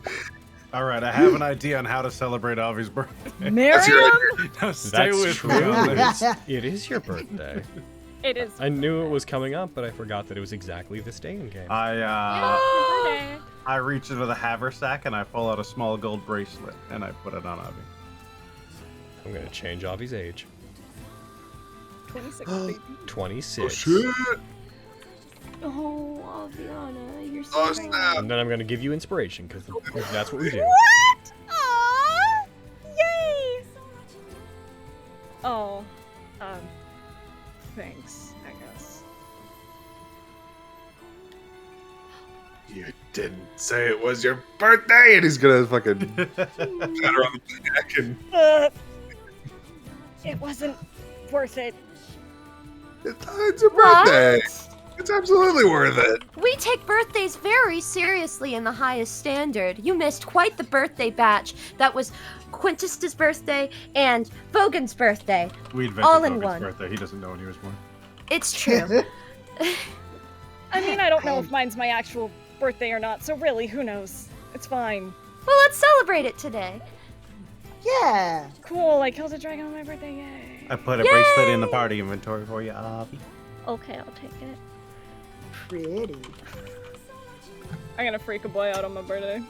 All right, I have an idea on how to celebrate Avi's birthday. Miriam? Now stay That's with true. me on this. It is your birthday. It is. I knew it was coming up, but I forgot that it was exactly this day in game. I Birthday. I reach into the haversack and I pull out a small gold bracelet and I put it on Avi. I'm gonna change Avi's age. 26, baby. 26. Shit! Oh, Aviana, you're so Oh, sweet. snap. And then I'm gonna give you inspiration, because that's what we do. What? Aww! Yay! Oh, thanks, I guess. You didn't say it was your birthday, and he's gonna fucking pat her on the back and It wasn't worth it. it's your birthday. It's absolutely worth it. We take birthdays very seriously in the highest standard. You missed quite the birthday batch. That was Quintus's birthday and Vogan's birthday. We invented All in Logan's one. birthday. He doesn't know when he was born. It's true. I mean, I don't know if mine's my actual birthday or not, so really, who knows? It's fine. Well, let's celebrate it today. Yeah. Cool, I killed a dragon on my birthday, yay. I put a bracelet in the party inventory for you, Avi. Okay, I'll take it. Pretty. I'm gonna freak a boy out on my birthday.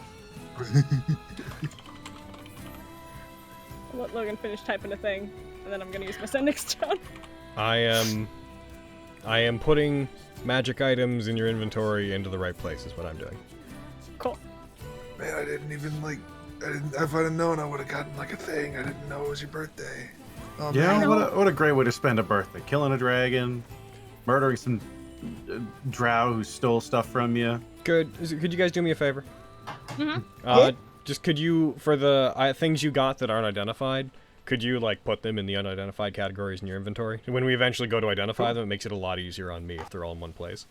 I'll let Logan finish typing a thing, and then I'm gonna use my sending stone. I am putting magic items in your inventory into the right place is what I'm doing. Cool. Man, I didn't even like. If I'd have known, I would have gotten like a thing. I didn't know it was your birthday. Oh, Yeah, man. what a great way to spend a birthday. Killing a dragon, murdering some drow who stole stuff from you. Could you guys do me a favor? Mm-hmm. Just could you, for the things you got that aren't identified, could you like put them in the unidentified categories in your inventory? When we eventually go to identify them, it makes it a lot easier on me if they're all in one place.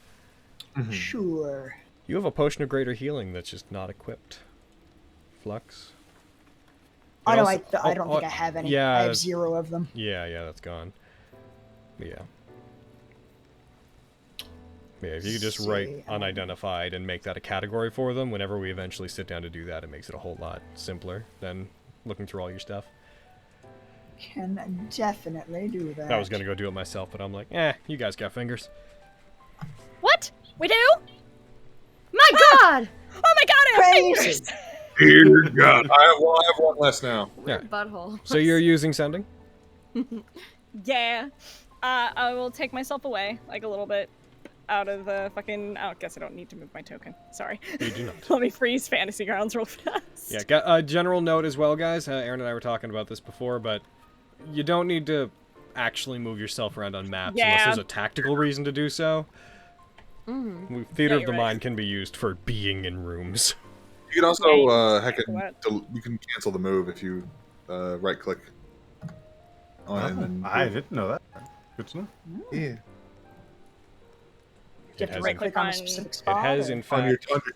Sure. You have a potion of greater healing that's just not equipped. Flux. Oh It no, also- I don't think I have any. Yeah, I have 0 of them. Yeah, that's gone. Yeah. Yeah, if you could just write See, unidentified and make that a category for them, whenever we eventually sit down to do that, it makes it a whole lot simpler than looking through all your stuff. Can definitely do that. I was gonna go do it myself, but I'm like, you guys got fingers. What? We do? My God! Oh my god, I have Crazy. fingers! Dear God, I have one less now. Yeah. Butthole. So you're using sending? Yeah. I will take myself away, like a little bit, out of the fucking... I guess I don't need to move my token. Sorry. You do not. Let me freeze Fantasy Grounds real fast. Yeah, got a general note as well, guys. Aaron and I were talking about this before, but you don't need to actually move yourself around on maps unless Yeah. there's a tactical reason to do so. Mm-hmm. Theater Yeah, of the you're right. mind can be used for being in rooms. You can also Right. you can cancel the move if you right click on it. And then I didn't know that. Good to know. yeah. You have to has right in- click on a on- specific It spot. has, or- in On your, fact, on your token.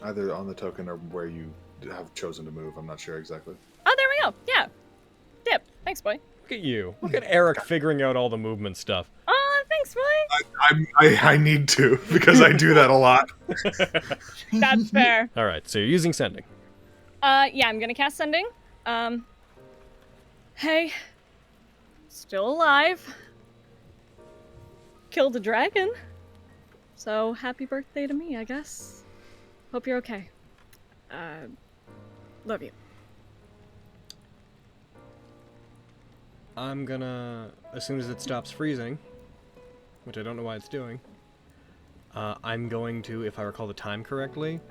Either on the token or where you have chosen to move. I'm not sure exactly. Oh, there we go. Yeah. Dip. Thanks, boy. look at you. Look at Eric figuring out all the movement stuff. Oh, thanks, boy. I need to because I do that a lot. That's fair. All right, so you're using sending. Yeah, I'm gonna cast Sending. Hey. Still alive. Killed a dragon. So, happy birthday to me, I guess. Hope you're okay. Love you. I'm gonna, as soon as it stops freezing, which I don't know why it's doing, I'm going to, if I recall the time correctly,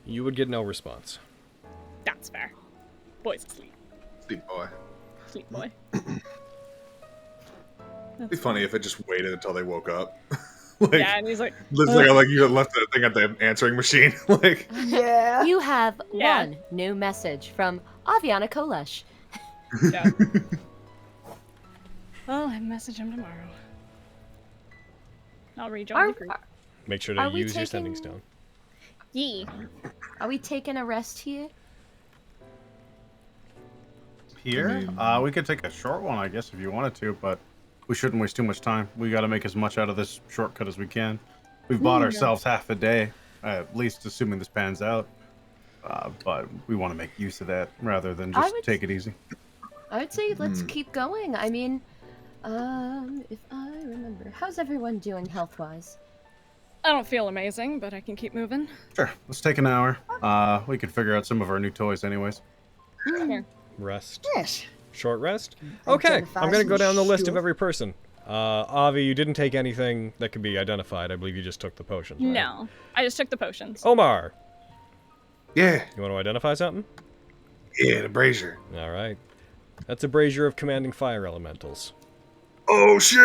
you would get no response. That's fair. Boy's asleep. Sleep boy. Sleep boy. It'd be funny if it just waited until they woke up. like, Yeah, and he's like, it's like you left the thing at the answering machine. like, Yeah. You have Yeah. one new message from Aviana Kolesh. yeah. Well, I message him tomorrow. I'll rejoin Are, the group. Make sure to Are we use your sending taking- stone. Yee. are we taking a rest here? Here? We could take a short one, I guess, if you wanted to, but we shouldn't waste too much time. We gotta make as much out of this shortcut as we can. We've bought ourselves half a day, at least assuming this pans out. But we want to make use of that rather than I just would- take it easy. I would say let's keep going. I mean, if I remember, how's everyone doing health-wise? I don't feel amazing, but I can keep moving. Sure, let's take an hour. We could figure out some of our new toys anyways. Here. Rest. Yes. Short rest? Okay, I'm gonna go down the list of every person. Avi, you didn't take anything that could be identified. I believe you just took the potions, right? No, I just took the potions. Omar, Yeah. you want to identify something? Yeah, the brazier. All right. That's a brazier of commanding fire elementals. Oh shit!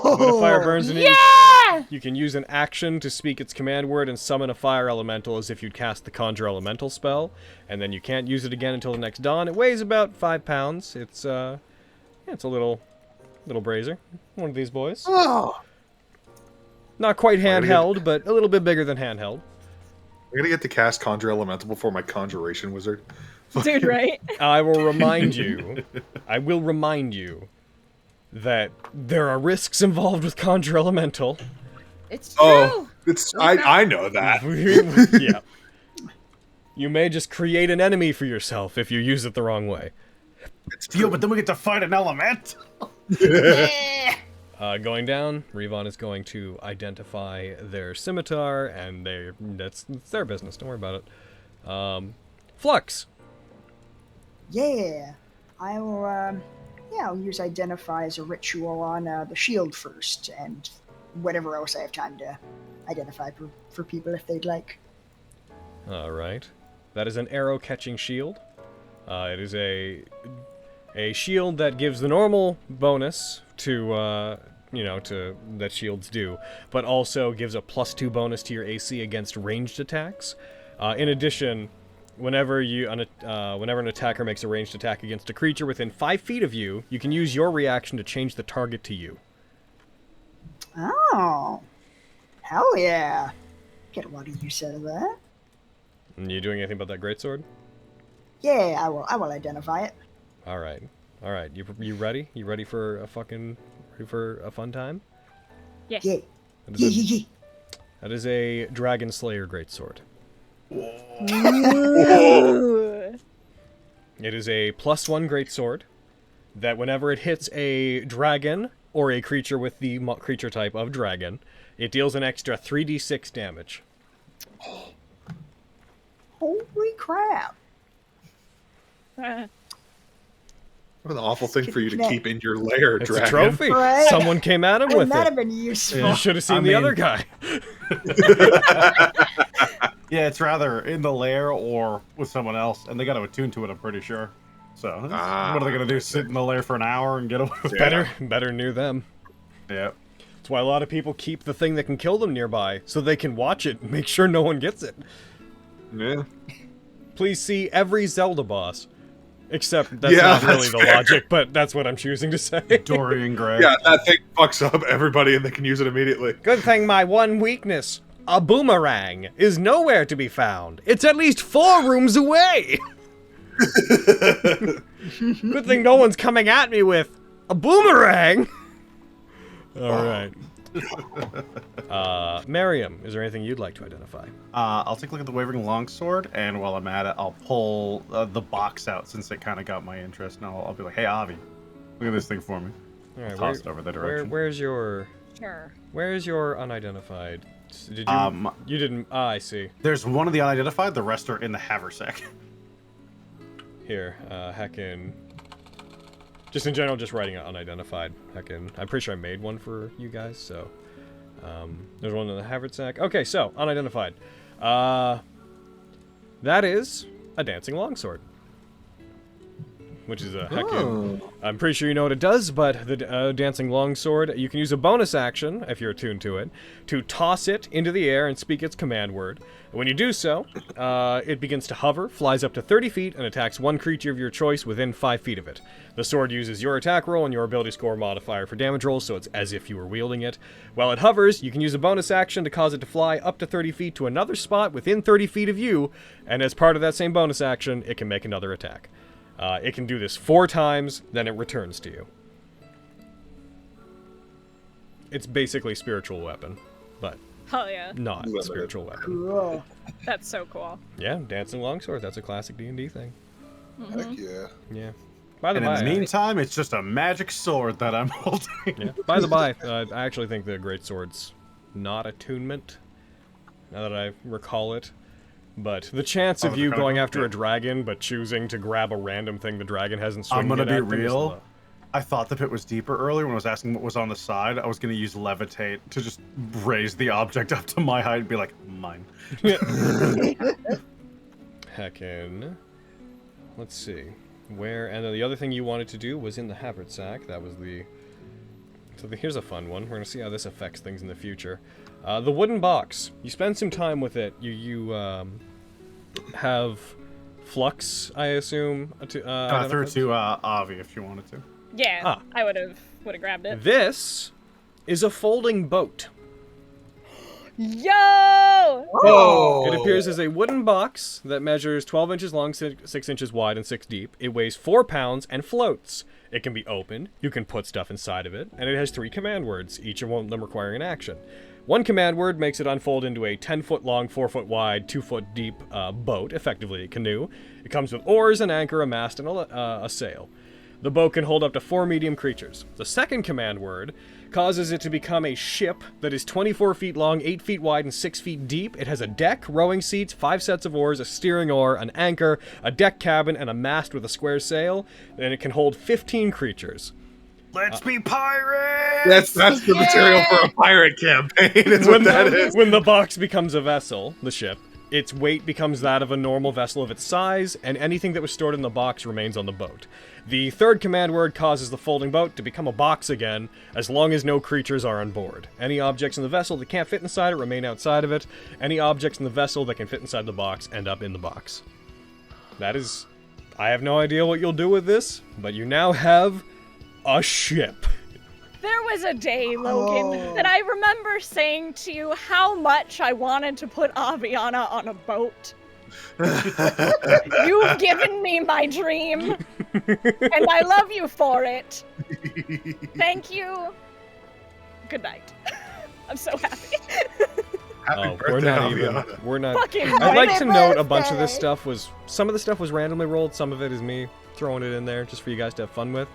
When a fire burns in it, you can use an action to speak its command word and summon a fire elemental as if you'd cast the conjure elemental spell, and then you can't use it again until the next dawn. It weighs about 5 pounds. It's yeah, it's a little brazier. One of these boys. Oh. Not quite handheld, but a little bit bigger than handheld. I'm gonna get to cast conjure elemental before my conjuration wizard. Dude, right? I will remind you. That there are risks involved with conjure elemental. It's true. Oh, I know that. Yeah. You may just create an enemy for yourself if you use it the wrong way. Yo, but then we get to fight an element. Going down, Revon is going to identify their scimitar, and that's their business. Don't worry about it. Flux. Yeah, I will. I'll use identify as a ritual on the shield first, and whatever else I have time to identify for people if they'd like. All right. That is an arrow-catching shield. It is a shield that gives the normal bonus to that shields do, but also gives a +2 bonus to your AC against ranged attacks. In addition, whenever an attacker makes a ranged attack against a creature within 5 feet of you, you can use your reaction to change the target to you. Oh, hell yeah! Get a lot of use out of that. And you doing anything about that greatsword? Yeah, I will identify it. All right. You ready? You ready for a fun time? Yes. Yeah. That is a Dragon Slayer greatsword. It is a +1 greatsword that whenever it hits a dragon or a creature with the creature type of dragon, it deals an extra 3d6 damage. Holy crap! What an awful thing for you to keep in your lair, It's dragon. a trophy. Right? Someone came at him with That it. have been useful. You should have seen the other guy. Yeah, it's rather in the lair or with someone else, and they got to attune to it, I'm pretty sure. So, what are they going to do, sit in the lair for an hour and get away with it? Better knew them. Yeah. That's why a lot of people keep the thing that can kill them nearby, so they can watch it and make sure no one gets it. Yeah. Please see every Zelda boss. Except that's not really the logic, but that's what I'm choosing to say. Dorian Gray. Yeah, that thing fucks up everybody and they can use it immediately. Good thing my one weakness, a boomerang, is nowhere to be found. It's at least 4 rooms away. Good thing no one's coming at me with a boomerang. All right. Miriam, is there anything you'd like to identify? I'll take a look at the Wavering Longsword, and while I'm at it, I'll pull the box out since it kind of got my interest, and I'll be like, hey, Avi, look at this thing for me. All right, Toss it over that direction. Where's your unidentified? Did you? You didn't. I see. There's one of the unidentified, the rest are in the haversack. Here, heckin'. Just in general, just writing it unidentified. Heckin'. I'm pretty sure I made one for you guys, so. There's one in the haversack. Okay, so, unidentified. That is a dancing longsword. Which is a heckin'. I'm pretty sure you know what it does, but the dancing longsword, you can use a bonus action, if you're attuned to it, to toss it into the air and speak its command word. When you do so, it begins to hover, flies up to 30 feet, and attacks one creature of your choice within 5 feet of it. The sword uses your attack roll and your ability score modifier for damage rolls, so it's as if you were wielding it. While it hovers, you can use a bonus action to cause it to fly up to 30 feet to another spot within 30 feet of you, and as part of that same bonus action, it can make another attack. It can do this 4 times, then it returns to you. It's basically a spiritual weapon, but Hell yeah. not a spiritual weapon. Cool. That's so cool. Yeah, dancing longsword, that's a classic D&D thing. Heck yeah. Yeah. By the And in by, the meantime, it's just a magic sword that I'm holding. yeah. By the by, I actually think the greatsword's not attunement, now that I recall it. But the chance of you going after a dragon, but choosing to grab a random thing the dragon hasn't swung I'm gonna at be them is real. low. I thought the pit was deeper earlier when I was asking what was on the side. I was going to use levitate to just raise the object up to my height and be like, mine. Heckin'. Let's see. Where, and then the other thing you wanted to do was in the haversack. That was the... So here's a fun one. We're going to see how this affects things in the future. The wooden box. You spend some time with it. You have flux, I assume. Threw it to Avi if you wanted to. Yeah, I would have grabbed it. This is a folding boat. Yo! Oh! It appears as a wooden box that measures 12 inches long, 6 inches wide, and 6 deep. It weighs 4 pounds and floats. It can be opened, you can put stuff inside of it, and it has 3 command words, each of them requiring an action. One command word makes it unfold into a 10-foot long, 4-foot wide, 2-foot deep boat, effectively a canoe. It comes with oars, an anchor, a mast, and a sail. The boat can hold up to 4 medium creatures. The second command word causes it to become a ship that is 24 feet long, 8 feet wide, and 6 feet deep. It has a deck, rowing seats, 5 sets of oars, a steering oar, an anchor, a deck cabin, and a mast with a square sail. And it can hold 15 creatures. Let's be pirates! That's the material for a pirate campaign, is what that is. When the box becomes a vessel, the ship, its weight becomes that of a normal vessel of its size, and anything that was stored in the box remains on the boat. The third command word causes the folding boat to become a box again, as long as no creatures are on board. Any objects in the vessel that can't fit inside it remain outside of it. Any objects in the vessel that can fit inside the box end up in the box. That is... I have no idea what you'll do with this, but you now have a ship. There was a day, Logan, that I remember saying to you how much I wanted to put Aviana on a boat. You've given me my dream, and I love you for it. Thank you. Good night. I'm so happy. We're not even. We're not. Fucking I'd like to note a birthday. bunch of this stuff was. Some of the stuff was randomly rolled. Some of it is me throwing it in there just for you guys to have fun with.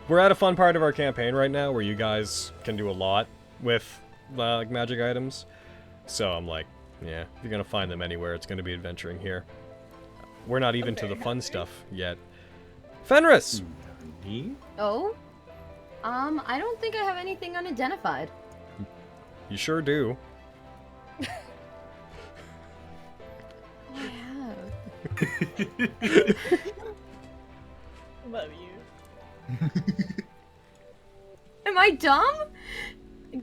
We're at a fun part of our campaign right now where you guys can do a lot with like magic items. So I'm like, yeah, if you're gonna find them anywhere, it's gonna be adventuring here. We're not even to the fun stuff yet. Fenris! Oh? I don't think I have anything unidentified. You sure do. I have. Love you. Am I dumb?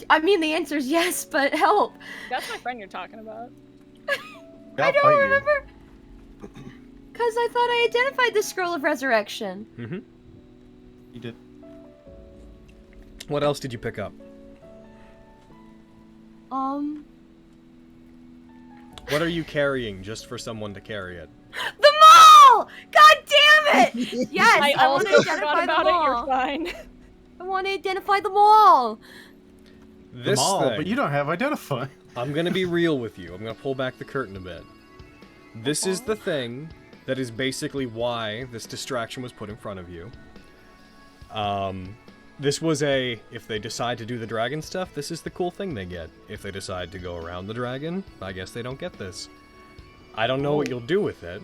I mean, the answer is yes, but help. That's my friend you're talking about. I don't remember. Because I thought I identified the Scroll of Resurrection. Mm-hmm. You did. What else did you pick up? What are you carrying just for someone to carry it? The mall! God damn it! Yes, I I want also to forgot identify about the it. mall. You're fine. I want to identify the mall. This Mall, thing. but you don't have identify. I'm gonna be real with you. I'm gonna pull back the curtain a bit. This is the thing that is basically why this distraction was put in front of you. This was if they decide to do the dragon stuff, this is the cool thing they get. If they decide to go around the dragon, I guess they don't get this. I don't know what you'll do with it,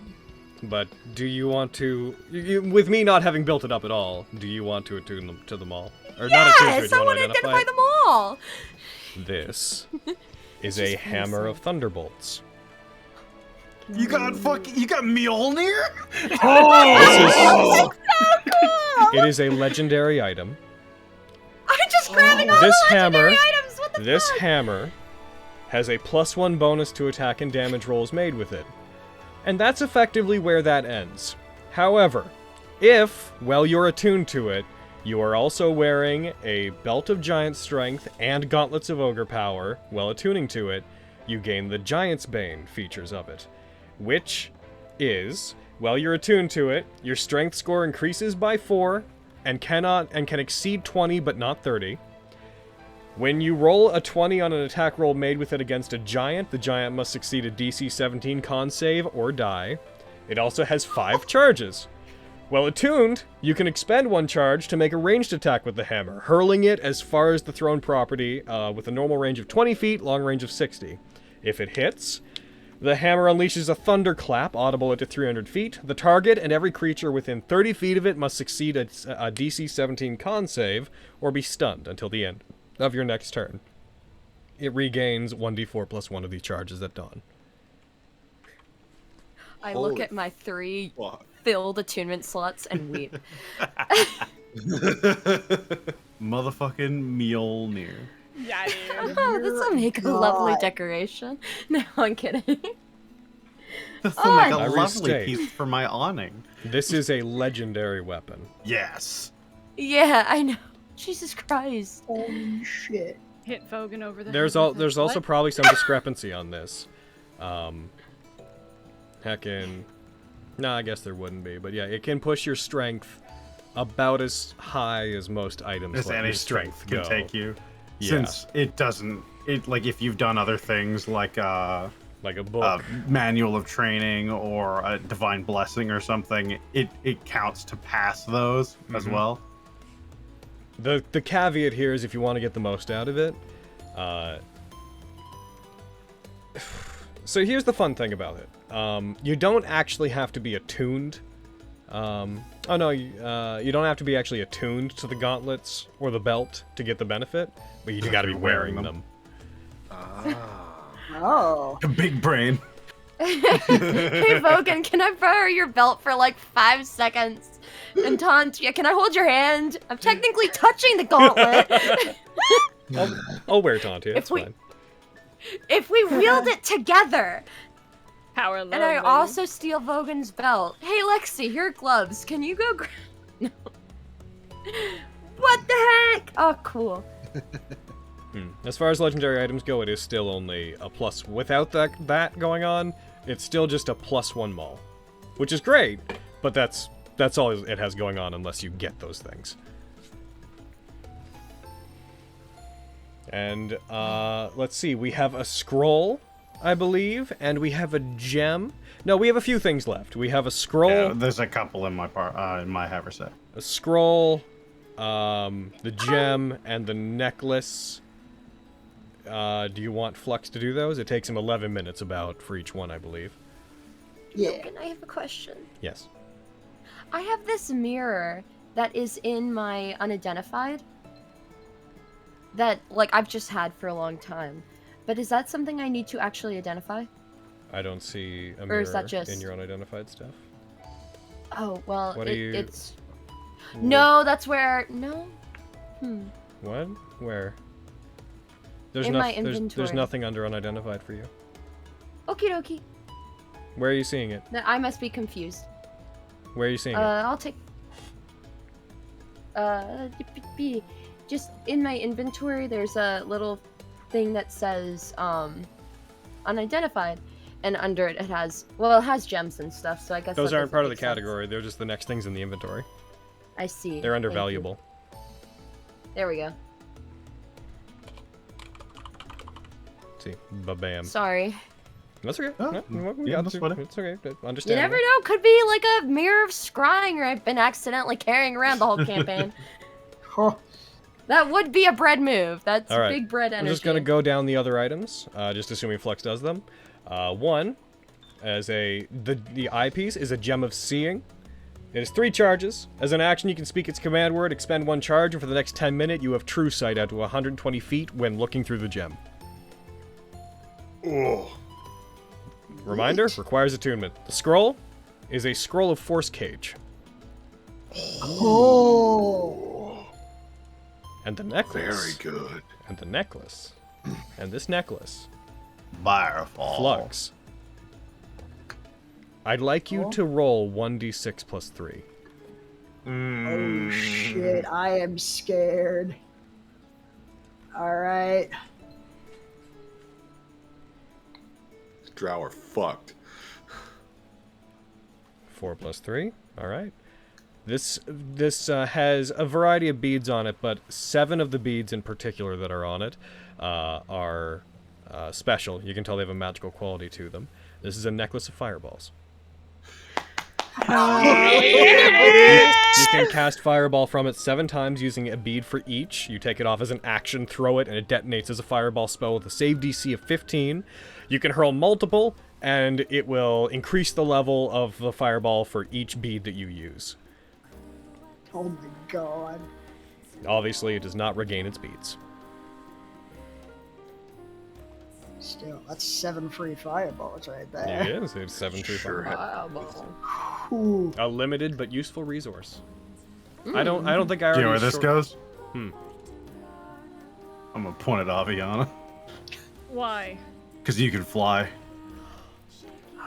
but do you want to, with me not having built it up at all, do you want to attune them to the mall? Or not attune to it, Yes, do I you want to identify the mall. This is a hammer of thunderbolts. You got Mjolnir? So cool. It is a legendary item. I'm just grabbing all This the legendary hammer- items. What the This fuck? hammer has a +1 bonus to attack and damage rolls made with it. And that's effectively where that ends. However, if, while you're attuned to it, you are also wearing a Belt of Giant Strength and Gauntlets of Ogre Power while attuning to it, you gain the Giant's Bane features of it. Which is, while you're attuned to it, your strength score increases by 4 and can exceed 20 but not 30. When you roll a 20 on an attack roll made with it against a giant, the giant must succeed a DC 17 con save or die. It also has 5 charges. While attuned, you can expend 1 charge to make a ranged attack with the hammer, hurling it as far as the thrown property with a normal range of 20 feet, long range of 60. If it hits, The hammer unleashes a thunderclap, audible at 300 feet. The target and every creature within 30 feet of it must succeed a DC 17 con save or be stunned until the end of your next turn. It regains 1d4 plus 1 of these charges at dawn. I look Holy at my 3 fuck. filled attunement slots and weep. Motherfucking Mjolnir. Yeah, dude. Oh, this will make a lovely decoration. No, I'm kidding. This will make a I lovely restate. piece for my awning. This is a legendary weapon. Yes. Yeah, I know. Jesus Christ. Holy shit. Hit Vogan over the There's head with there's it. also What? probably some discrepancy on this. Heckin'. No, I guess there wouldn't be, but yeah, it can push your strength about as high as most items. As let any your strength can go. take you. Yeah. Since it doesn't, like if you've done other things like Like a book. manual of training or a divine blessing or something, it counts to pass those as well. The caveat here is if you want to get the most out of it. So here's the fun thing about it. You don't actually have to be attuned. You don't have to be actually attuned to the gauntlets or the belt to get the benefit, but you got to be wearing them. Oh. Big brain. Hey, Vogan, can I borrow your belt for like 5 seconds? And taunt you? Can I hold your hand? I'm technically touching the gauntlet. I'll wear taunt here, If it's we- fine. If we wield it together, Power love. and I baby. also steal Vogan's belt. Hey, Lexi, here are gloves. Can you go grab? No. What the heck? Oh, cool. As far as legendary items go, it is still only a plus. Without that going on, it's still just a +1 maul, which is great, but that's all it has going on unless you get those things. And let's see, we have a scroll, I believe, and we have a gem. No, we have a few things left. We have a scroll, Yeah, there's a couple in my haversack. a scroll, the gem, and the necklace. Do you want Flux to do those? It takes him 11 minutes about for each one, I believe. Yeah. Logan, I have a question. Yes. I have this mirror that is in my unidentified that, like, I've just had for a long time. But is that something I need to actually identify? I don't see a Or mirror is that just- in your unidentified stuff. Oh, well, What are you- it's... No, that's where... No? What? Where? There's In my there's inventory. nothing under unidentified for you. Okie dokie. Where are you seeing it? I must be confused. Where are you seeing it? I'll take... Just in my inventory, there's a little thing that says, unidentified. And under it, it has... Well, it has gems and stuff, so I guess Those that aren't doesn't part of the make sense. category. They're just the next things in the inventory. I see. They're under Thank you. valuable. There we go. See, ba-bam. Sorry. That's okay. Oh, No, we yeah, got that's to. fine. It's okay. You Understand. never know. Could be like a mirror of scrying, or I've been accidentally carrying around the whole campaign. Huh. That would be a bread move. That's All right. big bread energy. I'm just gonna go down the other items, just assuming Flux does them. One, as the eyepiece is a gem of seeing. It has 3 charges. As an action, you can speak its command word, expend 1 charge, and for the next 10 minutes, you have true sight out to 120 feet when looking through the gem. Oh. Reminder, requires attunement. The scroll is a scroll of force cage. Oh. And the necklace. Very good. And the necklace. And this necklace. Firefall. Flux. I'd like you to roll 1d6 plus 3. Oh shit, I am scared. Alright. Drow are fucked. 4 plus 3. Alright. This has a variety of beads on it, but 7 of the beads in particular that are on it are special. You can tell they have a magical quality to them. This is a necklace of fireballs. You can cast fireball from it 7 times using a bead for each. You take it off as an action, throw it, and it detonates as a fireball spell with a save DC of 15. You can hurl multiple and it will increase the level of the fireball for each bead that you use. Oh my god. Obviously, it does not regain its beads. Still, that's 7 free fireballs right It there. is. It's 7 free Sure. fireballs. Ooh. A limited but useful resource. I don't think I already. Do you know where this goes? Hmm. I'm gonna point at Aviana. Why? Because you can fly.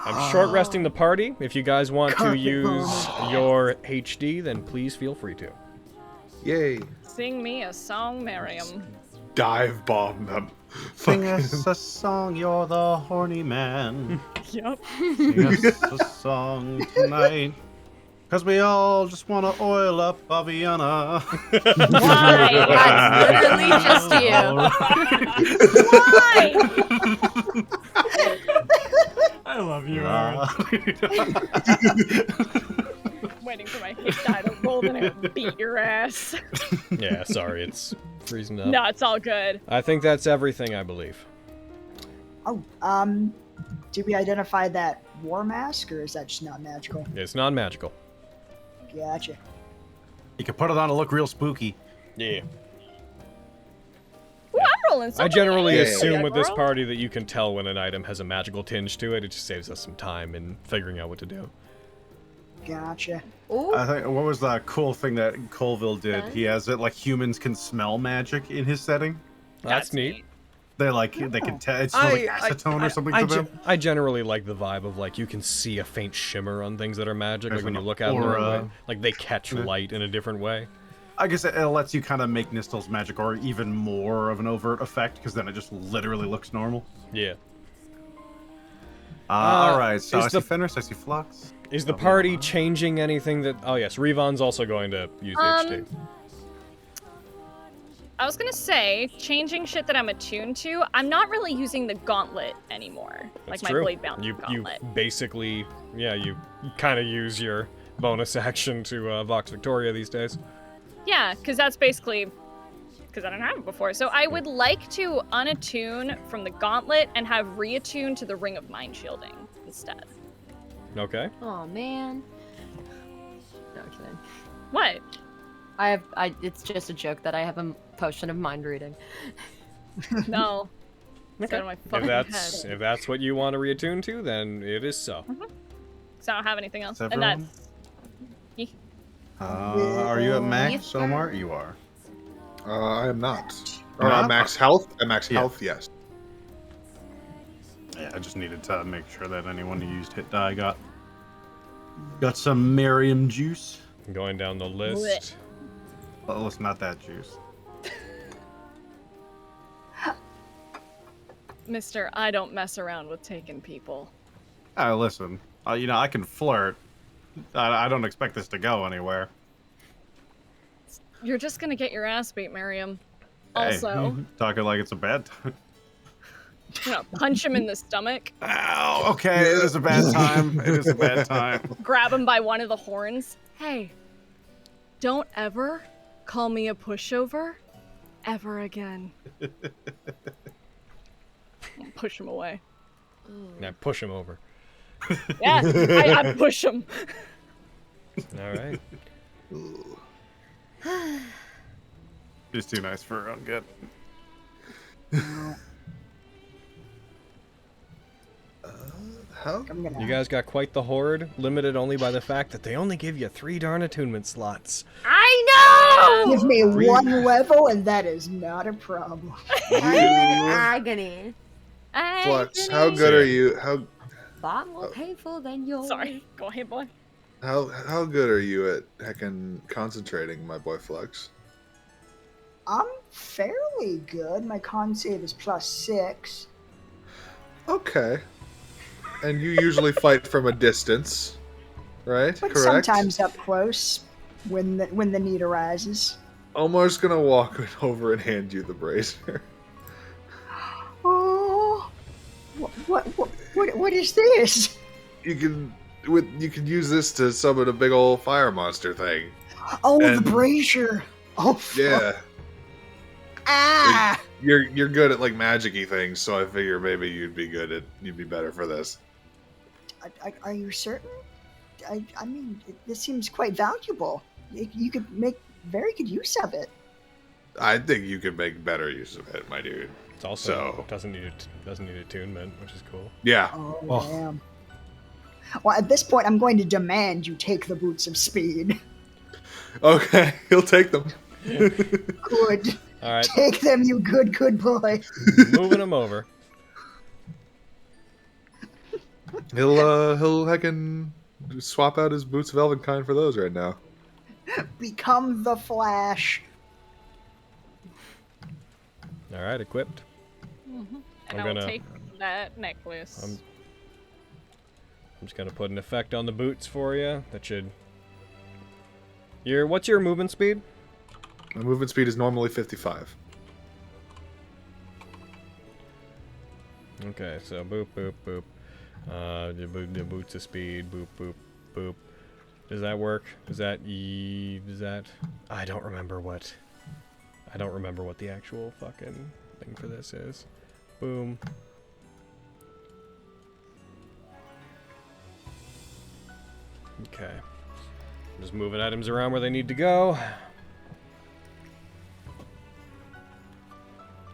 I'm short resting the party. If you guys want to Carpet use your HD, then please feel free to. Yay. Sing me a song, Miriam. Dive bomb them. Sing us a song, you're the horny man. Yep. Sing us a song tonight. Cause we all just wanna oil up Aviana. Why? That's literally just you. Why? I love you, Waiting for my hit die to roll and I beat your ass. Yeah, sorry, it's freezing up. No, it's all good. I think that's everything, I believe. Oh, did we identify that war mask, or is that just not magical? It's non-magical. Gotcha. You can put it on to look real spooky. Yeah. Ooh, I'm rolling I something. generally Yeah. assume with this Girl. party that you can tell when an item has a magical tinge to it. It just saves us some time in figuring out what to do. Gotcha. Ooh. I think what was that cool thing that Colville did? Huh? He has it like humans can smell magic in his setting. That's neat. They can tell it's like acetone or something to them. I generally like the vibe of like you can see a faint shimmer on things that are magic, There's like when you an look at them the right aura. way. Like they catch light in a different way. I guess it lets you kind of make Nistel's magic or even more of an overt effect because then it just literally looks normal. Yeah. All right, so is I see the- Fenris, I see Flux. Is the party changing anything that... Oh yes, Revon's also going to use HD. I was gonna say, changing shit that I'm attuned to, I'm not really using the gauntlet anymore. That's like true. my blade bound You gauntlet. basically... Yeah, you kind of use your bonus action to Vox Victoria these days. Yeah, because that's basically... Because I don't have it before. So I would like to unattune from the gauntlet and have reattune to the Ring of Mind Shielding instead. Okay. Oh man. No kidding. What? It's just a joke that I have a potion of mind reading. No. It's Okay. out of my If fucking that's, head. if that's what you want to reattune to, then it is so. So I don't have anything else. Is And everyone? that's... Are you at max, Omar? You are. I am not. You're not? Max health? At max Yeah. health, yes. Yeah, I just needed to make sure that anyone who used hit die got some Miriam juice. Going down the list. Oh, it's not that juice. Mister, I don't mess around with taking people. Listen, I can flirt. I don't expect this to go anywhere. You're just gonna get your ass beat, Miriam. Hey, Also, talking like it's a bad time. you know, punch him in the stomach, Ow, okay, it is a bad time. It is a bad time. grab him by one of the horns. Hey, don't ever call me a pushover ever again. I'll push him away. Now push him over. Yeah, I push him. All right. She's too nice for her own good. How? I'm gonna. You guys got quite the horde, limited only by the fact that they only give you 3 darn attunement slots. I know! Give me one level, and that is not a problem. Agony. Flux, how good are you? Far more painful than yours. Sorry, go ahead, boy. How good are you at heckin' concentrating, my boy Flux? I'm fairly good. My con save is +6. Okay. And you usually fight from a distance, right? But Correct? sometimes up close when the need arises. Omar's gonna walk over and hand you the brazier. Oh, what is this? You can use this to summon a big old fire monster thing. Oh, And- the brazier. Oh, fuck. Yeah. Ah! You're good at like magic-y things, so I figure maybe you'd be better for this. Are you certain? I mean, this seems quite valuable. You could make very good use of it. I think you could make better use of it, my dude. It's also doesn't need attunement, which is cool. Yeah. Oh, damn. Well, at this point, I'm going to demand you take the boots of speed. Okay, he'll take them. Good. All right. Take them, you good boy. Moving him over. He'll heckin' swap out his boots of Elvenkind for those right now. Become the Flash. All right, equipped. And I'm I'll gonna- take that necklace. I'm just gonna put an effect on the boots for you. That should. What's your movement speed? My movement speed is normally 55. Okay, so boop boop boop. The boots of speed. Boop boop boop. Does that work? Does that? I don't remember what. I don't remember what the actual fucking thing for this is. Boom. Okay. Just moving items around where they need to go.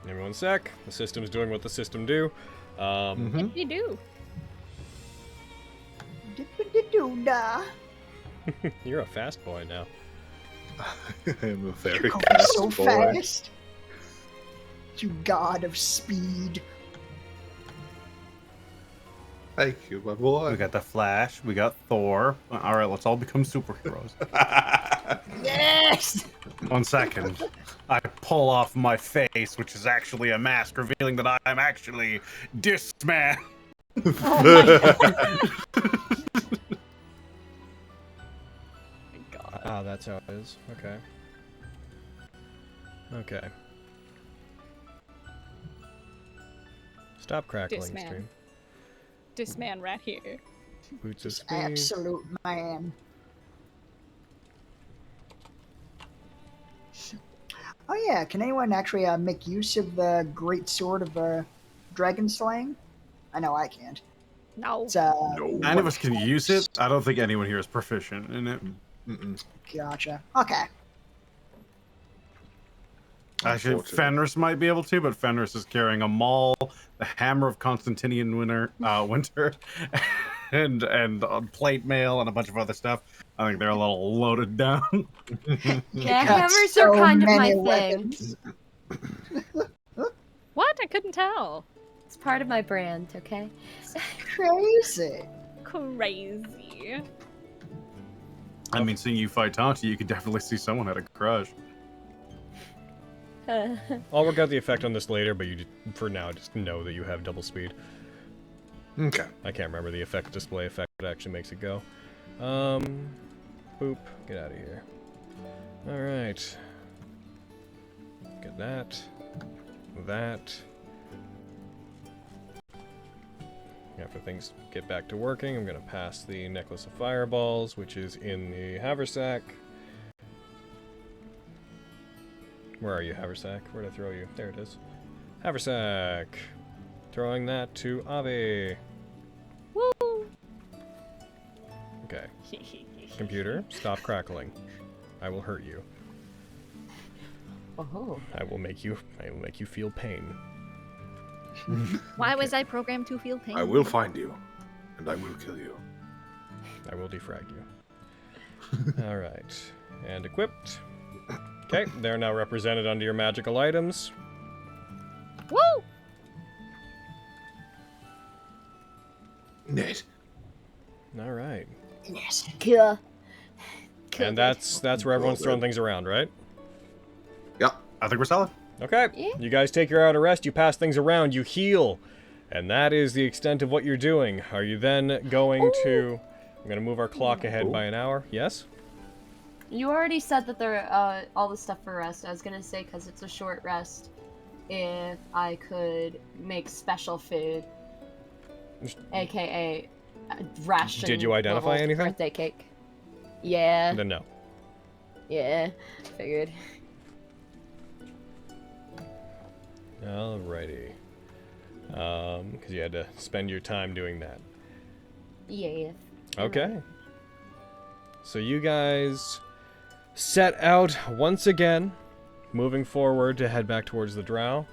Give me 1 sec. The system's doing what the system do. If you do. Doo-da. You're a fast boy now. I'm a very Going fast so boy. fast. You god of speed. Thank you, my boy. We got the Flash. We got Thor. All right, let's all become superheroes. Yes! 1 second. I pull off my face, which is actually a mask, revealing that I'm actually this man. Ah, that's how it is. Okay. Okay. Stop crackling, Disman. stream. This man right here. Boots of speed. Absolute man. Oh yeah, can anyone actually make use of the great sword of dragon slaying? I know I can't. No. It's, None of us can use it. I don't think anyone here is proficient in it. Gotcha. Okay. Actually, Unfortunate. Fenris might be able to, but Fenris is carrying a maul, the hammer of Constantinian Winter, and plate mail and a bunch of other stuff. I think they're a little loaded down. Yeah, got hammers so are kind of my many thing. weapons. What? I couldn't tell. It's part of my brand, okay? Crazy. Crazy. I mean, seeing you fight Tonti, you could definitely see someone had a crush. I'll work out the effect on this later, but for now, just know that you have double speed. Okay. I can't remember the effect display effect that actually makes it go. Boop. Get out of here. Alright. Get that. That. After things get back to working, I'm gonna pass the Necklace of Fireballs, which is in the haversack. Where are you, haversack? Where'd I throw you? There it is. Haversack! Throwing that to Avi. Woo! Okay. Computer, stop crackling. I will hurt you. Oh. I will make you feel pain. Why was I programmed to feel pain? I will find you, and I will kill you. I will defrag you. Alright. And equipped. Okay, they're now represented under your magical items. Woo! Nate. Alright. Yes. Yeah. And that's where everyone's throwing things around, right? Yeah. I think we're solid. Okay. Yeah. You guys take your hour to rest, you pass things around, you heal. And that is the extent of what you're doing. Are you then going to... I'm going to move our clock ahead by an hour. Yes? You already said that there all the stuff for rest. I was gonna say, because it's a short rest, if I could make special food, aka ration. Did you identify level anything? Birthday cake. Yeah. Then no. Yeah. Figured. Alrighty. Because you had to spend your time doing that. Yeah. Okay. So you guys set out once again, moving forward to head back towards the drow.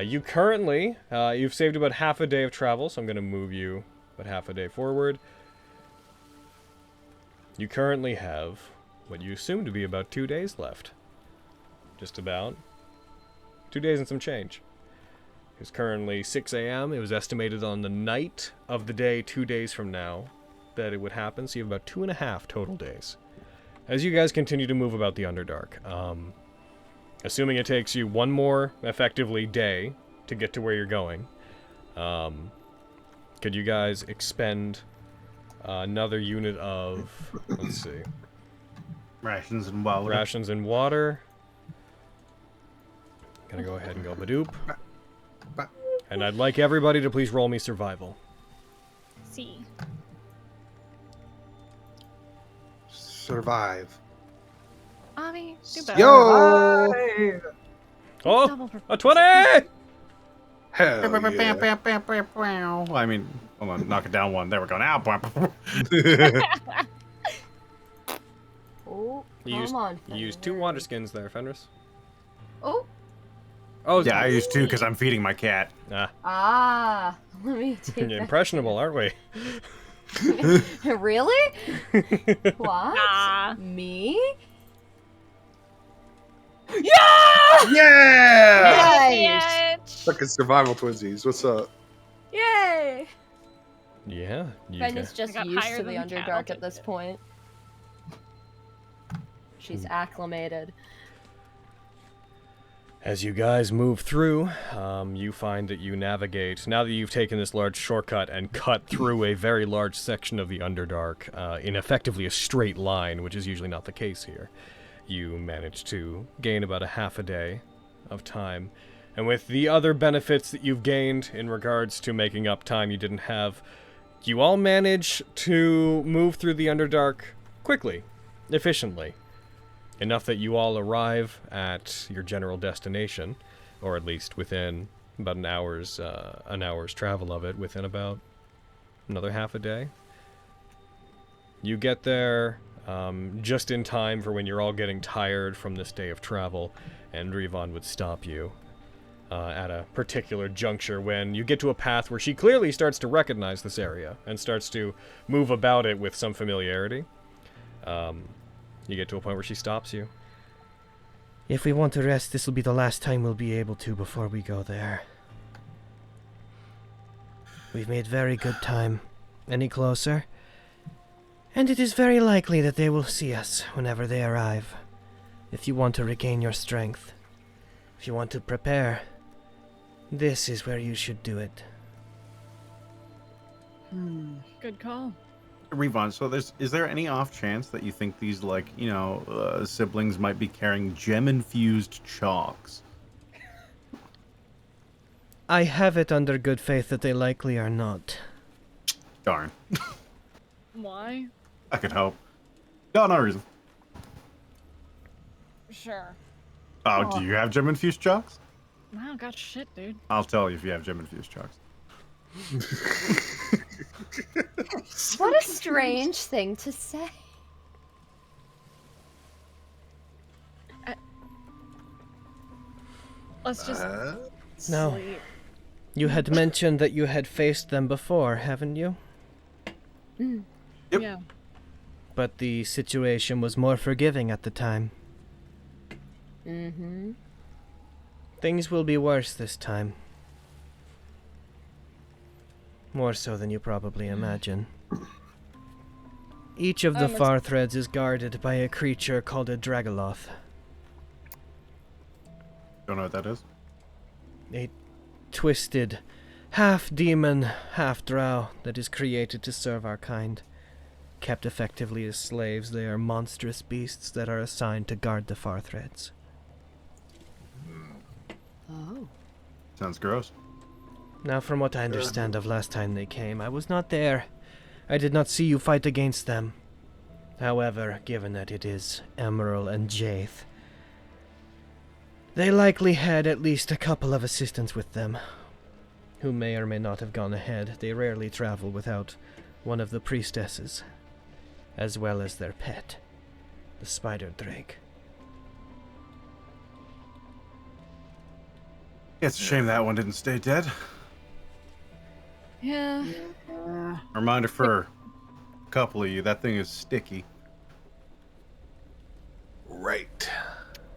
You currently, you've saved about half a day of travel, so I'm going to move you about half a day forward. You currently have what you assume to be about 2 days left. Just about. 2 days and some change. It's currently 6 a.m. It was estimated on the night of the day 2 days from now that it would happen, so you have about 2.5 total days. As you guys continue to move about the Underdark, assuming it takes you one more, effectively, day to get to where you're going, could you guys expend another unit of, let's see, Rations and water. rations and water? Gonna go ahead and go Badoop. And I'd like everybody to please roll me survival. See. Survive. Avi, do better. Yo! Oh, a 20! Hell yeah. I mean, hold on, knock it down one. There we go. Now. Oh, You used, come on. you used 2 water skins there, Fenris. Oh. Oh, Yeah, I used 2 because I'm feeding my cat. Ah. Let me take that. impressionable, aren't we? Really? What? Nah. Me? Yeah! Nice! Fucking survival twinsies. What's up? Yay! Yeah. You Ben guys- is just I got used higher to the than the cat, Underdark I'll at take this it. point. She's acclimated. As you guys move through, you find that you navigate, now that you've taken this large shortcut and cut through a very large section of the Underdark in effectively a straight line, which is usually not the case here, you manage to gain about a half a day of time. And with the other benefits that you've gained in regards to making up time you didn't have, you all manage to move through the Underdark quickly, efficiently. Enough that you all arrive at your general destination, or at least within about an hour's travel of it, within about another half a day. You get there just in time for when you're all getting tired from this day of travel, and Rivon would stop you at a particular juncture when you get to a path where she clearly starts to recognize this area and starts to move about it with some familiarity. You get to a point where she stops you. If we want to rest, this will be the last time we'll be able to before we go there. We've made very good time. Any closer? And it is very likely that they will see us whenever they arrive. If you want to regain your strength, if you want to prepare, this is where you should do it. Good call. Revon, so is there any off chance that you think these, like, siblings might be carrying gem-infused chalks? I have it under good faith that they likely are not. Darn. Why? I could hope. No reason. Sure. Oh, do you have gem-infused chalks? I don't got shit, dude. I'll tell you if you have gem-infused chalks. What a strange thing to say. Let's just No. sleep. You had mentioned that you had faced them before, haven't you? Yep. Yeah. But the situation was more forgiving at the time. Mm-hmm. Things will be worse this time. More so than you probably imagine. Each of the far threads is guarded by a creature called a Dragoloth. Don't know what that is? A twisted, half demon, half drow that is created to serve our kind. Kept effectively as slaves, they are monstrous beasts that are assigned to guard the far threads. Oh. Sounds gross. Now, from what I understand of last time they came, I was not there. I did not see you fight against them. However, given that it is Emerald and Jaith, they likely had at least a couple of assistants with them, who may or may not have gone ahead. They rarely travel without one of the priestesses, as well as their pet, the spider drake. It's a shame that one didn't stay dead. Yeah. Reminder for a couple of you, that thing is sticky. Right.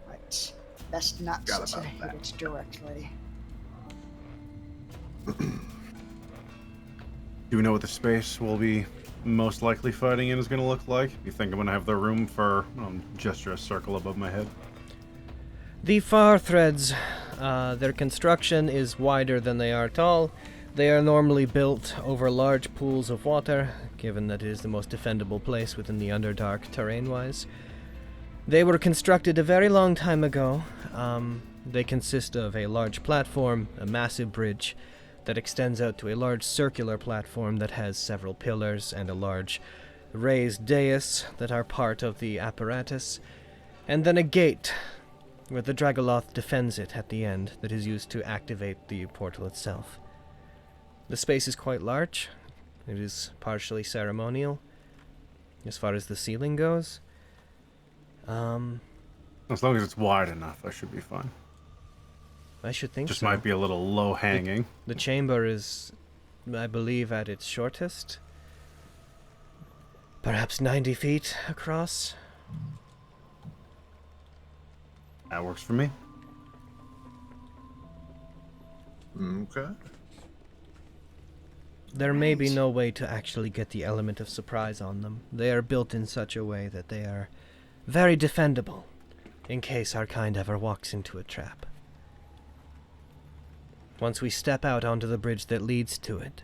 Right. Best not Forgot to about hit that. it directly. Do we know what the space we'll be most likely fighting in is going to look like? You think I'm going to have the room for gesture a circle above my head? The far threads, their construction is wider than they are tall. They are normally built over large pools of water, given that it is the most defendable place within the Underdark terrain-wise. They were constructed a very long time ago. They consist of a large platform, a massive bridge that extends out to a large circular platform that has several pillars and a large raised dais that are part of the apparatus, and then a gate where the Dragoloth defends it at the end that is used to activate the portal itself. The space is quite large. It is partially ceremonial as far as the ceiling goes. As long as it's wide enough, I should be fine. I should think Just so. might be a little low hanging. The chamber is, I believe, at its shortest. Perhaps 90 feet across. That works for me. Okay. There may be no way to actually get the element of surprise on them. They are built in such a way that they are very defendable, in case our kind ever walks into a trap. Once we step out onto the bridge that leads to it,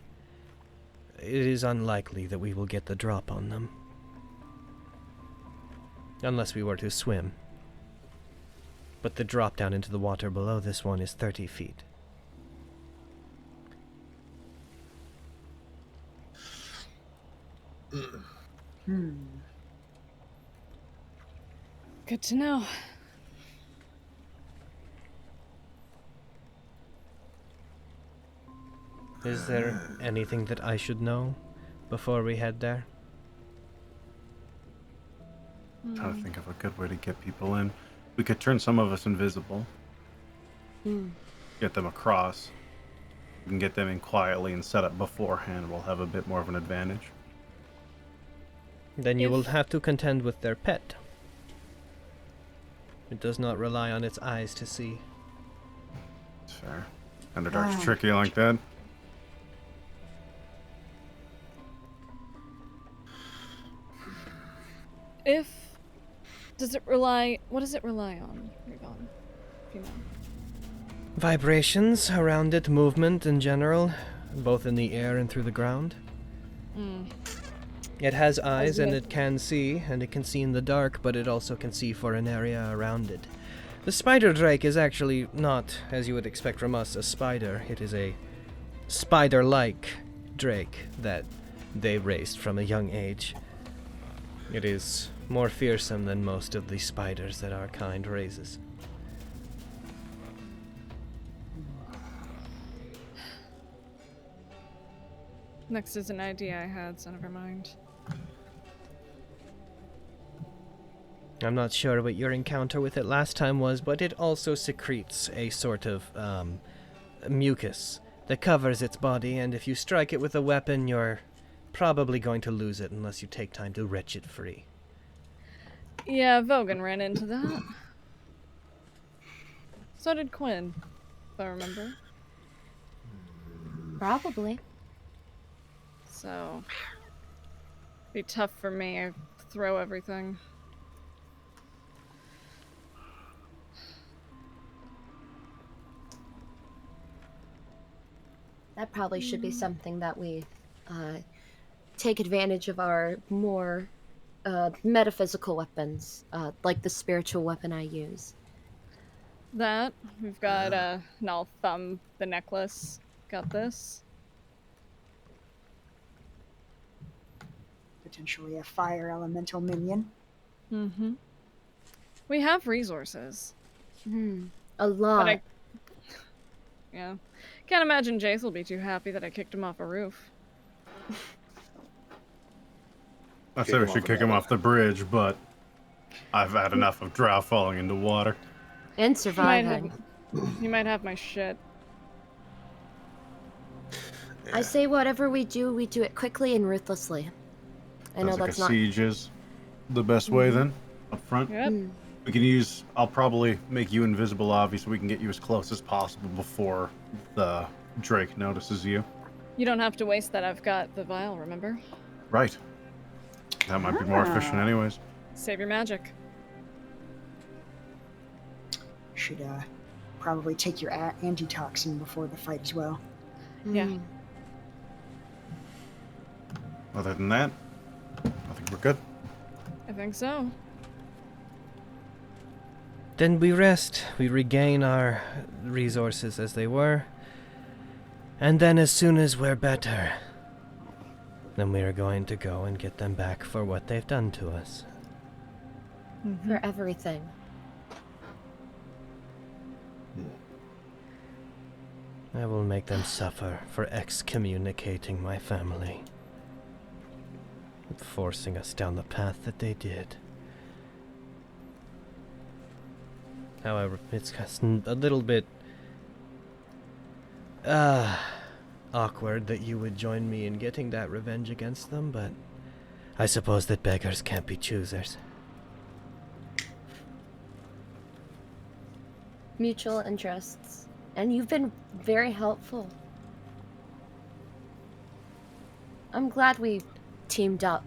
it is unlikely that we will get the drop on them. Unless we were to swim. But the drop down into the water below this one is 30 feet. Good to know. Is there anything that I should know before we head there? Trying to think of a good way to get people in. We could turn some of us invisible. Get them across. We can get them in quietly and set up beforehand. We'll have a bit more of an advantage. Then you will have to contend with their pet. It does not rely on its eyes to see. It's fair. Underdark's tricky like that. Does it rely... What does it rely on, Rigon? If you know. Vibrations around it, movement in general, both in the air and through the ground. It has eyes and it can see in the dark, but it also can see for an area around it. The spider drake is actually not, as you would expect from us, a spider. It is a spider-like drake that they raised from a young age. It is more fearsome than most of the spiders that our kind raises. Next is an idea I had, so never mind. I'm not sure what your encounter with it last time was, but it also secretes a sort of mucus that covers its body, and if you strike it with a weapon, you're probably going to lose it unless you take time to wrench it free. Yeah, Vogan ran into that. So did Quinn, if I remember. Probably. So, be tough for me. I throw everything. That probably should be something that we take advantage of our more metaphysical weapons, like the spiritual weapon I use. That, we've got Null Thumb, the necklace. Got this. Potentially a fire elemental minion. Mm-hmm. We have resources. A lot. But yeah. Can't imagine Jace will be too happy that I kicked him off a roof. I said we should kick him off the bridge, but I've had enough of Drow falling into water. And surviving. You might have my shit. I say whatever we do it quickly and ruthlessly. I know Sounds like that's a not. siege is the best way then, up front. Yep. We can use, I'll probably make you invisible, Avi, so we can get you as close as possible before the Drake notices you. You don't have to waste that. I've got the vial, remember? Right. That might be more efficient anyways. Save your magic. Should probably take your antitoxin before the fight as well. Yeah. Other than that, I think we're good. I think so. Then we rest, we regain our resources as they were, and then as soon as we're better, then we're going to go and get them back for what they've done to us. For everything. I will make them suffer for excommunicating my family, forcing us down the path that they did. However, it's a little bit awkward that you would join me in getting that revenge against them, but I suppose that beggars can't be choosers. Mutual interests. And you've been very helpful. I'm glad we teamed up.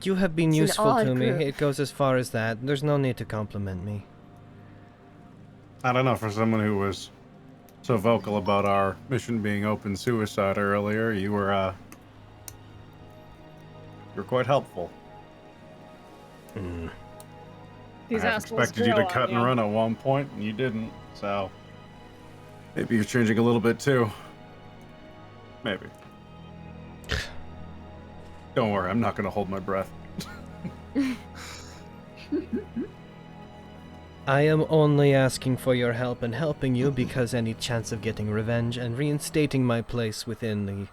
You have been It's an useful odd to me. group. It goes as far as that. There's no need to compliment me. I don't know, for someone who was so vocal about our mission being open suicide earlier, you were quite helpful. These I assholes expected you to grow cut on and run at one point, and you didn't, so maybe you're changing a little bit too. Maybe. Don't worry, I'm not gonna hold my breath. I am only asking for your help and helping you because any chance of getting revenge and reinstating my place within the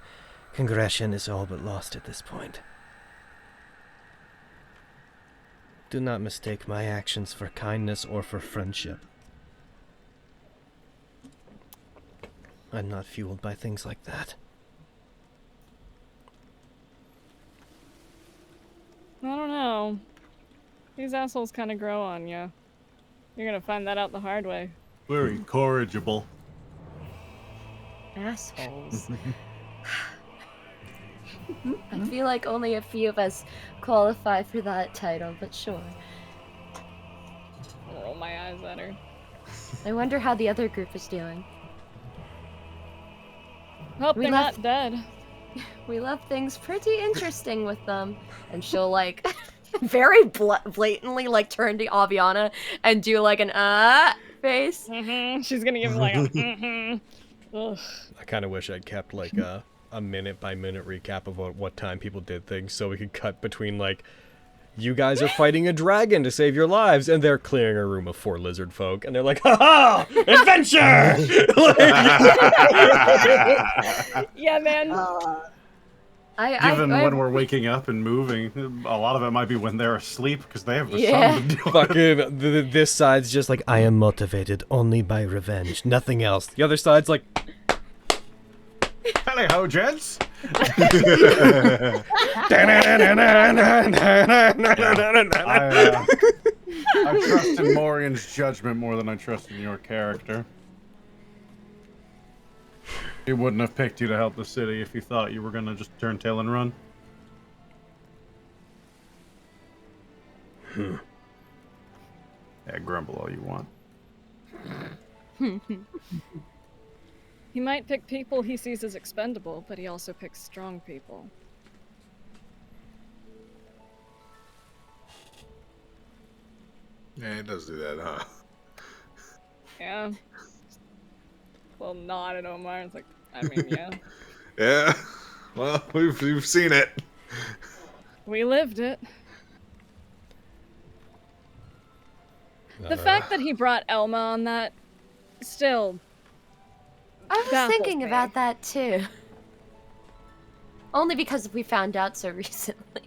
Congression is all but lost at this point. Do not mistake my actions for kindness or for friendship. I'm not fueled by things like that. I don't know. These assholes kind of grow on you. You're gonna find that out the hard way. Very corrigible. Assholes. I feel like only a few of us qualify for that title, but sure. I'll roll my eyes at her. I wonder how the other group is doing. Hope We they're left- not dead. We left things pretty interesting with them, and she'll like very blatantly like turn to Aviana and do like an face. She's gonna give like a Ugh. I kind of wish I'd kept like a minute by minute recap of what time people did things, so we could cut between like, you guys are fighting a dragon to save your lives, and they're clearing a room of 4 lizard folk, and they're like, ha ha, adventure! Yeah, man. Given when we're waking up and moving, a lot of it might be when they're asleep because they have the Yeah. sun to do it. Fucking, this side's just like, I am motivated only by revenge, nothing else. the other side's like, Hello, gents. I trust in Morian's judgment more than I trust in your character. He wouldn't have picked you to help the city if he thought you were gonna just turn tail and run. Yeah, grumble all you want. He might pick people he sees as expendable, but he also picks strong people. Yeah, he does do that, huh? Yeah. Well, nod at Omar. It's like, I mean, yeah. Yeah. Well, we've seen it. We lived it. The fact that he brought Elma on that, still. I was baffles thinking me. about that too. Only because we found out so recently.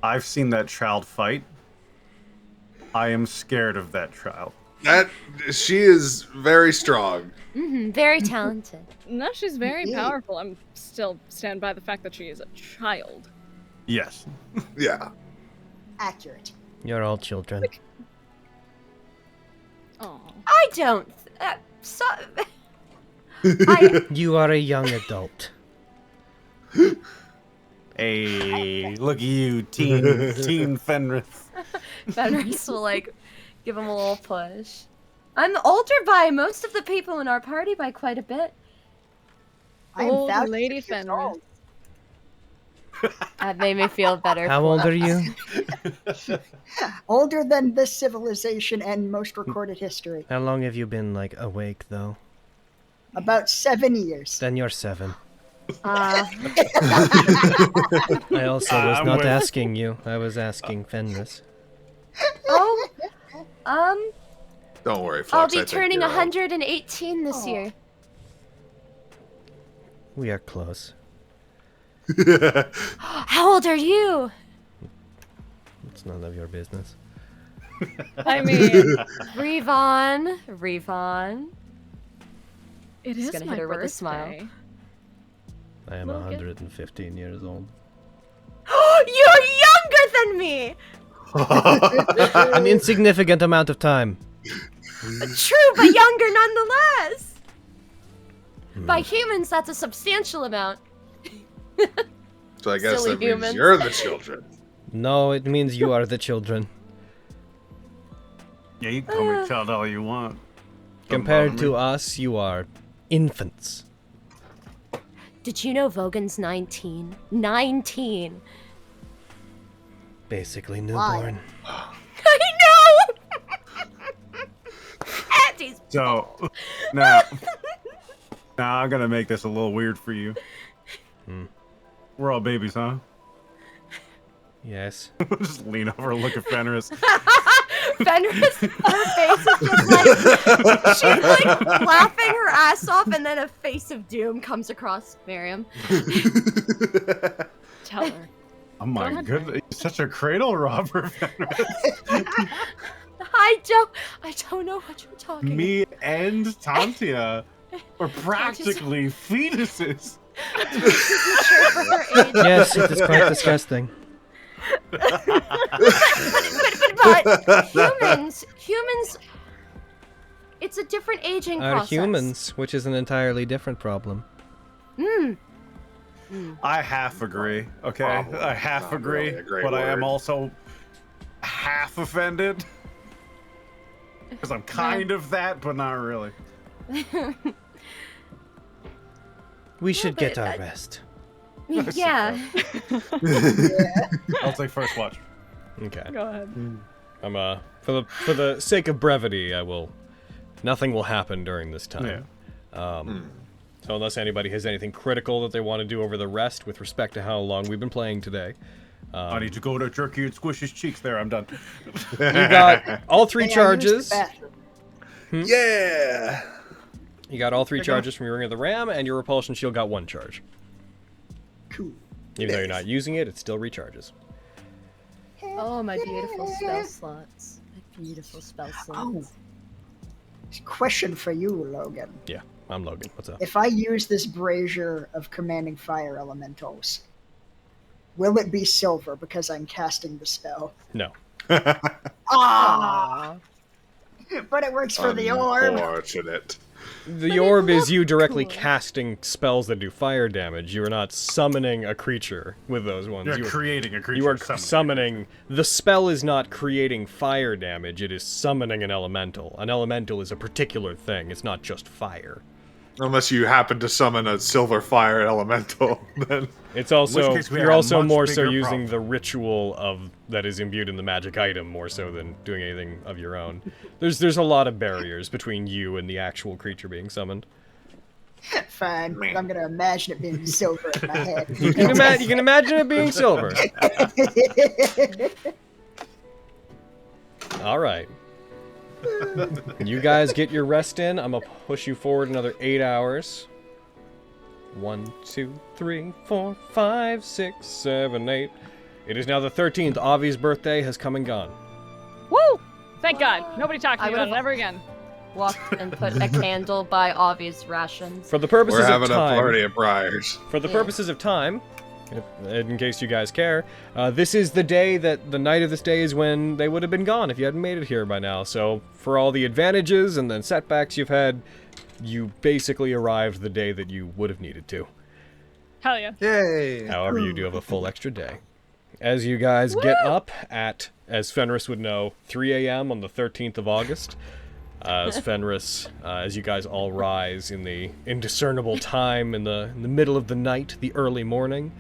I've seen that child fight. I am scared of that child. She is very strong. Very talented. No, she's very Yeah. powerful. I'm still stand by the fact that she is a child. Yes. Yeah. Accurate. You're all children. Oh. I don't. You are a young adult. Hey, look at you, Teen Fenris. Fenris will like give him a little push. I'm older by most of the people in our party by quite a bit. I am Old thousands Lady of years Fenris. old. That made me feel better. How old are you? Older than this civilization and most recorded history. How long have you been, like, awake, though? About 7 years. Then you're 7. Uh, I also was I'm not with- asking you. I was asking Fenris. oh, Don't worry, I'll Fox. be I think turning you're old. 118 this year. We are close. How old are you? It's none of your business. I mean, Revon. it Just is gonna my hit her with a birthday. smile. I am Logan. 115 years old. You're younger than me! An insignificant amount of time. True, but younger nonetheless! By humans, that's a substantial amount. So I guess Silly that means humans. you're the children. No, it means you are the children. Yeah, you can call me child all you want. Don't Compared bother to me. us, you are infants. Did you know Vogan's 19? 19! Basically newborn. I know! Andy's So, now I'm gonna make this a little weird for you. We're all babies, huh? Yes. Just lean over and look at Fenris. Fenris, her face is just like, she's like laughing her ass off, and then a face of doom comes across Miriam. Tell her. Oh my ahead, goodness, he's such a cradle robber, Fenris. I don't know what you're talking about. Me and Tantia are practically fetuses. Sure for her age. Yes, it is quite disgusting. But humans, it's a different aging Are process. humans, which is an entirely different problem. I half agree, okay? Probably I half not agree, really a great but I am word. also half offended. Because I'm kind of that, but not really. We should get but our I- rest. Yeah. I'll take first watch. Okay. Go ahead. I'm for the sake of brevity, I will. Nothing will happen during this time. So unless anybody has anything critical that they want to do over the rest with respect to how long we've been playing today, I need to go to Jerky and squish his cheeks there. I'm done. you got all 3 Hey, I used the charges. bathroom. Yeah. You got all 3 charges from your Ring of the Ram, and your Repulsion Shield got 1 charge. Cool. Even though you're not using it, it still recharges. Oh, my beautiful spell slots. My beautiful spell slots. Question for you, Logan. Yeah, I'm Logan. What's up? If I use this brazier of commanding fire elementals, will it be silver because I'm casting the spell? No. Ah! But it works for the orb. Unfortunate. The orb is you directly casting spells that do fire damage. You are not summoning a creature with those ones. You're You- creating a creature. You are summoning. summoning. The spell is not creating fire damage, it is summoning an elemental. An elemental is a particular thing, it's not just fire. Unless you happen to summon a silver fire elemental, then It's also. case we You're have a also much more so bigger using problem. the ritual of that is imbued in the magic item more so than doing anything of your own. There's a lot of barriers between you and the actual creature being summoned. Fine. I'm gonna imagine it being silver in my head. You can imagine it being silver. Alright. You guys get your rest in. I'm gonna push you forward another 8 hours. 1, 2, 3, 4, 5, 6, 7, 8. It is now the 13th. Avi's birthday has come and gone. Woo! Thank God. Nobody talked to me I about it would've- ever again. Walked and put a candle by Avi's rations. For the purposes We're of having a time, party at Briar's. For the Yeah. purposes of time, in case you guys care, this is the day that the night of this day is when they would have been gone if you hadn't made it here by now. So for all the advantages and then setbacks you've had, you basically arrived the day that you would have needed to. Hell yeah. Yay! However, you do have a full extra day. As you guys get up at, as Fenris would know, 3 a.m. on the 13th of August, as Fenris, as you guys all rise in the indiscernible time in the middle of the night, the early morning,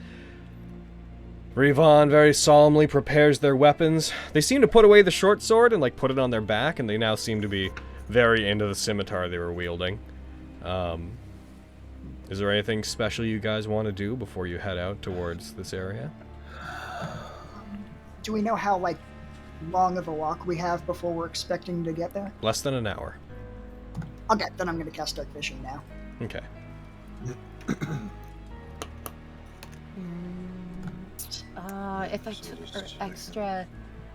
Revon very solemnly prepares their weapons. They seem to put away the short sword and, like, put it on their back, and they now seem to be very into the scimitar they were wielding. Is there anything special you guys want to do before you head out towards this area? Do we know how, like, long of a walk we have before we're expecting to get there? Less than an hour. Okay, then I'm gonna cast Dark Vision now. Okay. If I took extra,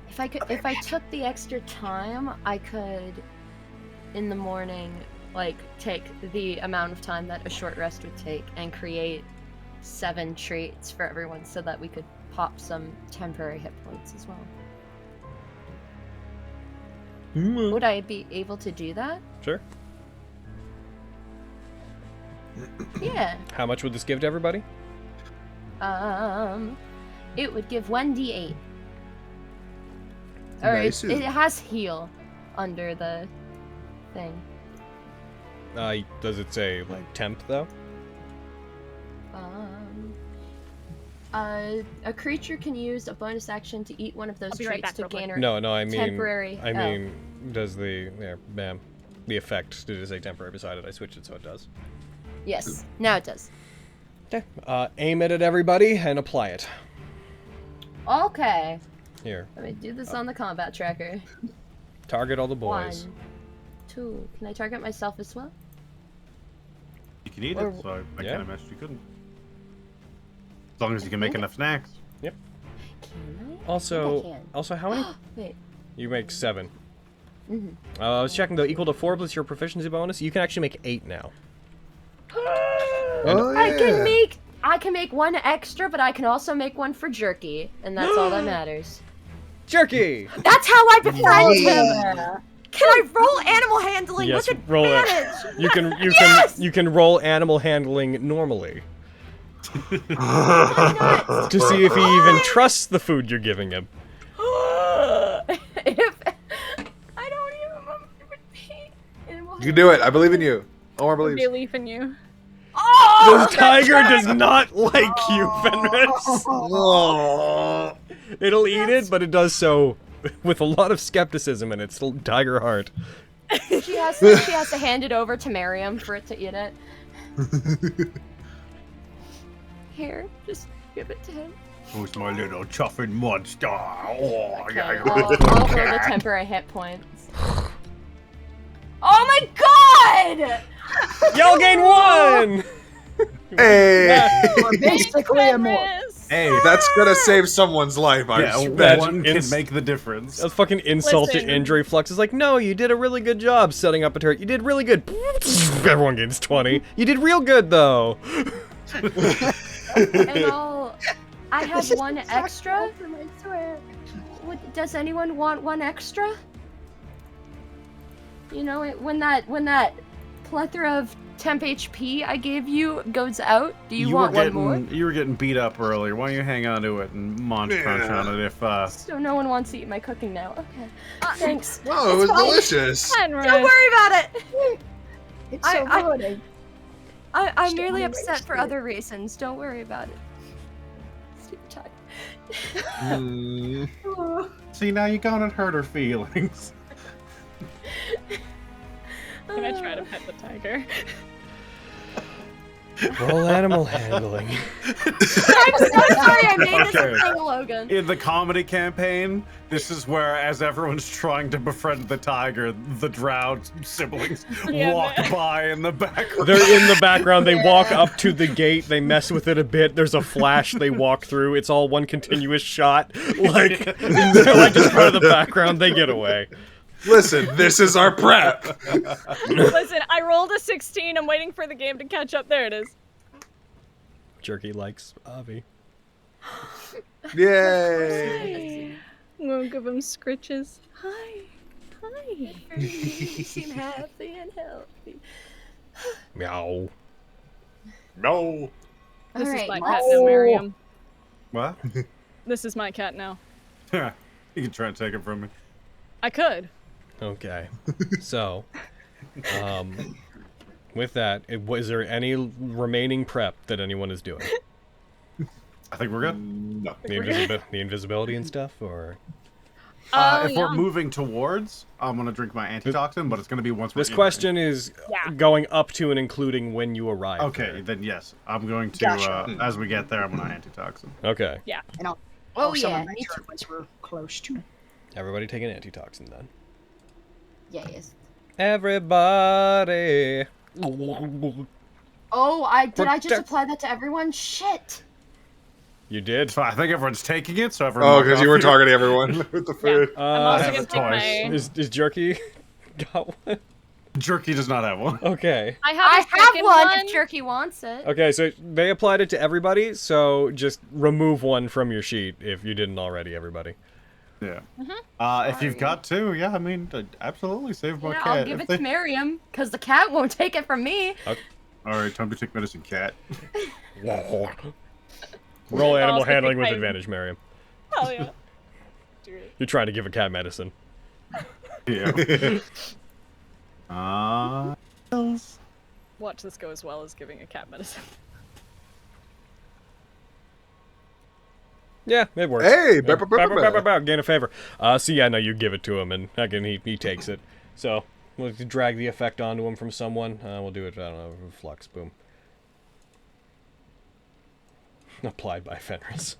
if I took the extra time, I could, in the morning, like, take the amount of time that a short rest would take and create 7 treats for everyone so that we could pop some temporary hit points as well. Would I be able to do that? Sure. Yeah. How much would this give to everybody? It would give 1d8. Or Nice. it has heal under the thing. Does it say, like, temp, though? A creature can use a bonus action to eat one of those I'll be right treats back to real quick. gain a No, I mean... temporary. I mean, does the... There, bam. The effect, did it say temporary beside it? I switched it so it does. Yes, now it does. Okay. Aim it at everybody and apply it. Okay. Here. Let me do this on the combat tracker. Target all the boys. 1, 2. Can I target myself as well? You can eat Or- it, so I Yeah. can't imagine you couldn't. As long as you can make enough snacks. Can I? Also, I can. how many? Wait. You make 7. Mhm. I was checking, though. Equal to 4 plus your proficiency bonus. You can actually make 8 now. Oh, yeah. I can make 1 extra, but I can also make 1 for Jerky, and that's all that matters. Jerky! That's how I befriend him. Yeah. Can I roll animal handling Yes, with roll it. advantage? You can roll animal handling normally. To see if he even trusts the food you're giving him. If I don't even remember the animal You can do it. I believe in you. Omar believes. Belief in you. Oh, The tiger does not like you, Fenris. Oh. It'll eat it, but it does so with a lot of skepticism in its tiger heart. She has to hand it over to Miriam for it to eat it. Here, just give it to him. Who's my little chuffing monster? Oh, Okay, yeah. I'll roll the temporary hit points. Oh my god! Y'all gain 1! Hey. We're basically immortal. Fenris! Hey, That's gonna save someone's life. I yeah, bet. one can Ins- make the difference. That's fucking insult Listen. to injury. Flux is like, no, you did a really good job setting up a turret. You did really good. Everyone gets 20. You did real good, though. And I have This is 1 exactly extra. for my swear. Does anyone want 1 extra? You know, when that plethora of temp HP I gave you goes out, do you want one more? You were getting beat up earlier. Why don't you hang on to it and munch crunch on it if So no one wants to eat my cooking now. Okay. Thanks. Oh, it was It's fine. delicious. Fenris. Don't worry about it. It's so good. I'm Just merely don't upset waste for it. other reasons. Don't worry about it. Stupid child. Mm. See, now you're gonna hurt her feelings. Can I try to pet the tiger? Roll animal handling. I'm so sorry I made this Okay. a thing, Logan. In the comedy campaign, this is where, as everyone's trying to befriend the tiger, the drow siblings Yeah, walk man. by in the background. They're in the background. They walk up to the gate. They mess with it a bit. There's a flash. They walk through. It's all one continuous shot. Like, they're like just part of the background. They get away. Listen, this is our prep. Listen, I rolled a 16. I'm waiting for the game to catch up. There it is. Jerky likes Avi. Yay! We'll give him scritches. Hi. Hi. You seem happy and healthy. Meow. No. This Alright, is my let's- cat now, Miriam. What? This is my cat now. You can try and take it from me. I could. Okay. So, with that, was there any remaining prep that anyone is doing? I think we're good. No. The invisibility and stuff, or Oh, If we're moving towards, I'm gonna drink my antitoxin, but it's gonna be once we're this in question is Yeah. going up to and including when you arrive. there. Okay, there. then yes, I'm going to. Gotcha. As we get there, I'm gonna antitoxin. Okay. And I'll Oh, also yeah, on my me turn once we're close to. Everybody take an antitoxin then. Yes. Everybody. Oh, I Protect- just apply that to everyone? Shit. You did. So I think everyone's taking it. So everyone. Oh, walk because you off were here. targeting everyone with the food. I'm also have gonna a take my. choice. Is Jerky got one? Jerky does not have one. Okay. I have, I a have second one if Jerky wants it. Okay, so they applied it to everybody, so just remove one from your sheet if you didn't already, everybody. Yeah. If you've got two, yeah, I mean, absolutely save my Yeah, cat. I'll give If it to Miriam, because the cat won't take it from me. All right, time to take medicine, cat. Roll animal also handling take with my- advantage, Miriam. Hell yeah. You're trying to give a cat medicine. Yeah. Watch this go as well as giving a cat medicine. Yeah, it works. Hey, Gain a favor. So yeah, no, you give it to him, and again, he takes it. So we'll drag the effect onto him from someone. We'll do it. I don't know, flux. Boom. Applied by Fenris.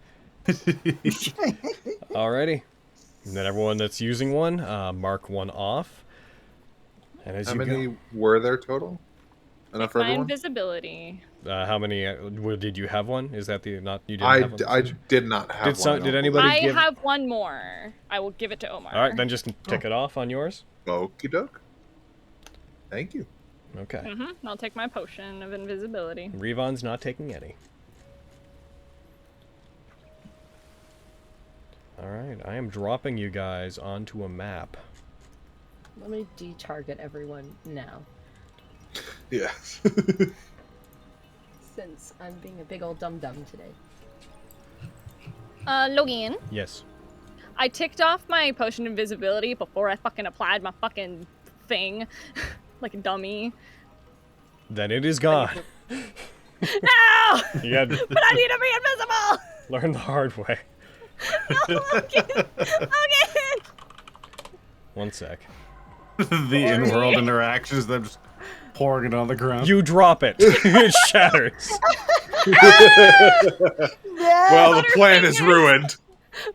Alrighty. And then everyone that's using one, mark one off. And as How you many go, were there total? Enough for My everyone? invisibility. how many? Did you have one? Is that the not? You didn't have one? I did not have Did one. some- I did don't anybody- I give- have one more. I will give it to Omar. All right, then just tick it off on yours. believe. Okie doke. Thank you. Okay. I'll take my potion of invisibility. Revon's not taking any. Alright, I am dropping you guys onto a map. Let me de-target everyone now, Yes. since I'm being a big old dum-dum today. Logan, Yes. I ticked off my potion of invisibility before I fucking applied my fucking thing. Like a dummy. Then it is gone. No! You had to But I need to be invisible! learn the hard way. Logan! Logan! 1 sec. The in-world interactions, them just pouring it on the ground. You drop it. It shatters. Well, the plan is ruined.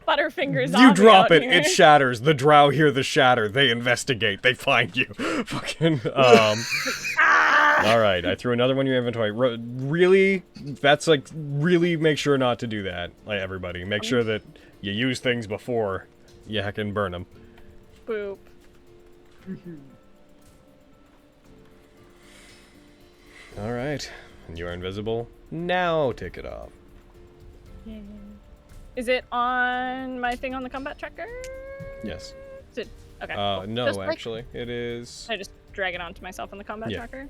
Butterfingers You on drop me it. out It here. shatters. The drow hear the shatter. They investigate. They find you. Fucking. Alright, I threw another one in your inventory. Really? That's like, really make sure not to do that. Like, everybody. Make sure that you use things before you heckin' burn them. Boop. Alright. And you are invisible. Now take it off. Is it on my thing on the combat tracker? Yes. Is it? Okay. cool. No, Just like- actually. It is. I just drag it onto myself on the combat Yeah. tracker.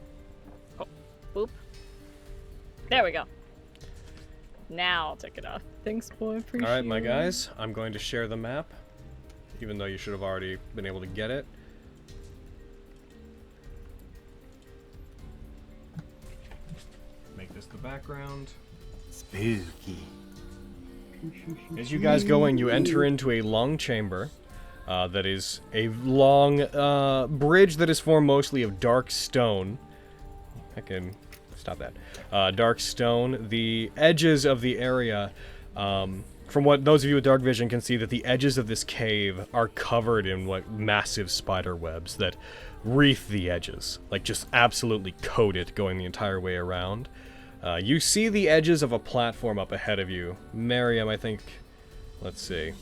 Cool. Boop. There we go. Now I'll take it off. Thanks, boy. Appreciate Alright, my it. guys. I'm going to share the map. Even though you should have already been able to get it. Make this the background. Spooky. As you guys go in, you enter into a long chamber that is a long bridge that is formed mostly of dark stone. I can stop that. Dark stone. The edges of the area, from what those of you with dark vision can see, that the edges of this cave are covered in what massive spider webs that wreath the edges, like just absolutely coat it going the entire way around. You see the edges of a platform up ahead of you. Miriam, I think, let's see.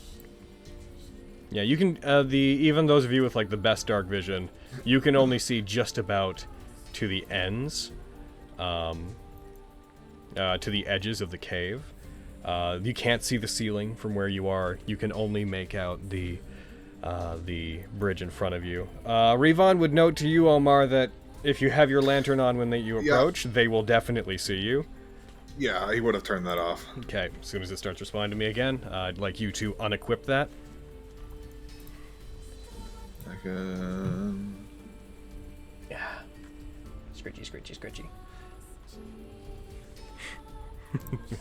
Yeah, you can, even those of you with like the best dark vision, you can only see just about to the ends, to the edges of the cave. You can't see the ceiling from where you are. You can only make out the bridge in front of you. Revon would note to you, Omar, that if you have your lantern on when you approach, they will definitely see you. Yeah, he would have turned that off. Okay, as soon as it starts responding to me again, I'd like you to unequip that. Yeah. Scritchy, scritchy, scritchy.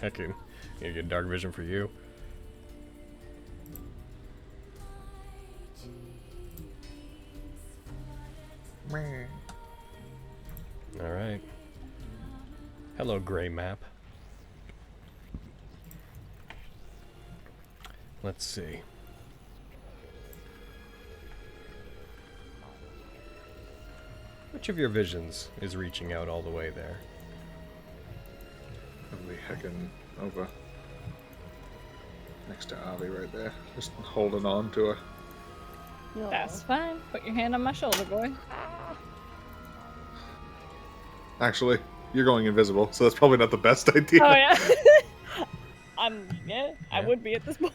I can get dark vision for you. Alright. Hello, gray map. Let's see. Which of your visions is reaching out all the way there? Probably heckin' over next to Avi right there, just holding on to her. That's fine. Put your hand on my shoulder, boy. Actually, you're going invisible, so that's probably not the best idea. Oh yeah. I would be at this point.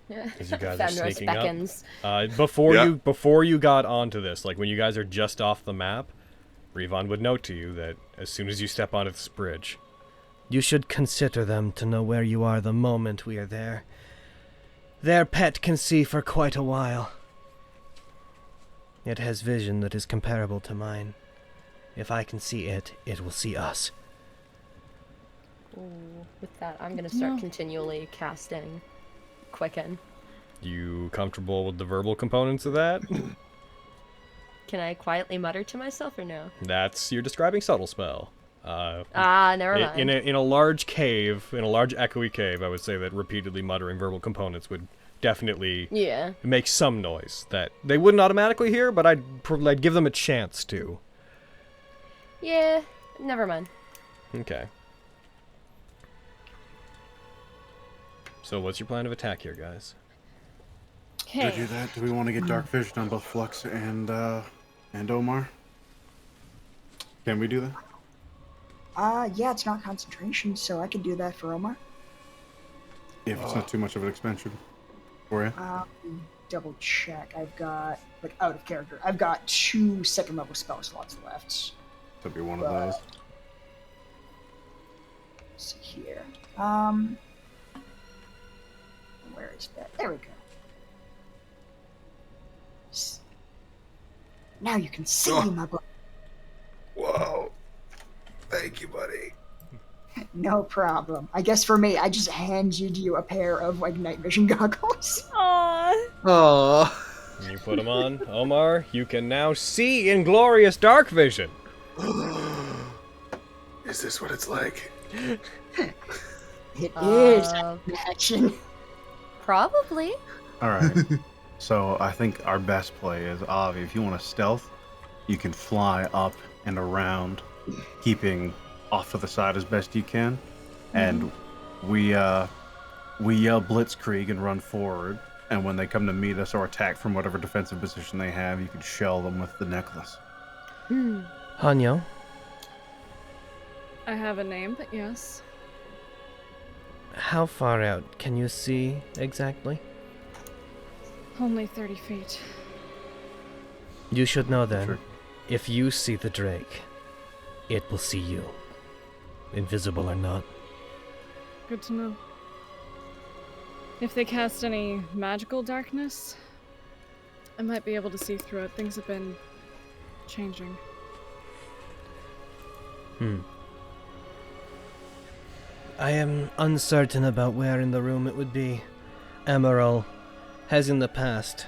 Because you guys are Fenris sneaking beckons. up. Before you got onto this, like when you guys are just off the map, Revon would note to you that as soon as you step onto this bridge, You should consider them to know where you are the moment we are there. Their pet can see for quite a while. It has vision that is comparable to mine. If I can see it, it will see us. Ooh, with that, I'm gonna start continually casting Quicken. you comfortable with the verbal components of that? Can I quietly mutter to myself or no? You're describing subtle spell. Never mind. In a large cave, in a large echoey cave, I would say that repeatedly muttering verbal components would definitely make some noise that they wouldn't automatically hear, but I'd give them a chance to. Yeah, never mind. Okay. So what's your plan of attack here, guys? To do that, do we want to get dark vision on both Flux and Omar? Can we do that? Yeah, it's not concentration, so I could do that for Omar. If it's not too much of an expension for you. Double check. I've got, like, out of character. I've got 2 second level spell slots left. That'd be one of those. Let's see here. Where is that? There we go. Now you can see my book. Whoa. Thank you, buddy. No problem. I guess for me, I just handed you a pair of, like, night vision goggles. Aww. When you put them on, Omar, you can now see in glorious dark vision. Is this what it's like? It is action. Probably. Alright. So I think our best play is, Avi, if you want to stealth, you can fly up and around, keeping off to the side as best you can. And we yell Blitzkrieg and run forward. And when they come to meet us or attack from whatever defensive position they have, you can shell them with the necklace. Hanyo, I have a name, but yes. how far out can you see exactly? Only 30 feet. You should know then, Sure. if you see the Drake, it will see you. Invisible or not. Good to know. If they cast any magical darkness, I might be able to see through it. Things have been changing. I am uncertain about where in the room it would be. Emerald has in the past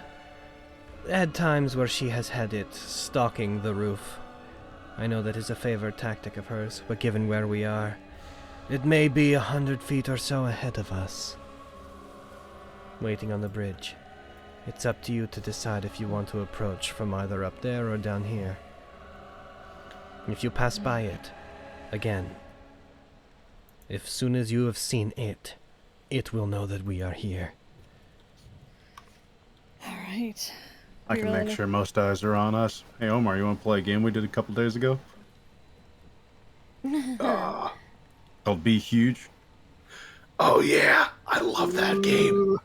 had times where she has had it stalking the roof. I know that is a favorite tactic of hers, but given where we are, it may be 100 feet or so ahead of us. Waiting on the bridge. It's up to you to decide if you want to approach from either up there or down here. If you pass by it, again, as soon as you have seen it, it will know that we are here. Alright. I can make sure most eyes are on us. Hey, Omar, you want to play a game we did a couple days ago? Called Be Huge. Oh yeah, I love that game.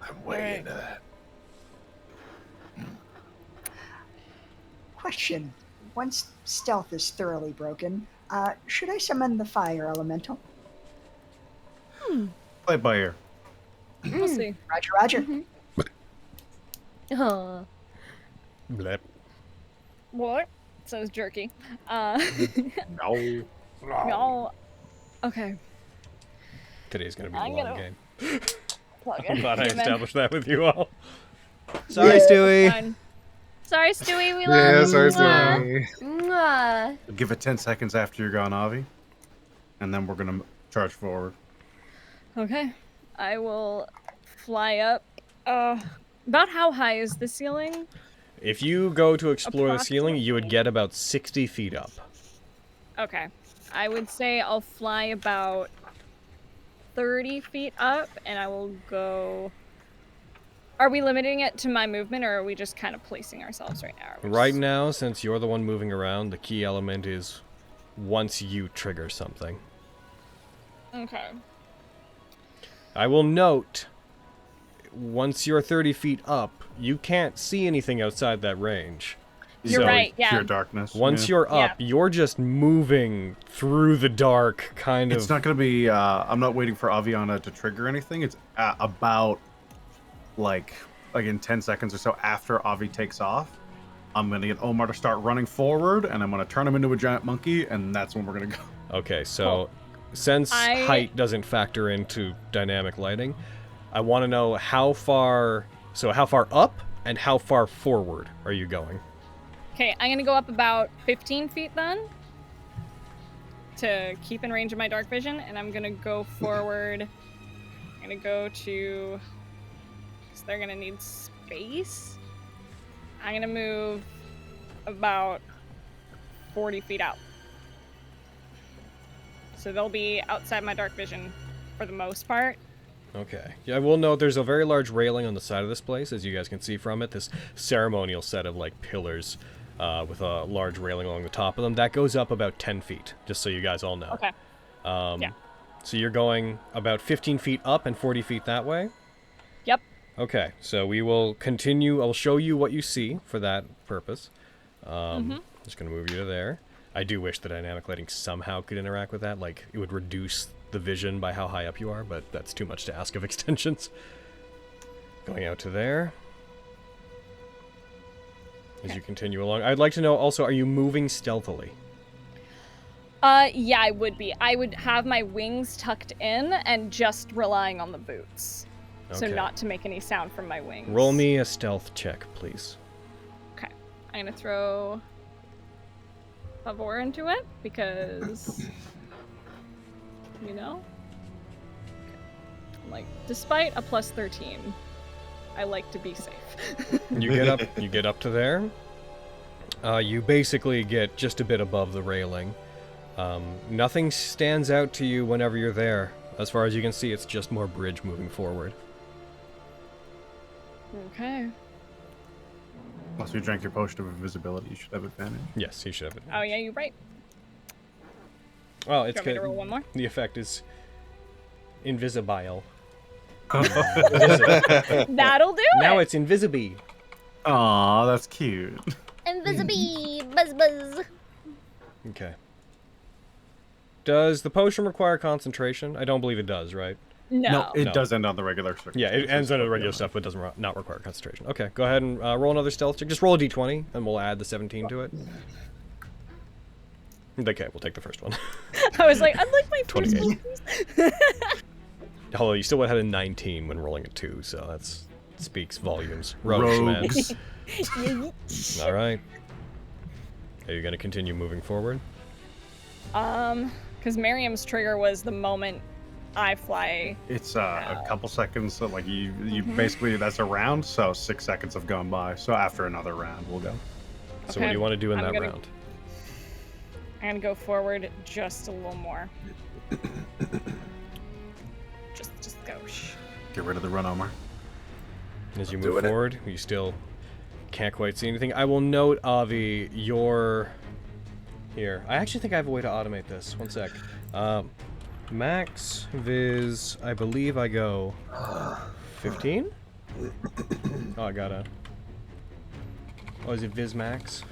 I'm way into that. Question. Once stealth is thoroughly broken, should I summon the fire elemental? Play it by ear. We'll see. Roger, roger. Aw. Blep. What? So is jerky. No. No. Okay. Today's gonna be a I'm long gonna- game. Plug I'm it. glad I Amen. established that with you all. Sorry, Stewie. Fine. Sorry, Stewie, we love Yeah, you. sorry, Mwah. sorry. Mwah. Give it 10 seconds after you're gone, Avi. And then we're going to charge forward. Okay. I will fly up. About how high is the ceiling? If you go to explore the ceiling, you would get about 60 feet up. Okay. I would say I'll fly about 30 feet up, and I will go... Are we limiting it to my movement, or are we just kind of placing ourselves right now? Are we Right just- now, since you're the one moving around, the key element is once you trigger something. Okay. I will note, once you're 30 feet up, you can't see anything outside that range. You're So, right, yeah. Pure darkness. Once yeah. you're up, Yeah. you're just moving through the dark, kind It's of. not going to be... I'm not waiting for Aviana to trigger anything. It's about... Like in 10 seconds or so after Avi takes off, I'm going to get Omar to start running forward, and I'm going to turn him into a giant monkey, and that's when we're going to go. Okay, so Cool. since height doesn't factor into dynamic lighting, I want to know how far up and how far forward are you going? Okay, I'm gonna go up about 15 feet then, to keep in range of my dark vision, and I'm gonna go forward. I'm gonna go to... So they're gonna need space. I'm gonna move about 40 feet out. So they'll be outside my dark vision for the most part. Okay. Yeah, I will note there's a very large railing on the side of this place, as you guys can see from it. This ceremonial set of like pillars with a large railing along the top of them. That goes up about 10 feet, just so you guys all know. Okay. Yeah. So you're going about 15 feet up and 40 feet that way? Yep. Okay, so we will continue. I'll show you what you see for that purpose. Just going to move you to there. I do wish the dynamic lighting somehow could interact with that. Like, it would reduce the vision by how high up you are, but that's too much to ask of extensions. Going out to there. As you continue along. I'd like to know also, are you moving stealthily? Yeah, I would be. I would have my wings tucked in and just relying on the boots. So Okay. not to make any sound from my wings. Roll me a stealth check, please. Okay. I'm gonna throw Favor into it because, you know? Okay. Like, despite a plus 13, I like to be safe. You get up to there. You basically get just a bit above the railing. Nothing stands out to you whenever you're there. As far as you can see, it's just more bridge moving forward. Okay. Once you drank your potion of invisibility, you should have advantage. Yes, you should have it. Oh, yeah, you're right. Well, Do it's you want me to good. roll one more? The effect is invisibile. That'll do it! Now it's invisible. Aw, that's cute. Invisible, buzz buzz. Okay. Does the potion require concentration? I don't believe it does, right? No. It No. does end on the regular circumstances. Yeah, it ends on the regular stuff, but does not require concentration. Okay, go ahead and roll another stealth check. Just roll a d20, and we'll add the 17 to it. Okay, we'll take the first one. I was like, I'd like my first 28. one. Although you still would have had a 19 when rolling a 2, so that's speaks volumes. Rogues. All right. Are you going to continue moving forward? Because Miriam's trigger was the moment I fly. It's a couple seconds, so like you basically, that's a round, so 6 seconds have gone by. So after another round, we'll go. So what do you want to do in that round? I'm gonna go forward just a little more. just go. Get rid of the run, Omar. As you move forward, you still can't quite see anything. I will note, Avi, your... Here. I actually think I have a way to automate this. One sec. Max, Viz, I believe I go 15? Oh, I gotta... Oh, is it Viz Max?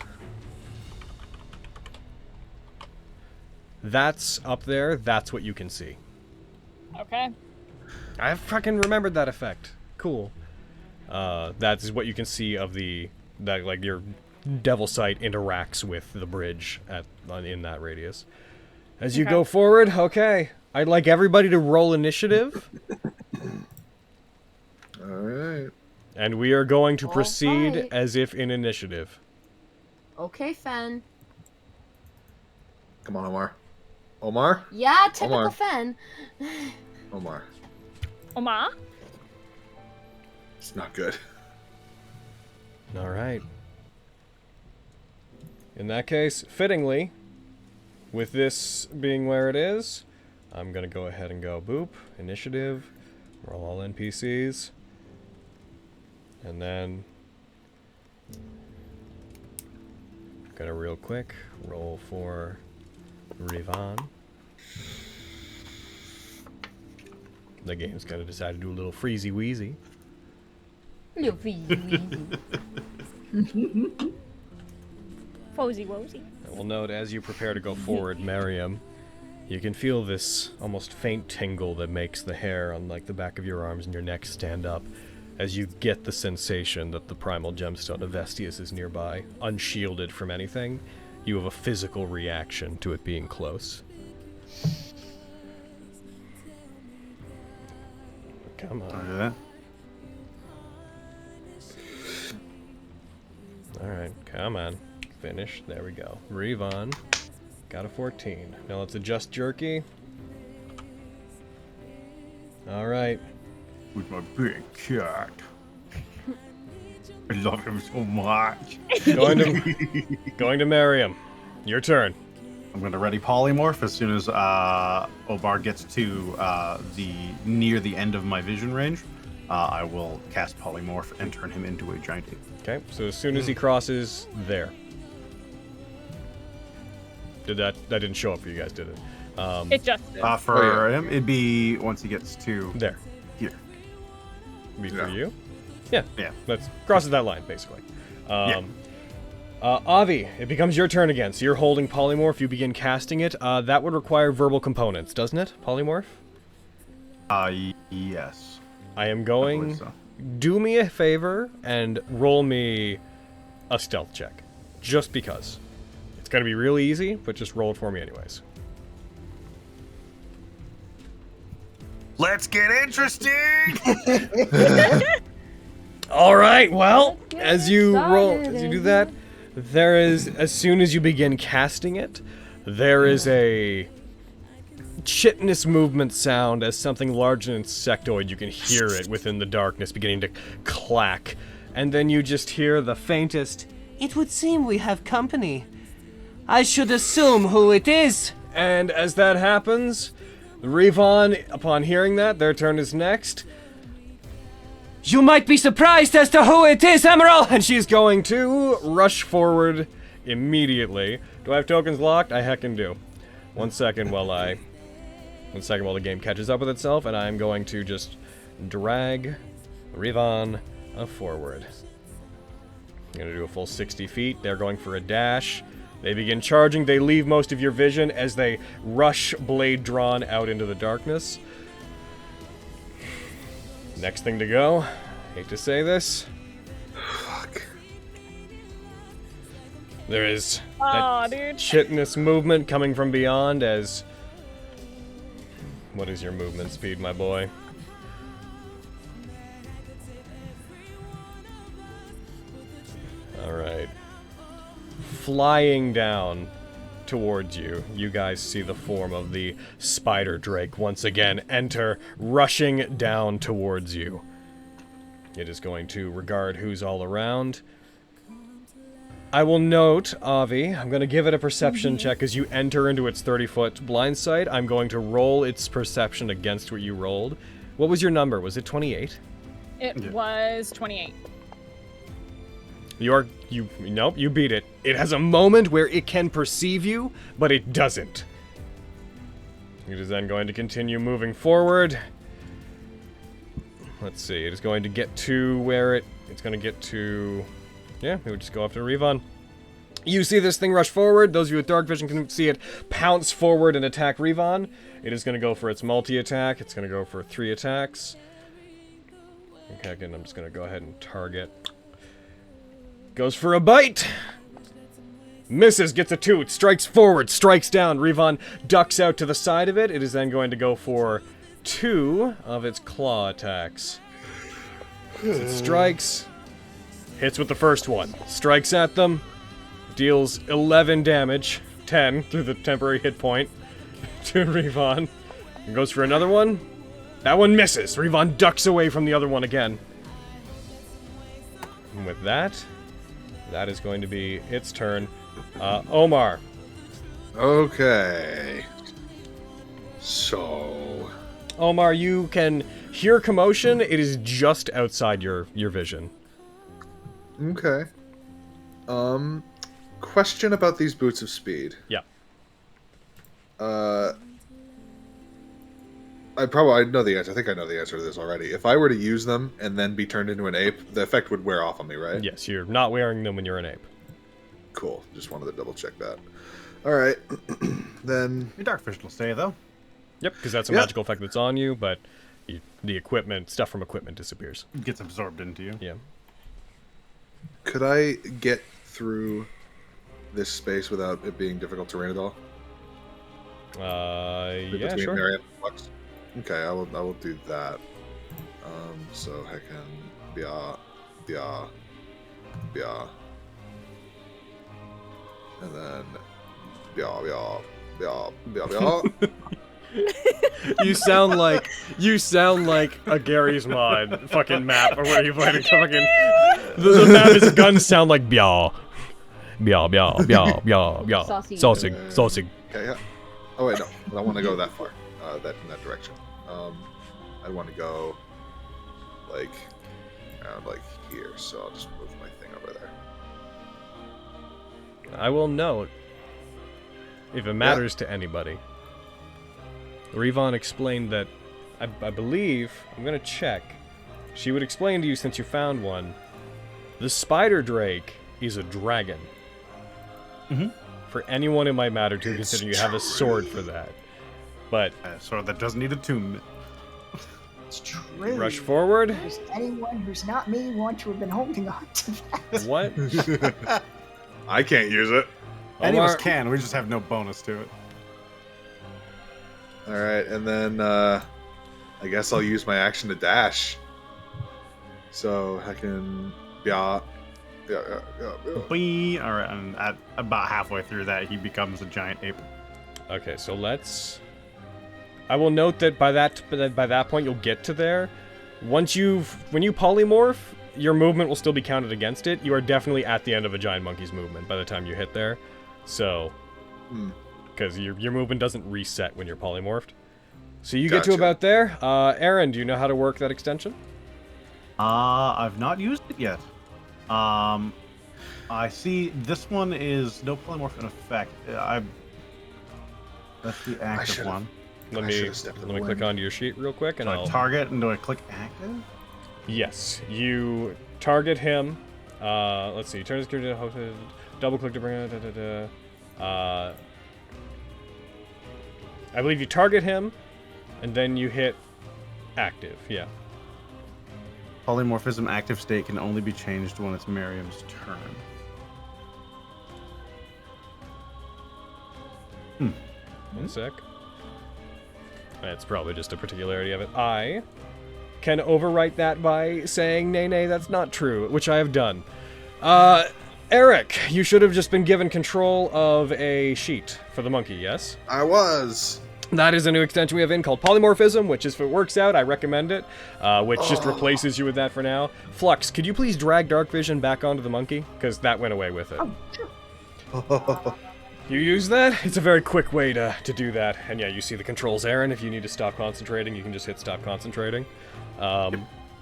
That's up there. That's what you can see. Okay. I fucking remembered that effect. Cool. That is what you can see of that like your devil sight interacts with the bridge in that radius. As you go forward, okay. I'd like everybody to roll initiative. All right. And we are going to proceed as if in initiative. Okay, Fen. Come on, Omar. Omar? Yeah, typical Omar. Fen. Omar. Oma? It's not good. All right. In that case, fittingly, with this being where it is, I'm going to go ahead and go boop, initiative, roll all NPCs, and then gonna real quick roll for Rivan. The game's gonna decide to do a little freezy wheezy. Little freezy weezy. Fosy wosy. I will note as you prepare to go forward, Miriam, you can feel this almost faint tingle that makes the hair on like the back of your arms and your neck stand up as you get the sensation that the primal gemstone of Vestius is nearby, unshielded from anything. You have a physical reaction to it being close. Come on. I'll do that. Alright, come on. Finish. There we go. Rivan. Got a 14. Now let's adjust jerky. Alright. With my big cat. I love him so much. Going to Miriam. Your turn. I'm going to ready polymorph as soon as Obar gets to near the end of my vision range. I will cast polymorph and turn him into a giant ape. Okay, so as soon as he crosses there. That didn't show up for you guys, did it? It just did. For him, it'd be once he gets to there. Here. Be for you? Yeah. Yeah. Let's crosses that line, basically. Avi, it becomes your turn again. So you're holding polymorph. You begin casting it. That would require verbal components, doesn't it? Polymorph? Yes. I am going... So. Do me a favor and roll me a stealth check. Just because. It's going to be really easy, but just roll it for me anyways. Let's get interesting! All right, well, as you do that, there is, as soon as you begin casting it, there is a chitinous movement sound as something large and insectoid. You can hear it within the darkness beginning to clack. And then you just hear the faintest, "It would seem we have company. I should assume who it is." And as that happens, Rivan, upon hearing that, their turn is next. "You might be surprised as to who it is, Emerald!" And she's going to rush forward immediately. Do I have tokens locked? I heckin' do. One second while the game catches up with itself, and I'm going to just drag Rivan forward. I'm going to do a full 60 feet. They're going for a dash. They begin charging. They leave most of your vision as they rush, blade drawn, out into the darkness. Next thing to go. Hate to say this. Fuck. There is that chitinous movement coming from beyond as... What is your movement speed, my boy? flying down towards you. You guys see the form of the spider drake once again enter, rushing down towards you. It is going to regard who's all around. I will note, Avi, I'm going to give it a perception check as you enter into its 30-foot blind sight. I'm going to roll its perception against what you rolled. What was your number? Was it 28? It was 28. Nope, you beat it. It has a moment where it can perceive you, but it doesn't. It is then going to continue moving forward. Let's see, it is going to get to where it's going to get to... Yeah, it would just go after Revon. You see this thing rush forward. Those of you with dark vision can see it pounce forward and attack Revon. It is going to go for its multi-attack. It's going to go for 3 attacks. Okay, again, I'm just going to go ahead and target. Goes for a bite. Misses, gets a 2. It strikes forward, strikes down. Revon ducks out to the side of it. It is then going to go for 2 of its claw attacks. As it strikes, hits with the first one, strikes at them, deals 11 damage, 10 through the temporary hit point to Revon. And goes for another one. That one misses. Revon ducks away from the other one again. And with that, that is going to be its turn. Omar. Okay. So... Omar, you can hear commotion. It is just outside your vision. Okay. Question about these boots of speed. Yeah. I know the answer. I think I know the answer to this already. If I were to use them and then be turned into an ape, the effect would wear off on me, right? Yes, you're not wearing them when you're an ape. Cool. Just wanted to double check that. All right. Then Your dark vision will stay, though. Yep, because that's a magical effect that's on you, but the equipment, stuff from equipment disappears. It gets absorbed into you. Yeah. could I get through this space without it being difficult terrain at all? Yeah, Between sure. Marion and Flux? Okay, I will do that. So I can bia, and then bia. You sound like a Gary's Mod fucking map, or where you fucking the map is guns sound like bia, bia, bia, bia, bia, bia, sausage. Okay, yeah. Oh wait, no, I don't want to go that far. In that direction. I want to go like around like here, so I'll just move my thing over there. I will note, if it matters to anybody, Revon explained that, I believe, I'm gonna check, she would explain to you since you found one, the spider drake is a dragon. Mm-hmm. For anyone it might matter to, considering you have a sword for that. But So that doesn't need attunement. It's true. rush forward. Does anyone who's not me want to have been holding on to that? What? I can't use it. Any of us Omar- can, we just have no bonus to it. All right, and then I guess I'll use my action to dash. So I can yeah. Bing. All right, and at about halfway through that, he becomes a giant ape. Okay, so let's... I will note that by that point you'll get to there. When you polymorph, your movement will still be counted against it. You are definitely at the end of a giant monkey's movement by the time you hit there. So, because your movement doesn't reset when you're polymorphed. So you get to Gotcha. about there. Aaron, do you know how to work that extension? I've not used it yet. I see this one is no polymorph in effect. That's the active should've- one. Let I me should've stepped click away. onto your sheet real quick, and So I I'll target, and do I click active? Yes, you target him. Let's see. Turn his character to double click to bring it. I believe you target him, and then you hit active. Yeah. Polymorphism active state can only be changed when it's Miriam's turn. One sec. That's probably just a particularity of it. I can overwrite that by saying, nay, that's not true, which I have done. Eric, you should have just been given control of a sheet for the monkey, yes? I was. That is a new extension we have in called Polymorphism, which is, if it works out, I recommend it, which just replaces you with that for now. Flux, could you please drag Dark Vision back onto the monkey? Because that went away with it. You use that? It's a very quick way to do that. And yeah, you see the controls, Aaron. If you need to stop concentrating, you can just hit stop concentrating.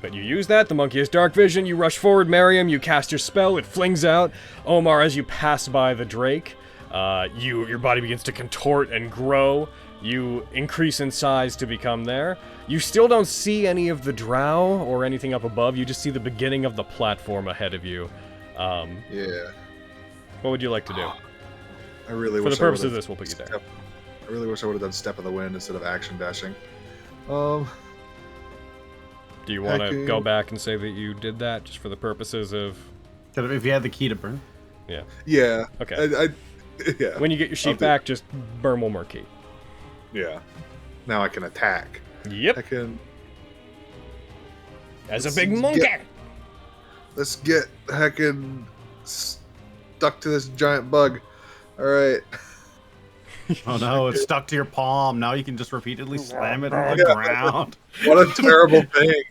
But you use that, the monkey has dark vision, you rush forward, Miriam, you cast your spell, it flings out. Omar, as you pass by the Drake, your body begins to contort and grow. You increase in size to become there. You still don't see any of the drow or anything up above, you just see the beginning of the platform ahead of you. Yeah. What would you like to do? I really For wish the purpose of this, we'll put you there. I really wish I would have done Step of the Wind instead of action dashing. Do you want to go back and say that you did that, just for the purposes of... If you had the key to burn. Yeah. Yeah. Okay. Yeah. When you get your sheet back, just burn one more key. Yeah. Now I can attack. Yep. I can... As a big monkey! Let's get heckin' stuck to this giant bug. Alright. Oh no, it's stuck to your palm. Now you can just repeatedly slam it on the ground. What a terrible thing.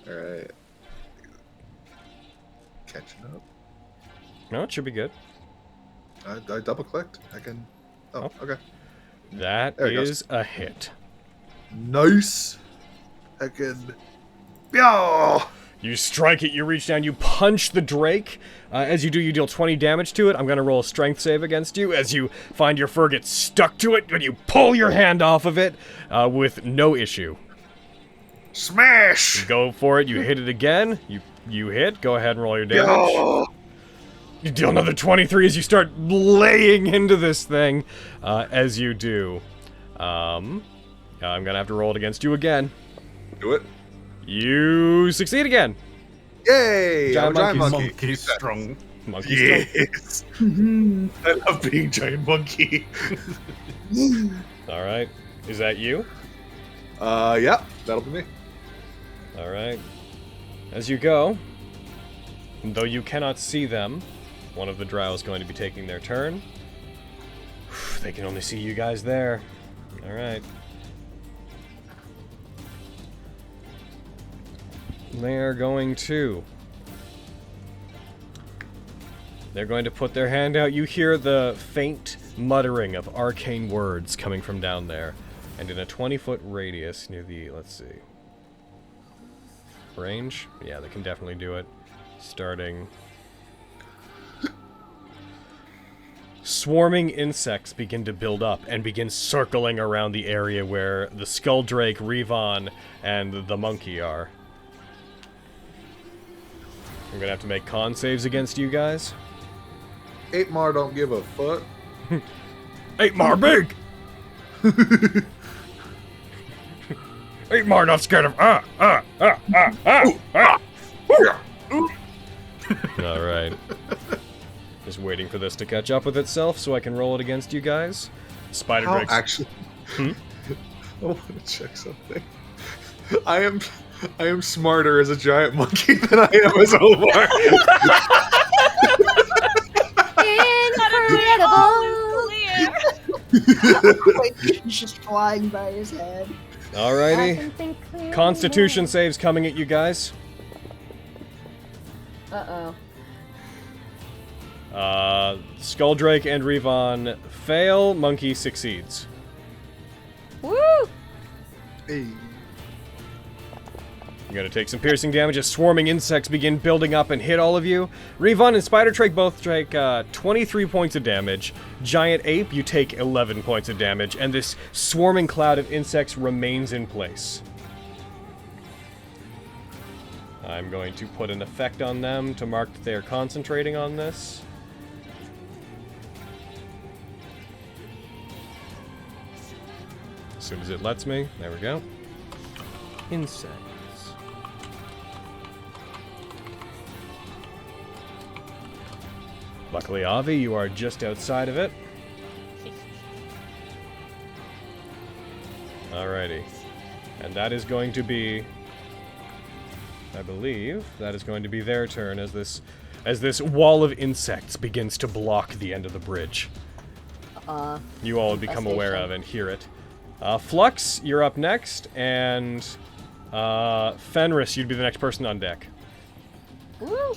Alright. Catching up. No, it should be good. I double clicked. I can... Oh, okay. That is a hit. Nice. I can... Yo! You strike it, you reach down, you punch the Drake. As you do, you deal 20 damage to it. I'm going to roll a strength save against you as you find your fur gets stuck to it, and you pull your hand off of it with no issue. Smash! You go for it, you hit it again. You hit, go ahead and roll your damage. Yo! You deal another 23 as you start laying into this thing. As you do. I'm going to have to roll it against you again. Do it. You succeed again. Yay! Giant I'm a giant monkey. monkey. Monkey strong. Monkey Yes! I love being giant monkey. Alright. Is that you? Yeah, that'll be me. Alright. As you go, though you cannot see them, one of the drow is going to be taking their turn. They can only see you guys there. Alright. They're going to put their hand out. You hear the faint muttering of arcane words coming from down there. And in a 20-foot radius near the, let's see, range? Yeah, they can definitely do it. Starting... Swarming insects begin to build up and begin circling around the area where the Skull Drake, Revon, and the monkey are. I'm gonna have to make con saves against you guys. 8 Mar don't give a fuck. 8 Mar big! 8 Mar not scared of Alright. Just waiting for this to catch up with itself so I can roll it against you guys. Spider Drake's... Actually... I want to check something. I am smarter as a giant monkey than I am as Omar. Incredible! He's just flying by his head. Alrighty. Constitution saves coming at you guys. Uh-oh. Skulldrake and Revon fail, Monkey succeeds. Woo! Hey. You're gonna take some piercing damage as swarming insects begin building up and hit all of you. Revon and Spider Drake both take 23 points of damage. Giant Ape, you take 11 points of damage, and this swarming cloud of insects remains in place. I'm going to put an effect on them to mark that they are concentrating on this. As soon as it lets me. There we go. Insects. Luckily, Avi, you are just outside of it. Alrighty. And that is going to be I believe that is going to be their turn as this wall of insects begins to block the end of the bridge. You all would become aware of and hear it. Flux, you're up next, and Fenris, you'd be the next person on deck. Woo!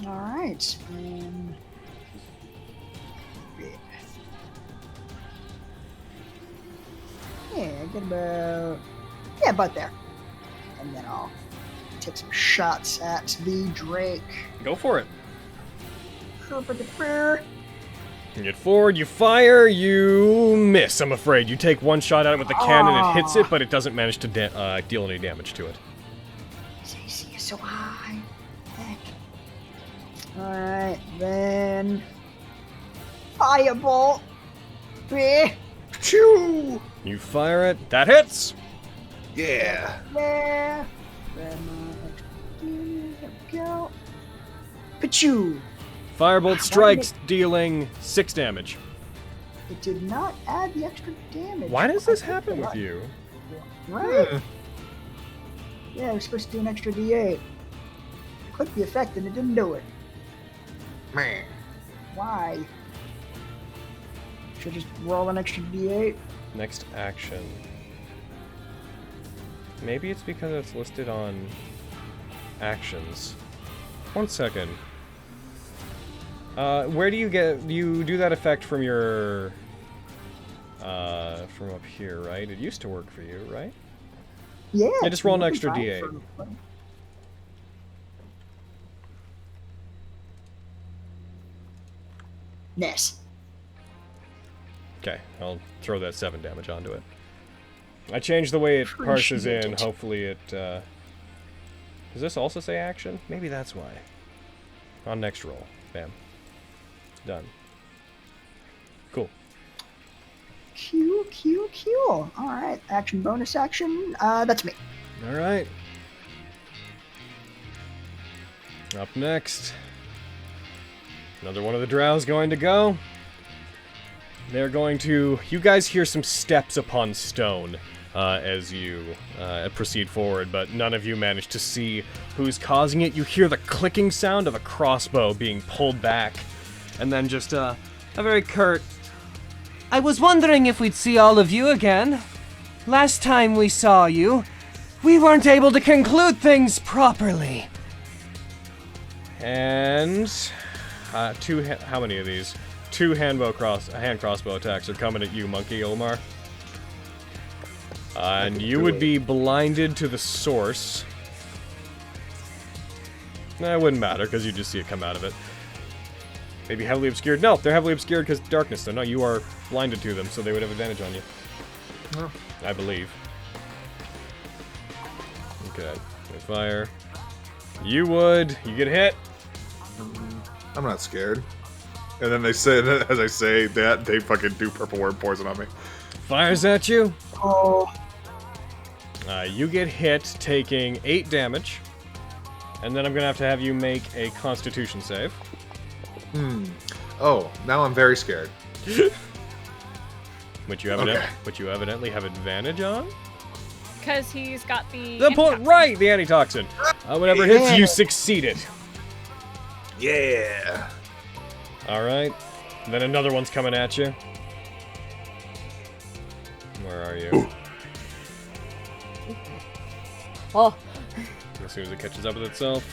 All right. Yeah, get about there. And then I'll take some shots at the Drake. Go for it. You get forward, you fire, you miss, I'm afraid. You take one shot at it with the cannon, it hits it, but it doesn't manage to deal any damage to it. AC is so high. Heck. Alright, then... Firebolt! Choo! You fire it, that hits! Yeah! Yeah! There we go. Pachoo! Firebolt strikes, dealing 6 damage. It did not add the extra damage. Why does this happen with you? Right? Yeah, it was supposed to do an extra D8. Clicked the effect and it didn't do it. Man. Why? Should I just roll an extra D8? Next action. Maybe it's because it's listed on actions. 1 second. Where do you do that effect from your, from up here, right? It used to work for you, right? Yeah. Yeah, just roll an extra D8. Miss. Okay, I'll throw that 7 damage onto it. I changed the way it parses in, hopefully it, does this also say action? Maybe that's why. On next roll. Bam. Done. Cool. Cool. Alright, action, bonus action. That's me. Alright. Up next. Another one of the drows going to go. They're going to... You guys hear some steps upon stone as you proceed forward, but none of you manage to see who's causing it. You hear the clicking sound of a crossbow being pulled back, and then just a very curt, I was wondering if we'd see all of you again. Last time we saw you, we weren't able to conclude things properly. And how many of these? 2 hand crossbow attacks are coming at you, Monkey Omar. And you would be blinded to the source. Nah, it wouldn't matter, because you just see it come out of it. Maybe heavily obscured. No, they're heavily obscured because darkness, so no, you are blinded to them, so they would have advantage on you. Oh. I believe. Okay, fire. You get hit. I'm not scared. And then they say, as I say that, they fucking do purple worm poison on me. Fires at you. Oh. You get hit, taking 8 damage. And then I'm gonna have to have you make a Constitution save. Oh, now I'm very scared. Which you evidently have advantage on? Because he's got the right, the antitoxin. Whenever it hits, you succeed it. Yeah. Alright. Then another one's coming at you. Where are you? Oh. As soon as it catches up with itself.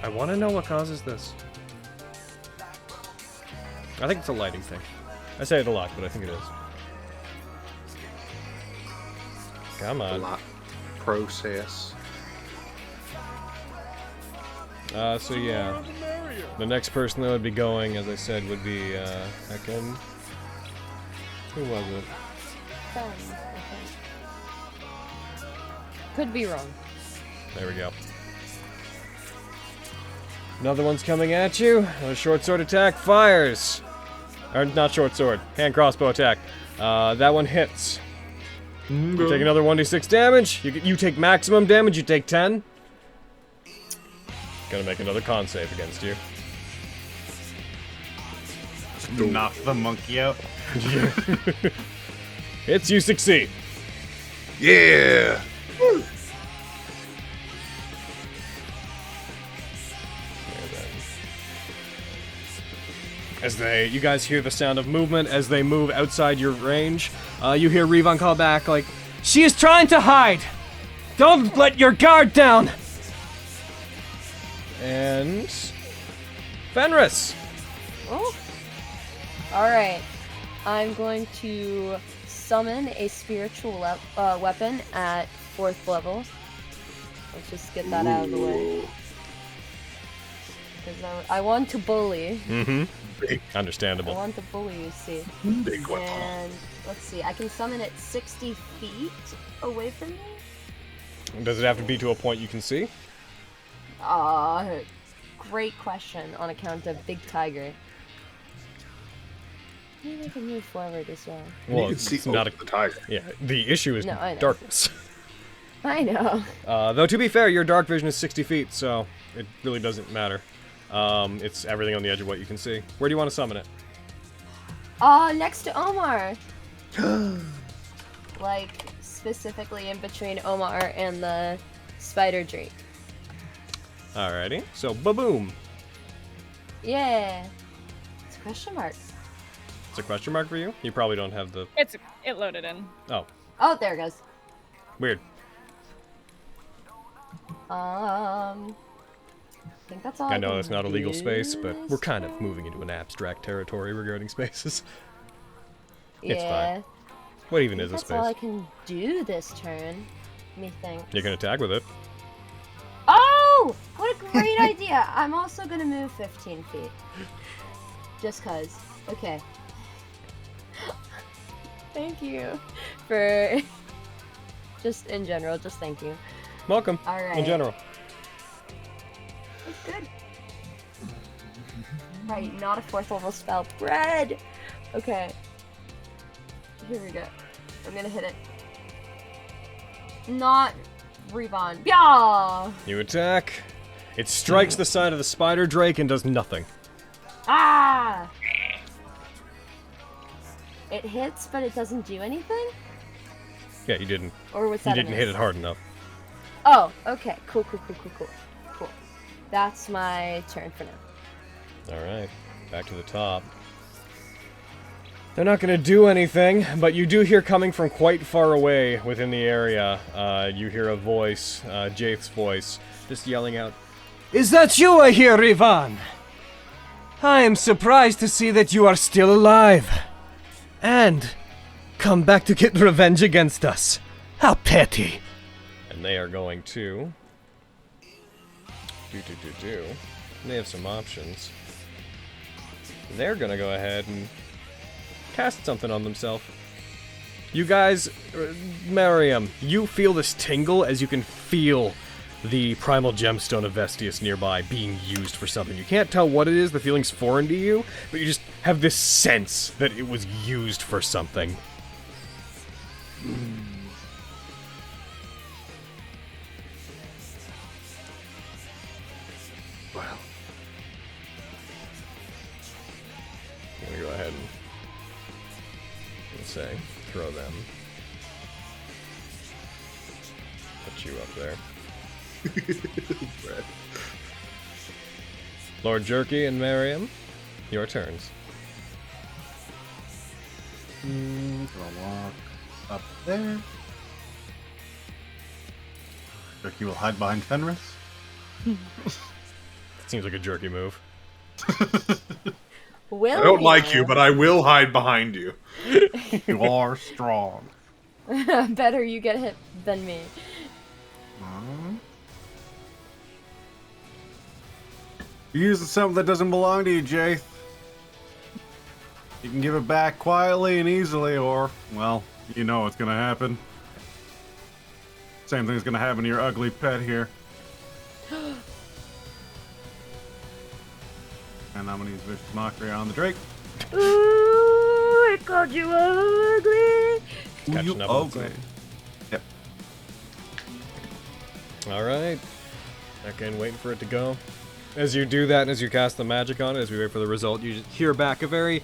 I want to know what causes this. I think it's a lighting thing. I say it a lot, but I think it is. Come on. Process. So yeah. The next person that would be going, as I said, would be, Ekin. Who was it? Could be wrong. There we go. Another one's coming at you. Another short sword attack fires. Or not short sword, hand crossbow attack. That one hits. You take another 1d6 damage. You take maximum damage. You take 10. Gonna make another con save against you. Knock the monkey out. Hits, you succeed. Yeah. As you guys hear the sound of movement as they move outside your range, you hear Revon call back like, "She is trying to hide! Don't let your guard down!" And Fenris. Oh. Alright. I'm going to summon a spiritual weapon at 4th level. Let's just get that out of the way. Because I want to bully. Mm-hmm. Big. Understandable. I want to bully, you see. Big weapon. And let's see, I can summon it 60 feet away from me? Does it have to be to a point you can see? Great question on account of Big Tiger. Maybe I can move forward as well. Well, you can see it's not the tiger. Yeah, the issue is No, I know. darkness. I know. Though to be fair, your dark vision is 60 feet, so it really doesn't matter. It's everything on the edge of what you can see. Where do you want to summon it? Next to Omar. Like, specifically in between Omar and the spider drake. Alrighty, so ba-boom. Yeah. It's a question mark. It's a question mark for you? You probably don't have the... It loaded in. Oh, Oh, there it goes. weird. I think that's all I know can that's not a legal do space, but we're this kind of turn. moving into an abstract territory regarding spaces. Yeah. It's fine. What even is a That's all I space? can do this turn. Let me think. You can attack with it. Oh! What a great idea! I'm also gonna move 15 feet. Just cause. Okay. Thank you for... just in general, just thank you. Welcome, Alright. in general. That's good. Right, not a 4th level spell. Bread! Okay. Here we go. I'm gonna hit it. Not Revon. Yeah! You attack. It strikes the side of the spider drake and does nothing. Ah! It hits, but it doesn't do anything? Yeah, you didn't. Or was You that a didn't hit miss? it hard enough. Oh, okay. Cool. Cool. That's my turn for now. Alright, back to the top. They're not gonna do anything, but you do hear coming from quite far away within the area. You hear a voice, Jaith's voice, just yelling out, "Is that you I hear, Revon? I am surprised to see that you are still alive. And come back to get revenge against us. How petty." And they are going to... They have some options. They're gonna go ahead and cast something on themselves. You guys, Miriam, you feel this tingle as you can feel the primal gemstone of Vestius nearby being used for something. You can't tell what it is, the feeling's foreign to you, but you just have this sense that it was used for something. Well, I'm gonna go ahead and say, throw them. Put you up there. Brett. Lord Jerky and Miriam, your turns. Gonna walk up there. Jerky will hide behind Fenris. Seems like a jerky move. Will I don't like you? you, but I will hide behind you. You are strong. Better you get hit than me. You use something that doesn't belong to you, Jaith. You can give it back quietly and easily, or, well, you know what's gonna happen. Same thing's gonna happen to your ugly pet here. And I'm gonna use Vicious Mockery on the Drake. Ooh, I called you ugly. Catching up with ugly. Yep. Alright. Again, waiting for it to go. As you do that and as you cast the magic on it, as we wait for the result, you just hear back a very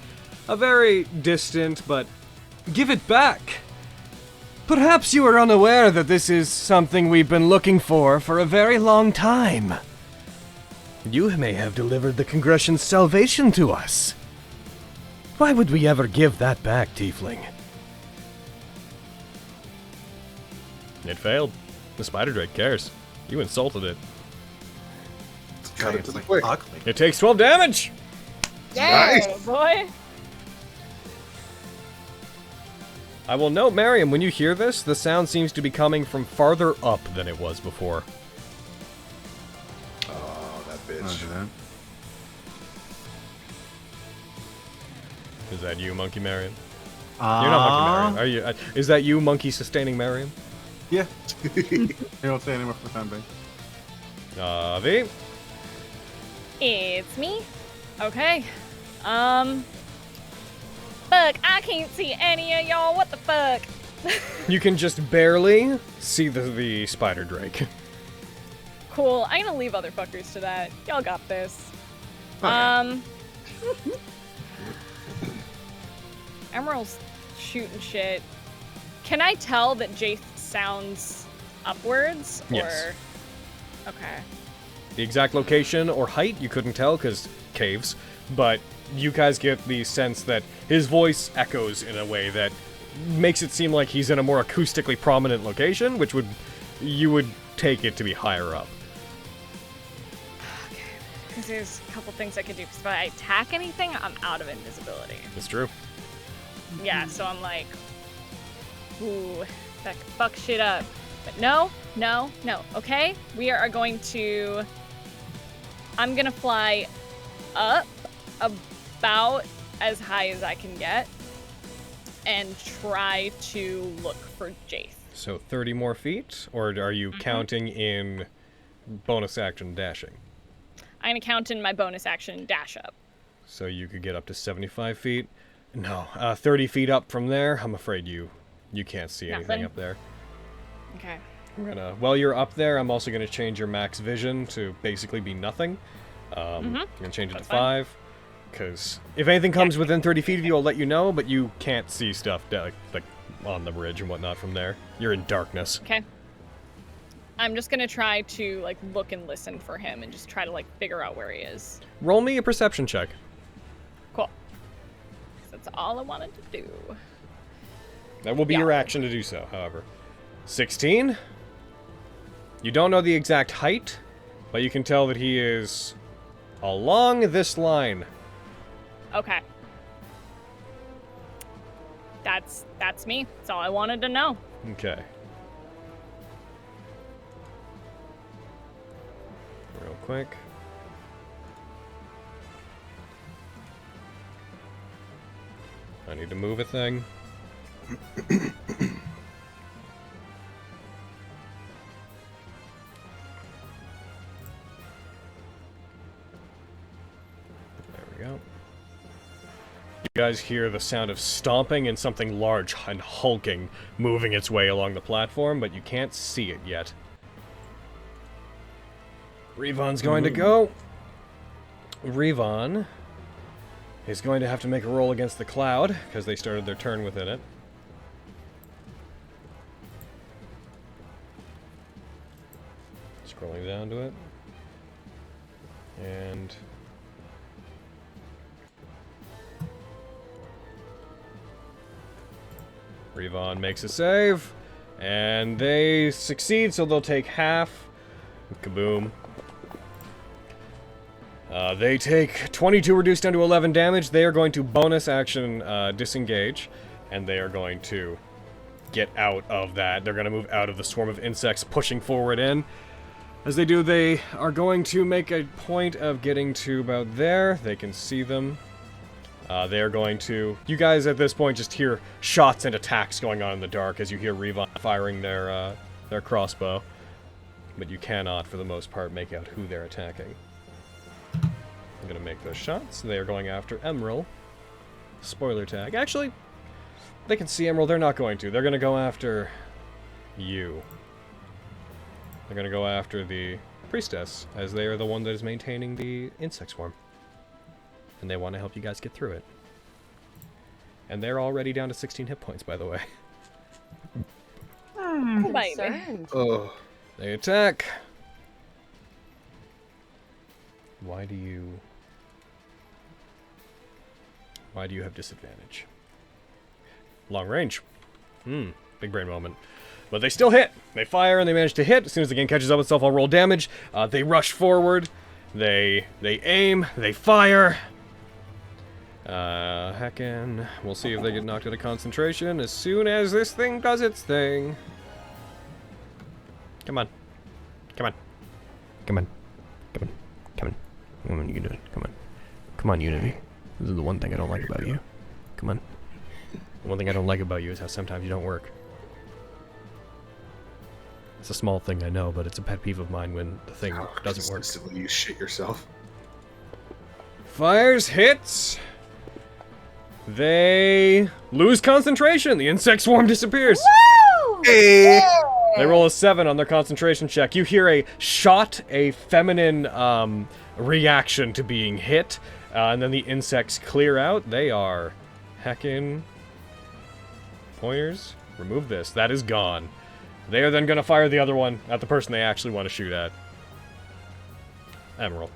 distant, but give it back Perhaps you are unaware that this is something we've been looking for a very long time. You may have delivered the Congression's salvation to us. Why would we ever give that back, Tiefling? It failed. The Spider Drake cares. You insulted it. Cut it to the quick. Ugly. It takes 12 damage! Yeah, Nice. boy. I will note, Miriam, when you hear this, the sound seems to be coming from farther up than it was before. Oh, that bitch. Roger that. Is that you, Monkey Marion? You're not Monkey Marion, are you? Is that you, Monkey Sustaining Marion? Yeah. You don't say anymore for the time being. V? It's me. Okay. Fuck, I can't see any of y'all. What the fuck? You can just barely see the Spider Drake. Cool. I'm gonna leave other fuckers to that. Y'all got this. Okay. Emerald's shooting shit. Can I tell that Jace sounds upwards? Or... Yes. Okay. The exact location or height, you couldn't tell because caves, but you guys get the sense that his voice echoes in a way that makes it seem like he's in a more acoustically prominent location, which you would take it to be higher up. Okay. Because there's a couple things I could do. Because if I attack anything, I'm out of invisibility. It's true. Yeah, so I'm like, ooh, that could fuck shit up. But no, no, no. Okay, we are going to. I'm gonna fly up about as high as I can get and try to look for Jace. So 30 more feet, or are you counting in bonus action dashing? I'm gonna count in my bonus action dash up. So you could get up to 75 feet. No, 30 feet up from there, I'm afraid you can't see anything Nothing? up there. Okay. I'm gonna, while you're up there, I'm also gonna change your max vision to basically be nothing. I'm gonna change it That's to 5, because if anything comes within 30 feet of you, I'll let you know, but you can't see stuff like on the ridge and whatnot from there. You're in darkness. Okay. I'm just gonna try to like look and listen for him and just try to like figure out where he is. Roll me a perception check. Cool. That's all I wanted to do. That will be your action to do so, however. 16. You don't know the exact height, but you can tell that he is along this line. Okay. That's me. That's all I wanted to know. Okay. Real quick. I need to move a thing. There we go. You guys hear the sound of stomping and something large and hulking moving its way along the platform, but you can't see it yet. Revon's going to go. Revon is going to have to make a roll against the cloud, because they started their turn within it. Scrolling down to it. And... Revon makes a save, and they succeed, so they'll take half. Kaboom. They take 22 reduced down to 11 damage. They are going to bonus action disengage, and they are going to get out of that. They're going to move out of the swarm of insects pushing forward in. As they do, they are going to make a point of getting to about there. They can see them. They are going to... You guys at this point just hear shots and attacks going on in the dark as you hear Revon firing their crossbow. But you cannot, for the most part, make out who they're attacking. I'm going to make those shots. They are going after Emerald. Spoiler tag. Actually, they can see Emerald. They're not going to. They're going to go after you. They're going to go after the priestess, as they are the one that is maintaining the insect swarm. And they want to help you guys get through it. And they're already down to 16 hit points, by the way. Maybe. Concerned. Oh, They attack. Why do you have disadvantage? Long range. Big brain moment. But they still hit. They fire and they manage to hit. As soon as the game catches up itself, I'll roll damage. They rush forward. They aim. They fire. Heckin'. We'll see if they get knocked out of concentration as soon as this thing does its thing. Come on. Come on. Come on. Come on. Come on. Come on, you can do it. Come on. Come on, Unity. This is the one thing I don't like about you. Come on. The one thing I don't like about you is how sometimes you don't work. It's a small thing, I know, but it's a pet peeve of mine when the thing doesn't work. Consistently you shit yourself. Fires, hits. They lose concentration. The insect swarm disappears. Woo! Hey. They roll a 7 on their concentration check. You hear a shot, a feminine reaction to being hit, and then the insects clear out. They are heckin' pointers. Remove this. That is gone. They are then going to fire the other one at the person they actually want to shoot at. Emerald.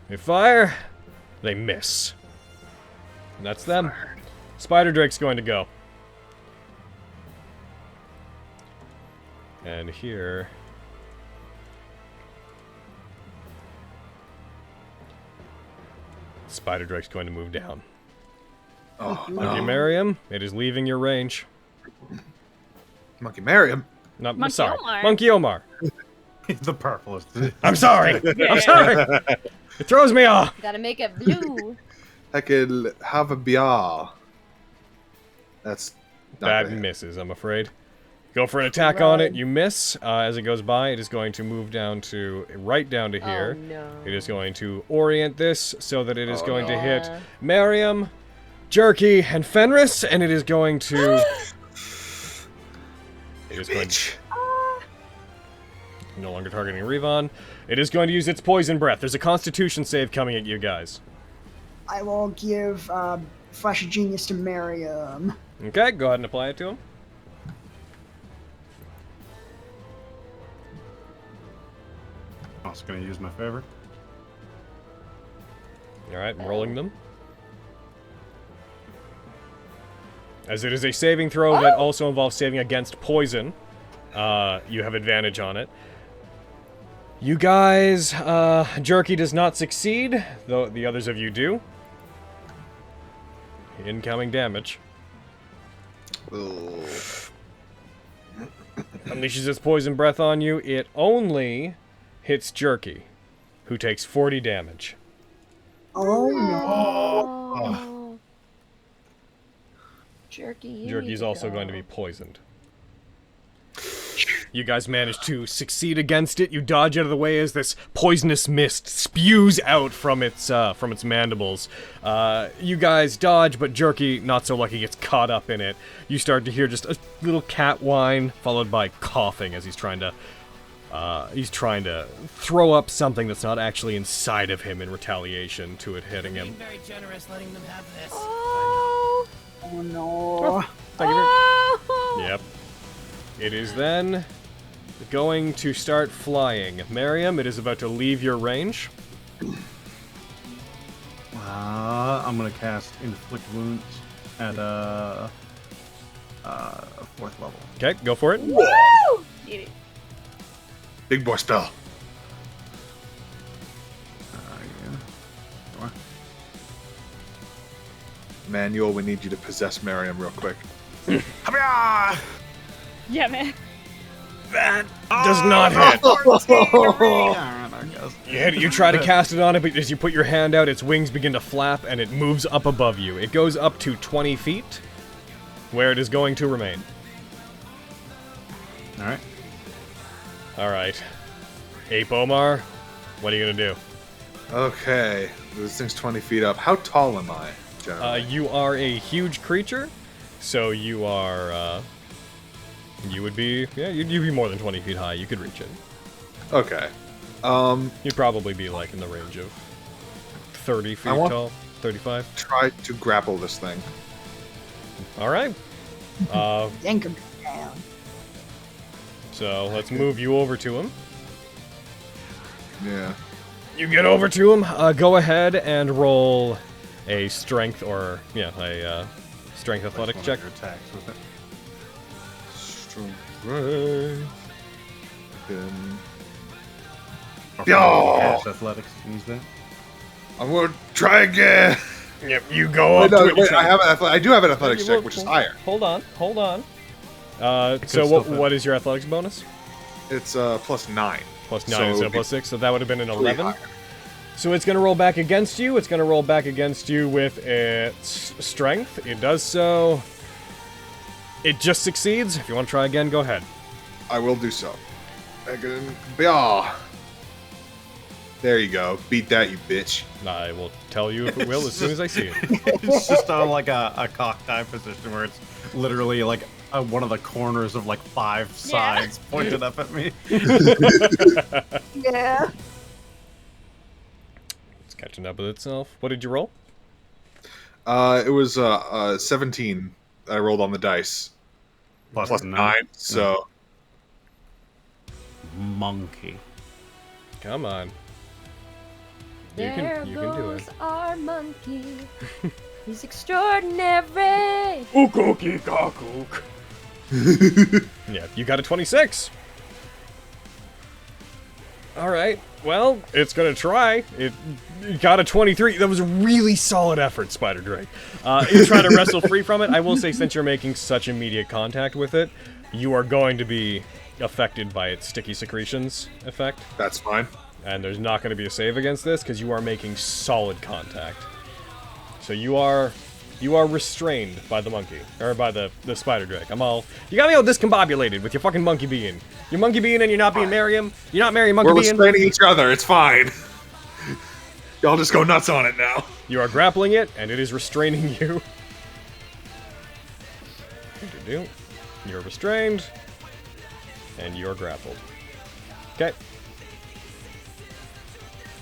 They fire. They miss. And that's them. Spider Drake's going to go. And here... Spider Drake's going to move down. Oh, Monkey no. Merriam, it is leaving your range. Monkey Mariam. Not, Monkey sorry. Omar. Monkey Omar. The purplest. I'm sorry. I'm sorry. It throws me off. Gotta make it blue. I could have a biar. That's not That gonna hit. misses, I'm afraid. Go for an attack on it. You miss. As it goes by, it is going to move down to right down to here. Oh, no. It is going to orient this so that it is going to hit no. Mariam, Jerky, and Fenris, and it is going to. It is going to. No longer targeting Revon. It is going to use its poison breath. There's a Constitution save coming at you guys. I will give Flash of Genius to Miriam. Okay, go ahead and apply it to him. Also gonna use my favor. Alright, I'm rolling them. As it is a saving throw that also involves saving against poison, you have advantage on it. You guys, Jerky does not succeed, though the others of you do. Incoming damage. Ooh. Unleashes its poison breath on you. It only hits Jerky, who takes 40 damage. Oh no. Oh. Jerky. you need Jerky's to also go. going to be poisoned. You guys manage to succeed against it. You dodge out of the way as this poisonous mist spews out from its mandibles. You guys dodge, but Jerky, not so lucky, gets caught up in it. You start to hear just a little cat whine, followed by coughing as he's trying to throw up something that's not actually inside of him in retaliation to it hitting him. Very generous letting them have this. Oh. Oh no. Thank you very- Oh. Yep. It is then going to start flying. Miriam, it is about to leave your range. I'm gonna cast Inflict Wounds at 4th level. Okay, go for it. Woo! Eat it. Big boy spell. Yeah. Sure. Manuel, we need you to possess Mariam real quick. Yeah, man. Does not hit. Alright, I guess. You try to cast it on it, but as you put your hand out, its wings begin to flap and it moves up above you. It goes up to 20 feet, where it is going to remain. Alright. Alright. Ape Omar, what are you going to do? Okay, this thing's 20 feet up. How tall am I, generally? You are a huge creature, so you are, you would be, yeah, you'd be more than 20 feet high. You could reach it. Okay. You'd probably be, like, in the range of 30 feet tall, 35. Try to grapple this thing. Alright. Yank him down. So let's move you over to him. Yeah. You get over to him. Go ahead and roll a strength or a strength athletics check. Your attacks with it. Strength. Yo! Cast athletics. Use that. I'm gonna try again. Yep, you go Wait, up no, to it. wait, I do have an athletics check, which is higher. Hold on. So still what is your athletics bonus? It's +9. Plus 9 instead of plus 6, so that would have been an 11. Higher. So it's going to roll back against you. It's going to roll back against you with its strength. It does so. It just succeeds. If you want to try again, go ahead. I will do so. Again. Yeah. There you go. Beat that, you bitch. I will tell you if it will as soon as I see it. It's just on like a cocked-eye position where it's literally like one of the corners of like 5 sides pointed up at me. Yeah. It's catching up with itself. What did you roll? It was 17 I rolled on the dice. Plus 9, so... Monkey. Come on. You There can do goes it. our monkey. He's extraordinary. Yeah, you got a 26. Alright, well, it's gonna try. It got a 23. That was a really solid effort, Spider Drake. You try to wrestle free from it. I will say, since you're making such immediate contact with it, you are going to be affected by its sticky secretions effect. That's fine. And there's not going to be a save against this, because you are making solid contact. So you are restrained by the monkey, or by the Spider Drake. You got me all discombobulated with your fucking monkey being. You're monkey being and you're not being Merriam. You're not marrying monkey We're being. restraining each other, it's fine. Y'all just go nuts on it now. You are grappling it, and it is restraining you. You're restrained, and you're grappled. Okay.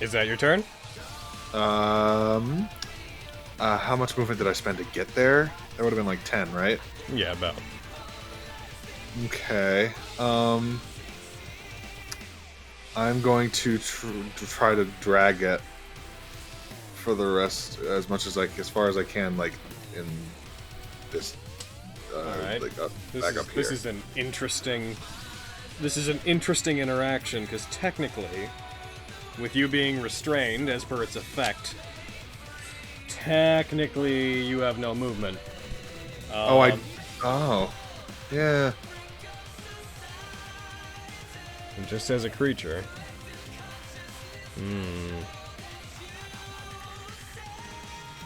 Is that your turn? How much movement did I spend to get there? That would have been like 10, right? Yeah, about. Okay. I'm going to try to drag it for the rest as much as as far as I can, like in this. Alright. Like This is an interesting. This is an interesting interaction because technically, with you being restrained as per its effect, technically you have no movement. Oh, yeah. And just as a creature.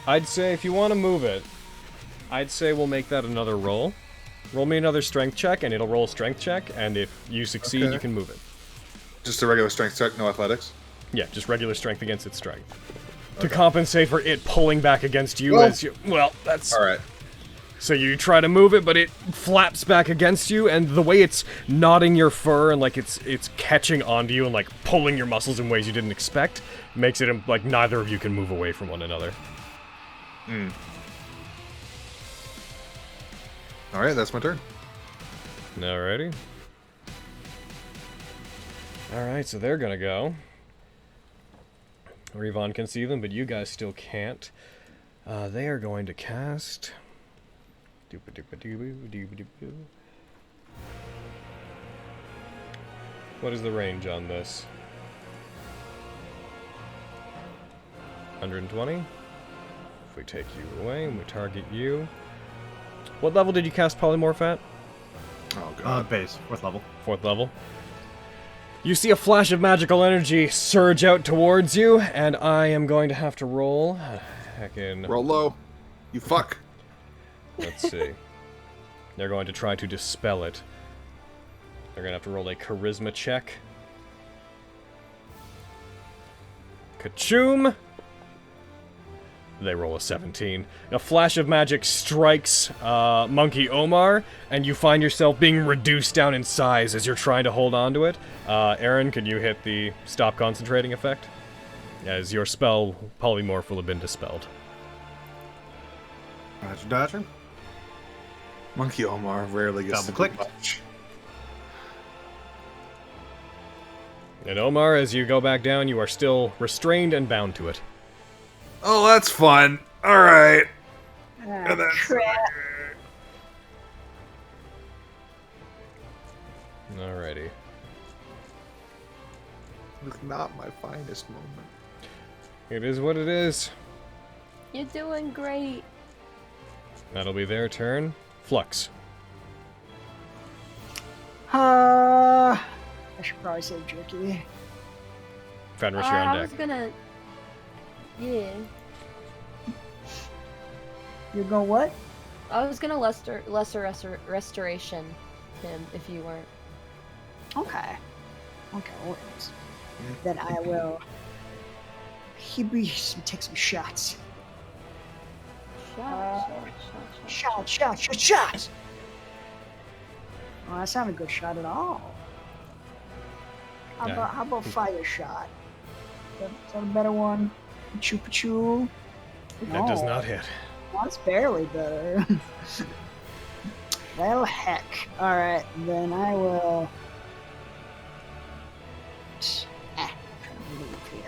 I'd say if you want to move it, I'd say we'll make that another roll. Roll me another strength check, and it'll roll a strength check, and if you succeed, you can move it. Just a regular strength check, no athletics? Yeah, just regular strength against its strength. Okay. To compensate for it pulling back against you as you... Well, that's... Alright. So you try to move it, but it flaps back against you, and the way it's knotting your fur and like it's catching onto you and like pulling your muscles in ways you didn't expect makes it like neither of you can move away from one another. Alright, that's my turn. Alrighty. Alright, so they're gonna go. Revon can see them, but you guys still can't. They are going to cast... What is the range on this? 120? If we take you away and we target you... What level did you cast Polymorph at? Oh god. Base, 4th level. 4th level. You see a flash of magical energy surge out towards you, and I am going to have to roll. Heckin'. Roll low. You fuck. Let's see. They're going to try to dispel it. They're going to have to roll a charisma check. Ka-choom! They roll a 17. A flash of magic strikes Monkey Omar, and you find yourself being reduced down in size as you're trying to hold on to it. Aaron, can you hit the stop concentrating effect? As your spell, Polymorph, will have been dispelled. Dodger. Monkey Omar rarely gets Double-click. much. And Omar, as you go back down, you are still restrained and bound to it. Oh, that's fun. All right. Ah, crap. Alrighty. It's not my finest moment. It is what it is. You're doing great. That'll be their turn. Flux. I should probably say jerky. Fenris, you're on I deck. was gonna... Yeah. You're going what? I was gonna lesser restoration him if you weren't. Okay. Okay, well, then I will. Take some shots. Shots! Well, that's not a good shot at all. How about fire shot? Is that a better one? Choo-choo. That does not hit. That's barely better. Well, heck. Alright, then I will... trying to move here.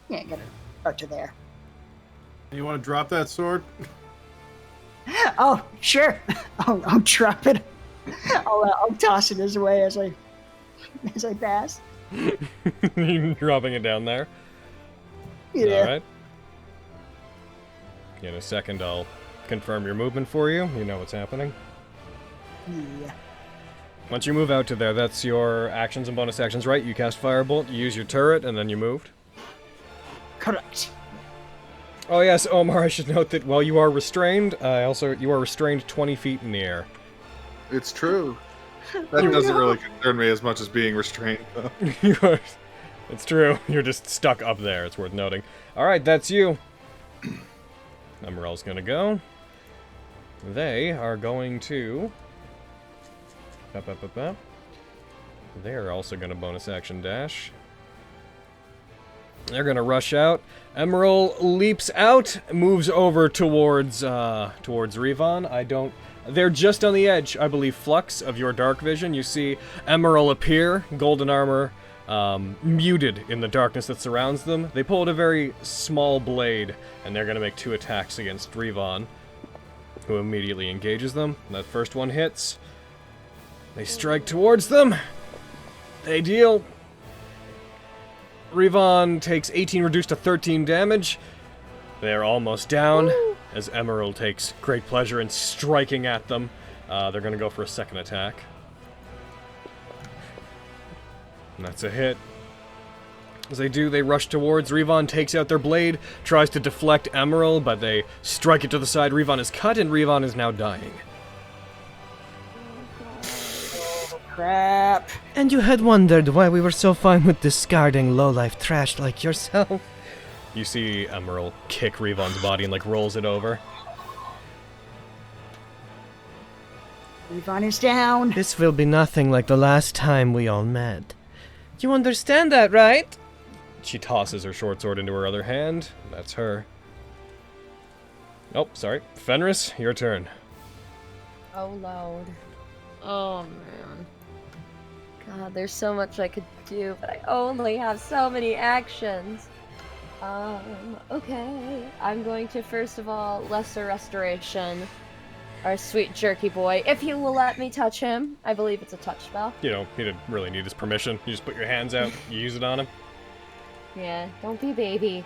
Yeah, get it out to there. You want to drop that sword? Oh, sure. I'll drop it. I'll toss it his way as I pass. Dropping it down there. Yeah. Alright. In a second, I'll confirm your movement for you. You know what's happening. Yeah. Once you move out to there, that's your actions and bonus actions, right? You cast Firebolt, you use your turret, and then you moved. Correct. Oh yes, Omar, I should note that while you are restrained, you are restrained 20 feet in the air. It's true. That doesn't really concern me as much as being restrained, though. It's true. You're just stuck up there. It's worth noting. Alright, that's you. Emerald's gonna go. They are going to... They are also gonna bonus action dash. They're gonna rush out. Emerald leaps out, moves over towards Revon. They're just on the edge, I believe, Flux, of your dark vision. You see Emerald appear, golden armor, muted in the darkness that surrounds them. They pull out a very small blade, and they're gonna make 2 attacks against Revon, who immediately engages them. That first one hits. They strike towards them. They deal. Revon takes 18 reduced to 13 damage. They are almost down, as Emerald takes great pleasure in striking at them. They're going to go for a second attack. And that's a hit. As they do, they rush towards. Revon takes out their blade, tries to deflect Emerald, but they strike it to the side. Revon is cut, and Revon is now dying. Crap. And you had wondered why we were so fine with discarding low-life trash like yourself. You see Emerald kick Revon's body and, like, rolls it over. Revon is down. This will be nothing like the last time we all met. You understand that, right? She tosses her short sword into her other hand. That's her. Oh, sorry. Fenris, your turn. Oh, Lord. Oh, man. God, there's so much I could do, but I only have so many actions. Okay. I'm going to, first of all, Lesser Restoration. Our sweet jerky boy. If you will let me touch him. I believe it's a touch spell. You don't really need his permission. You just put your hands out, you use it on him. Yeah, don't be baby.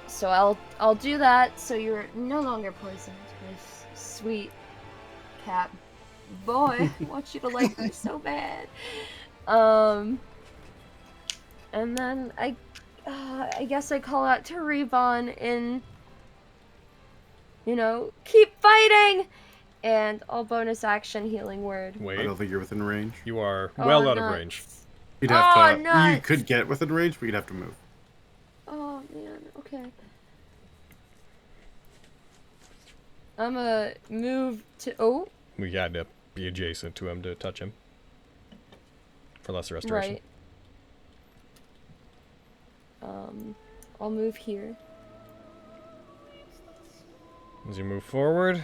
So I'll do that so you're no longer poisoned, my sweet cat boy. I want you to like me so bad. And then I guess I call out to Revon in, keep fighting! And all bonus action healing word. Wait. I don't think you're within range. You are well out of nuts. range. You'd have to. nuts. You could get within range, but you'd have to move. Oh, man. Okay. I'm gonna move to... Oh. We had to be adjacent to him to touch him. For lesser restoration. Right. I'll move here. As you move forward,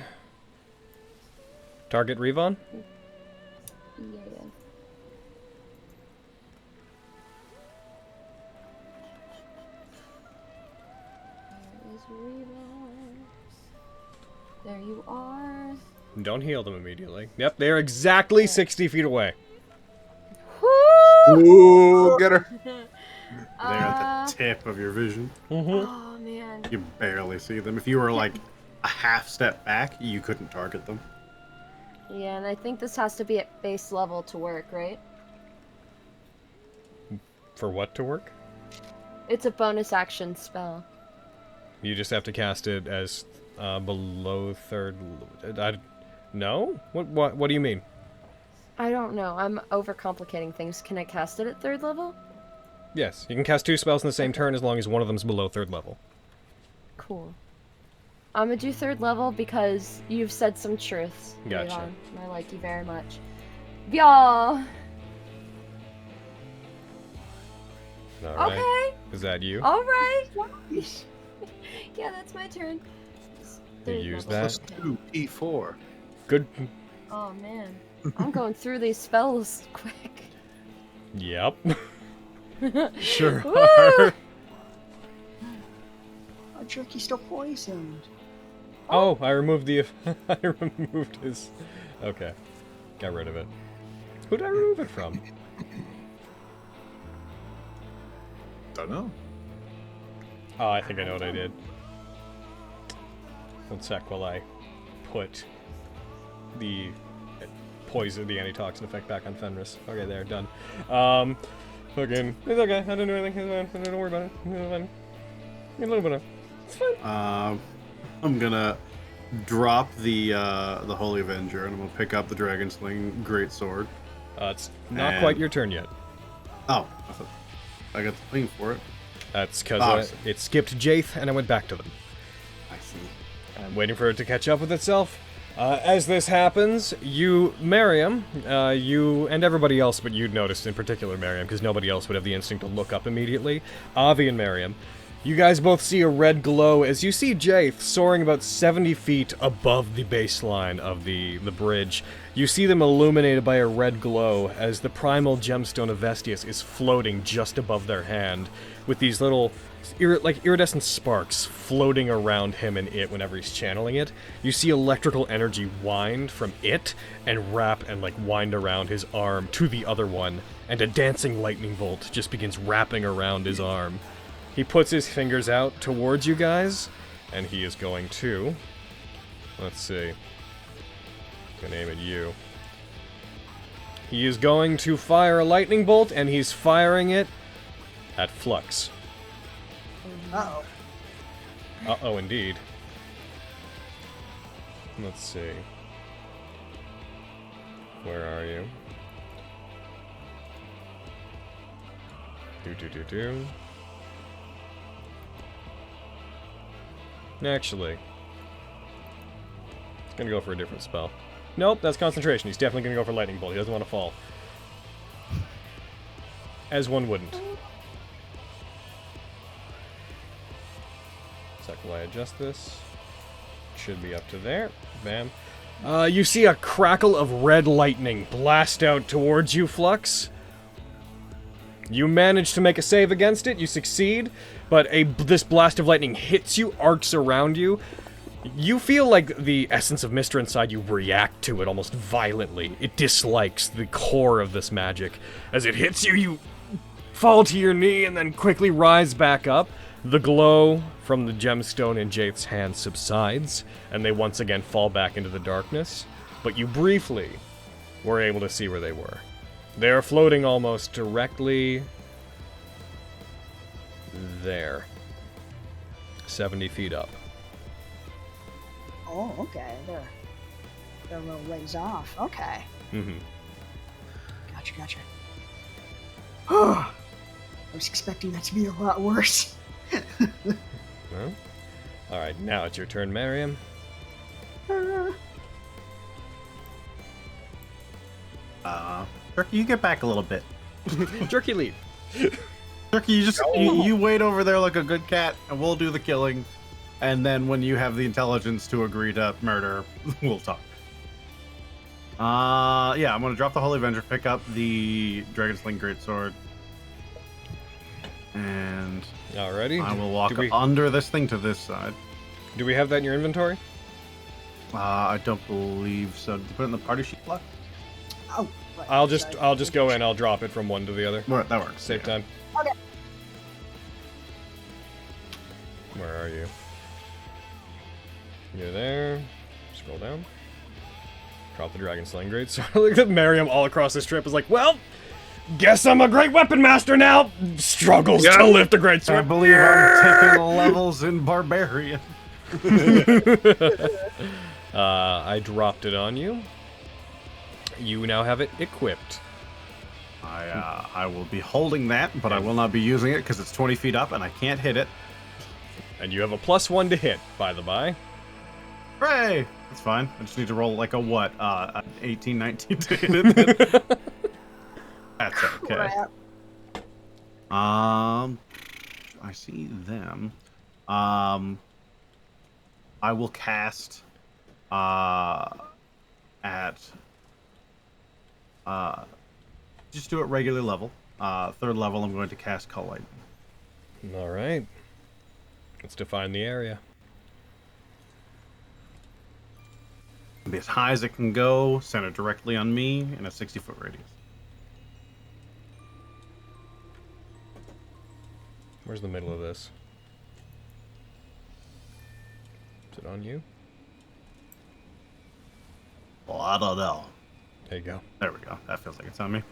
target Revon. Yeah. There is Revon. There you are. Don't heal them immediately. Yep, they're exactly 60 feet away. Woo! Ooh, get her. They're at the tip of your vision. Oh man. You barely see them. If you were like a half step back, you couldn't target them. Yeah, and I think this has to be at base level to work, right? For what to work? It's a bonus action spell. You just have to cast it as below third. No? What do you mean? I don't know. I'm overcomplicating things. Can I cast it at third level? Yes, you can cast 2 spells in the same turn as long as one of them's below third level. Cool. I'm gonna do third level because you've said some truths. Gotcha. Revon, and I like you very much. Y'all. Alright. Okay. Is that you? All right. Yeah, that's my turn. You Third use level. that. +2 P4. Good. Oh man, I'm going through these spells quick. Yep. Sure Woo! are. Oh, Jerky's still poisoned. Oh, I removed the... I removed his... Okay. Got rid of it. Who did I remove it from? Don't know. Oh, I think I know what I did. One sec while I put the poison, the antitoxin effect back on Fenris. Okay, there, done. Fucking... It's okay, I didn't do anything. It's fine. Don't worry about it. It's fine. A little bit of... It's fine. I'm gonna drop the Holy Avenger, and I'm gonna pick up the Dragon Sling Greatsword. It's not And- quite your turn yet. Oh, I got the thing for it. That's because Awesome. it skipped Jaith, and I went back to them. I see. I'm waiting for it to catch up with itself. As this happens, you, Miriam, you, and everybody else, but you'd noticed in particular Miriam, because nobody else would have the instinct to look up immediately. Avi and Miriam, you guys both see a red glow as you see Jaith soaring about 70 feet above the baseline of the bridge. You see them illuminated by a red glow as the primal gemstone of Vestius is floating just above their hand, with these little iridescent sparks floating around him and it whenever he's channeling it. You see electrical energy wind from it and wrap and wind around his arm to the other one, and a dancing lightning bolt just begins wrapping around his arm. He puts his fingers out towards you guys, and he is going to... Let's see. I'm gonna aim at you. He is going to fire a lightning bolt, and he's firing it at Flux. Uh-oh. Uh-oh, indeed. Let's see. Where are you? Do. Actually, he's gonna go for a different spell. Nope, that's concentration. He's definitely gonna go for lightning bolt. He doesn't want to fall. As one wouldn't. Sec while I adjust this. Should be up to there. Bam. You see a crackle of red lightning blast out towards you, Flux. You manage to make a save against it, you succeed, but this blast of lightning hits you, arcs around you. You feel like the essence of Mr. inside you react to it almost violently. It dislikes the core of this magic. As it hits you, you fall to your knee and then quickly rise back up. The glow from the gemstone in Jaith's hand subsides, and they once again fall back into the darkness. But you briefly were able to see where they were. They are floating almost directly there. 70 feet up. Oh, okay. They're a little ways off. Okay. Mm-hmm. Gotcha. I was expecting that to be a lot worse. Well, alright, now it's your turn, Miriam. Jerky, you get back a little bit. Jerky lead. Turkey, you wait over there like a good cat, and we'll do the killing. And then when you have the intelligence to agree to murder, we'll talk. Yeah, I'm gonna drop the Holy Avenger, pick up the Dragon Sling Greatsword, and Alrighty. I will walk under this thing to this side. Do we have that in your inventory? I don't believe so. Did you put it in the party sheet block? Oh, right. I'll just go in. I'll drop it from one to the other. Right, that works. Save time. Okay. Where are you? You're there. Scroll down. Drop the Dragon Slaying Great. So look at Miriam all across this trip is like, well, guess I'm a great weapon master now. Struggles to lift a great sword. I believe I'm taking levels in Barbarian. I dropped it on you. You now have it equipped. I will be holding that, but I will not be using it because it's 20 feet up and I can't hit it. And you have a +1 to hit, by the by. Hooray! That's fine. I just need to roll like a what? 18, 19 to hit it. That's okay. I see them. I will cast just do it regular level. 3rd level, I'm going to cast Call Lightning. All right. Let's define the area. It'll be as high as it can go, centered directly on me in a 60-foot radius. Where's the middle of this? Is it on you? Well, I don't know. There you go. There we go. That feels like it's on me.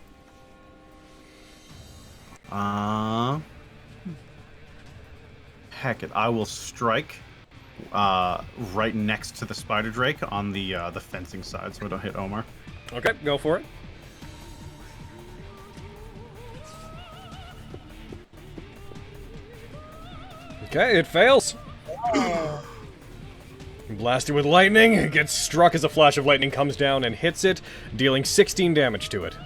Heck it. I will strike right next to the Spider Drake on the fencing side so I don't hit Omar. Okay, go for it. Okay, it fails. Blasted with lightning, it gets struck as a flash of lightning comes down and hits it, dealing 16 damage to it.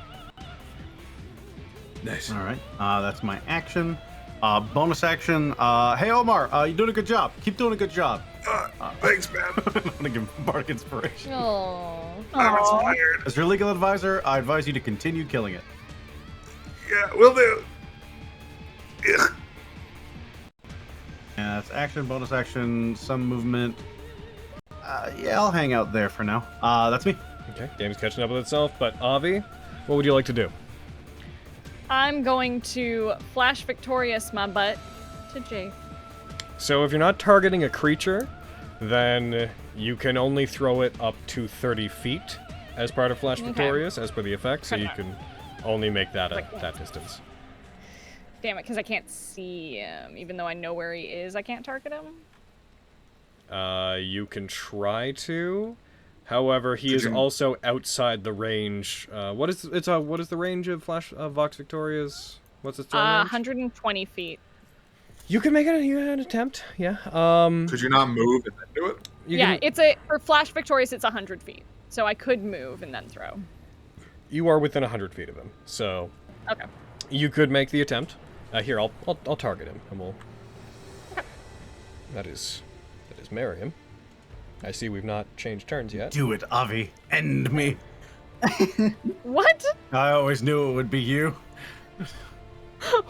Nice. All right, that's my action. Bonus action. Hey Omar, you're doing a good job. Keep doing a good job. Thanks, man. I'm gonna give him Bardic Inspiration. Oh. I'm inspired. As your legal advisor, I advise you to continue killing it. Yeah, will do. Ugh. Yeah, that's action, bonus action, some movement. Yeah, I'll hang out there for now. That's me. Okay, game's catching up with itself, but Avi, what would you like to do? I'm going to flash victorious my butt to Jake. So if you're not targeting a creature, then you can only throw it up to 30 feet as part of Flash Victorious, as per the effect, so you can only make that that distance. Damn it, because I can't see him. Even though I know where he is, I can't target him. You can try to. However, he is also outside the range. What is the range of Vox Victoria's? What's its range? 120 feet. You can make it an attempt, yeah. Could you not move and then do it? It's for Flash Victorious, it's 100 feet. So I could move and then throw. You are within 100 feet of him, so okay. You could make the attempt. Here, I'll target him, and we'll. Okay. That is Miriam. I see we've not changed turns yet. Do it, Avi. End me. What? I always knew it would be you.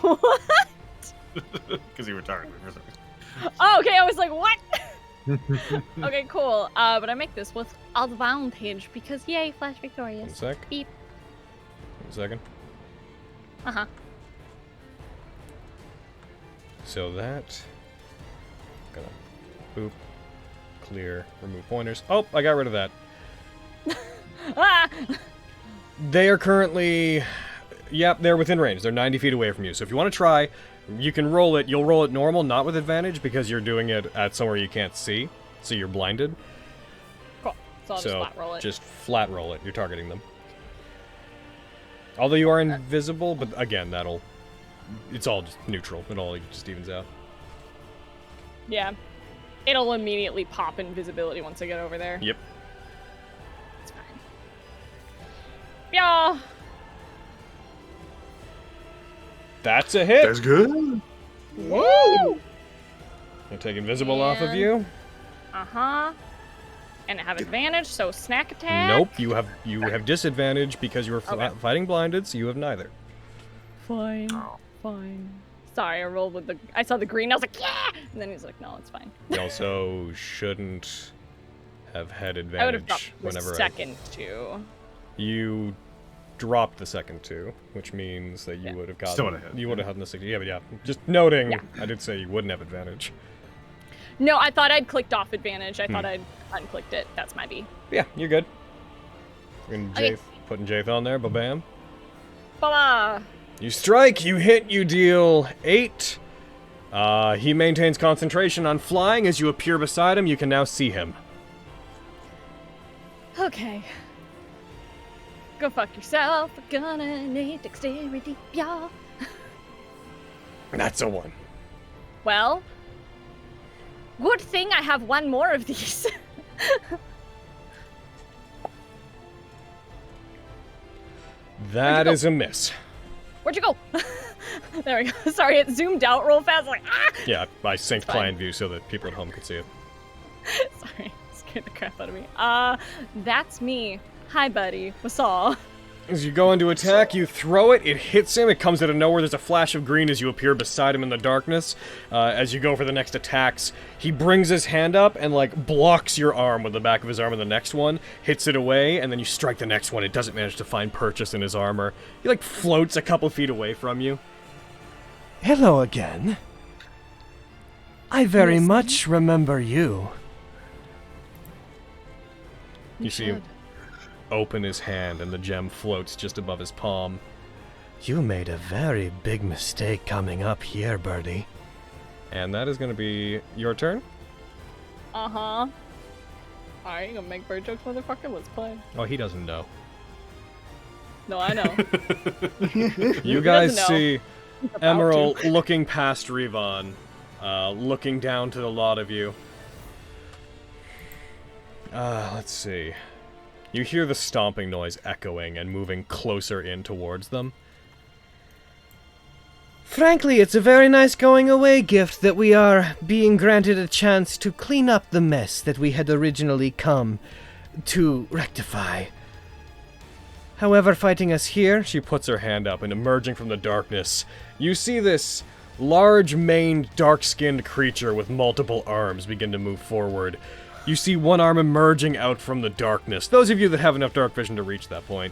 What? Because you were targeting me for some reason. Oh, okay, I was like, what? Okay, cool. But I make this with advantage because yay, Flash Victorious. 1 sec. Beep. 1 second. Uh-huh. So that. Gonna boop. Clear. Remove pointers. Oh, I got rid of that. Ah! They are currently. Yep, they're within range. They're 90 feet away from you. So if you want to try, you can roll it. You'll roll it normal, not with advantage, because you're doing it at somewhere you can't see. So you're blinded. Cool. So I'll just flat roll it. Just flat roll it. You're targeting them. Although you are invisible, but again, it's all just neutral. It all just evens out. Yeah. It'll immediately pop invisibility once I get over there. Yep. It's fine. Yeah. That's a hit. That's good. Woo! I take invisible off of you. Uh-huh. And I have advantage, so snack attack. Nope, you have disadvantage because you were fighting blinded, so you have neither. Fine. Fine. Sorry, I rolled with I saw the green, I was like, yeah! And then he's like, no, it's fine. You also shouldn't have had I would have advantage dropped the whenever second two. you dropped the second two, which means that you would have gotten. Still would've hit, you would have had the 60. Yeah, but yeah. Just noting, I did say you wouldn't have advantage. No, I thought I'd clicked off advantage. I thought I'd unclicked it. That's my B. Yeah, you're good. And Okay. putting Jaith on there, ba-bam. Ba-ba! You strike, you hit, you deal 8. He maintains concentration on flying. As you appear beside him, you can now see him. Okay. Go fuck yourself. We're gonna need dexterity, y'all. That's a 1. Well, good thing I have one more of these. That is a miss. Where'd you go? There we go. Sorry, it zoomed out real fast. Like, ah! Yeah, I synced client view so that people at home could see it. Sorry, scared the crap out of me. That's me. Hi, buddy. What's all? As you go into attack, you throw it, it hits him, it comes out of nowhere, there's a flash of green as you appear beside him in the darkness. As you go for the next attacks, he brings his hand up and, like, blocks your arm with the back of his arm in the next one, hits it away, and then you strike the next one. It doesn't manage to find purchase in his armor. He, like, floats a couple feet away from you. Hello again. I very much remember you. You see him open his hand, and the gem floats just above his palm. You made a very big mistake coming up here, Birdie. And that is going to be your turn. Uh-huh. Alright, you gonna make bird jokes, motherfucker? Let's play. Oh, he doesn't know. No, I know. You guys doesn't know. see He's about Emerald to. looking past Revon, looking down to the lot of you. Let's see. You hear the stomping noise echoing and moving closer in towards them. Frankly, it's a very nice going-away gift that we are being granted a chance to clean up the mess that we had originally come to rectify. However, fighting us here, She puts her hand up, and emerging from the darkness, you see this large-maned, dark-skinned creature with multiple arms begin to move forward. You see one arm emerging out from the darkness. Those of you that have enough dark vision to reach that point,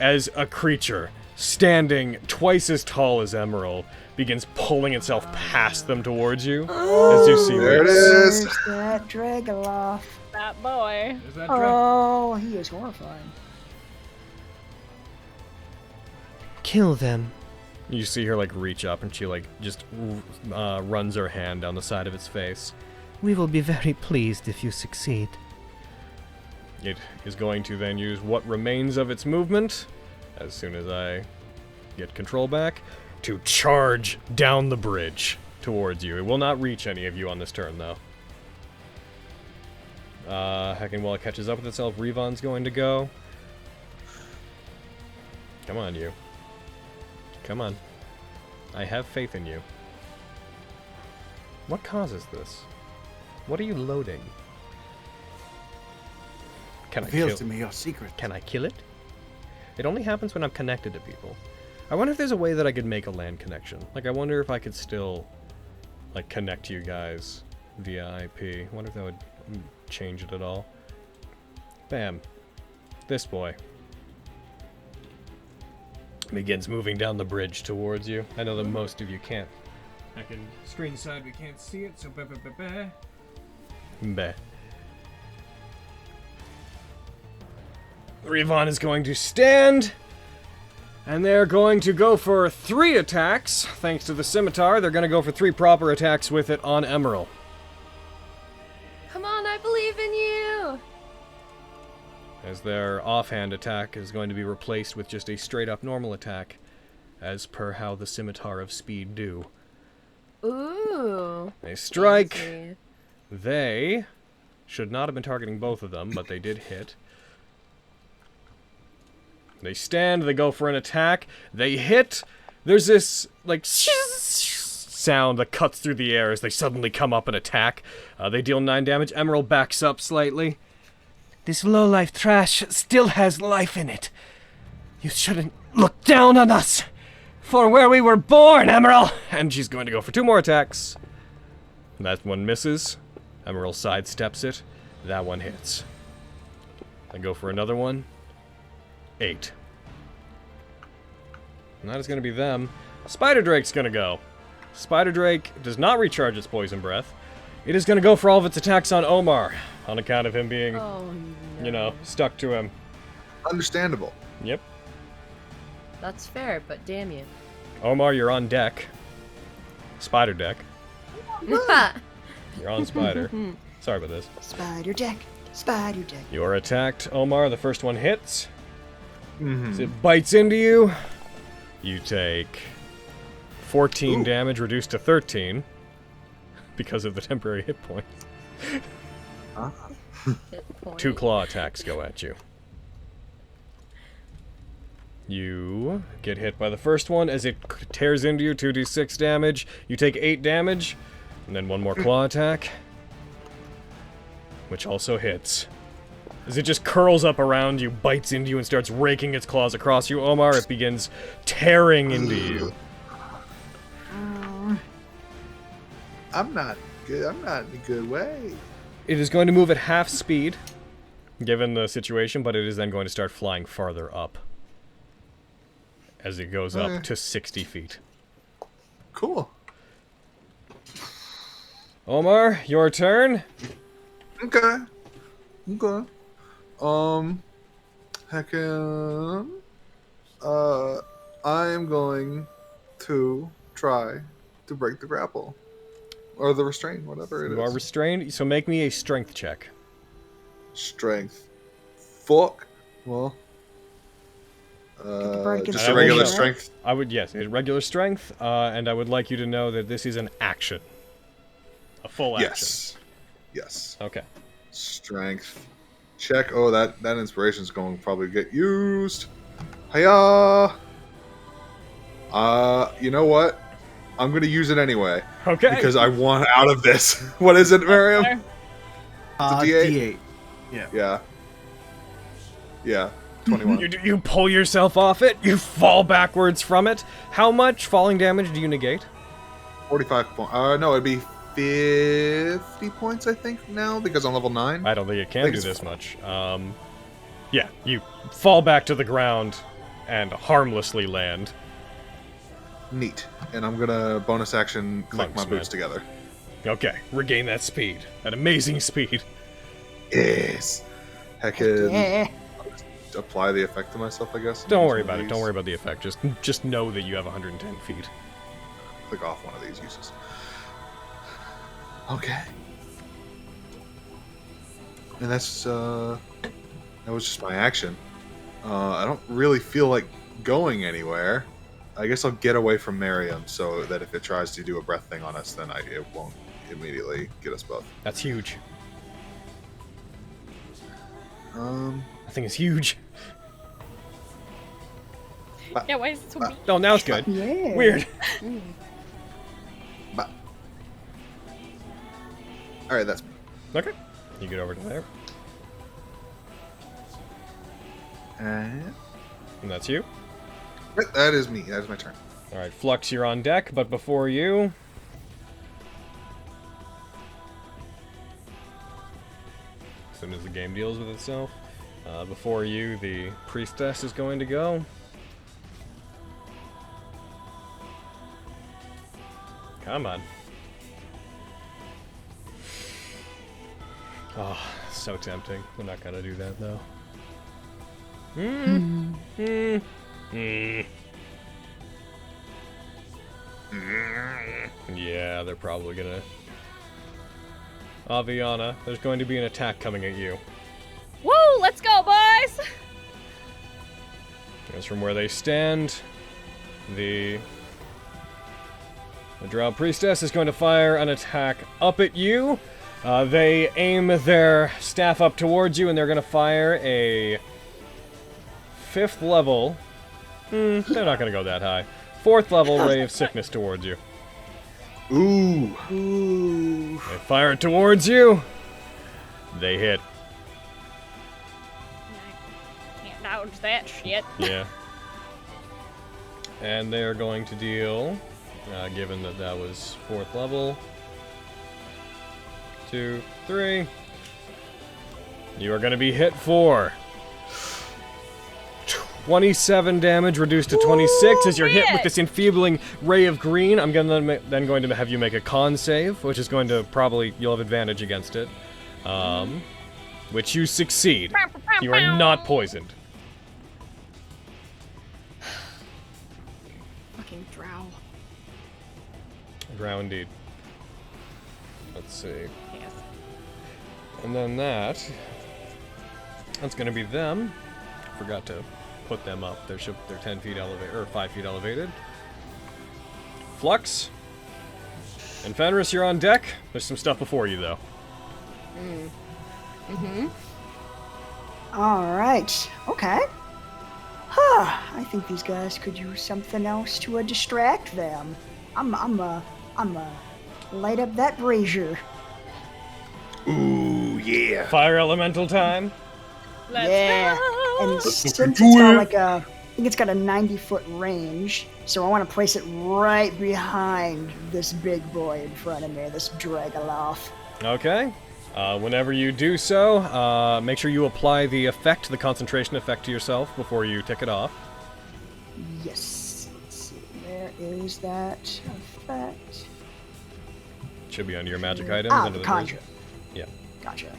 as a creature, standing twice as tall as Emerald, begins pulling itself past them towards you. As you see There it this. is. There's that Dragoloff. That boy. Oh, he is horrifying. kill them. You see her, like, reach up, and she, like, just runs her hand down the side of its face. We will be very pleased if you succeed. It is going to then use what remains of its movement, as soon as I get control back, to charge down the bridge towards you. It will not reach any of you on this turn, though. Heck, and while it catches up with itself, Revon's going to go. Come on, you. Come on. I have faith in you. What causes this? What are you loading? Can I Reveals kill? to me your secret. Can I kill it? It only happens when I'm connected to people. I wonder if there's a way that I could make a LAN connection. Like, I wonder if I could still, like, connect to you guys via IP. I wonder if that would change it at all. Bam. This boy begins moving down the bridge towards you. I know that most of you can't. I can screen side, we can't see it, so bah. Revon is going to stand, and they're going to go for 3 attacks. Thanks to the scimitar, they're going to go for 3 proper attacks with it on Emerald. Come on, I believe in you! As their offhand attack is going to be replaced with just a straight-up normal attack, as per how the scimitar of speed do. Ooh. They strike. Fancy. They should not have been targeting both of them, but they did hit. They stand, they go for an attack, they hit, there's this, like, sound that cuts through the air as they suddenly come up and attack. They deal 9 damage. Emerald backs up slightly. This low-life trash still has life in it. You shouldn't look down on us for where we were born, Emerald! And she's going to go for 2 more attacks. That one misses. Emerald sidesteps it. That one hits. I go for another one. 8. And that is going to be them. Spider Drake's going to go. Spider Drake does not recharge its poison breath. It is going to go for all of its attacks on Omar, on account of him being, you know, stuck to him. Understandable. Yep. That's fair, but damn you. Omar, you're on deck. Spider deck. You're on Spider. Sorry about this. Spider deck, spider deck. You are attacked, Omar. The first one hits. As it bites into you, you take 14 damage, reduced to 13, because of the temporary hit point. Hit point. 2 claw attacks go at you. You get hit by the first one as it tears into you, 2d6 damage. You take 8 damage, and then 1 more claw attack, which also hits. As it just curls up around you, bites into you, and starts raking its claws across you, Omar, it begins tearing into you. I'm not good. I'm not in a good way. It is going to move at half speed, given the situation, but it is then going to start flying farther up as it goes up to 60 feet. Cool. Omar, your turn. Okay. Okay. Heckin'. I am going to try to break the grapple. Or the restraint, whatever it is. You are restrained, so make me a strength check. Strength. Fuck. Well. bird gets Just I a will regular show- strength. I would, yes, a regular strength, and I would like you to know that this is an action. A full action. Yes. Yes. Okay. Strength. Check. Oh, that inspiration's going to probably get used. Hiya! You know what? I'm going to use it anyway. Okay. Because I want out of this. What is it, Miriam? It's a D8? D8. Yeah. Yeah. Yeah. 21. You pull yourself off it, you fall backwards from it. How much falling damage do you negate? 45 points. No, it'd be 50 points, I think, now, because I'm level 9. I don't think it can think do it's this much. Yeah, you fall back to the ground and harmlessly land. Neat. And I'm gonna bonus action click my Monksman. boots together. Okay, regain that speed. That amazing speed. Yes. Heckin'. Yeah. Apply the effect to myself, I guess. Don't worry about it. Don't worry about the effect. Just know that you have 110 feet. Click off one of these uses. Okay. And that's that was just my action. I don't really feel like going anywhere. I guess I'll get away from Miriam so that if it tries to do a breath thing on us, then it won't immediately get us both. That's huge. I That thing is huge. Yeah, why is it so big? Oh, now it's good. Yeah. Weird. All right, that's Okay. You get over to there. and And that's you. that is me. That is my turn. Alright, Flux, you're on deck, but before you... As soon as the game deals with itself, before you, the Priestess is going to go. Come on. Oh, so tempting. We're not gonna do that, though. Yeah, they're probably gonna... Aviana, there's going to be an attack coming at you. Woo! Let's go, boys! As from where they stand, the Drow Priestess is going to fire an attack up at you. They aim their staff up towards you, and they're going to fire a 5th level. They're not going to go that high. 4th level ray of sickness towards you. Ooh. Ooh. They fire it towards you. They hit. Can't dodge that shit. Yeah. And they're going to deal, given that that was 4th level, 2, 3. You are going to be hit for 27 damage, reduced to 26 as you're hit with this enfeebling ray of green. I'm then going to have you make a con save, which is going to probably, you'll have advantage against it, which you succeed. You are not poisoned. Fucking drow. Drow indeed. Let's see. Yes. And then that's going to be them. Forgot to put them up. They're 10 feet elevated, or 5 feet elevated. Flux. And Fenris, you're on deck. There's some stuff before you, though. All right. Okay. Huh. I think these guys could use something else to distract them. I'm light up that brazier. Ooh, yeah. Fire elemental time. Let's Yeah. go. And since it's got like I think it's got a 90-foot range, so I want to place it right behind this big boy in front of me, this Dragoloth. Okay. Whenever you do so, make sure you apply the effect, the concentration effect to yourself before you tick it off. Yes. Let's see. Where is that effect? Should be under your magic items. Ah, under the conjure. Yeah. Gotcha.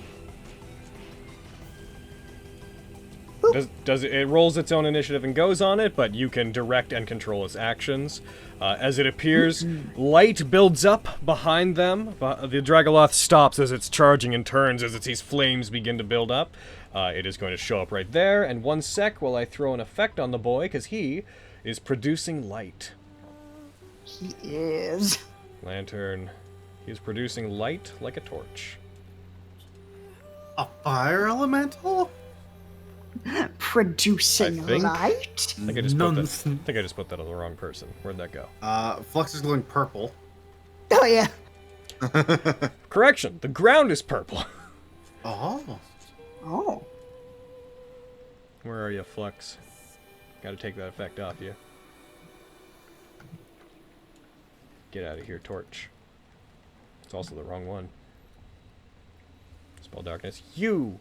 It rolls its own initiative and goes on it, but you can direct and control its actions. As it appears, light builds up behind them. The Dragoloth stops as it's charging and turns as it sees flames begin to build up. It is going to show up right there. And 1 sec while I throw an effect on the boy, because he is producing light. He is. Lantern. He is producing light like a torch. A fire elemental? Producing I think- light? I think I just put that on the wrong person. Where'd that go? Flux is glowing purple. Oh yeah. Correction. The ground is purple. Oh. Oh. Where are you, Flux? Gotta take that effect off you. Get out of here, Torch. It's also the wrong one. Spell Darkness. You!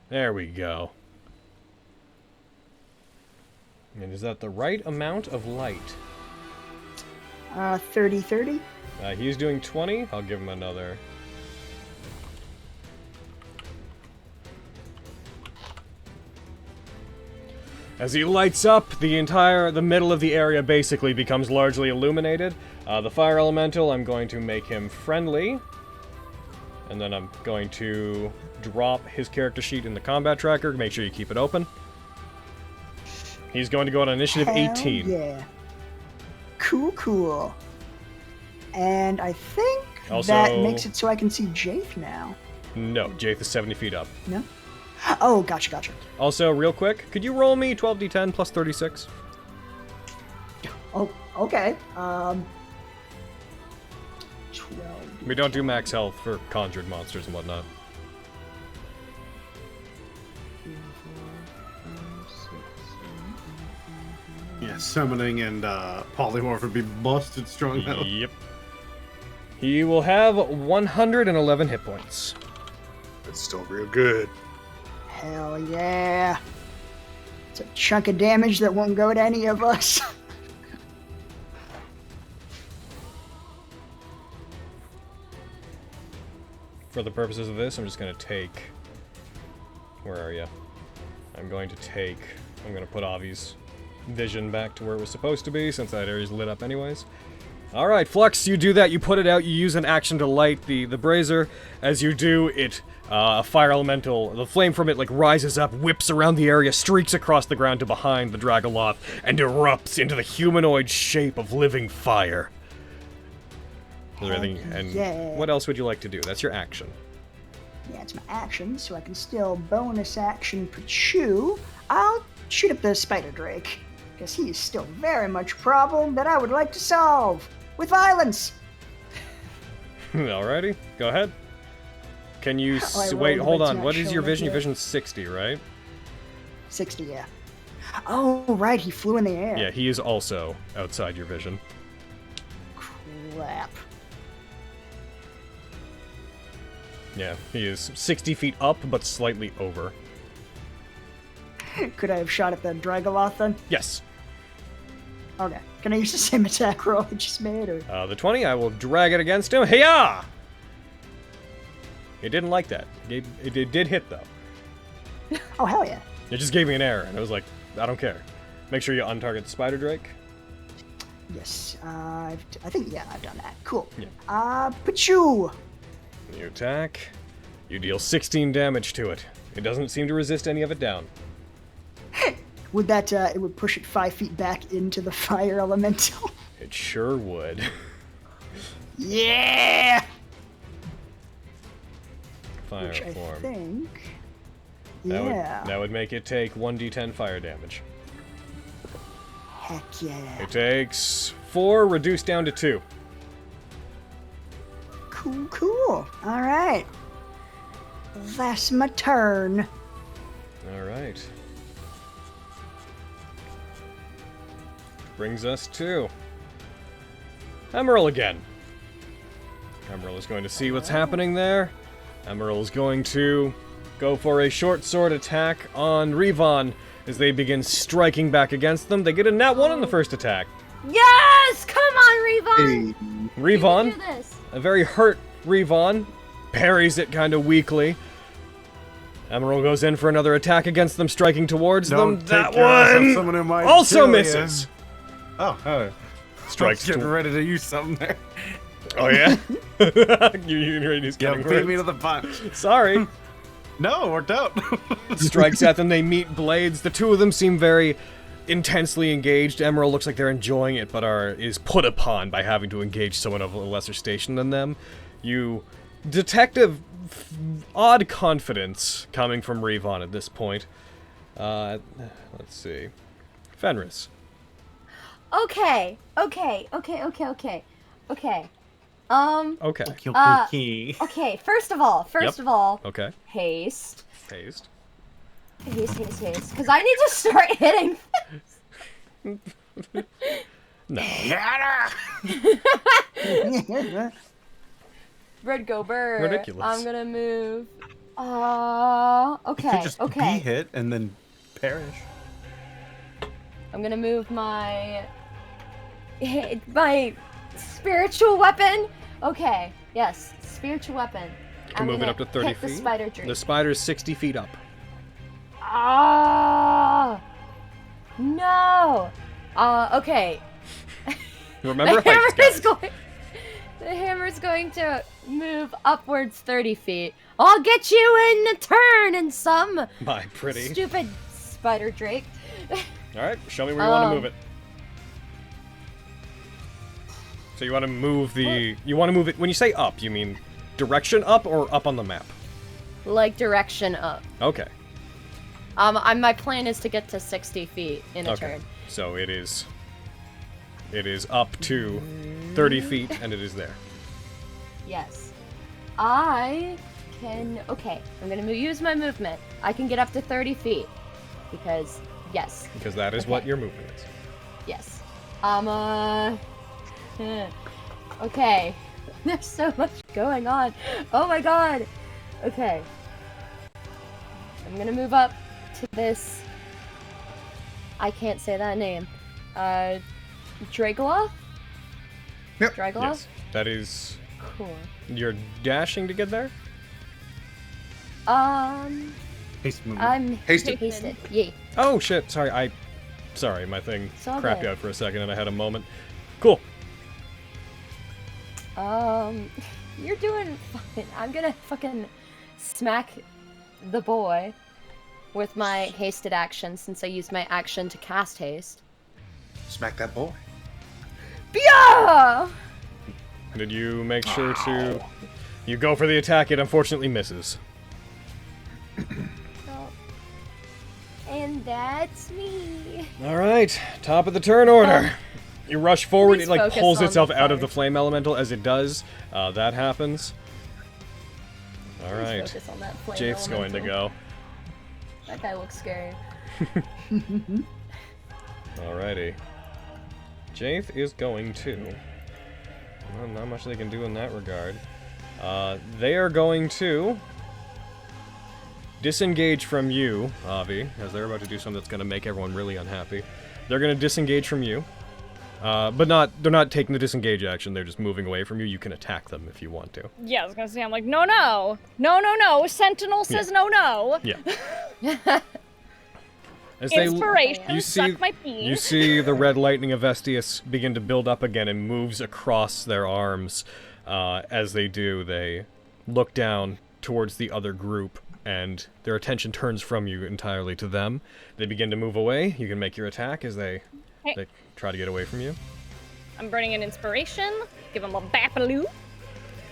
There we go. And is that the right amount of light? 30-30? He's doing 20. I'll give him another. As he lights up, the middle of the area basically becomes largely illuminated. The fire elemental, I'm going to make him friendly. And then I'm going to drop his character sheet in the combat tracker. Make sure you keep it open. He's going to go on initiative Hell 18. Yeah. Cool. And I think Also- that makes it so I can see Jaith now. No, Jaith is 70 feet up. No? Oh, gotcha. Also, real quick, could you roll me 12d10 plus 36? Oh, okay. 12. We don't do max health for conjured monsters and whatnot. 4, 5, 6, 7, 8, 9, 10. Yeah, summoning and polymorph would be busted strong now. Yep. He will have 111 hit points. It's still real good. Hell yeah. It's a chunk of damage that won't go to any of us. For the purposes of this, I'm just going to take... Where are you? I'm going to put Avi's vision back to where it was supposed to be, since that area's lit up anyways. Alright, Flux, you do that, you put it out, you use an action to light the brazier. As you do, it, a fire elemental, the flame from it, like, rises up, whips around the area, streaks across the ground to behind the Dragoloth, and erupts into the humanoid shape of living fire. Is there anything, and yeah. what else would you like to do? That's your action. Yeah, it's my action, so I can still bonus action pursue. I'll shoot up the spider drake. because he is still very much a problem that I would like to solve with violence. Alrighty, go ahead. Can you wait? Hold on. What is your vision? Your vision's 60, right? 60, yeah. Oh, right. He flew in the air. Yeah, he is also outside your vision. Crap. Yeah, he is 60 feet up, but slightly over. Could I have shot at that Dragoloth then? Yes. Okay. Can I use the same attack roll I just made, or? The 20, I will drag it against him. Hey-ya! It didn't like that. It did hit, though. Oh, hell yeah. It just gave me an error, and I was like, I don't care. Make sure you untarget the Spider Drake. Yes, I think, yeah, I've done that. Cool. Yeah. Pachoo! You attack. You deal 16 damage to it. It doesn't seem to resist any of it down. Would that, it would push it 5 feet back into the fire elemental? It sure would. Yeah! Fire Which I form. think... That would make it take 1d10 fire damage. Heck yeah. It takes 4, reduced down to 2. Cool, cool. Alright. That's my turn. Alright. Brings us to Emerald again. Emerald is going to see what's happening there. Emerald is going to go for a short sword attack on Revon as they begin striking back against them. They get a nat 1 on the first attack. Yes! Come on, Revon! Revon, You can do this. a very hurt Revon, parries it kind of weakly. Emerald goes in for another attack against them, striking towards them. That one Someone who might also kill misses. Oh, oh. Strikes. Getting ready to use something there. Oh yeah. you ready to Yeah, beat me to the punch. Sorry. No, it worked out. Strikes at them. They meet blades. The two of them seem very intensely engaged. Emerald looks like they're enjoying it, but is put upon by having to engage someone of a lesser station than them. You detect odd confidence coming from Revon at this point. Let's see. Fenris. Okay. Okay. Okay, first of all, Okay. haste. Haste. Because I need to start hitting things. No. Red go bird. Ridiculous. I'm gonna move. You Okay, could just be okay. hit and then perish. I'm gonna move my spiritual weapon. Okay, yes, spiritual weapon. You can move it up to 30 hit feet. The spider drake. The spider's 60 feet up. No. Okay. Remember heights, guys. The hammer's going to move upwards 30 feet. I'll get you in a turn and some. My pretty. Stupid spider drake. Alright, show me where you want to move it. So you want to move the... You want to move it... When you say up, you mean direction up or up on the map? Like direction up. Okay. My plan is to get to 60 feet in a turn. So it is up to 30 feet, and it is there. Yes. I can... Okay, I'm going to use my movement. I can get up to 30 feet. Because, yes. Because that is what your movement is. Yes. Okay. There's so much going on. Oh my god. Okay. I'm gonna move up to this... I can't say that name. Dragoloth? Yep. Dragoloth? Yes. That is... Cool. You're dashing to get there? Haste movement. I'm Hasted. hasted. Yay. Oh, shit. Sorry, Sorry, my thing It's all crapped good. out for a second and I had a moment. Cool. You're doing fine. I'm gonna fucking smack the boy with my hasted action since I used my action to cast haste. Smack that boy. Yeah! Did you make sure to... You go for the attack, it unfortunately misses. And that's me. All right, top of the turn order. You rush forward, please it like focus pulls on itself the out of fire. the flame elemental as it does. That happens. All Please right, focus on that flame Jake's going to elemental. go. That guy looks scary. Alrighty. Jaith is going to. Well, not much they can do in that regard. They are going to disengage from you, Avi, as they're about to do something that's going to make everyone really unhappy. They're going to disengage from you, but they're not taking the disengage action. They're just moving away from you. You can attack them if you want to. Yeah, I was gonna say, I'm like, no. Sentinel says no. Yeah. As Inspiration, you see, suck my pee. you see the red lightning of Vestius begin to build up again and moves across their arms. As they do, they look down towards the other group, and their attention turns from you entirely to them. They begin to move away. You can make your attack as they try to get away from you. I'm burning an inspiration. Give him a bapaloo.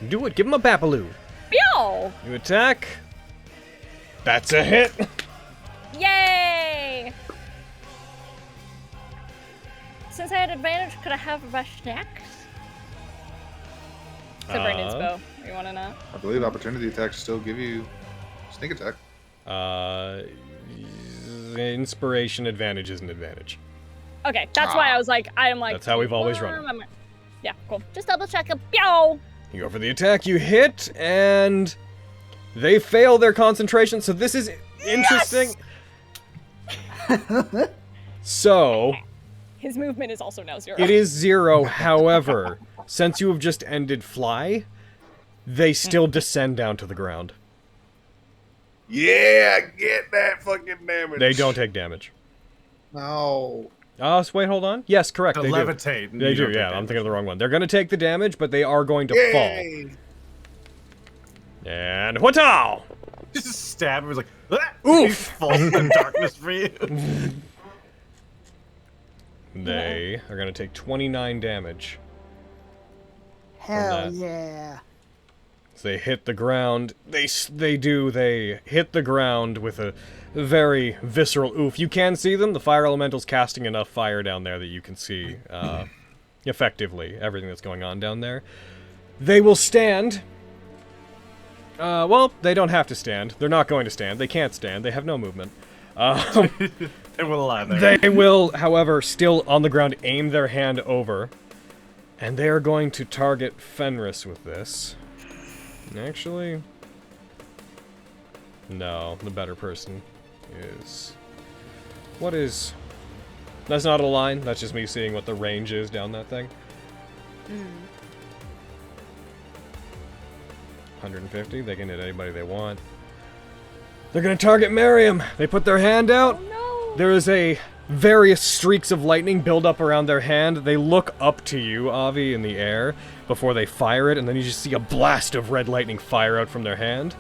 Do it. Give him a bapaloo. Yo! You attack. That's a hit. Yay! Since I had advantage, could I have a snack? Except for an inspo. You want to know? I believe opportunity attacks still give you sneak attack. Inspiration advantage is an advantage. Okay, that's why I was like, That's how we've always run it. Yeah, cool. Just double check a yo! You go for the attack, you hit, and they fail their concentration, so this is interesting. So, His movement is also now 0. it is 0, however, since you have just ended fly, they still descend down to the ground. Yeah, get that fucking damage. They don't take damage. No. Oh, so wait, hold on. Yes, correct, To they levitate. do. They do, yeah, I'm thinking of the wrong one. They're going to take the damage, but they are going to fall. And what'ow! Just stab him. He's like, ah! Oof! He falls in the darkness for you. They are going to take 29 damage. Hell that. yeah. So they hit the ground. They hit the ground with a very visceral oof. You can see them. The fire elemental's casting enough fire down there that you can see effectively everything that's going on down there. They will stand. Well, they don't have to stand. They're not going to stand. They can't stand. They have no movement. They will lie there. They will, however, still on the ground aim their hand over. And they are going to target Fenris with this. Actually, no, the better person is... What is... That's not a line, that's just me seeing what the range is down that thing. 150, they can hit anybody they want. They're gonna target Miriam! They put their hand out. Oh, no. There is various streaks of lightning build up around their hand. They look up to you, Avi, in the air before they fire it, and then you just see a blast of red lightning fire out from their hand.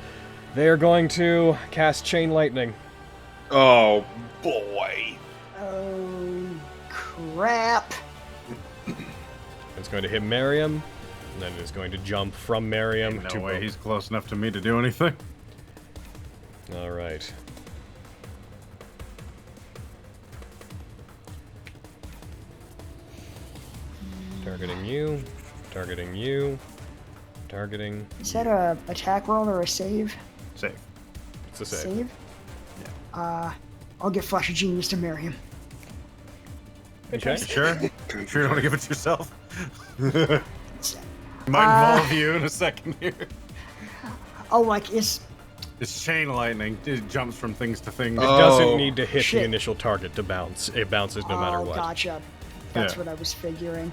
They are going to cast Chain Lightning. Oh, boy. Oh, crap. It's going to hit Miriam, and then it's going to jump from Miriam No to way he's close enough to me to do anything. Alright. Targeting you. Targeting you. Targeting. Is that a attack roll or a save? Save. It's a save. I'll give Flash of Genius to Miriam. Okay. Sure? Sure you don't want to give it to yourself? Might involve you in a second here. Oh, like, it's... It's chain lightning. It jumps from things to things. It doesn't need to hit the Shit. initial target to bounce. It bounces no matter what. Gotcha. That's Yeah. what I was figuring.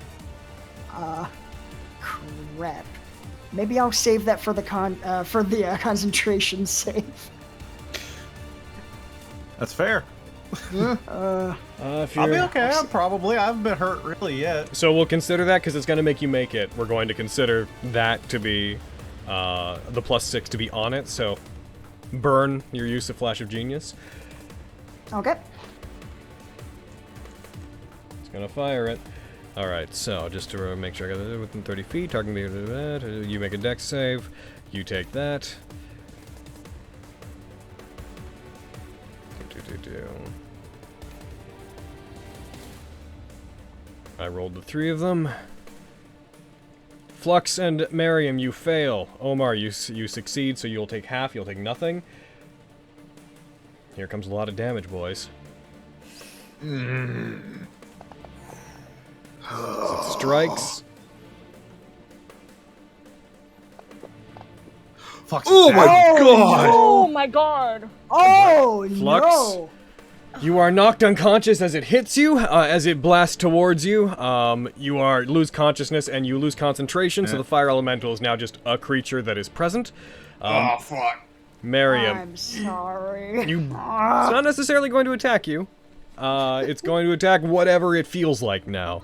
Crap. Maybe I'll save that for the concentration save. That's fair. If I'll be you're- okay. Probably. I haven't been hurt really yet. So we'll consider that because it's going to make you make it. We're going to consider that to be the +6 to be on it. So burn your use of Flash of Genius. Okay. It's going to fire it. Alright, so just to make sure I got it within 30 feet, targeting the... You make a dex save. You take that. I rolled the 3 of them. Flux and Miriam, you fail. Omar, you succeed, so you'll take half, you'll take nothing. Here comes a lot of damage, boys. 6 strikes. Oh my god! Oh my god! Oh, Flux? no! You are knocked unconscious as it hits you, as it blasts towards you. You lose consciousness and you lose concentration, so the fire elemental is now just a creature that is present. Oh, fuck. Miriam. I'm sorry. It's not necessarily going to attack you. It's going to attack whatever it feels like now.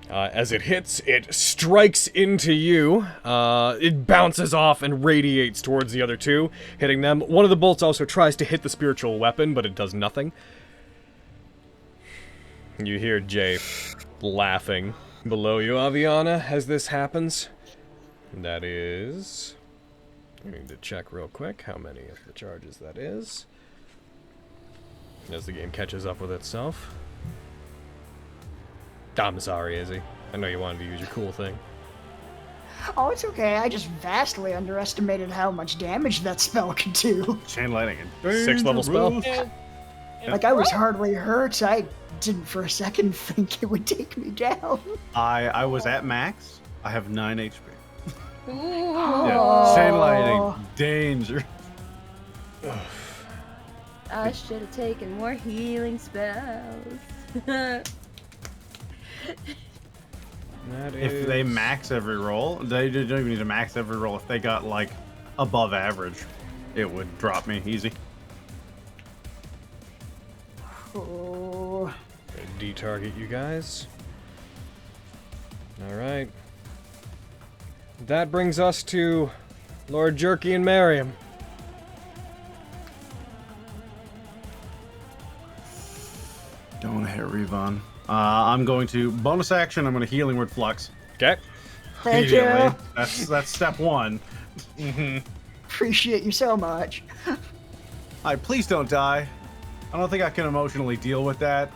As it hits, it strikes into you. It bounces off and radiates towards the other 2, hitting them. One of the bolts also tries to hit the spiritual weapon, but it does nothing. You hear Jay laughing below you, Aviana, as this happens. That is... I need to check real quick how many of the charges that is. As the game catches up with itself. I'm sorry, Izzy. I know you wanted to use your cool thing. Oh, it's okay. I just vastly underestimated how much damage that spell could do. Chain lightning. 6th level spell. Like, I was hardly hurt. I didn't for a second think it would take me down. I was at max. I have 9 HP. Ooh. Yeah. Chain lightning. Danger. I should have taken more healing spells. If they max every roll, they don't even need to max every roll. If they got, like, above average, it would drop me easy. Oh. De-target you guys. Alright. That brings us to Lord Jerky and Miriam. Don't hit Revon. I'm going to bonus action. I'm going to healing word Flux. Okay. Thank you. Immediately. That's step 1. Appreciate you so much. Please don't die. I don't think I can emotionally deal with that.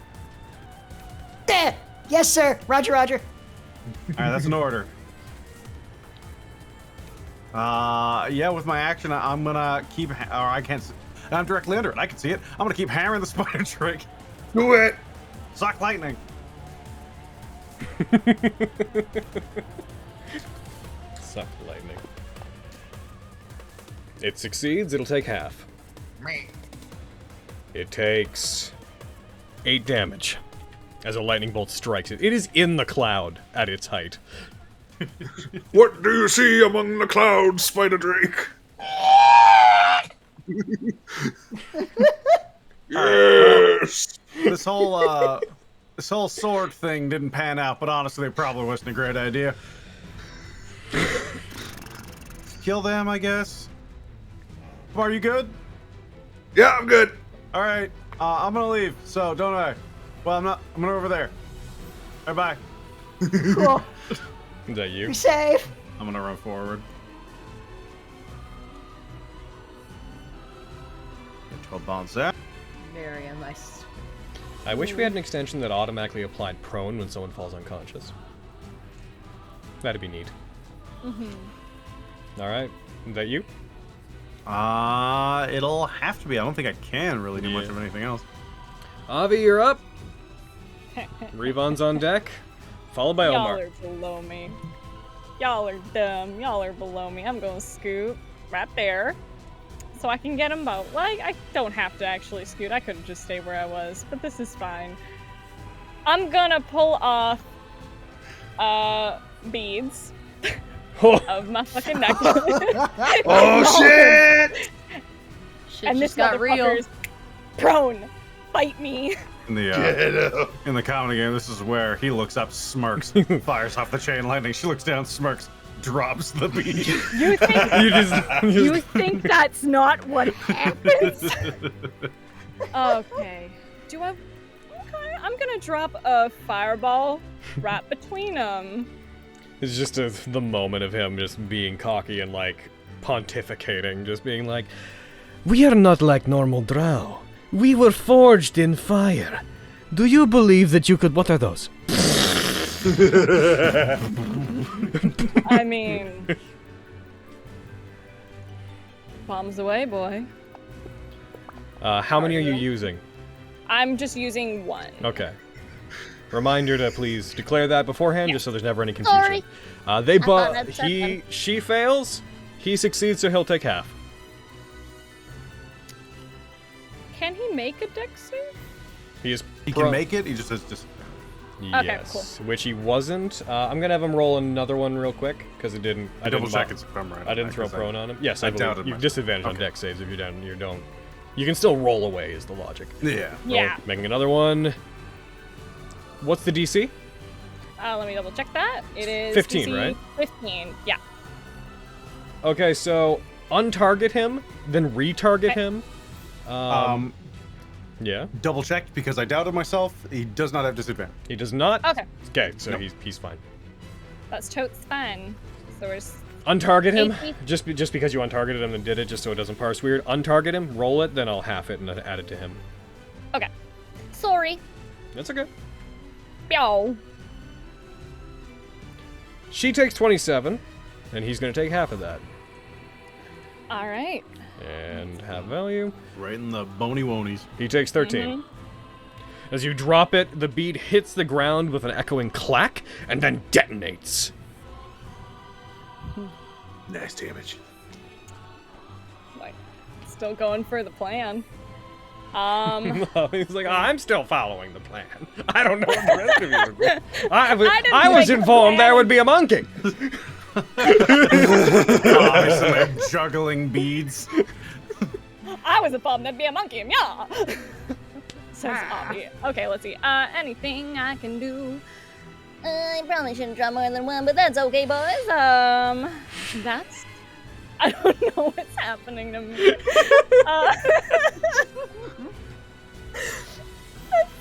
Yes, sir. Roger, roger. All right, that's an order. Yeah, with my action, I'm gonna keep. Or I can't. I'm directly under it. I can see it. I'm gonna keep hammering the spider trick. Do it! Suck lightning. Suck lightning. It succeeds, it'll take half. It takes 8 damage as a lightning bolt strikes it. It is in the cloud at its height. What do you see among the clouds, Spider Drake? Yes! This whole sword thing didn't pan out, but honestly, it probably wasn't a great idea. Kill them, I guess. Are you good? Yeah, I'm good. All right, I'm gonna leave. So don't I? Well, I'm not. I'm gonna over there. Bye bye. Cool. Is that you? Be safe. I'm gonna run forward. Get 12 bounce there. Miriam, I wish we had an extension that automatically applied prone when someone falls unconscious. That'd be neat. Alright, is that you? It'll have to be. I don't think I can really do much of anything else. Avi, you're up. Revon's on deck, followed by Y'all Omar. are below me. Y'all are dumb. Y'all are below me. I'm gonna scoot right there. So I can get them both. Well, I don't have to actually scoot. I could have just stayed where I was, but this is fine. I'm gonna pull off beads of my fucking necklace. Oh shit! Shit And this just got real. motherfucker's prone. Fight me. In the comedy game, this is where he looks up, smirks, fires off the chain lightning. She looks down, smirks, drops the bead. You think you think that's not what happens? Okay. Okay, I'm gonna drop a fireball right between them. It's just the moment of him just being cocky and like pontificating, just being like, We are not like normal drow. We were forged in fire. Do you believe that you could... What are those? I mean... Bombs away, boy. How many are you using? I'm just using one. Okay. Reminder to please declare that beforehand, just so there's never any confusion. Sorry. She fails, he succeeds, so he'll take half. Can he make a dex save? He is. He can make it. He just says just. Yes, which he wasn't. I'm gonna have him roll another one real quick because it didn't. I double didn't check it's if I'm right. I didn't throw prone on him. Yes, I believe doubted you've myself. disadvantage on dex saves if you're down. You don't. You can still roll away. Is the logic? Yeah. Yeah. Making another one. What's the DC? Let me double check that. It is 15, DC right? 15. Yeah. Okay, so untarget him, then retarget him. Yeah. Double checked because I doubted myself. He does not have disadvantage. He does not. Okay. Okay, so Nope. he's fine. That's totes fine. So we're just... Untarget him. 18. Just because you untargeted him and did it, just so it doesn't parse weird. Untarget him, roll it, then I'll half it and add it to him. Okay. Sorry. That's okay. Yo. She takes 27, and he's gonna take half of that. All right. And half value. Right in the bony wonies. He takes 13. As you drop it, the bead hits the ground with an echoing clack, and then detonates. Nice damage. Like, still going for the plan. He's like, I'm still following the plan. I don't know what the rest of you would be. I didn't was make the informed there plan. would be a monkey. Obviously, like juggling beads. I was informed there'd be a monkey. Yeah. Says Avi. Okay, let's see. Anything I can do? I probably shouldn't draw more than one, but that's okay, boys. That's... I don't know what's happening to me. That's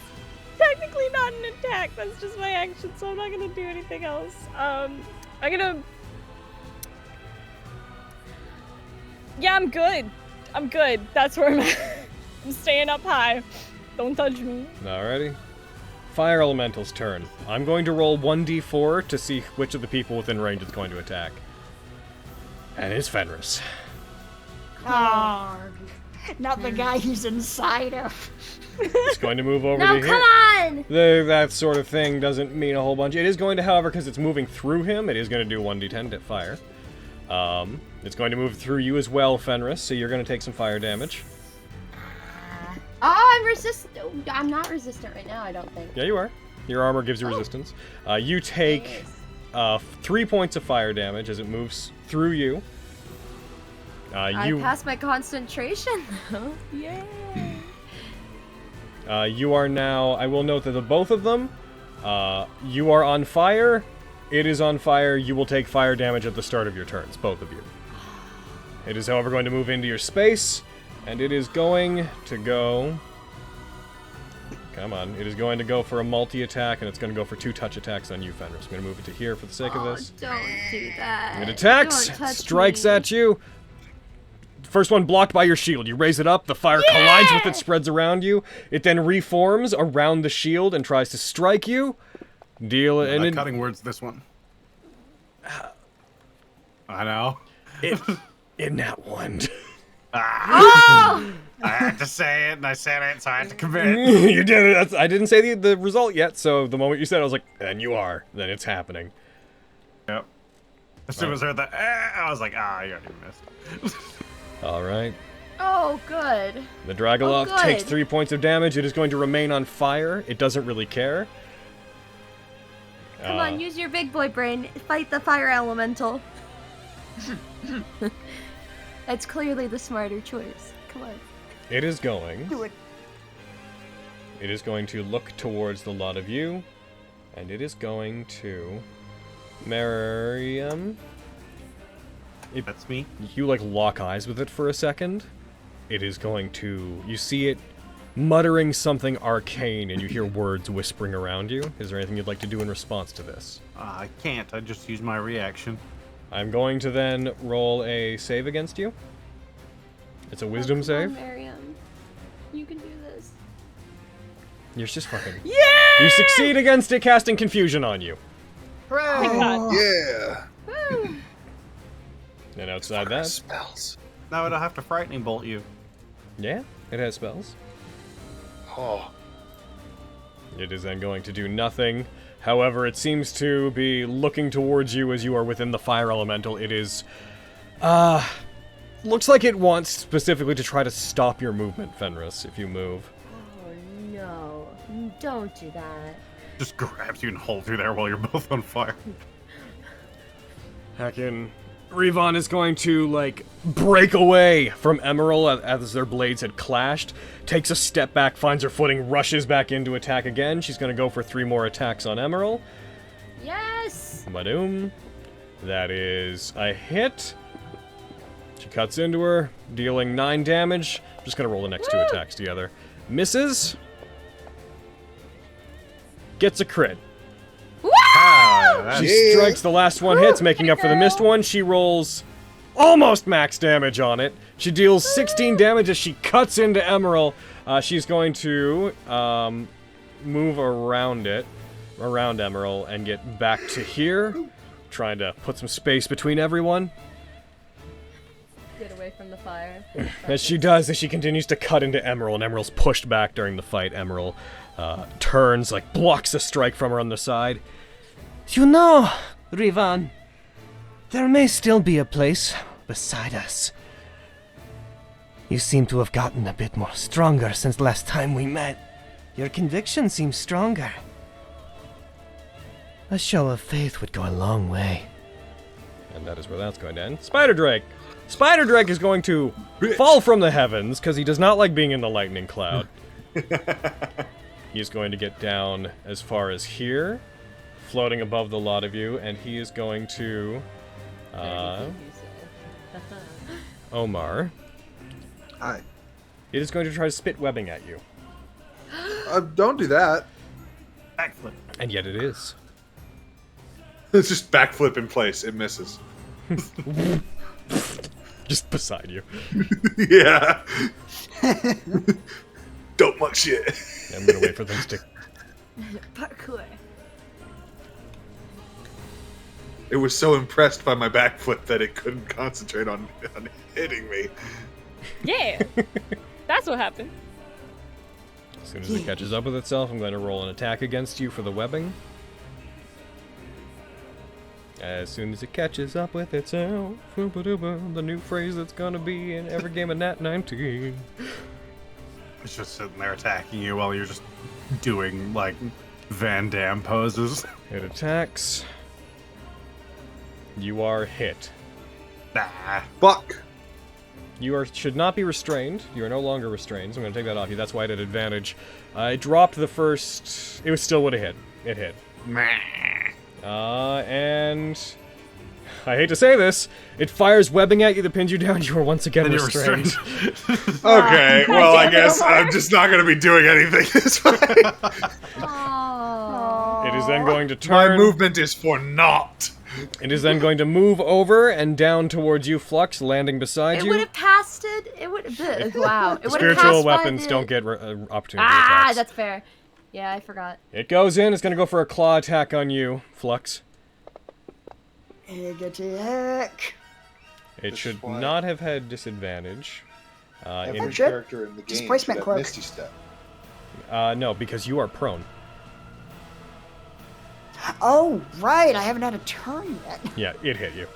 technically not an attack. That's just my action, so I'm not gonna do anything else. I'm gonna... Yeah, I'm good. I'm good. That's where I'm at. I'm staying up high. Don't touch me. Alrighty. Fire Elemental's turn. I'm going to roll 1d4 to see which of the people within range is going to attack. And it's Fenris. Oh, not the guy he's inside of. It's going to move over No, to come on! That sort of thing doesn't mean a whole bunch. It is going to, however, because it's moving through him, it is going to do 1d10 to fire. It's going to move through you as well, Fenris, so you're going to take some fire damage. Oh, I'm resistant. I'm not resistant right now, I don't think. Yeah, you are. Your armor gives you resistance. You take 3 points of fire damage as it moves through you. I passed my concentration, though. Yay! You are now... I will note that the both of them, you are on fire. It is on fire. You will take fire damage at the start of your turns, both of you. It is, however, going to move into your space, and it is going to go... Come on. It is going to go for a multi-attack, and it's going to go for 2 touch attacks on you, Fenris. I'm going to move it to here for the sake of this. Don't do that. It attacks, Don't touch strikes me. at you. First one blocked by your shield. You raise it up, the fire collides with it, spreads around you. It then reforms around the shield and tries to strike you. Deal I'm and not it, cutting words this one. I know. in that one. Oh! I had to say it, and I said it, so I had to commit. You did it. I didn't say the result yet, so the moment you said it, I was like, and you are. Then it's happening. Yep. As soon as I heard that, I was like, you already missed. All right. Oh, good. The Dragoloth Oh, good. takes 3 points of damage. It is going to remain on fire. It doesn't really care. Come on, use your big boy brain. Fight the fire elemental. That's clearly the smarter choice. Come on. It is going. Do it. It is going to look towards the lot of you, and it is going to... Miriam... That's me. You, like, lock eyes with it for a second. It is going to... You see it muttering something arcane, and you hear words whispering around you. Is there anything you'd like to do in response to this? I can't. I just used my reaction. I'm going to then roll a save against you. It's a wisdom Come save. on, Miriam. You can do this. You're just fucking... Yeah! You succeed against it, casting confusion on you. Thank God. Yeah. And outside that... Spells. Now I don't have to frightening bolt you. Yeah, it has spells. Oh. It is then going to do nothing. However, it seems to be looking towards you as you are within the fire elemental. It is... looks like it wants specifically to try to stop your movement, Fenris, if you move. Oh no. Don't do that. Just grabs you and holds you there while you're both on fire. Hackin. Revon is going to, like, break away from Emerald as their blades had clashed, takes a step back, finds her footing, rushes back in to attack again. She's going to go for 3 more attacks on Emerald. Yes! Badoom. That is a hit. She cuts into her, dealing 9 damage. I'm just going to roll the next 2 attacks together. Misses. Gets a crit. She strikes the last one, hits, making up for the missed one. She rolls almost max damage on it. She deals 16 damage as she cuts into Emerald. She's going to move around Emerald, and get back to here, trying to put some space between everyone. Get away from the fire. As she does, as she continues to cut into Emerald, and Emerald's pushed back during the fight. Emerald turns, like, blocks a strike from her on the side. You know, Rivan, there may still be a place beside us. You seem to have gotten a bit more stronger since last time we met. Your conviction seems stronger. A show of faith would go a long way. And that is where that's going to end. Spider Drake! Spider Drake is going to fall from the heavens, because he does not like being in the lightning cloud. He is going to get down as far as here, floating above the lot of you, and he is going to... Omar. Hi. It is going to try to spit webbing at you. Don't do that. Backflip. And yet it is. It's just backflip in place. It misses. Just beside you. Yeah. Don't much shit. I'm gonna wait for them to... Parkour. It was so impressed by my backflip that it couldn't concentrate on hitting me. Yeah. That's what happened. As soon as it catches up with itself, I'm going to roll an attack against you for the webbing. As soon as it catches up with itself, the new phrase that's gonna be in every game of Nat19. It's just sitting there attacking you while you're just doing, like, Van Damme poses. It attacks. You are hit. Nah. Fuck. You should not be restrained. You are no longer restrained, so I'm going to take that off you. That's why I did advantage. I dropped the first... It still would have hit. It hit. And... I hate to say this, it fires webbing at you that pins you down. You are once again Then you're restrained. Okay, well, I guess I'm just not going to be doing anything this fight. It is then going to turn... My movement is for naught. It is then going to move over and down towards you, Flux, landing beside It you. would have passed it. It would. Wow. It would have Spiritual passed weapons by don't get opportunity Ah, attacks. that's fair. Yeah, I forgot. It goes in. It's going to go for a claw attack on you, Flux. Heck. It should not have had disadvantage. Every should. character in the game Displacement should have cloak. Misty Step. No, because you are prone. Oh, right. I haven't had a turn yet. Yeah, it hit you.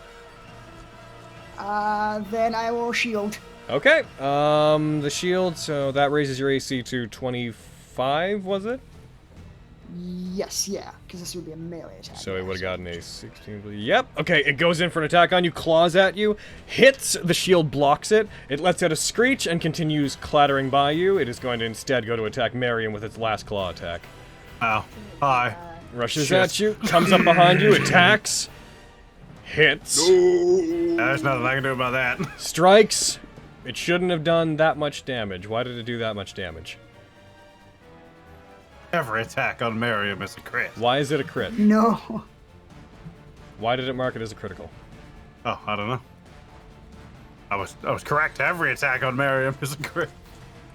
Then I will shield. Okay, the shield, so that raises your AC to 25, was it? Yes, yeah, because this would be a melee attack. So it would have gotten a 16. Yep. Okay, it goes in for an attack on you, claws at you, hits, the shield blocks it, it lets out a screech and continues clattering by you. It is going to instead go to attack Marion with its last claw attack. Ow. Hi. Rushes Shit. at you, comes up behind you, attacks, hits, There's nothing I can do about that. strikes. It shouldn't have done that much damage. Why did it do that much damage? Every attack on Miriam is a crit. Why is it a crit? No. Why did it mark it as a critical? Oh, I don't know. I was correct. Every attack on Miriam is a crit.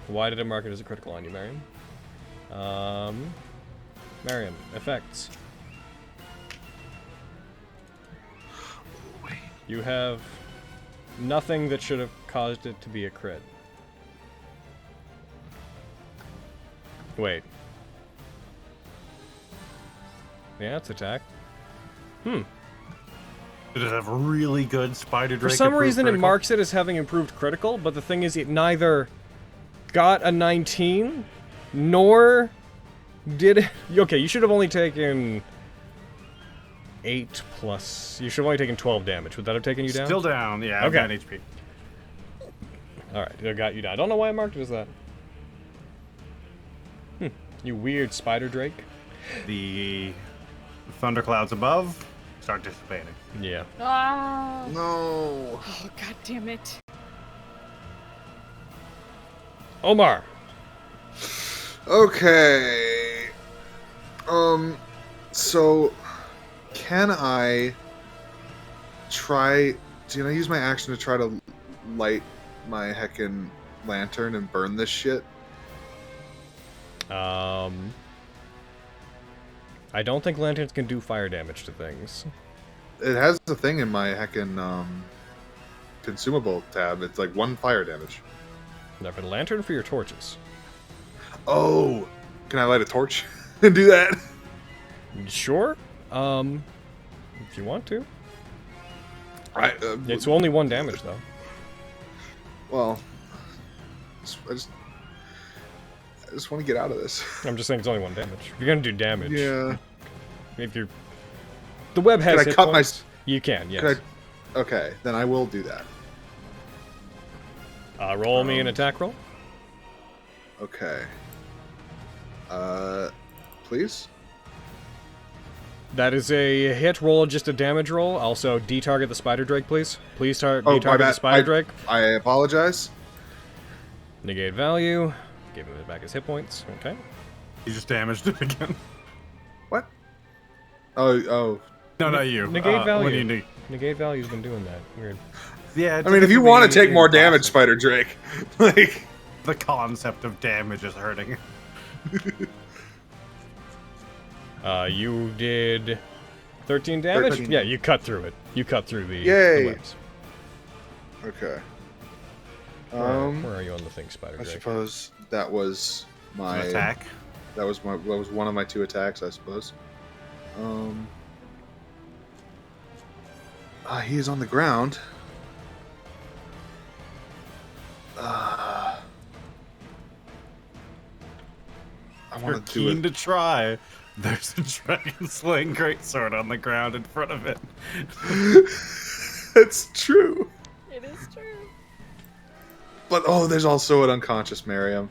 Why did it mark it as a critical on you, Marion? Mariam, effects. Wait. You have nothing that should have caused it to be a crit. Wait. Yeah, it's attack. Did it have really good spider drake? For some improved reason, it critical? marks it as having improved critical, but the thing is, it neither got a 19, nor did it... Okay, you should have only taken 8 plus... You should have only taken 12 damage. Would that have taken you down? Still down, yeah. Okay. I've got HP. Alright, it got you down. I don't know why I marked it as that. You weird spider drake. The thunderclouds above start dissipating. Yeah. Ah. No. Oh, god damn it. Omar! Okay. So, can I try... Can I use my action to try to light my heckin' lantern and burn this shit? I don't think lanterns can do fire damage to things. It has a thing in my heckin' consumable tab. It's like 1 fire damage. Now, for the lantern, for your torches. Oh! Can I light a torch and do that? Sure. If you want to. It's Well, only 1 damage, though. I just want to get out of this. I'm just saying it's only 1 damage. If you're gonna do damage. Yeah. If you're... The web has Can I hit cut points. You can, yes. Can I... Okay, then I will do that. Roll me an attack roll. Okay. Please? That is a hit roll, just a damage roll. Also, detarget the spider drake, please. Please Oh, my detarget the bad. spider drake. I apologize. Negate value. Give him back his hit points. Okay. You just damaged it again. What? Oh. No, not you. Negate value. What do you need? Negate value's been doing that. Weird. Yeah. I mean, if you want to take more damage, Spider Drake, like... The concept of damage is hurting. You did 13 damage? 13. Yeah, you cut through it. You cut through the Yay. webs. Okay. Where are you on the thing, Spider I Drake? suppose that was my... An attack. That was one of my 2 attacks, I suppose. He is on the ground. I You're want to do keen it. to try. There's a dragon slaying greatsword on the ground in front of it. It's true. It is true. But there's also an unconscious Miriam.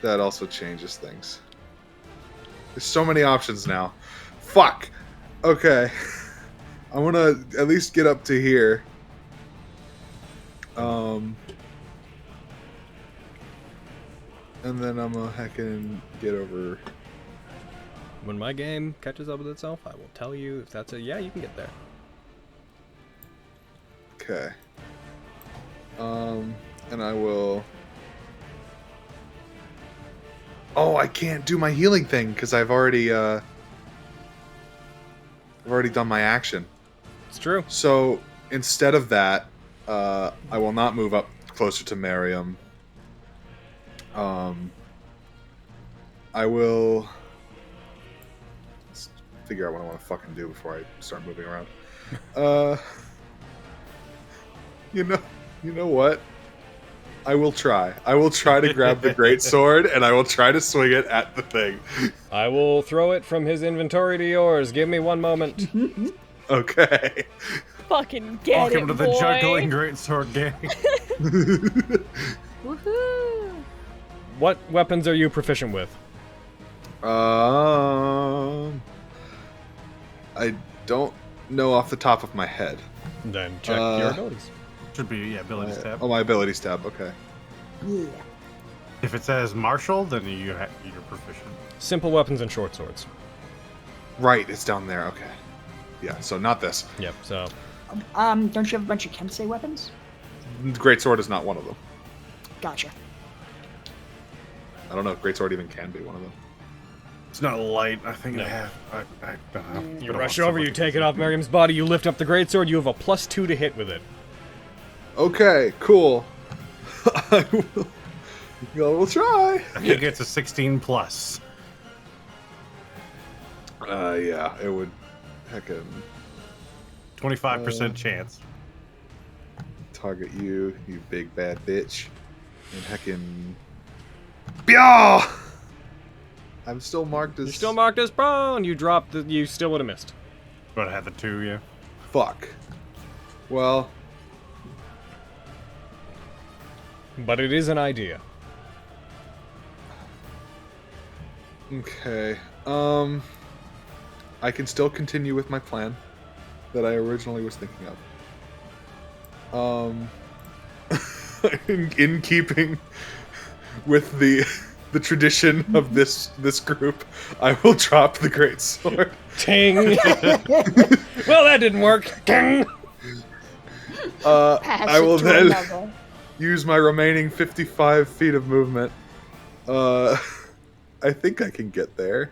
That also changes things. There's so many options now. Fuck. Okay. I want to at least get up to here. And then I'm gonna heckin' get over. When my game catches up with itself, I will tell you if that's yeah, you can get there. Okay. And I will... Oh, I can't do my healing thing because I've already done my action. It's true. So instead of that, I will not move up closer to Miriam. I will... Let's figure out what I want to fucking do before I start moving around. You know what? I will try. I will try to grab the great sword, and I will try to swing it at the thing. I will throw it from his inventory to yours. Give me 1 moment. Okay. Fucking get Welcome it, to the boy. juggling greatsword gang. Woohoo! What weapons are you proficient with? I don't know off the top of my head. Then check your abilities. Should be, abilities tab. Oh, my abilities tab. Okay. Yeah. If it says martial, then you're proficient. Simple weapons and short swords. Right, it's down there. Okay. Yeah. So not this. Yep. So Don't you have a bunch of Kensei weapons? Great sword is not one of them. Gotcha. I don't know if greatsword even can be one of them. It's not light. I think No. I have. I don't know. You rush over, you take it off Miriam's body, you lift up the greatsword, you have a +2 to hit with it. Okay, cool. I will try. I think it's a 16 plus. Yeah, it would. Heckin' 25% chance. target you, you big bad bitch, and heckin'. Bia! I'm still marked as. You're still marked as prone. You dropped the. You still would have missed. But I had the 2, yeah. Fuck. Well. But it is an idea. Okay. I can still continue with my plan that I originally was thinking of. In keeping with the tradition of this group, I will drop the greatsword. Ting. Well, that didn't work. Ting. I will then use my remaining 55 feet of movement. I think I can get there.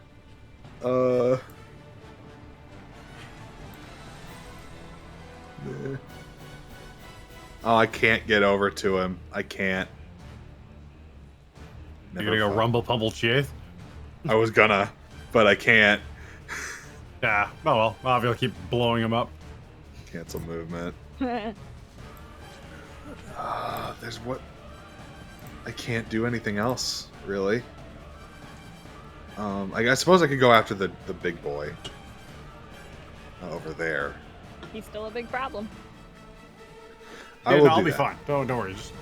There. Oh, I can't get over to him. I can't. You're gonna go rumble pumble chase? I was gonna, but I can't. Yeah. Oh well. I'll keep blowing him up. Cancel movement. There's what? I can't do anything else, really. I suppose I could go after the big boy over there. He's still a big problem. I'll be fine. Don't worry. Just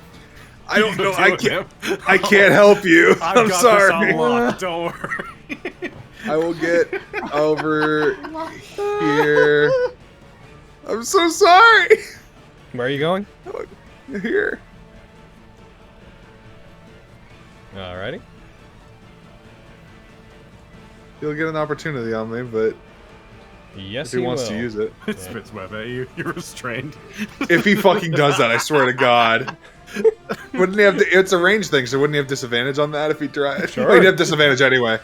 I don't know. I can't. I can't help you. I'm got sorry. This unlocked, don't worry. I will get over here. I'm so sorry. Where are you going? Here. Alrighty. He'll get an opportunity on me, but Yes, if he wants to use it. It spits web at you. You're restrained. If he fucking does that, I swear to God. Wouldn't he have it's a range thing, so wouldn't he have disadvantage on that if he tried? Sure. Oh, he'd have disadvantage anyway.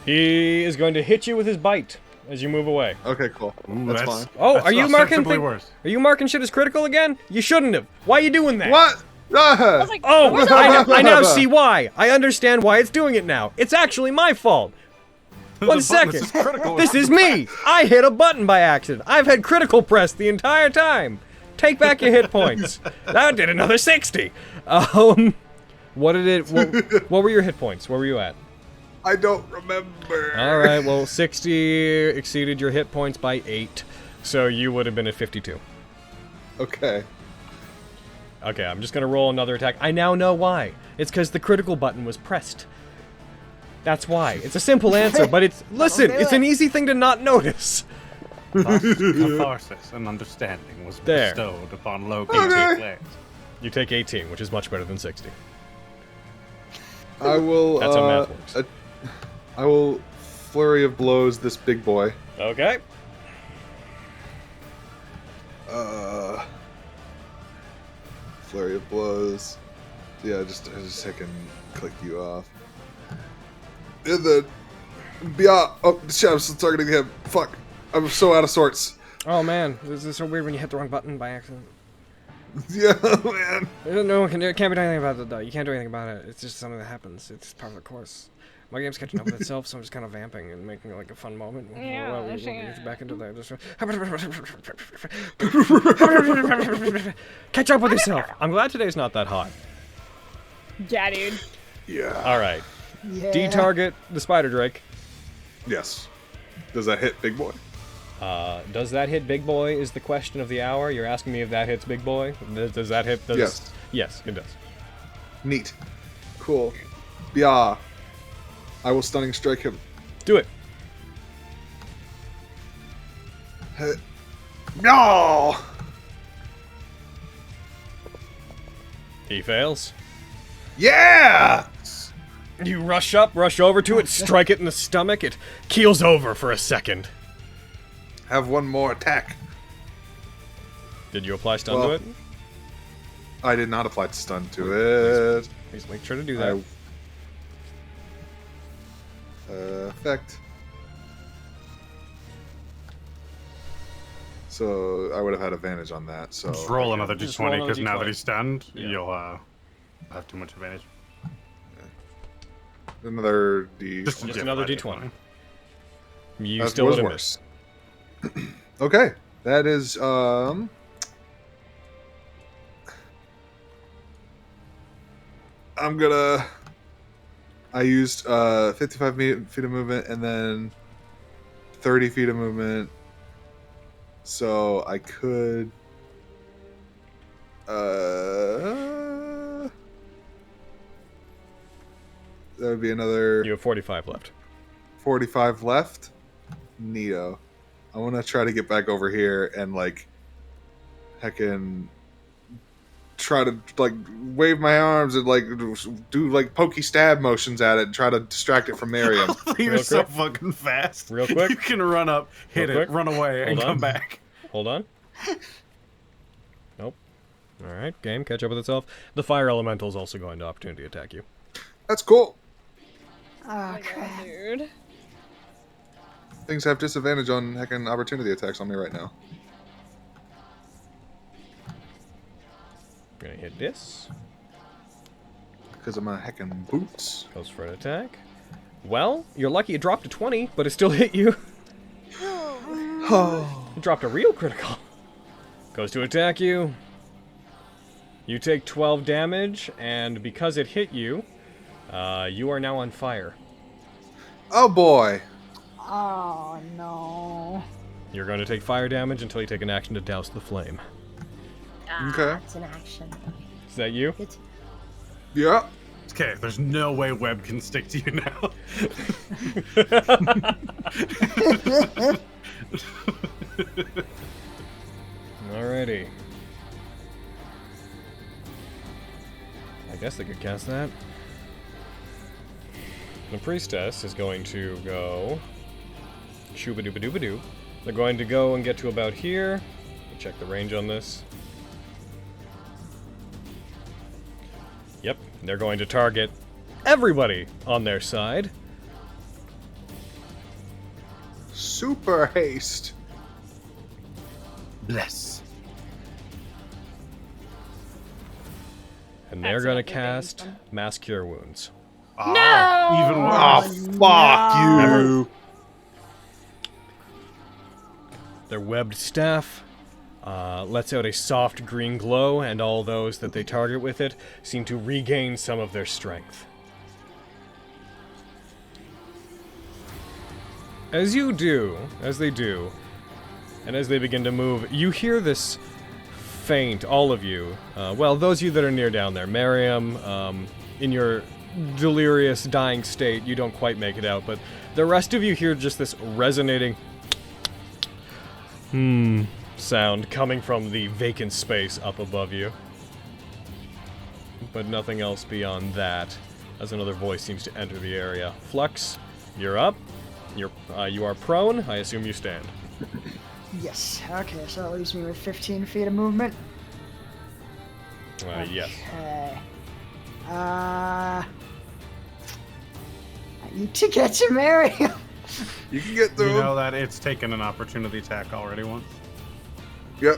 He is going to hit you with his bite as you move away. Okay, cool. Ooh, that's fine. Oh, that's are you marking? ostensibly worse. Are you marking shit as critical again? You shouldn't have. Why are you doing that? What? Like, Oh, I now see why. I understand why it's doing it now. It's actually my fault. One second. This is critical. This is me. I hit a button by accident. I've had critical press the entire time. Take back your hit points. That did another 60. What did it? What were your hit points? Where were you at? I don't remember. All right. Well, 60 exceeded your hit points by 8, so you would have been at 52. Okay. Okay, I'm just gonna roll another attack. I now know why. It's because the critical button was pressed. That's why. It's a simple answer, but it's listen. It's an easy thing to not notice. Thus, catharsis and understanding was There. bestowed upon Logan DMs. You take 18, which is much better than 60. I will. That's how math works. I will flurry of blows this big boy. Okay. Flurry of blows. Yeah, I just can click you off. And then, yeah. Oh shit! I'm still targeting him. Fuck! I'm so out of sorts. Oh man, this is so weird when you hit the wrong button by accident. Yeah, man. No one can do it. Can't be doing anything about it though. You can't do anything about it. It's just something that happens. It's part of the course. My game's catching up with itself, so I'm just kind of vamping and making it like a fun moment. Yeah, We'll get back into there. Catch up with yourself. I'm glad today's not that hot. Yeah, dude. Yeah. All right. Yeah. D-target the spider drake. Yes. Does that hit big boy? Does that hit big boy is the question of the hour. You're asking me if that hits big boy. Does that hit? Yes. Yes, it does. Neat. Cool. Yeah. I will stunning strike him. Do it. Hit. No. He fails. Yeah. You rush up, rush over to it, strike it in the stomach. It keels over for a second. Have one more attack. Did you apply stun to Well, it? I did not apply stun to it. Please make sure to do that. Effect. So I would have had advantage on that. So Just roll another Just roll d20 another because now that D20. he's stunned, Yeah. you'll have too much advantage. another D. Just another D20. You That still was would have worse. missed. Okay, that is I'm gonna. I used 55 feet of movement and then 30 feet of movement, so I could. That would be another You have 45 left. 45 left. Neato. I want to try to get back over here and like, heckin' try to like wave my arms and like do like pokey stab motions at it and try to distract it from Miriam. You're Real so quick. fucking fast. Real quick. You can run up, hit Real it, quick. run away, and Hold on. come back. Hold on. Nope. Alright, game, catch up with itself. The fire elemental is also going to opportunity attack you. That's cool. Oh, God, crap. dude. Things have disadvantage on heckin' opportunity attacks on me right now. Gonna hit this. Because of my heckin' boots. Goes for an attack. Well, you're lucky it dropped to 20, but it still hit you. It dropped a real critical. Goes to attack you. You take 12 damage, and because it hit you, you are now on fire. Oh boy. Oh, no. You're going to take fire damage until you take an action to douse the flame. Okay. It's an action. Is that you? It's Yeah. Okay, there's no way web can stick to you now. Alrighty. I guess they could cast that. The priestess is going to go shooba-dooba-dooba-doo. They're going to go and get to about here. Check the range on this. Yep, they're going to target everybody on their side. Super haste. Bless. And they're That's going to not gonna be cast fun. Mass Cure Wounds. Ah, even worse. Oh, fuck you. Their webbed staff lets out a soft green glow, and all those that they target with it seem to regain some of their strength. As you do, as they do, and as they begin to move, you hear this faint, all of you. Well, those of you that are near down there. Miriam, in your delirious, dying state, you don't quite make it out, but the rest of you hear just this resonating sound coming from the vacant space up above you. But nothing else beyond that, as another voice seems to enter the area. Flux, you're up. You are prone. I assume you stand. Yes. Okay, so that leaves me with 15 feet of movement. Yes. Okay. I need to get to Miriam. You can get through. You know that it's taken an opportunity attack already once. Yep.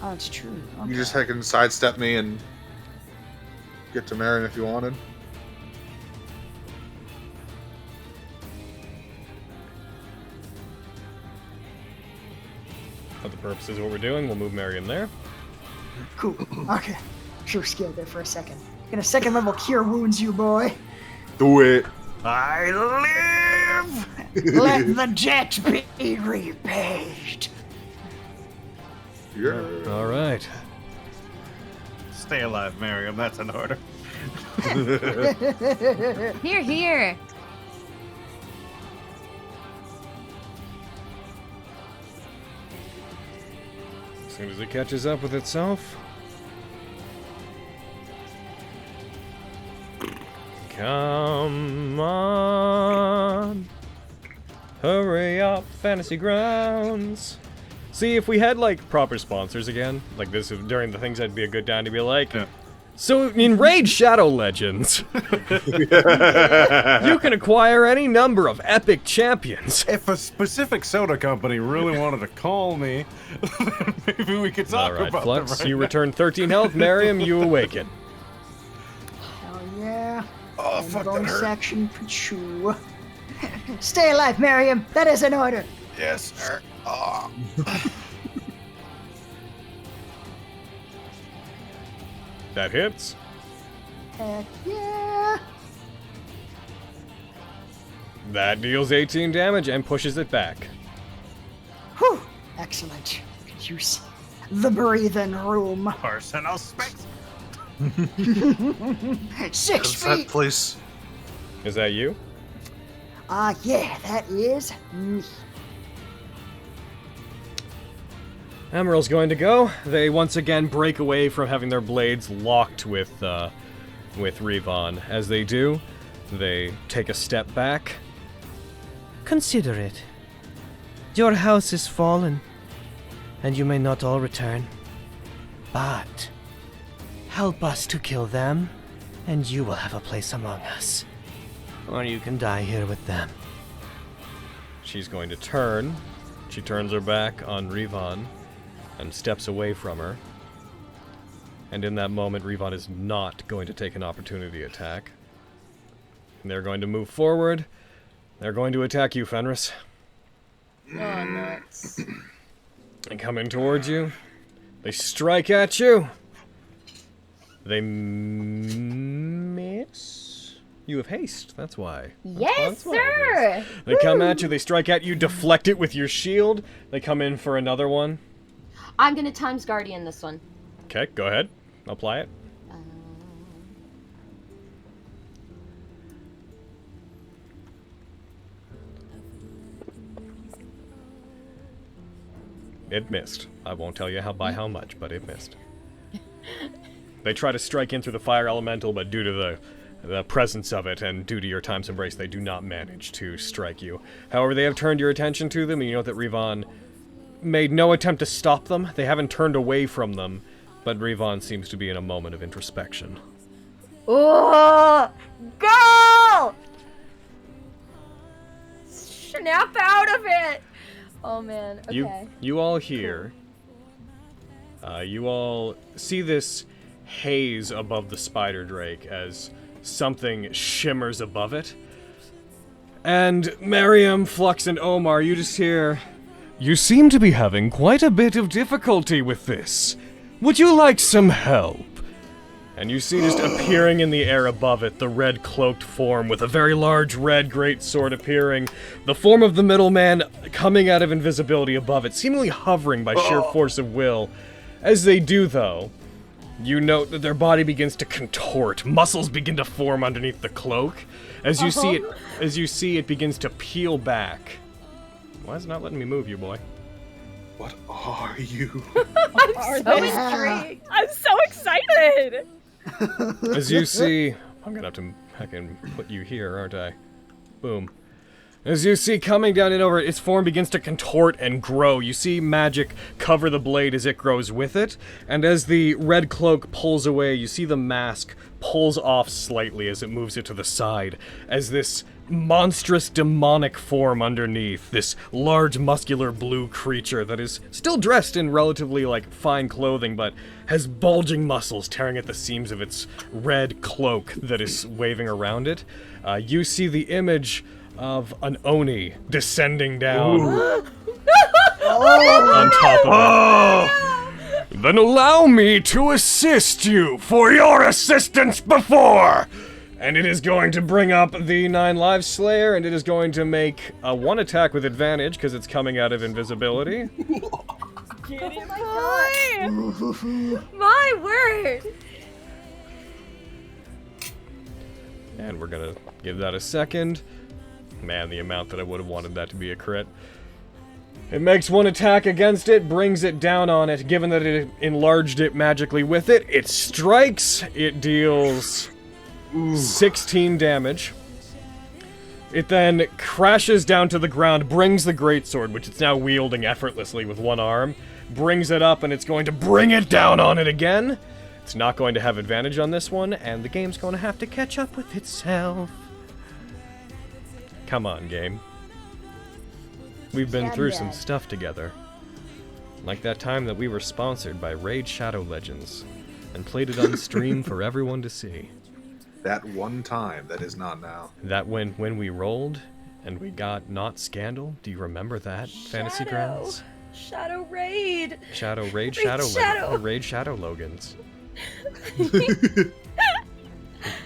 Oh, it's true. Okay. You just heckin' sidestep me and get to Marion if you wanted. For the purposes of what we're doing, we'll move Marion there. Cool. Okay. Sure scared there for a second. Gonna second level cure wounds you, boy. Do it. I live! Let the debt be repaid. Yeah. All right. Stay alive, Miriam. That's an order. Here, here. As soon as it catches up with itself. Come on. Hurry up, Fantasy Grounds. See, if we had, like, proper sponsors again, like this during the things, that'd be a good time to be like, Yeah. so in Raid Shadow Legends, you can acquire any number of epic champions. If a specific soda company really wanted to call me, maybe we could talk Alright, about Flux, them right you now. return 13 health. Miriam, you awaken. Hell yeah. Oh, And fuck, that bonus hurt. action for chew. Stay alive, Miriam. That is an order. Yes, sir. Oh. That hits. Heck yeah. That deals 18 damage and pushes it back. Whew. Excellent. Could use the breathing room. Personal space. 6 What's that feet. place? Is that you? Yeah, that is me. Emerald's going to go. They once again break away from having their blades locked with Revon. As they do, they take a step back. Consider it. Your house is fallen, and you may not all return. But help us to kill them, and you will have a place among us. Or you can die here with them. She's going to turn. She turns her back on Revon and steps away from her. And in that moment, Revon is not going to take an opportunity attack. And they're going to move forward. They're going to attack you, Fenris. Oh, nuts. They come in towards you. They strike at you. They miss. You have haste, that's why. Yes, That's why it sir. is. They come at you, they strike at you, deflect it with your shield. They come in for another one. I'm gonna times guardian this one. Okay, go ahead. Apply it. It missed. I won't tell you by how much, but it missed. They try to strike in through the fire elemental, but due to the presence of it and due to your time's embrace, they do not manage to strike you. However, they have turned your attention to them, and you know that Revon made no attempt to stop them. They haven't turned away from them, but Revon seems to be in a moment of introspection. Oh, go! Snap out of it! Oh man, okay. You all hear. You all see this haze above the spider drake as something shimmers above it. And Miriam, Flux, and Omar, you just hear. You seem to be having quite a bit of difficulty with this. Would you like some help? And you see just appearing in the air above it, the red cloaked form with a very large red greatsword appearing, the form of the middleman coming out of invisibility above it, seemingly hovering by sheer force of will. As they do, though, you note that their body begins to contort, muscles begin to form underneath the cloak. As you see it begins to peel back. Why is it not letting me move you, boy? What are you? I'm so intrigued. I'm so excited! As you see, I'm gonna have to fucking put you here, aren't I? Boom. As you see coming down and over, its form begins to contort and grow. You see magic cover the blade as it grows with it, and as the red cloak pulls away, you see the mask pulls off slightly as it moves it to the side, as this monstrous demonic form underneath, this large muscular blue creature that is still dressed in relatively fine clothing but has bulging muscles tearing at the seams of its red cloak that is waving around it. You see the image of an Oni descending down on top of it. Then allow me to assist you for your assistance before! And it is going to bring up the 9 Lives Slayer, and it is going to make a 1 attack with advantage because it's coming out of invisibility. My word! And we're gonna give that a second. Man, the amount that I would have wanted that to be a crit. It makes 1 attack against it, brings it down on it. Given that it enlarged it magically with it, it strikes. It deals 16 damage. It then crashes down to the ground, brings the greatsword, which it's now wielding effortlessly with one arm, brings it up, and it's going to bring it down on it again. It's not going to have advantage on this one, and the game's going to have to catch up with itself. Come on, game. We've been through some stuff together. Like that time that we were sponsored by Raid Shadow Legends and played it on stream for everyone to see. That one time that is not now. That when we rolled and we got not Scandal. Do you remember that, Fantasy Grounds? Shadow Raid. Shadow Raid, Raid Shadow Logans.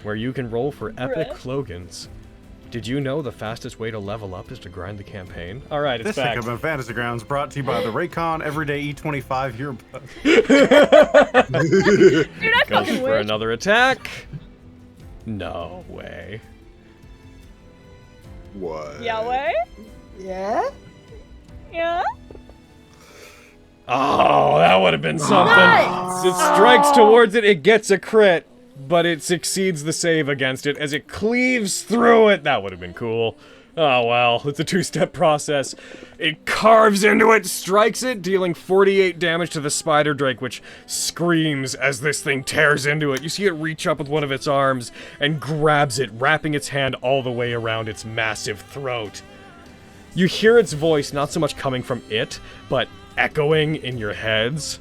Where you can roll for epic Logans. Did you know the fastest way to level up is to grind the campaign? All right, it's This back. segment of Fantasy Grounds brought to you by the Raycon Everyday E25 Yearbook. Dude, I Goes fucking for wish. another attack. No way. What? Yahweh? Yeah? Yeah? Oh, that would have been something. It strikes towards it, it gets a crit, but it succeeds the save against it as it cleaves through it. That would have been cool. Oh well, it's a two-step process. It carves into it, strikes it, dealing 48 damage to the spider drake, which screams as this thing tears into it. You see it reach up with one of its arms and grabs it, wrapping its hand all the way around its massive throat. You hear its voice not so much coming from it, but echoing in your heads.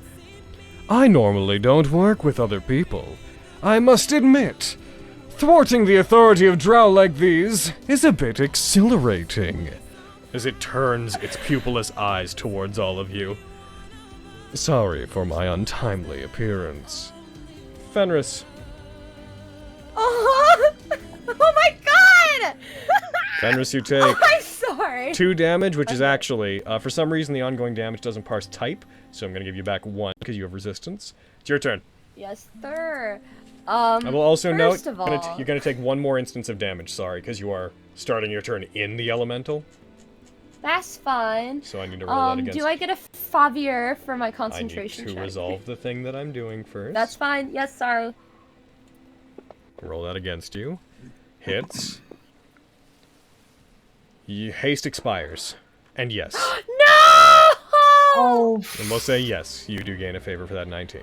I normally don't work with other people. I must admit, thwarting the authority of drow like these is a bit exhilarating. As it turns its pupilless eyes towards all of you. Sorry for my untimely appearance. Fenris. Oh, oh my god! Fenris, you take I'm sorry. 2 damage, which is actually, for some reason the ongoing damage doesn't parse type, so I'm gonna give you back 1 because you have resistance. It's your turn. Yes, sir. I will also note, first of all, you're gonna take 1 more instance of damage, sorry, because you are starting your turn in the elemental. that's fine. So I need to roll that against. Do I get a favor for my I concentration need to check? resolve the thing that I'm doing first. That's fine. Yes, sorry. Roll that against you. Hits. Haste expires. And yes. No! Oh, And we'll say yes, you do gain a favor for that 19.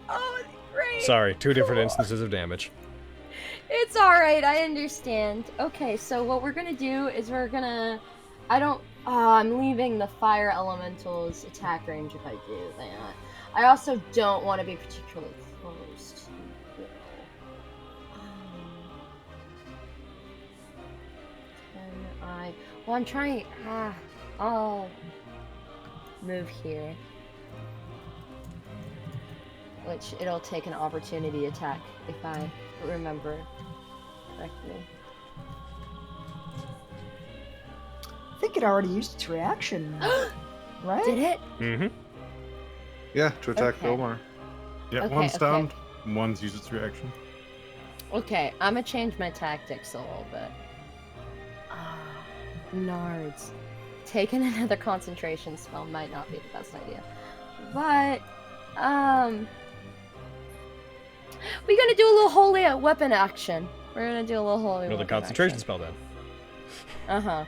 Oh, great. Sorry, 2 different instances of damage. It's alright, I understand. Okay, so what we're gonna do is we're gonna... I'm leaving the fire elemental's attack range if I do that. I also don't want to be particularly close to you. Well, I'm trying... I'll move here. Which, it'll take an opportunity attack, if I remember correctly. I think it already used its reaction, right? Did it? Mm-hmm. Yeah, to attack Okay. Omar. Yeah, Okay, one's okay. stunned, one's used its reaction. Okay, I'm gonna change my tactics a little bit. Nards. Taking another concentration spell might not be the best idea. But, we're gonna do a little holy weapon action. We're gonna do a little holy Another weapon concentration action. spell then. Uh-huh.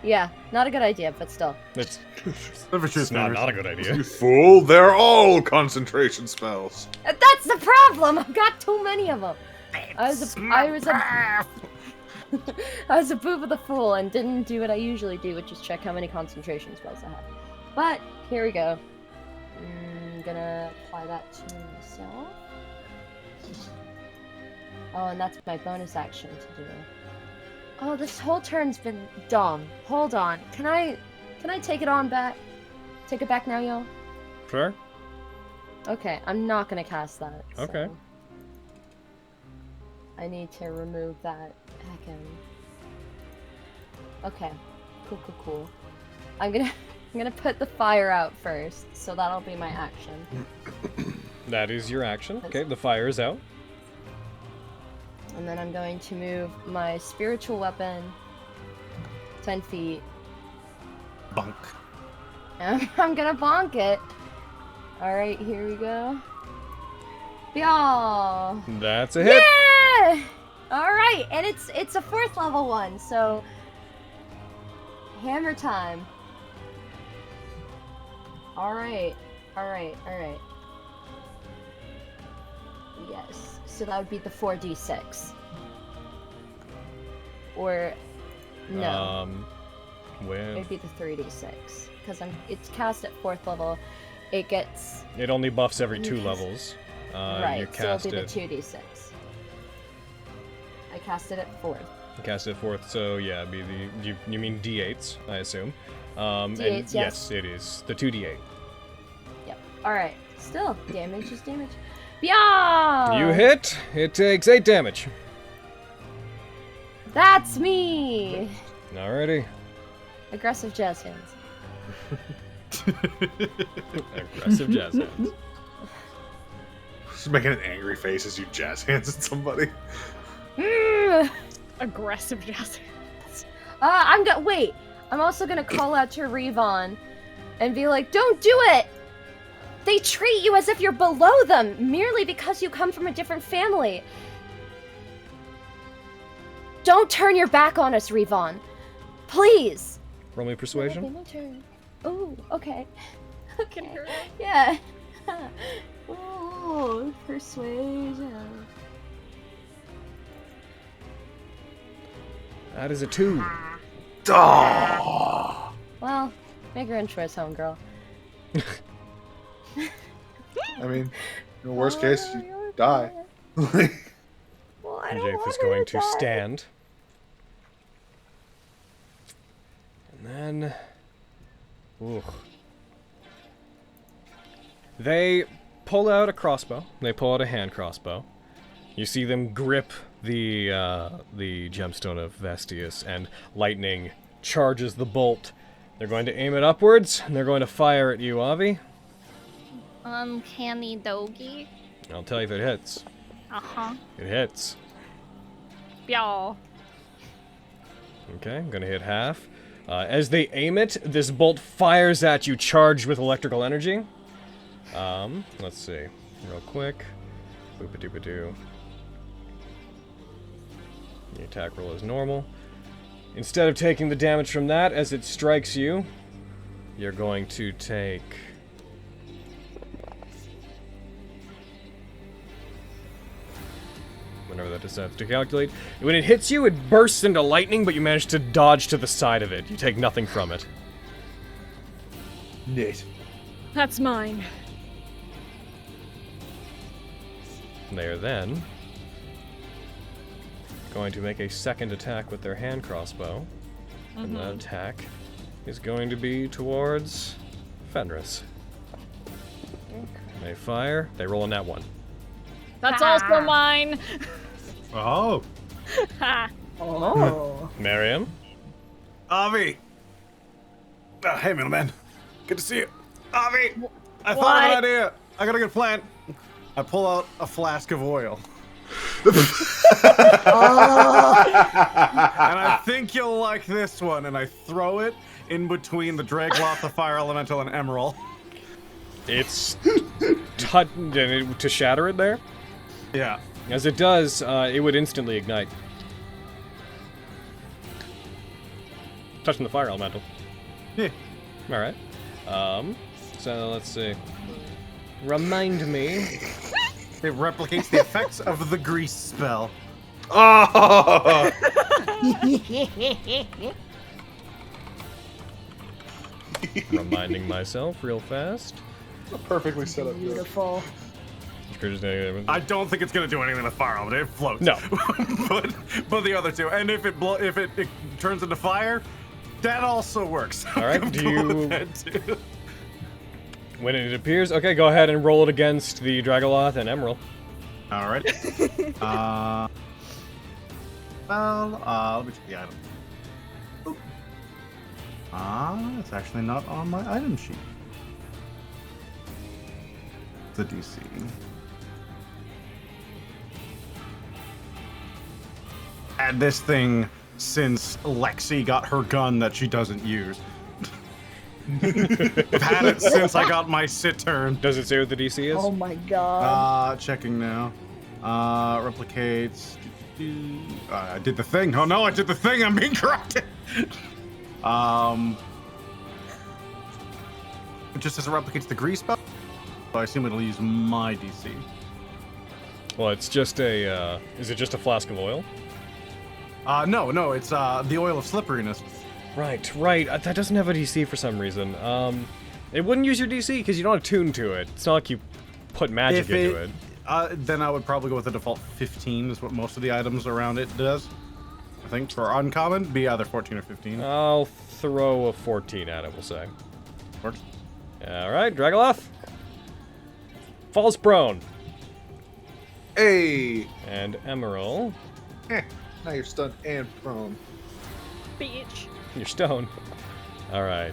Yeah, not a good idea, but still. It's It's not a good idea. You fool! They're all concentration spells. That's the problem! I've got too many of them! I was a boob of the fool and didn't do what I usually do, which is check how many concentration spells I have. But, here we go. I'm gonna apply that to myself. Oh, and that's my bonus action to do. Oh, this whole turn's been dumb. Hold on. Can I take it on back? Take it back now, y'all? Sure. Okay, I'm not gonna cast that. so Okay. I need to remove that heckin'. Okay. Cool. I'm gonna put the fire out first, so that'll be my action. That is your action. Okay, the fire is out. And then I'm going to move my spiritual weapon 10 feet. Bunk. And I'm gonna bonk it. Alright, here we go. Y'all. That's a hit. Yeah! Alright, and it's a 4th level one, so Hammer time. Alright. Yes. So that would be the 4d6. Or no. It would be the 3d6. Because it's cast at 4th level. It only buffs every 2 levels. Right, You so cast it'll be the 2d6. I cast it at 4th. You cast it at 4th, so yeah, it'd be the you mean d8s, I assume. D8s, and yes. it is the 2d8. Yep. Alright. Still, damage is damage. Yeah! You hit, it takes 8 damage. That's me! Alrighty. Aggressive jazz hands. Aggressive jazz hands. Just making an angry face as you jazz hands at somebody. Aggressive jazz hands. Wait. I'm also gonna call out to Revon and be like, don't do it! They treat you as if you're below them, merely because you come from a different family. Don't turn your back on us, Revon. Please. Roll me persuasion. Oh, okay. Okay. Yeah. Oh, persuasion. That is a 2. Oh! Well, make your own choice, homegirl. I mean, in the worst case, you die. Well, I don't Jafe want is her going to die. stand. And then... Ooh. They pull out a crossbow. They pull out a hand crossbow. You see them grip the gemstone of Vestius, and lightning charges the bolt. They're going to aim it upwards, and they're going to fire at you, Avi. Uncanny doggy. I'll tell you if it hits. Uh-huh. It hits. Y'all. Okay, I'm gonna hit half. As they aim it, this bolt fires at you, charged with electrical energy. Let's see, real quick. Boop-a-doop-a-doo. The attack roll is normal. Instead of taking the damage from that, as it strikes you, you're going to take... whenever that decides to calculate. When it hits you, it bursts into lightning, but you manage to dodge to the side of it. You take nothing from it. Neat. That's mine. They are then going to make a second attack with their hand crossbow. And that attack is going to be towards Fenris. They fire. They roll a nat 1. That's also mine. Oh. Oh. Miriam? Avi! Hey, middleman. Good to see you. Avi! I thought of What? an idea. I got a good plan. I pull out a flask of oil. And I think you'll like this one. And I throw it in between the Dragloth, the Fire Elemental, and Emerald. It's to shatter it there? Yeah. As it does, it would instantly ignite. Touching the fire elemental. Yeah. Alright. So let's see. Remind me. It replicates the effects of the grease spell. Oh! Reminding myself real fast. Perfectly set up. Beautiful. I don't think it's gonna do anything with fire elemental. It floats. No. but the other two, and if it turns into fire, that also works. All right. Do Cool with you? that too. When it appears, okay, go ahead and roll it against the Dragoloth and Emerald. All right. Let me check the item. It's actually not on my item sheet. The DC. Had this thing since Lexi got her gun that she doesn't use. I've had it since I got my sit turn. Does it say what the DC is? Oh my god. Checking now. Replicates. I did the thing. Oh no, I did the thing. I'm being corrected. It just says it replicates the grease spell. So I assume it'll use my DC. Well, it's just a. Is it just a flask of oil? No, it's the oil of slipperiness. Right. That doesn't have a DC for some reason. It wouldn't use your DC because you don't attune to it. It's not like you put magic into it. Then I would probably go with the default 15, is what most of the items around it does. I think for uncommon, be either 14 or 15. I'll throw a 14 at it, we'll say. Works. Alright, Dragoloth. Falls prone. Hey! And Emerald. Now you're stunned and prone. Bitch. You're stoned. Alright.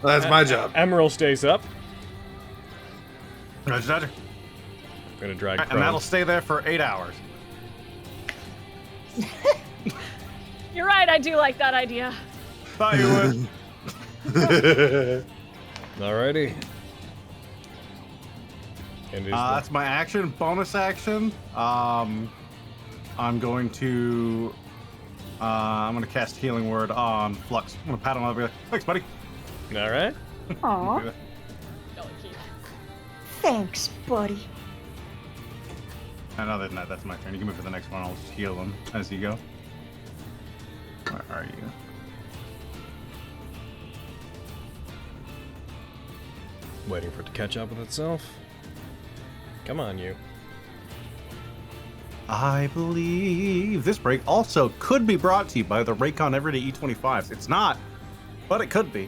That's my job. Emerald stays up. Roger, Roger. I'm gonna drag And prone. that'll stay there for 8 hours. You're right, I do like that idea. Thought you would. Alrighty. And is That's my action. Bonus action. I'm going to cast Healing Word on Flux. I'm gonna pat him up and be like, thanks, buddy. Alright. Aw, No, keep. thanks, buddy. And other than that, that's my turn. You can move to the next one. I'll just heal them as you go. Where are you? Waiting for it to catch up with itself. Come on, you. I believe this break also could be brought to you by the Raycon Everyday E25s. It's not, but it could be.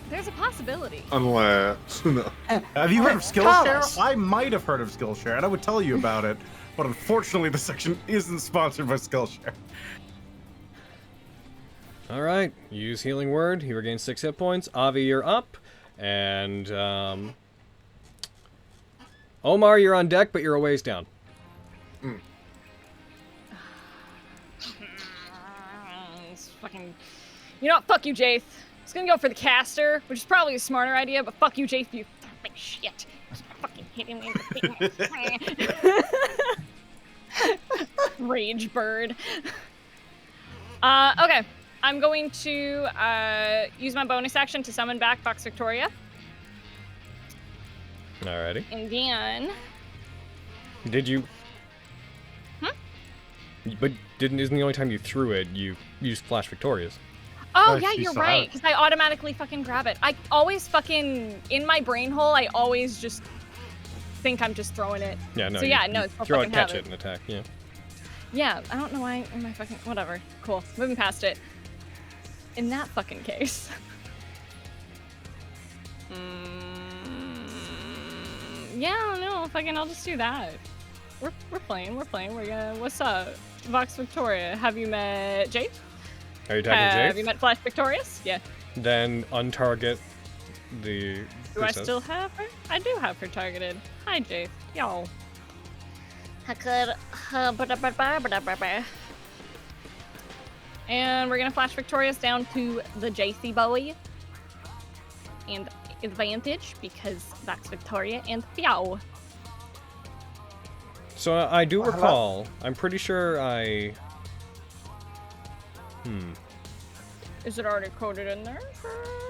There's a possibility. Unless... No. Have you heard of Call Skillshare? us. I might have heard of Skillshare, and I would tell you about it, but unfortunately the section isn't sponsored by Skillshare. Alright, use Healing Word. He regains 6 hit points. Avi, you're up. And, Omar, you're on deck, but you're a ways down. It's fucking... You know what? Fuck you, Jaith. I was gonna go for the caster, which is probably a smarter idea, but fuck you, Jaith, you fucking shit. Just fucking hitting me in the face. Rage bird. Okay. I'm going to use my bonus action to summon back Fox Victoria. Alrighty. And then... Did you... But isn't the only time you threw it, you used Flash Victorious? Oh, Oh, yeah, she you're saw right, it. because I automatically fucking grab it. I always fucking... In my brain hole, I always just think I'm just throwing it. Yeah, no. So yeah, no, it's throw it, fucking catch have it, and attack, yeah. Yeah, I don't know why am I fucking... Whatever. Cool. Moving past it. In that fucking case... Yeah, I don't know. Fucking, I'll just do that. We're playing. We're gonna... What's up? Vox Victoria. Have you met Jade? Are you attacking Have you Jace? met Flash Victorious? Yeah. Then untarget the... Do I still have her? I do have her targeted. Hi, Jade. Yo. And we're gonna Flash Victorious down to the JC boy. And advantage because that's Victoria and Theo. So I do recall, I'm pretty sure I... Is it already coded in there?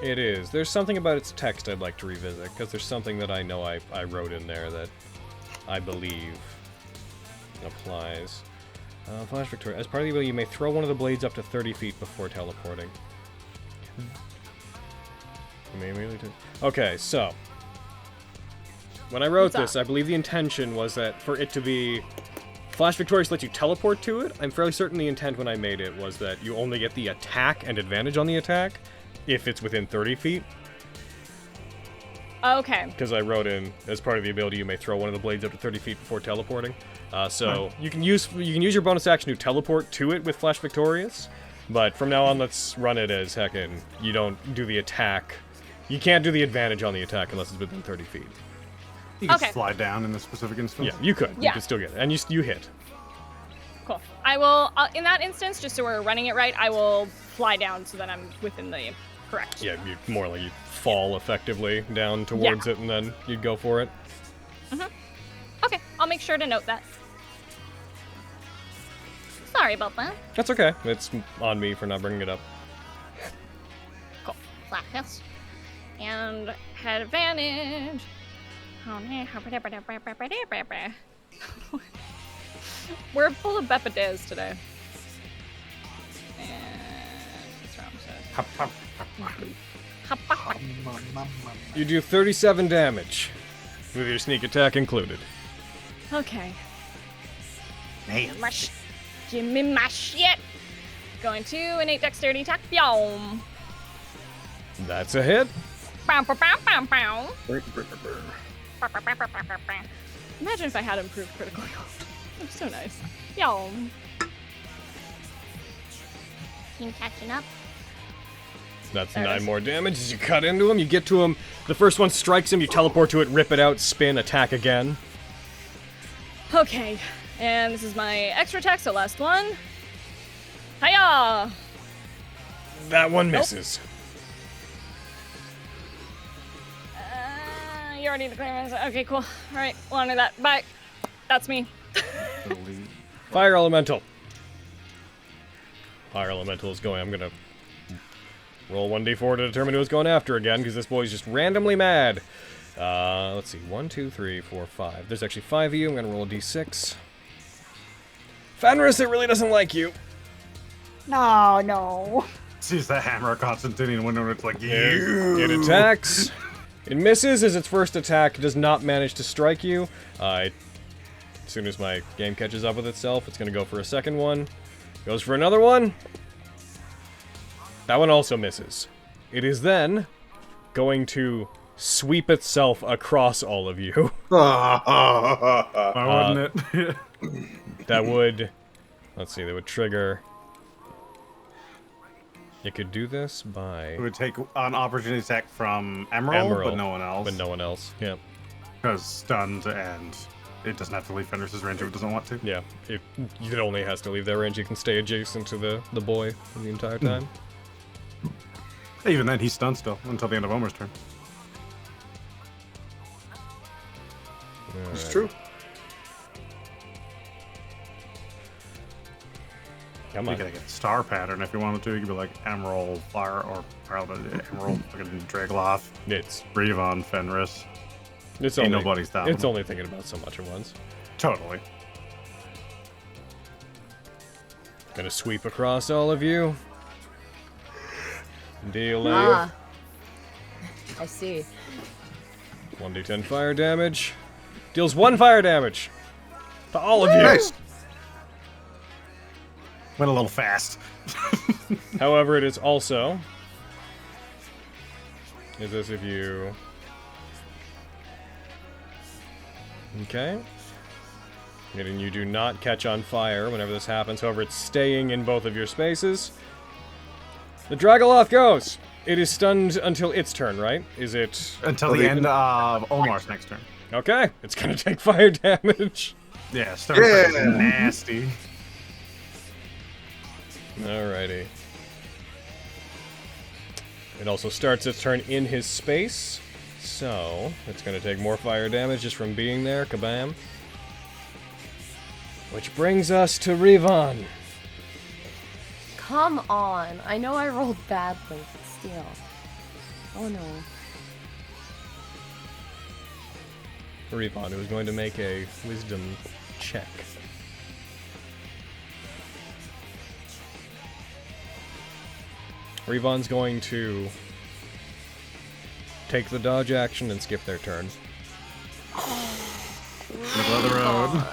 It is. There's something about its text I'd like to revisit, because there's something that I know I wrote in there that I believe applies. Flash Victoria. As part of the ability, you may throw one of the blades up to 30 feet before teleporting. You may immediately okay, so... When I wrote What's this, up? I believe the intention was that for it to be... Flash Victorious lets you teleport to it. I'm fairly certain the intent when I made it was that you only get the attack and advantage on the attack if it's within 30 feet. Okay. Because I wrote in, as part of the ability, you may throw one of the blades up to 30 feet before teleporting. So you can use your bonus action to teleport to it with Flash Victorious, but from now on, let's run it as heckin' you don't do the attack. You can't do the advantage on the attack unless it's within 30 feet. You can Okay. slide down in this specific instance. Yeah, you could. You Yeah. could still get it, and you hit. Cool. I will, in that instance, just so we're running it right, I will fly down so that I'm within the correct. Yeah, you more like you fall effectively down towards it, and then you'd go for it. Okay, I'll make sure to note that. So, Sorry about that. That's okay. It's on me for not bringing it up. Cool. Flash. And had advantage. We're full of Beppadees today. You do 37 damage, with your sneak attack included. Okay. Man. Give me my shit. Going to an 8 dexterity attack. Yum. That's a hit. Bow, bow, bow, bow, bow. Imagine if I had improved critical role. That's so nice. Yum. Team catching up. That's There it 9 is. more damage as you cut into him. You get to him. The first one strikes him. You teleport to it, rip it out, spin, attack again. Okay. And this is my extra attack, so last one. Hiya! That one misses. You already declared. Okay, cool. Alright, we'll honor that. Bye. That's me. Fire Elemental. Fire Elemental is going. I'm going to roll 1d4 to determine who it's going after again, because this boy's just randomly mad. Let's see. 1, 2, 3, 4, 5. There's actually 5 of you. I'm going to roll a d6. Fenris, it really doesn't like you. No, no. Sees the hammer Constantinian window and it's like, you. It attacks. It misses as its first attack does not manage to strike you. As soon as my game catches up with itself, it's going to go for a second one. Goes for another one. That one also misses. It is then going to sweep itself across all of you. Why wouldn't it? That would... Let's see, that would trigger... It could do this by... It would take an opportunity attack from Emerald, but no one else. But no one else, yep. Because stunned and it doesn't have to leave Fenris's range if it doesn't want to. Yeah, it only has to leave their range. You can stay adjacent to the boy the entire time. Even then, he's stunned still until the end of Omer's turn. It's true. Come You on. gotta get star pattern if you wanted to. You could be like Emerald, Fire, or Emerald, fucking Dragloth, It's Revon, Fenris. It's Ain't only, nobody stopping It's them. only thinking about so much at once. Totally. Gonna sweep across all of you. Deal a I see. 1d10 fire damage. Deals 1 fire damage to all of you. Nice. Went a little fast. However, it is also... Is as if you... Okay. And you do not catch on fire whenever this happens. However, it's staying in both of your spaces. The Dragoloth goes. It is stunned until its turn, right? Is it... Until the end of Omar's next turn. Okay. It's gonna take fire damage. Yeah, stun is nasty. Alrighty. It also starts its turn in his space. So, it's gonna take more fire damage just from being there. Kabam. Which brings us to Revon. Come on. I know I rolled badly, but still. Oh no. Revon, who is going to make a wisdom check. Revon's going to take the dodge action and skip their turn. Middle of the road.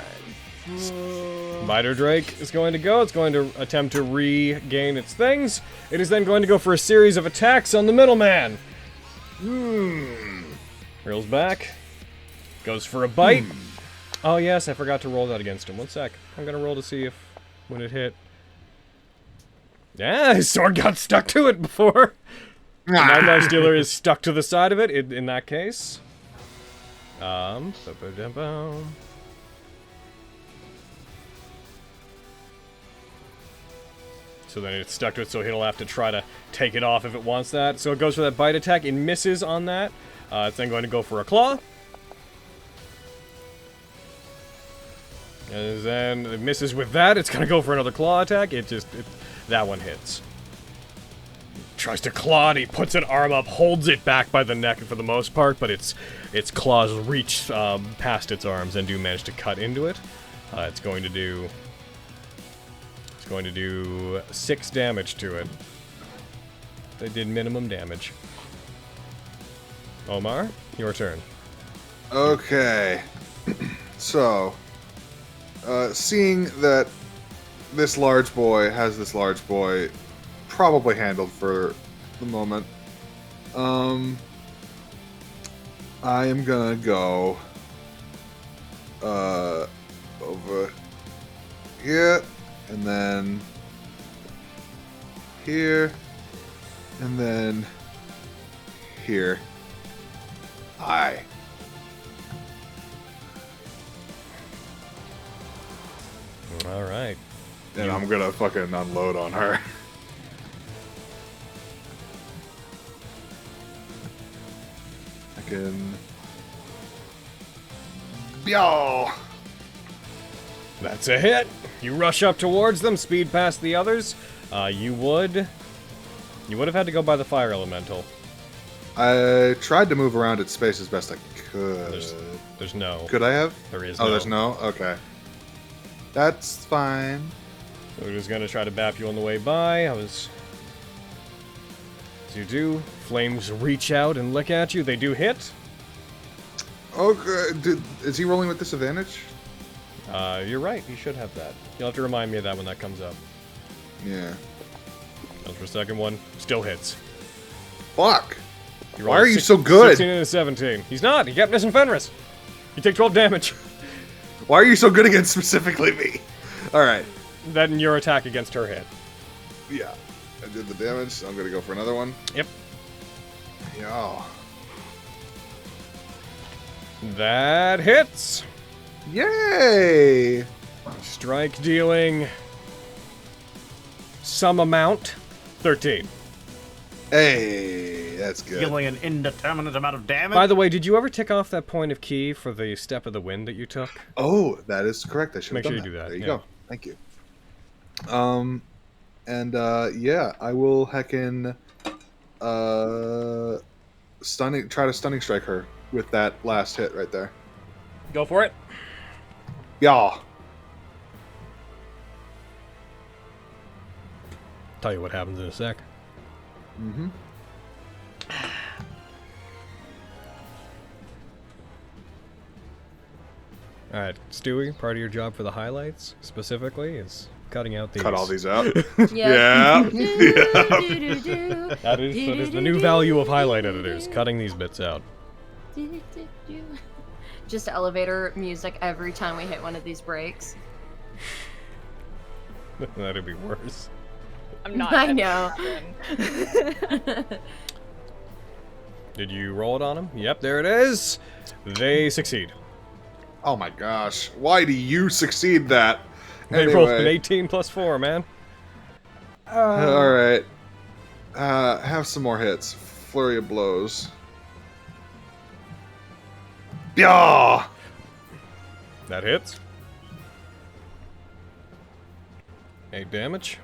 Miter Drake is going to go. It's going to attempt to regain its things. It is then going to go for a series of attacks on the middleman. Reels back. Goes for a bite. Oh yes, I forgot to roll that against him. 1 sec. I'm gonna roll to see if when it hit. Yeah, his sword got stuck to it before. The 9-9 Stealer is stuck to the side of it in that case. So then it's stuck to it, so he'll have to try to take it off if it wants that. So it goes for that bite attack. It misses on that. It's then going to go for a claw. And then it misses with that. It's gonna go for another claw attack. That one hits. Tries to claw, and he puts an arm up, holds it back by the neck for the most part, but its claws reach past its arms and do manage to cut into it. It's going to do 6 damage to it. They did minimum damage. Omar, your turn. Okay. So, seeing that this large boy has this large boy probably handled for the moment, I am gonna go over here, and then here, and then here. Hi. All right. And I'm gonna fucking unload on her. I can. Yo! That's a hit. You rush up towards them, speed past the others. You would have had to go by the fire elemental. I tried to move around its space as best I could. There's no. Could I have? There is Oh, no. there's no? Okay. That's fine. So we're just gonna try to bap you on the way by. As you do, flames reach out and lick at you. They do hit. Okay. Is he rolling with disadvantage? You're right. You should have that. You'll have to remind me of that when that comes up. Yeah. Goes for a second one. Still hits. Fuck! You Why rolled are you so good? 16 and a 17. He's not. He kept missing Fenris. You take 12 damage. Why are you so good against specifically me? Alright. Then your attack against her hit. Yeah. I did the damage, so I'm gonna go for another one. Yep. Yo. That hits. Yay! Strike dealing some amount. 13. Hey, that's good. Dealing an indeterminate amount of damage. By the way, did you ever tick off that point of key for the step of the wind that you took? Oh, that is correct. I should Make have sure done you do that, There you yeah. go. Thank you. Yeah, I will heckin' try to stunning strike her with that last hit right there. Go for it. Yeah. Tell you what happens in a sec. Mm-hmm. Alright, Stewie, part of your job for the highlights, specifically, is cutting out these. Cut all these out. Yeah. Yeah. That is the new value of highlight editors, cutting these bits out. Just elevator music every time we hit one of these breaks. That'd be worse. I'm not. I know. Did you roll it on them? Yep, there it is. They succeed. Oh my gosh. Why do you succeed that? They Anyway. rolled an 18 plus 4, man. Alright. Have some more hits. Flurry of blows. Yeah. That hits. 8 damage.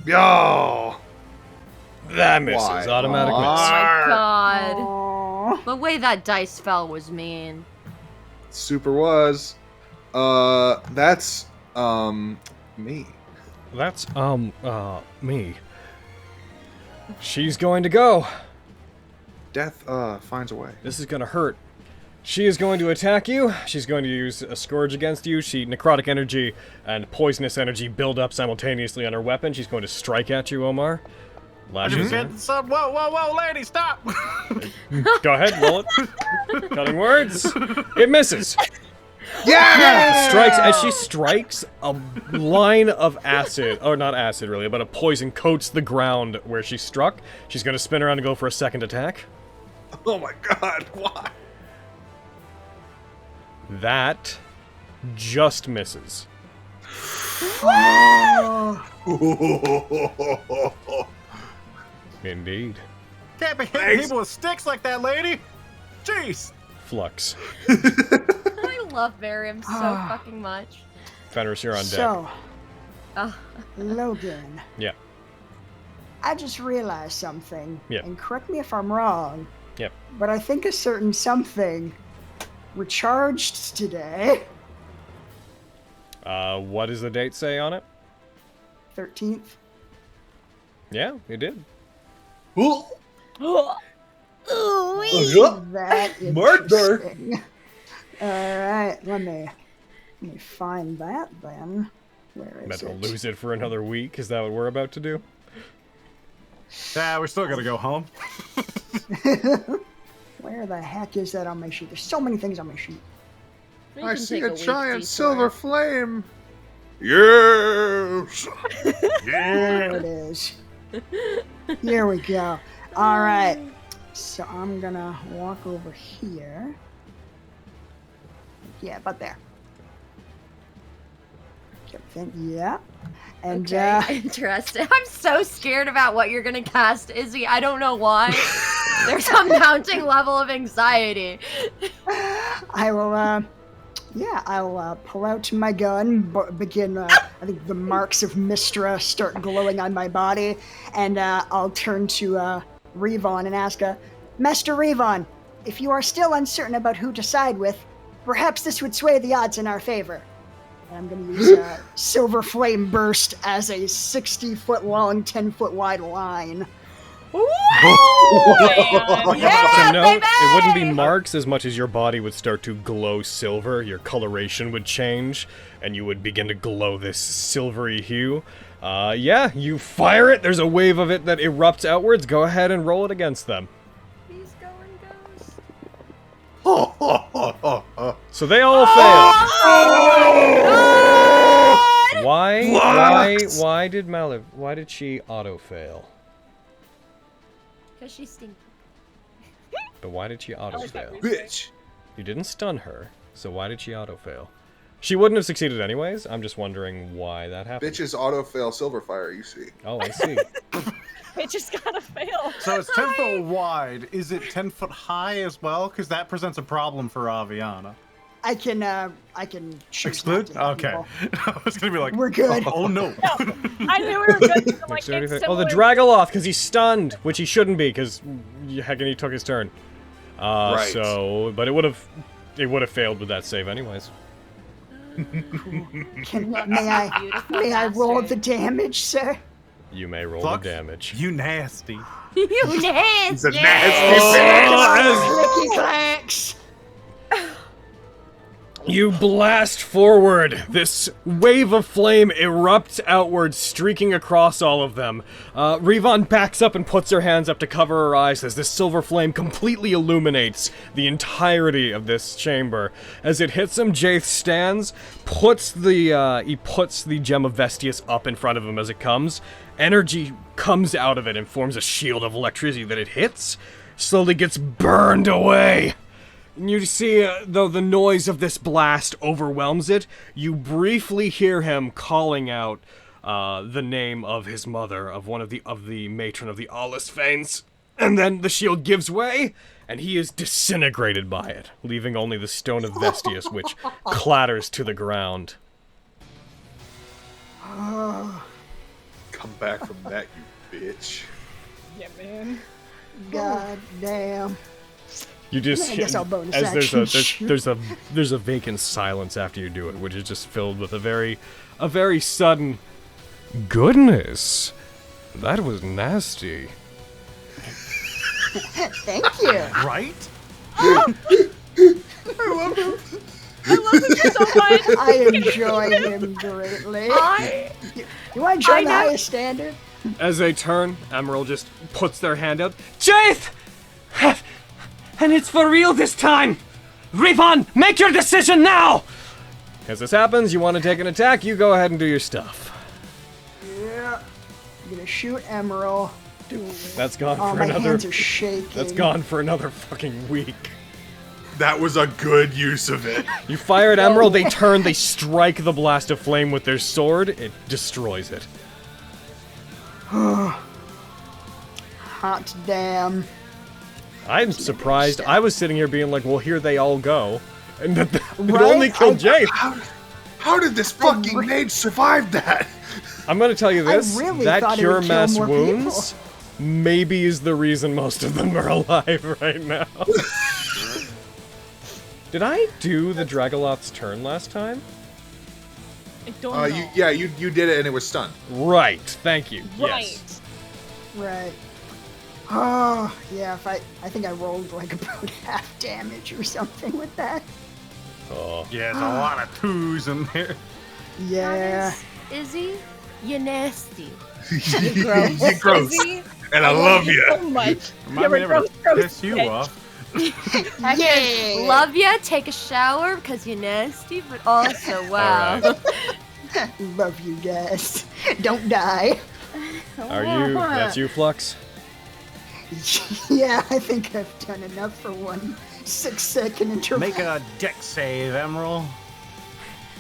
Yeah. That misses. Why? Automatic Oh miss. my god. The way that dice fell was mean. Super was. That's me. That's, me. She's going to go. Death finds a way. This is gonna hurt. She is going to attack you. She's going to use a scourge against you. Necrotic energy and poisonous energy build up simultaneously on her weapon. She's going to strike at you, Omar. Lashes. Whoa, lady, stop! Go ahead, roll it. Cutting words. It misses. Yeah! Strikes as she strikes, a line of acid, or not acid really, but a poison coats the ground where she struck. She's going to spin around and go for a second attack. Oh my god, why? That just misses. Indeed. Can't be hitting people with sticks like that, lady. Jeez. Flux. I love Barium so fucking much. Fenris, you're on deck. So, Oh. Logan. Yeah. I just realized something. Yeah. And correct me if I'm wrong. Yep. But I think a certain something recharged today. What does the date say on it? 13th. Yeah, it did. That interesting. Alright, let me find that then. Where is Meant to it? lose it for another week. Is that what we're about to do? Yeah, we're still gonna go home. Where the heck is that on my sheet? There's so many things on my sheet. We I can see take a week giant detour. silver flame. Yes. There it is. Here we go. Alright. So I'm gonna walk over here. Yeah, about there. Everything, yeah. And Okay, interesting. I'm so scared about what you're gonna cast, Izzy. I don't know why. There's a mounting level of anxiety. I will, I'll pull out my gun, begin, I think the marks of Mistra start glowing on my body, and I'll turn to Revon and ask, Master Revon, if you are still uncertain about who to side with, perhaps this would sway the odds in our favor. And I'm going to use Silver Flame Burst as a 60-foot long, 10-foot wide line. Yeah, To note, baby! it wouldn't be marks as much as your body would start to glow silver, your coloration would change, and you would begin to glow this silvery hue. Yeah, you fire it, there's a wave of it that erupts outwards, go ahead and roll it against them. He's going ghost. So they all fail. Why did she auto-fail? Because she's stinky. But why did she auto-fail? Bitch. You didn't stun her, so why did she auto-fail? She wouldn't have succeeded anyways, I'm just wondering why that happened. Bitches auto-fail Silverfire, you see. Oh, I see. It just gotta fail. So it's 10 foot wide. Is it 10 foot high as well? Because that presents a problem for Aviana. I can choose Exclude? not to hit Okay. people. I was gonna be like, We're good. Oh no. I knew we were good. To, like, So it's oh, the similar- Dragoloth, because he's stunned, which he shouldn't be, because heckin' he took his turn. Right. So, but it would have failed with that save anyways. May I roll the damage, sir? You may roll Fuck. the damage. You nasty. You nasty! He's a nasty Clicky clacks. You blast forward. This wave of flame erupts outward, streaking across all of them. Revon backs up and puts her hands up to cover her eyes as this silver flame completely illuminates the entirety of this chamber. As it hits him, Jaith stands, puts the gem of Vestius up in front of him as it comes. Energy comes out of it and forms a shield of electricity that it hits, slowly gets burned away. You see, though the noise of this blast overwhelms it, you briefly hear him calling out the name of his mother, of one of the matron of the Alussfaens, and then the shield gives way, and he is disintegrated by it, leaving only the stone of Vestius, which clatters to the ground. Come back from that, you bitch. Yeah, man. God damn. You just I guess I'll bonus as action. there's a vacant silence after you do it, which is just filled with a very sudden goodness. That was nasty. Thank you. Right? I love him so much. I enjoy him greatly. You want to join the highest standard? As they turn, Emerald just puts their hand out. Jaith! And it's for real this time! Revon, make your decision now! As this happens, you want to take an attack, you go ahead and do your stuff. Yeah. I'm gonna shoot Emerald. That's gone Oh, for my another. hands are shaking. That's gone for another fucking week. That was a good use of it. You fire at Emerald, they turn, they strike the blast of flame with their sword, it destroys it. Hot damn. I'm surprised. I was sitting here being like, well, here they all go. And it only killed Jay. How did this fucking mage survive that? I'm gonna tell you this, really that thought it cure would kill mass more wounds maybe is the reason most of them are alive right now. Did I do the Dragoloth's turn last time? I don't know. You did it and it was stunned. Right, thank you. Right. Yes. Right. Oh, yeah, I think I rolled like about half damage or something with that. Oh. Yeah, there's a lot of twos in there. Yeah. Izzy, you nasty. You gross. Izzy, And I love so you. much. Remind me never to gross piss you bitch. off. Yeah. Love ya, take a shower because you're nasty, but also, wow. Alright. Love you guys. Don't die. Are you? That's you, Flux? Yeah, I think I've done enough for 1 6-second interval. Make a deck save, Emerald.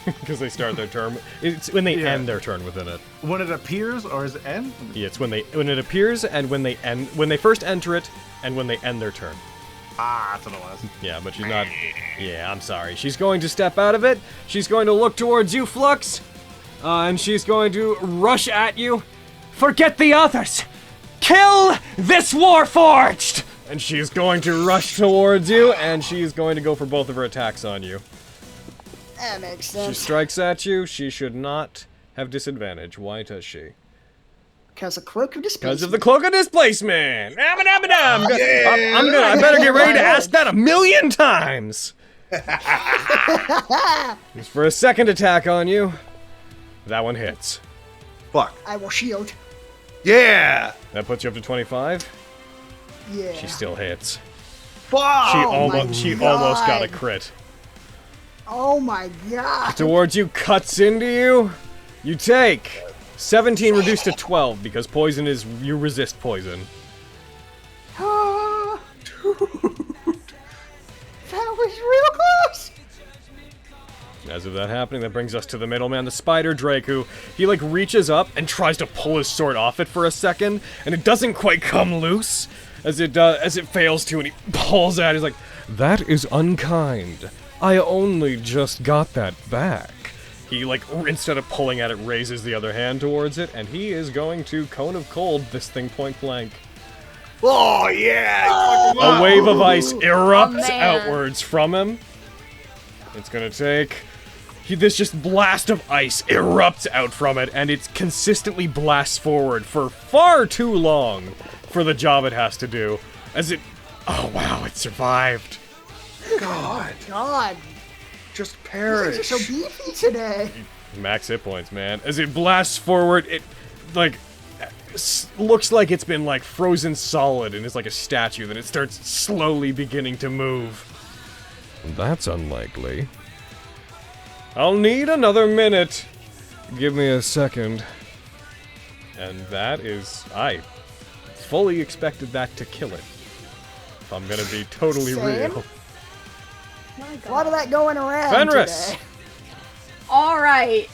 Because they start their turn. It's when they end their turn within it. When it appears, or is it end? Yeah, it's when it appears and when they end, when they first enter it and when they end their turn. Ah, that's what it was. Yeah, but she's not. Yeah, I'm sorry. She's going to step out of it. She's going to look towards you, Flux, and she's going to rush at you. Forget the others. Kill this Warforged! And she's going to rush towards you, and she's going to go for both of her attacks on you. That makes She sense. strikes at you. She should not have disadvantage. Why does she? Because of Cloak of Displacement. Because of the Cloak of Displacement! I better get ready to ask that 1,000,000 times! Just for a second attack on you. That one hits. Fuck. I will shield. Yeah! That puts you up to 25. Yeah. She still hits. Fuck! She almost got a crit. Oh my god. Towards you, cuts into you. You take 17 reduced to 12 because poison is, you resist poison. Ah. That was real close. As of that happening, that brings us to the middleman, the Spider Drake, who he like reaches up and tries to pull his sword off it for a second, and it doesn't quite come loose as it fails to, and he pulls at it. He's like, "That is unkind. I only just got that back." He like instead of pulling at it, raises the other hand towards it, and he is going to Cone of Cold this thing point blank. Oh, yeah! A wave of ice erupts man. outwards from him. It's gonna take. This just blast of ice erupts out from it, and it consistently blasts forward for far too long for the job it has to do. As it. Oh wow, it survived. God. God. Just You perish. guys are so beefy today. Max hit points, man. As it blasts forward, it like looks like it's been like frozen solid and is like a statue. Then it starts slowly beginning to move. That's unlikely. I'll need another minute. Give me a second. And that is, I fully expected that to kill it. If I'm gonna be totally Same. real. A lot of that going around Fenris! today. Alright,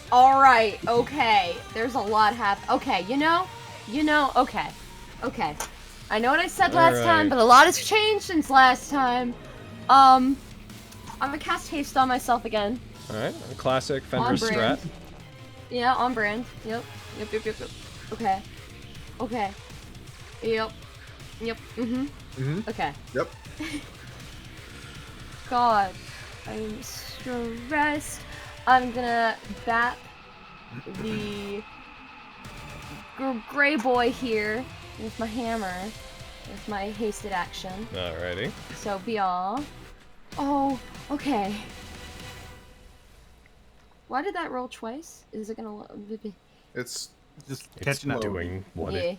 okay. There's a lot okay, you know, okay. I know what I said last time, Alright. but a lot has changed since last time. I'm gonna cast haste on myself again. Alright, a classic Fenris On strat. brand. Yeah, on brand. Yep. Okay. Yep. Okay. Yep. God, I'm stressed. I'm gonna bat the gray boy here with my hammer, with my hasted action. Alrighty. So be all. Oh, okay. Why did that roll twice? Is it gonna? It's Just It's catching up. doing what Yeah. it.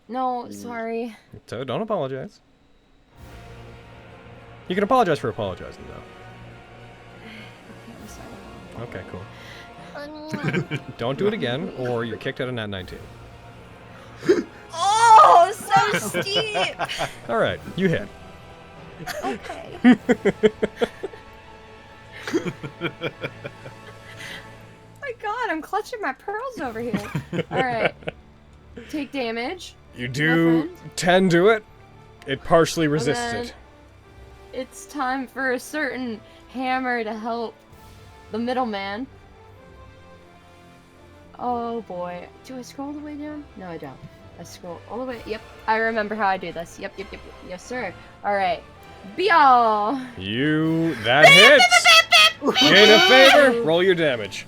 No, sorry. So don't apologize. You can apologize for apologizing, though. I'm sorry. Okay, cool. Don't do it again, or you're kicked out of Nat19. Oh, so steep. All right, you hit. Okay. My God, I'm clutching my pearls over here. All right. Take damage. You do friend. 10 to it. It partially resists then- it. it's time for a certain hammer to help the middleman. Oh boy. Do I scroll all the way down? No, I don't. I scroll all the way. Yep, I remember how I do this. Yep. Yes, sir. Alright. Be-all. That hits! Gain a favor, roll your damage.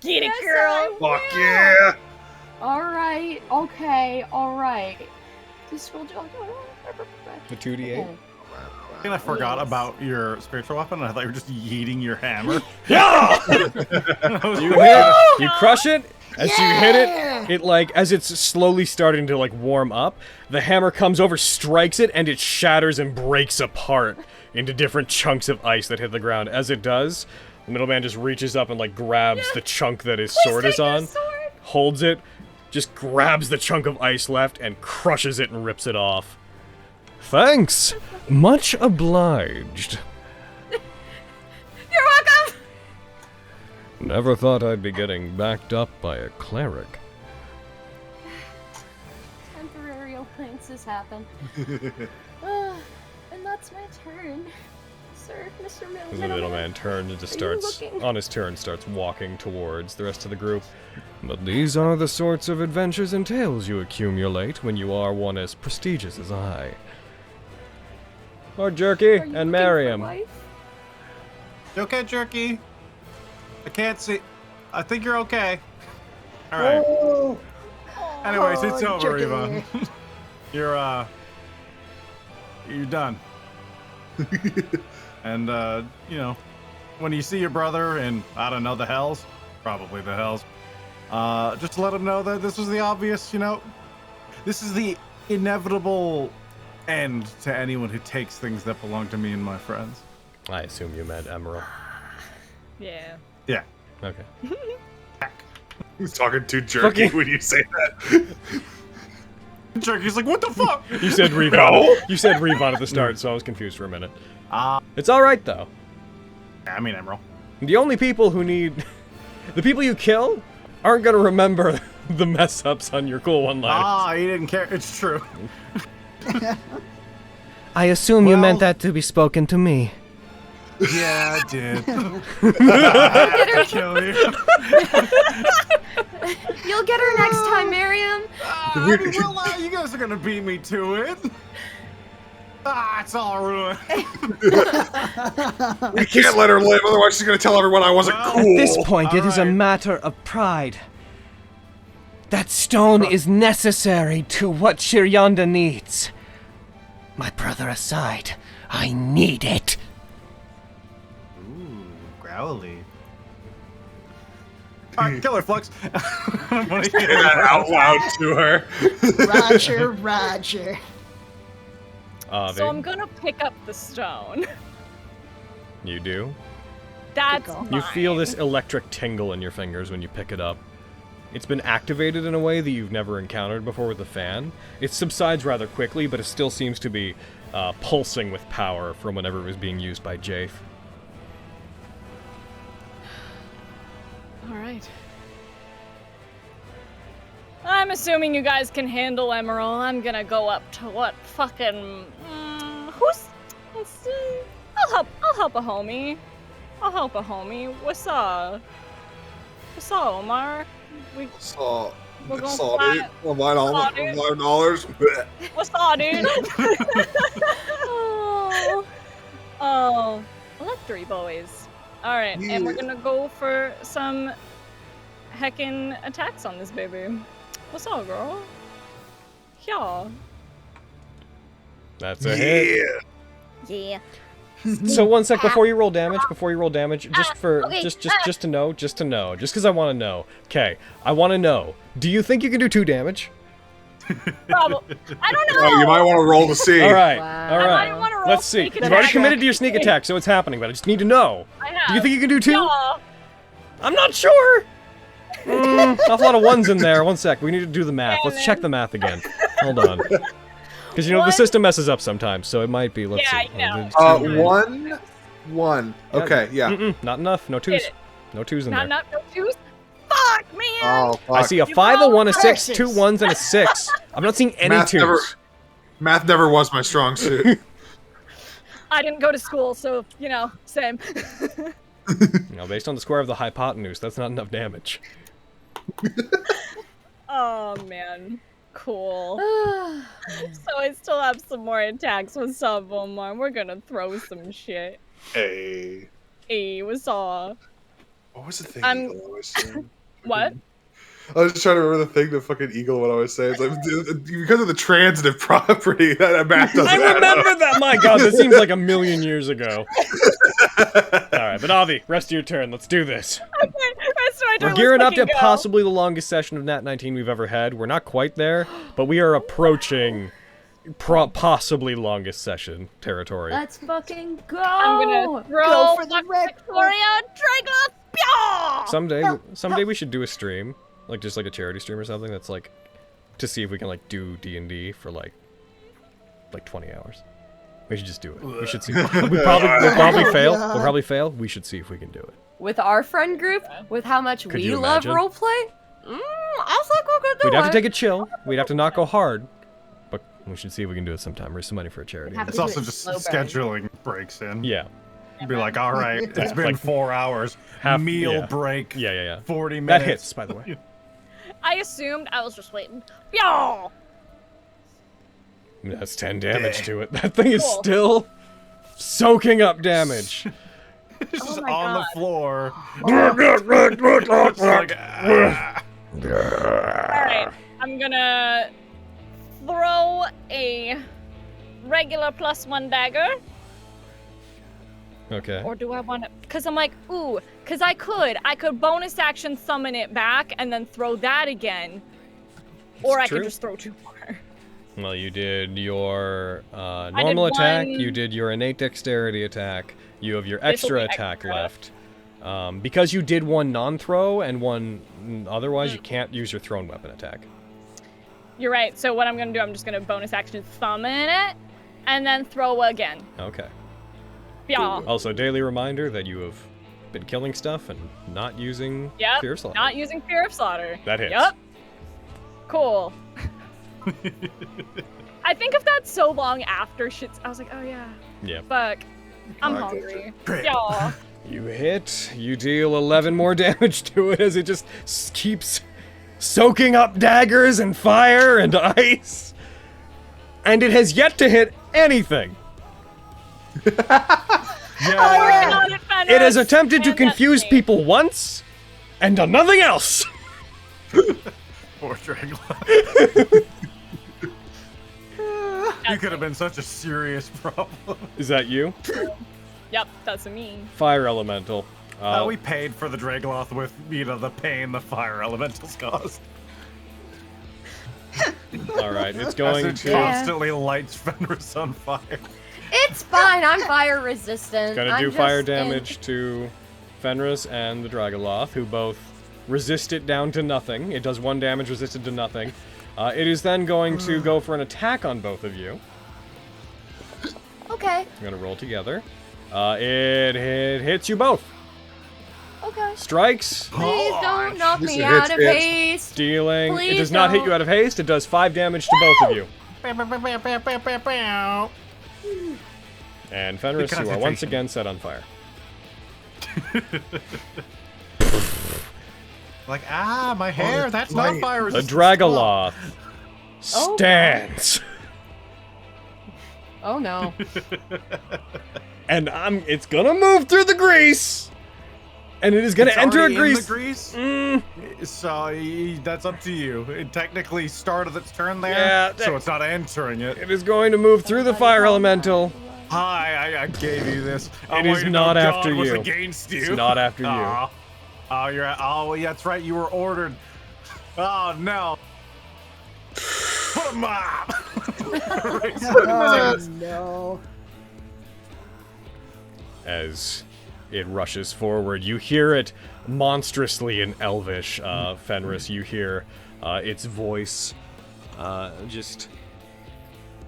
Get it, Yes, girl! Fuck yeah! Alright, okay, alright. Just scroll down. The 2d8. Okay. And I forgot about your spiritual weapon. I thought you were just yeeting your hammer. Yeah! You crush it. As you hit it, like, as it's slowly starting to, like, warm up, the hammer comes over, strikes it, and it shatters and breaks apart into different chunks of ice that hit the ground. As it does, the middleman just reaches up and, like, grabs the chunk that his sword is on, holds it, just grabs the chunk of ice left, and crushes it and rips it off. Thanks! Much obliged. You're welcome! Never thought I'd be getting backed up by a cleric. Temporary occurrences happen. And that's my turn. Sir, Mr. As the middleman turns and just starts, on his turn, starts walking towards the rest of the group. But these are the sorts of adventures and tales you accumulate when you are one as prestigious as I. Or Jerky and Miriam. You okay, Jerky? I can't see. I think you're okay. All right. Oh, Anyways, it's over, Jerky. Yvonne. You're done. And you know, when you see your brother in, I don't know, the hells, probably the hells, just let him know that this was the obvious, you know, this is the inevitable end to anyone who takes things that belong to me and my friends. I assume you meant Emerald. Yeah. Yeah. Okay. Who's talking to Jerky when you say that? Jerky's like, what the fuck? You said Revon. You said Revon at the start, so I was confused for a minute. It's alright, though. I mean, Emerald. The only people who need... The people you kill aren't gonna remember the mess-ups on your cool one-liners. You didn't care. It's true. I assume you meant that to be spoken to me. Yeah, I did. Kill you. You'll get her next time, Miriam. You guys are gonna beat me to it. It's all ruined. We can't let her live, otherwise she's gonna tell everyone I wasn't cool. At this point, it is a matter of pride. That stone is necessary to what Shiryanda needs. My brother aside, I need it. Ooh, growly. Alright, kill her, Flux. I'm gonna Say that out loud to her. Roger, Roger. So I'm gonna pick up the stone. You do? That's You feel mine. this electric tingle in your fingers when you pick it up. It's been activated in a way that you've never encountered before with the fan. It subsides rather quickly, but it still seems to be pulsing with power from whenever it was being used by Jafe. Alright. I'm assuming you guys can handle Emerald. I'm gonna go up to what fucking... let's see. I'll help a homie. What's up? What's up, Omar? Saw We're going dude. fly. $5. What's up, dude? Oh, I like 3 boys. Alright, and we're gonna go for some heckin' attacks on this baby. What's up, girl? Yeah. That's a hit. Yeah. So 1 sec before you roll damage, just for okay, just to know, just because I want to know. Okay, I want to know. Do you think you can do 2 damage? Probably. I don't know. Oh, you might want to roll to see. All right, Wow. all I right. might wanna roll Let's see. sneak You've already attack. committed to your sneak attack, so it's happening. But I just need to know. I have. Do you think you can do 2? Yeah. I'm not sure. Awful lot of 1s in there. 1 sec. We need to do the math. Let's check the math again. Hold on. Because you know the system messes up sometimes, so it might be. Let's see. Yeah, I know. 1. Okay, yeah. Not enough. No 2s. No 2s in there. Not no 2s. Fuck, man. Oh, fuck. I see a 5, a 1, a 6, 2 1s, and a 6. I'm not seeing any 2s. Math never was my strong suit. I didn't go to school, so, you know, same. Based on the square of the hypotenuse, that's not enough damage. Oh, man. Cool. So I still have some more attacks with some of them on. We're gonna throw some shit. Hey. Hey, what's up? What was the thing I'm- Eagle always saying? What? I was just trying to remember the thing that fucking Eagle would always say. It's like, because of the transitive property, that math doesn't I remember that! My god, that seems like a million years ago. Alright, but Avi, rest of your turn. Let's do this. Okay, rest of my turn, We're gearing let's up to fucking go. possibly the longest session of Nat19 we've ever had. We're not quite there, but we are approaching possibly longest session territory. Let's fucking go! I'm gonna throw Go for the red. Victoria Dragoth. Someday we should do a stream, like just like a charity stream or something that's like to see if we can like do D&D for like 20 hours. We should just do it. We should see. We'll probably fail. We'll probably fail. We should see if we can do it. With our friend group, with how much Could we you love imagine? roleplay, I think we could do We'd have to it. take it chill. We'd have to not go hard, but we should see if we can do it sometime. Raise some money for a charity. Have to It's do also it just slow burn. scheduling breaks in. Yeah. Be like, all right, it's been Like 4 hours. half- Meal yeah. break. Yeah. 40 minutes. That hits, by the way. I assumed I was just waiting. Yo! That's 10 damage to it. That thing is Cool. still soaking up damage. It's just my on God. the floor. Alright, It's like, ah. Alright, I'm gonna throw a regular +1 dagger. okay. Or do I want to? Because I'm like, ooh, because I could bonus action summon it back and then throw that again. Or I true. could just throw 2 more. Well, you did your normal attack, one- you did your innate dexterity attack, you have your This'll extra be attack extra. left. Because you did one non-throw and one otherwise, you can't use your thrown weapon attack. You're right. So what I'm gonna do, I'm just gonna bonus action summon it, and then throw again. Okay. Yeah. Also, daily reminder that you have been killing stuff and not using Yep. Fear of Slaughter. Not using Fear of Slaughter. That hits. Yep. Cool. I think of that so long after shit's. I was like, oh yeah. Yeah. Fuck. I'm I get hungry. Great. Yeah. You hit, you deal 11 more damage to it as it just keeps soaking up daggers and fire and ice. And it has yet to hit anything. Working on it, Fenris. It has attempted to And that's confuse me. people once and done nothing else. Poor Dragula. You That's could have me. been such a serious problem. Is that you? Yep, that's me. Fire elemental. We paid for the Dragloth with, the pain the fire elementals caused. All right, it's As going it to constantly lights Fenris on fire. It's fine. I'm fire resistant. gonna I'm do just fire in- damage to Fenris and the Dragoloth, who both resist it down to nothing. It does 1 damage resisted to nothing. It is then going to go for an attack on both of you. Okay. I'm gonna roll together. It hits you both. Okay. Strikes, Please don't knock me Listen, out of hits. haste. dealing. It Please does not hit don't. you out of haste. It does 5 damage to both of you. And Fenris, you are once Decapitation. again set on fire. Like, my hair, that's not light. fire The resistant. Dragoloth Oh, stands. Oh no. And it's gonna move through the grease. And it is gonna It's enter a already in grease. the grease? Mm, So that's up to you. It technically started its turn there, Yeah, so it's not entering it. it is going to move through the fire elemental. Hi, I gave you this. I It want is you to know not God after was you. against you. It's not after you. Aw. Oh, you're. Oh, yeah, that's right. You were ordered. Oh no. Put him up. Oh no. As it rushes forward, you hear it monstrously in Elvish. Fenris, you hear its voice just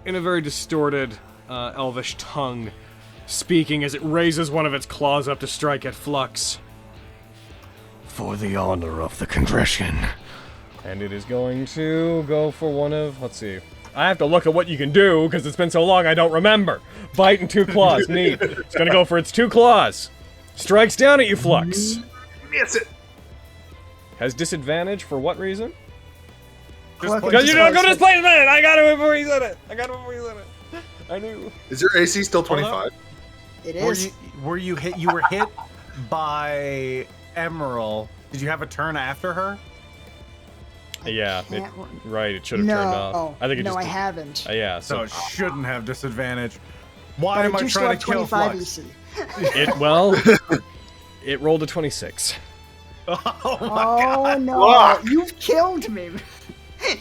in a very distorted Elvish tongue speaking as it raises one of its claws up to strike at Flux. For the honor of the Congression. And it is going to go for one of, let's see. I have to look at what you can do, because it's been so long I don't remember. Bite and 2 claws, neat. It's gonna go for its 2 claws. Strikes down at you, Flux. Miss it. Has disadvantage for what reason? Just Because you don't go to displacement! I got it before you said it! I knew. Is your AC still 25? It is. Were you hit? You were hit by Emerald. Did you have a turn after her? Yeah, can't- right, it should have no, turned off. oh, I think it no, just I did. haven't. Yeah, So so it shouldn't have disadvantage. Why But am I do still trying have to kill 25 Flux? EC. well, it rolled a 26. Oh my Oh god! no! You've killed me.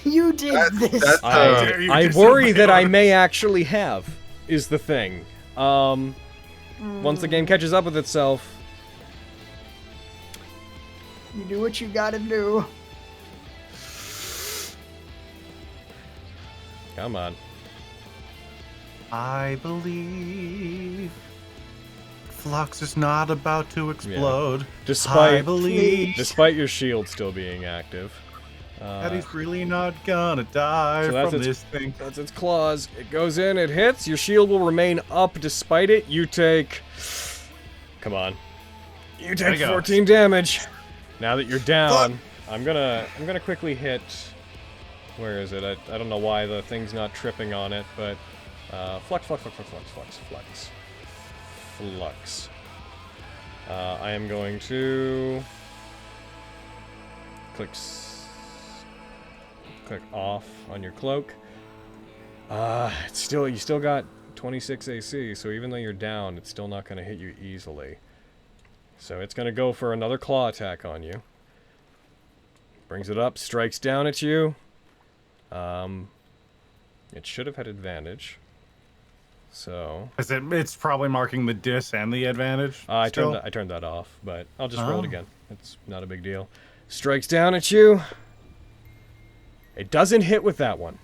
You did this. That's dare you I disobey worry that I orders. may actually have, is the thing. Once the game catches up with itself, You do what you gotta do. come on. I believe Flux is not about to explode. I Despite believe your shield still being active. that he's really not gonna die So that's from its- this thing. That's its claws. It goes in, it hits. Your shield will remain up despite it. You take... Come on. You There take you go. 14 damage. Now that you're down, I'm gonna quickly hit... Where is it? I don't know why the thing's not tripping on it, but... Flux. I am going to... Click off on your cloak. It's still, you still got 26 AC, so even though you're down, it's still not going to hit you easily. So it's going to go for another claw attack on you. Brings it up, strikes down at you. It should have had advantage. So It's probably marking the dis and the advantage. I still? turned that off, but I'll just roll it Oh. again. It's not a big deal. Strikes down at you. It doesn't hit with that one.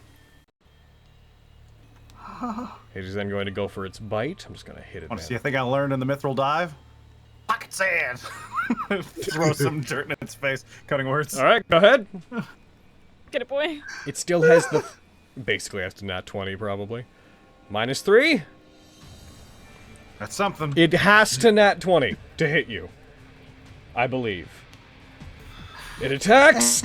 It is then going to go for its bite. I'm just going to hit it. Want to see a thing I learned in the mithril dive? Pocket sand. Throw some dirt in its face. Cutting words. All right, go ahead. Get it, boy. It still has the... Basically has to nat 20, probably. -3? That's something. It has to nat 20 to hit you. I believe. It attacks!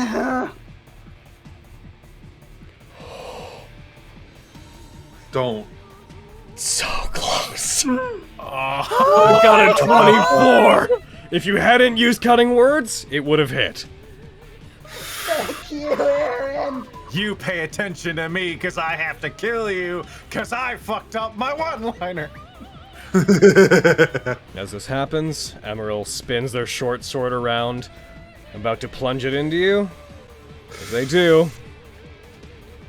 Don't. So close. I got a 24! If you hadn't used cutting words, it would have hit. Thank you, Aaron. You pay attention to me because I have to kill you because I fucked up my one-liner. As this happens, Emerald spins their short sword around, about to plunge it into you. As they do,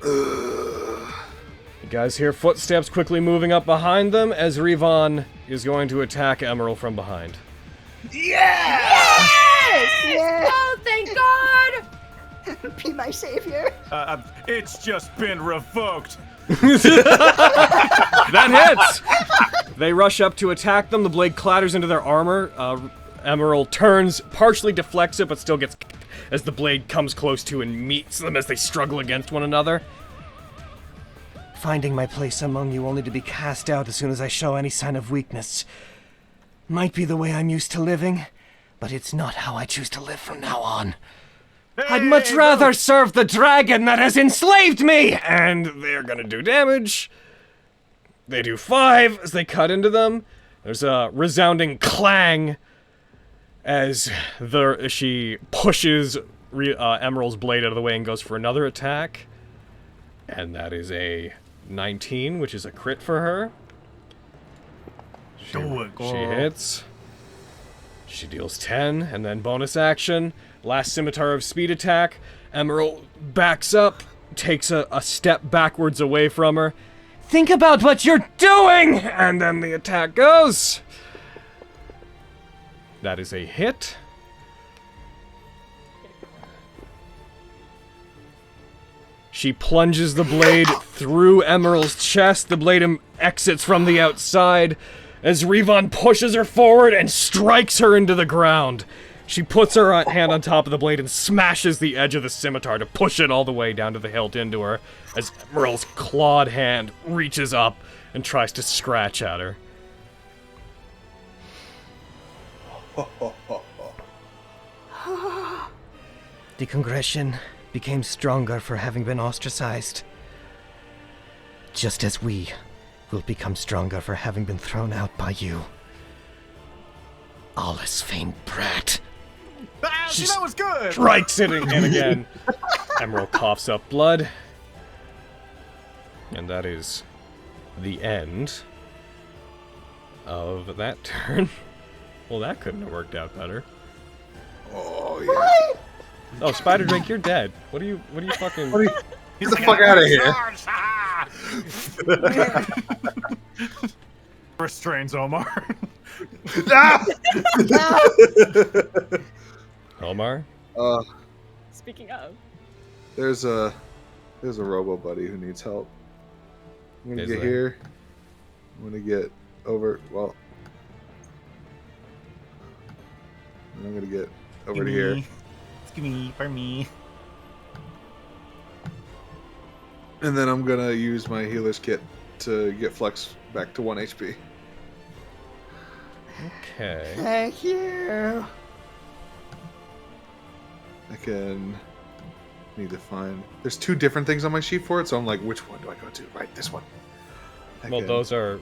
you guys hear footsteps quickly moving up behind them as Revon is going to attack Emerald from behind. Yeah. Oh, thank God! Be my savior. It's just been revoked. That hits! They rush up to attack them. The blade clatters into their armor. Emerald turns, partially deflects it, but still gets kicked as the blade comes close to and meets them as they struggle against one another. Finding my place among you only to be cast out as soon as I show any sign of weakness. Might be the way I'm used to living, but it's not how I choose to live from now on. I'd much rather serve the dragon that has enslaved me! And they're gonna do damage. They do 5 as they cut into them. There's a resounding clang as she pushes Emerald's blade out of the way and goes for another attack. And that is a 19, which is a crit for her. Do it, She girl. hits. She deals 10, and then bonus action. Last scimitar of speed attack. Emerald backs up, takes a step backwards away from her. Think about what you're doing! And then the attack goes. That is a hit. She plunges the blade through Emerald's chest. The blade exits from the outside as Revon pushes her forward and strikes her into the ground. She puts her hand on top of the blade and smashes the edge of the scimitar to push it all the way down to the hilt into her, as Emerald's clawed hand reaches up and tries to scratch at her. The Congression became stronger for having been ostracized. Just as we will become stronger for having been thrown out by you. Alussfaen brat. See, that was good! Strikes it in again. Emerald coughs up blood. And that is the end of that turn. Well, that couldn't have worked out better. Oh, yeah. Oh, Spider Drake, you're dead. What are you fucking... Get the fuck out of here. Restrains Omar. Omar? Speaking of. There's a robo buddy who needs help. I'm gonna get here. I'm gonna get over. Well, and I'm gonna get over to here. It's me for me. And then I'm gonna use my healer's kit to get Flex back to 1 HP. Okay. Thank you. I can need to find. There's 2 different things on my sheet for it, so I'm like, which one do I go to? Right, this one. Well, those are.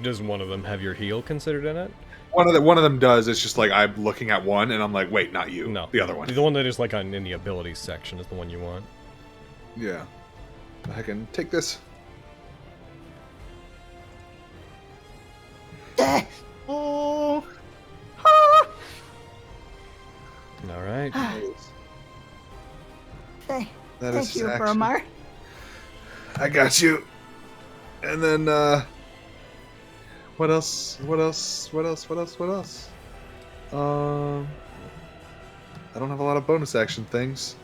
Does one of them have your heal considered in it? One of them does. It's just like I'm looking at one, and I'm like, wait, not you. No, the other one. The one that is like in the abilities section is the one you want. Yeah. I can take this. Oh. All right. Thank That you, action. Bromar. I got you. And then, what else? I don't have a lot of bonus action things.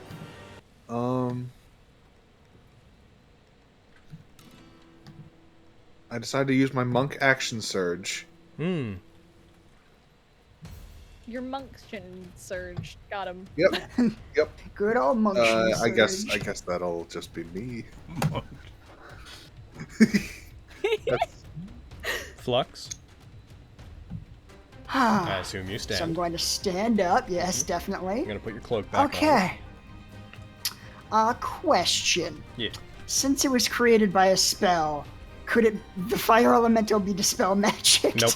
I decided to use my monk action surge. Your monction surge. Got him. Yep. Yep. Good old monk. I guess that'll just be me. Flux? I assume you stand. So I'm going to stand up. Yes, definitely. I'm gonna put your cloak back on. Okay. Question. Yeah. Since it was created by a spell, could the fire elemental be dispel magic? Nope.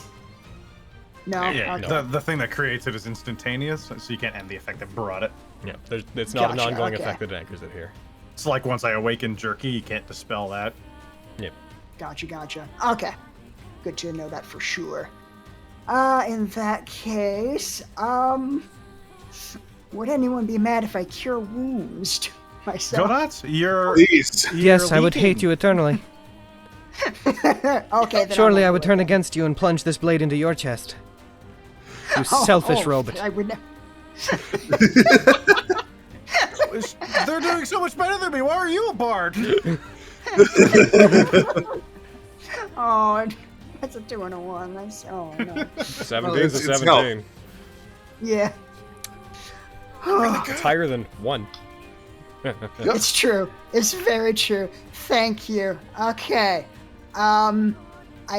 No. Yeah, Okay. the thing that creates it is instantaneous, so you can't end the effect that brought it. Yeah, it's not an Gotcha, ongoing okay. effect that anchors it here. It's like once I awaken Jerky, you can't dispel that. Yep. Gotcha. Okay. Good to know that for sure. In that case, would anyone be mad if I cure wounds to myself? Donuts, you're... Please. Yes, I would hate you eternally. Okay, then Surely I'll I would do turn it. against you and plunge this blade into your chest. You selfish robot. I would. They're doing so much better than me. Why are you a bard? Oh, that's a 2 and a 1. That's no. 17's a it's 17. Yeah. It's higher than 1. It's true. It's very true. Thank you. Okay. I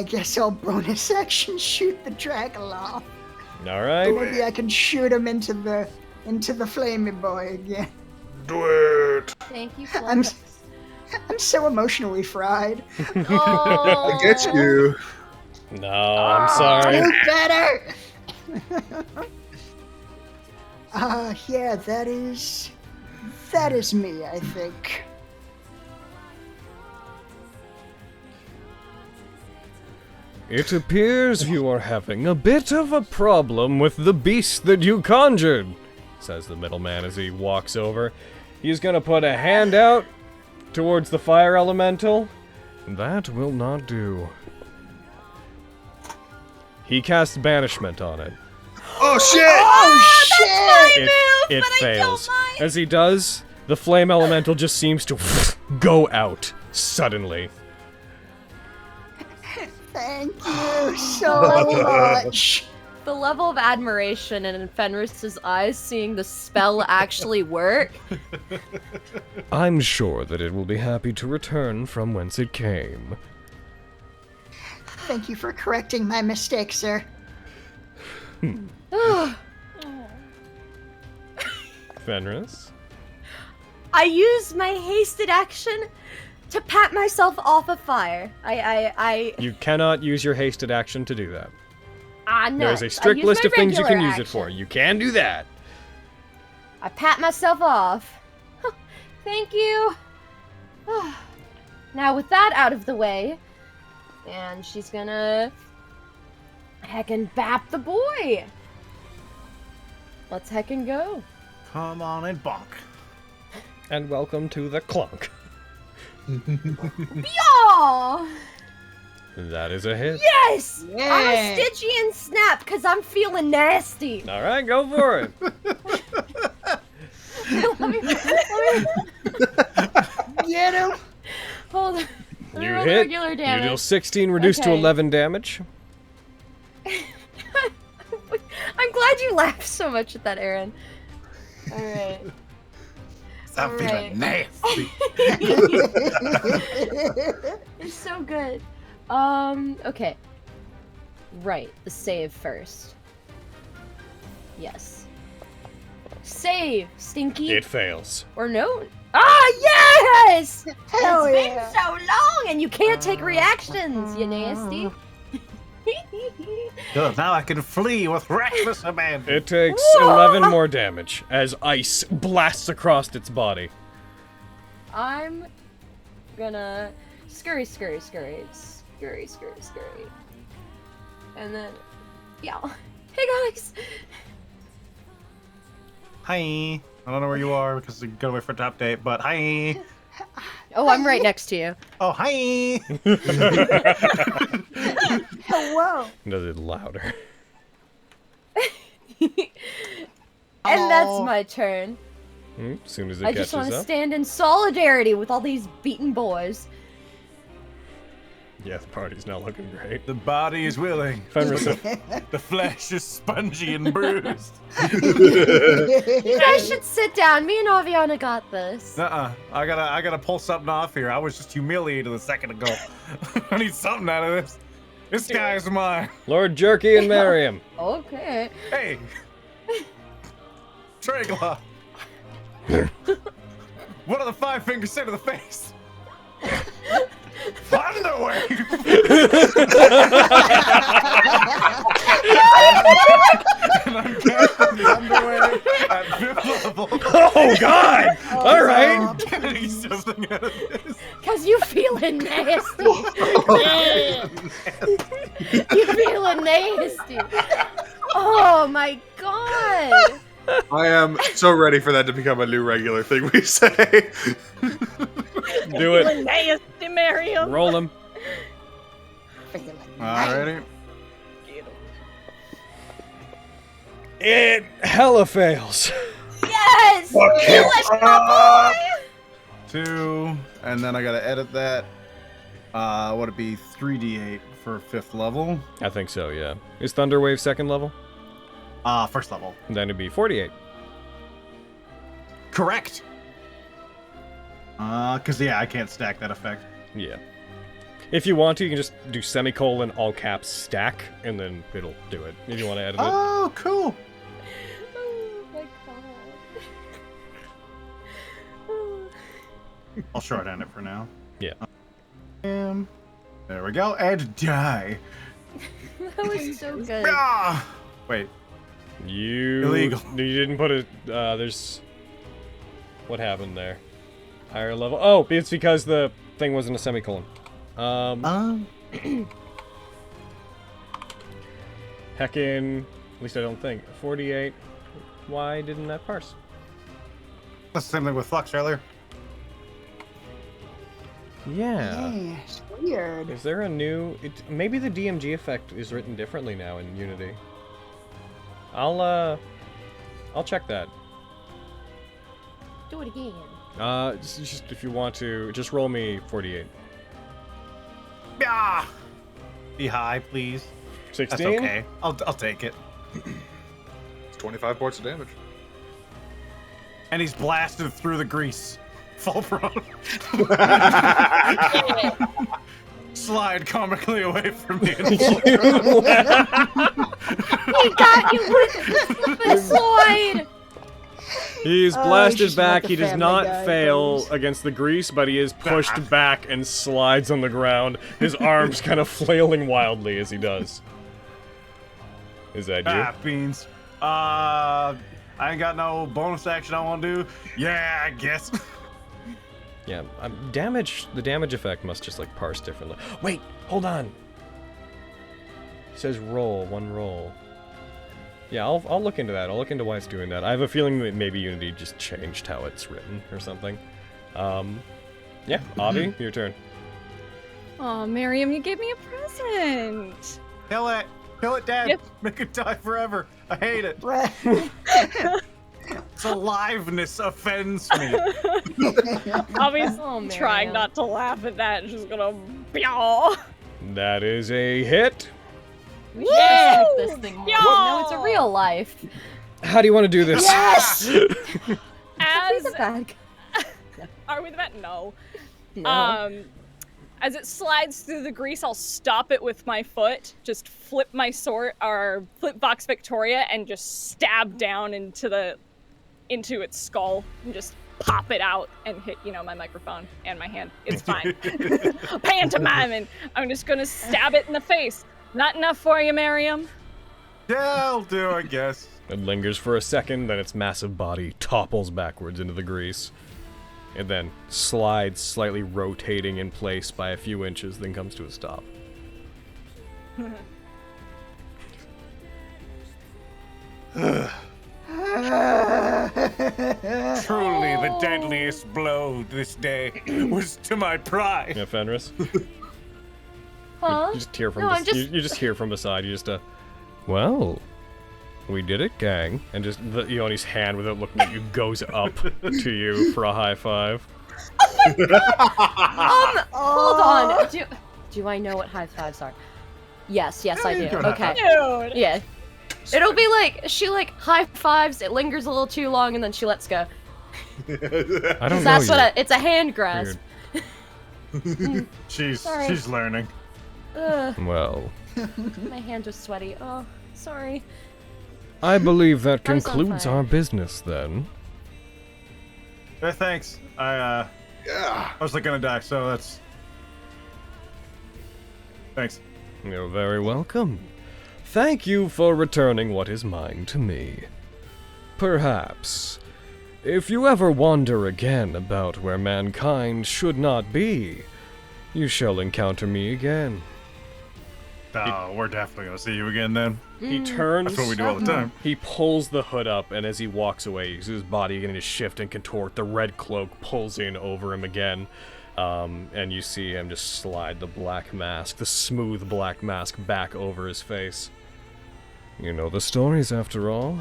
guess I'll bonus action shoot the dragon off. All right. Maybe I can shoot him into the flamey boy again. Do it. Thank you, I'm Flux. I'm so emotionally fried. I get you. No, I'm sorry. Do better. Yeah, that is me, I think. It appears you are having a bit of a problem with the beast that you conjured, says the middleman as he walks over. He's gonna put a hand out towards the fire elemental. That will not do. He casts banishment on it. Oh shit! Oh shit! It fails. As he does, the flame elemental just seems to go out suddenly. Thank you so much. The level of admiration in Fenris's eyes seeing the spell actually work. I'm sure that it will be happy to return from whence it came. Thank you for correcting my mistake, sir. Fenris? I used my hasted action to pat myself off a fire. You cannot use your hasted action to do that. No. There's a strict I used list my of things you can regular use it for. action. You can do that. I pat myself off. Thank you. Now with that out of the way, and she's gonna heckin' bap the boy. Let's heckin' go. Come on and bonk. And welcome to the clunk. Yaw! That is a hit. Yes! I'm Yeah. a Stygian snap because I'm feeling nasty. All right, go for it. let me Get him. hold on. Let me You roll the hit. regular You damage. deal 16, reduced to Okay. 11 damage. I'm glad you laughed so much at that, Aaron. Alright. I'm feeling nasty. It's so good. Okay. Right, the save first. Yes. Save, Stinky. It fails. Or no? Ah, yes! Hell It's yeah. been so long, and you can't take reactions, you nasty. Good, now I can flee with reckless abandon. It takes 11 more damage as ice blasts across its body. I'm gonna scurry. And then, yeah. Hey guys! Hi. I don't know where you are because you gotta wait for it to update, but hi. Oh, I'm right next to you. Oh, hi. Hello. Does it louder. And that's my turn. As soon as it I catches just want to up. stand in solidarity with all these beaten boys. Yeah, the party's not looking great. The body is willing. Fenris, The flesh is spongy and bruised. You guys should sit down. Me and Aviana got this. I gotta pull something off here. I was just humiliated a second ago. I need something out of this. This guy is mine. Lord Jerky and Miriam. Okay. Hey. Triglaw. What do the 5 fingers say to the face? Thunderwave! And I'm casting the underwave at 5th level. Oh, God! All right. Getting something out of this. Cause you feeling nasty. You feeling nasty. Oh my god. I am so ready for that to become a new regular thing we say. Do it. Nasty, Miriam. Roll him. Alrighty. It hella fails. Yes! Relish my boy! 2, and then I gotta edit that. Would it be 3d8 for 5th level? I think so, yeah. Is Thunderwave 2nd level? 1st level. Then it'd be 48. Correct. Cause yeah, I can't stack that effect. Yeah. If you want to, you can just do semicolon, all caps, stack, and then it'll do it. If you want to edit it. Oh, cool. Oh my god. I'll shorthand it for now. Yeah. There we go. And die. That was so good. Ah! Wait. You... Illegal. You didn't put it... there's... What happened there? Higher level... Oh, it's because the thing wasn't a semicolon. Heckin... At least I don't think. 48. Why didn't that parse? That's the same thing with Flux earlier. Yeah. Yes, weird. Is there a new... maybe the DMG effect is written differently now in Unity. I'll check that. Do it again. Just if you want to, just roll me 48. Ah! Be high, please. 16? That's okay. I'll take it. It's 25 points of damage. And he's blasted through the grease. Fall prone. Slide comically away from me. He got you with the slide! He's Oh, blasted he's just like back. the He does Family not Guy fail pose. against the grease, but he is pushed back and slides on the ground, his arms kind of flailing wildly as he does. Is that you? Ah, beans. I ain't got no bonus action I want to do. Yeah, I guess. Yeah, damage. The damage effect must just like parse differently. Wait, hold on. It says roll, one roll. Yeah, I'll look into that. I'll look into why it's doing that. I have a feeling that maybe Unity just changed how it's written or something. Yeah, Avi, your turn. Oh, Miriam, you gave me a present. Kill it. Kill it, Dad. Yep. Make it die forever. I hate it. Its aliveness offends me. Obviously, Oh, trying Miriam. not to laugh at that. Just gonna. Meow. That is a hit. We should respect this thing more. Yo! No, it's a real life. How do you want to do this? Yes! As The bad guy. are we the bet? No. No. As it slides through the grease, I'll stop it with my foot. Just flip my sword, or flip Vox Victoria, and just stab down into its skull, and just pop it out and hit, my microphone and my hand. It's fine. Pantomiming. I'm just gonna stab it in the face. Not enough for you, Miriam? Yeah, I'll do, I guess. It lingers for a second, then its massive body topples backwards into the grease. It then slides, slightly rotating in place by a few inches, then comes to a stop. Truly, the deadliest blow this day was to my pride. Yeah, Fenris? Huh? You just hear from No, I'm just- you just hear from beside. You just well, we did it, gang. And just Ioni's hand, without looking at you, goes up to you for a high five. Hold on. Do I know what high fives are? Yes, I do. you can Okay. Dude. Yeah. It'll be like, she high fives, it lingers a little too long, and then she lets go. I don't know. That's you. it's a hand grasp. She's Sorry. learning. Ugh, Well, my hand was sweaty. Oh, sorry. I believe that I was on concludes fire. our business then. Yeah, thanks. I was gonna die, so that's... Thanks. You're very welcome. Thank you for returning what is mine to me. Perhaps, if you ever wander again about where mankind should not be, you shall encounter me again. Oh, we're definitely gonna see you again then. He turns. That's what we do all the time. He pulls the hood up, and as he walks away, you see his body beginning to shift and contort. The red cloak pulls in over him again, and you see him just slide the black mask, the smooth black mask, back over his face. You know the stories, after all.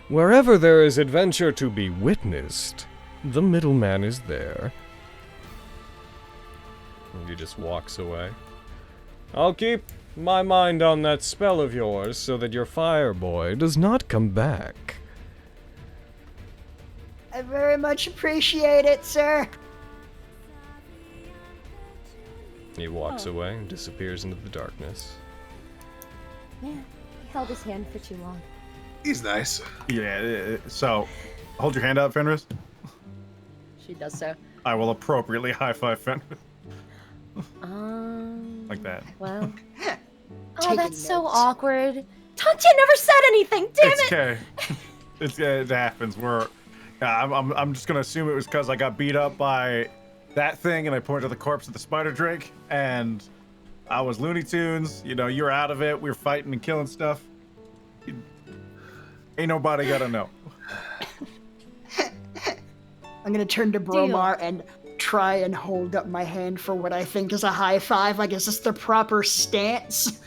Wherever there is adventure to be witnessed, the middleman is there. And he just walks away. I'll keep my mind on that spell of yours so that your fire boy does not come back. I very much appreciate it, sir. He walks away and disappears into the darkness. Yeah, he held his hand for too long. He's nice. Yeah, so, hold your hand out, Fenris. She does so. I will appropriately high-five Fenris. Like that. Well. Oh, Taking that's so notes. awkward. Tantya never said anything. Damn It's it! okay. It happens. I'm just gonna assume it was because I got beat up by that thing, and I pointed to the corpse of the spider drake, and I was Looney Tunes. You were out of it. We were fighting and killing stuff. Ain't nobody gotta know. I'm gonna turn to Bromar and try and hold up my hand for what I think is a high five. I guess it's the proper stance.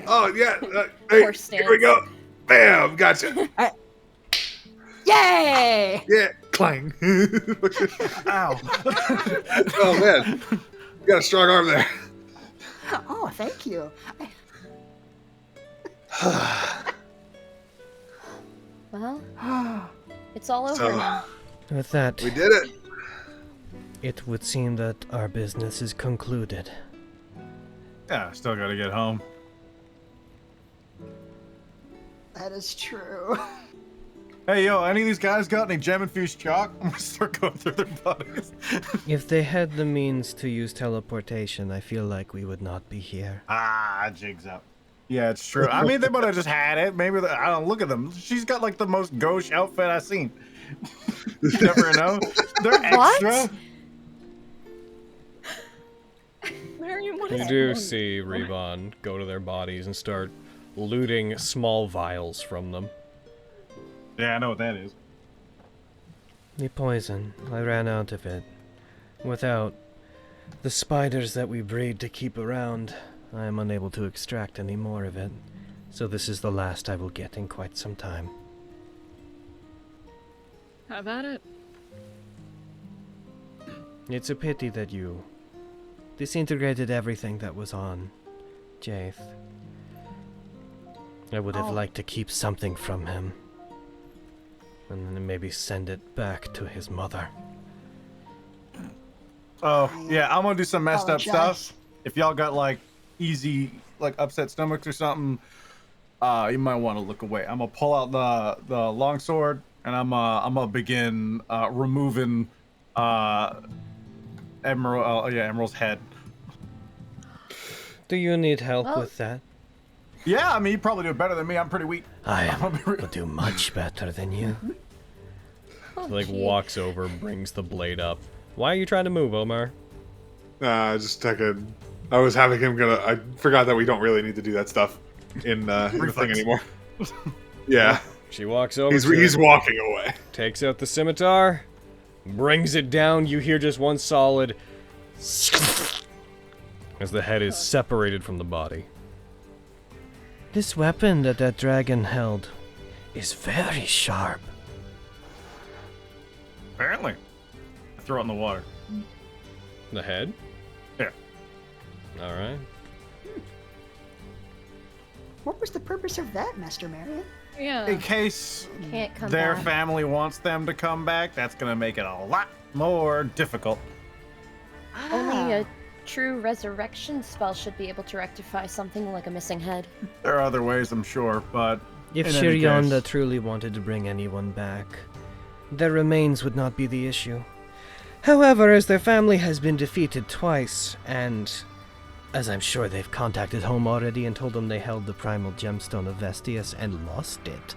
Oh yeah. Hey, Poor here we go. Bam! Gotcha. Yay! Yeah. Clang. Ow. Oh man, you got a strong arm there. Oh, thank you. Well, it's all over So- now. With that, We did it. it would seem that our business is concluded. Yeah, still gotta get home. That is true. Hey, yo, any of these guys got any gem-infused chalk? I'm gonna start going through their bodies. If they had the means to use teleportation, I feel like we would not be here. Jigs up. Yeah, it's true. I mean, they might have just had it. Maybe, I don't look at them. She's got like the most gauche outfit I've seen. You never know. They're What? extra. Marion, what You is do wrong? see Rebon go to their bodies and start looting small vials from them. Yeah, I know what that is. The poison, I ran out of it. Without the spiders that we breed to keep around, I am unable to extract any more of it. So this is the last I will get in quite some time. Have at it. It's a pity that you disintegrated everything that was on Jaith. I would have Oh. liked to keep something from him. And then maybe send it back to his mother. Oh, yeah, I'm gonna do some messed up Apologize. stuff. If y'all got like easy, like upset stomachs or something, you might want to look away. I'm gonna pull out the longsword and I'm gonna begin removing Emerald's head. Do you need help Well- with that? Yeah, I mean, you probably do it better than me. I'm pretty weak. I gonna be real- will do much better than you. Oh, He, like, gee. walks over, brings the blade up. Why are you trying to move, Omar? Just checking. I was having him I forgot that we don't really need to do that stuff in the thing Reflex. anymore. Yeah, She walks over he's to he's it, walking away. takes out the scimitar, brings it down. You hear just one solid as the head is separated from the body. This weapon that dragon held is very sharp. Apparently. I throw it in the water. The head? Yeah. Alright. What was the purpose of that, Master Marion? Yeah. In case Can't come their back. family wants them to come back, that's gonna make it a lot more difficult. Only a true resurrection spell should be able to rectify something like a missing head. There are other ways, I'm sure, but If in any Shiryonda case- truly wanted to bring anyone back, their remains would not be the issue. However, as their family has been defeated twice, and as I'm sure they've contacted home already and told them they held the primal gemstone of Vestius and lost it,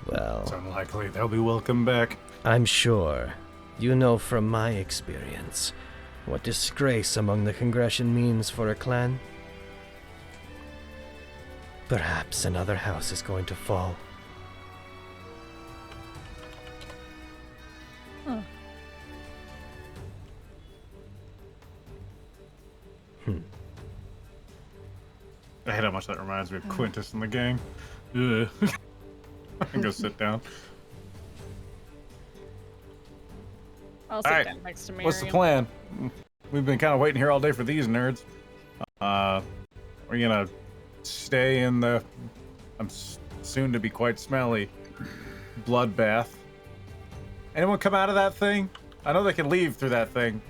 it's well, unlikely they'll be welcome back. I'm sure you know from my experience what disgrace among the Congression means for a clan. Perhaps another house is going to fall. I hate how much that reminds me of Quintus and the gang. Ugh. I can go sit down. I'll sit Alright, down next to Marion. What's the plan? We've been kind of waiting here all day for these nerds. We're gonna stay in the soon to be quite smelly bloodbath. Anyone come out of that thing? I know they can leave through that thing.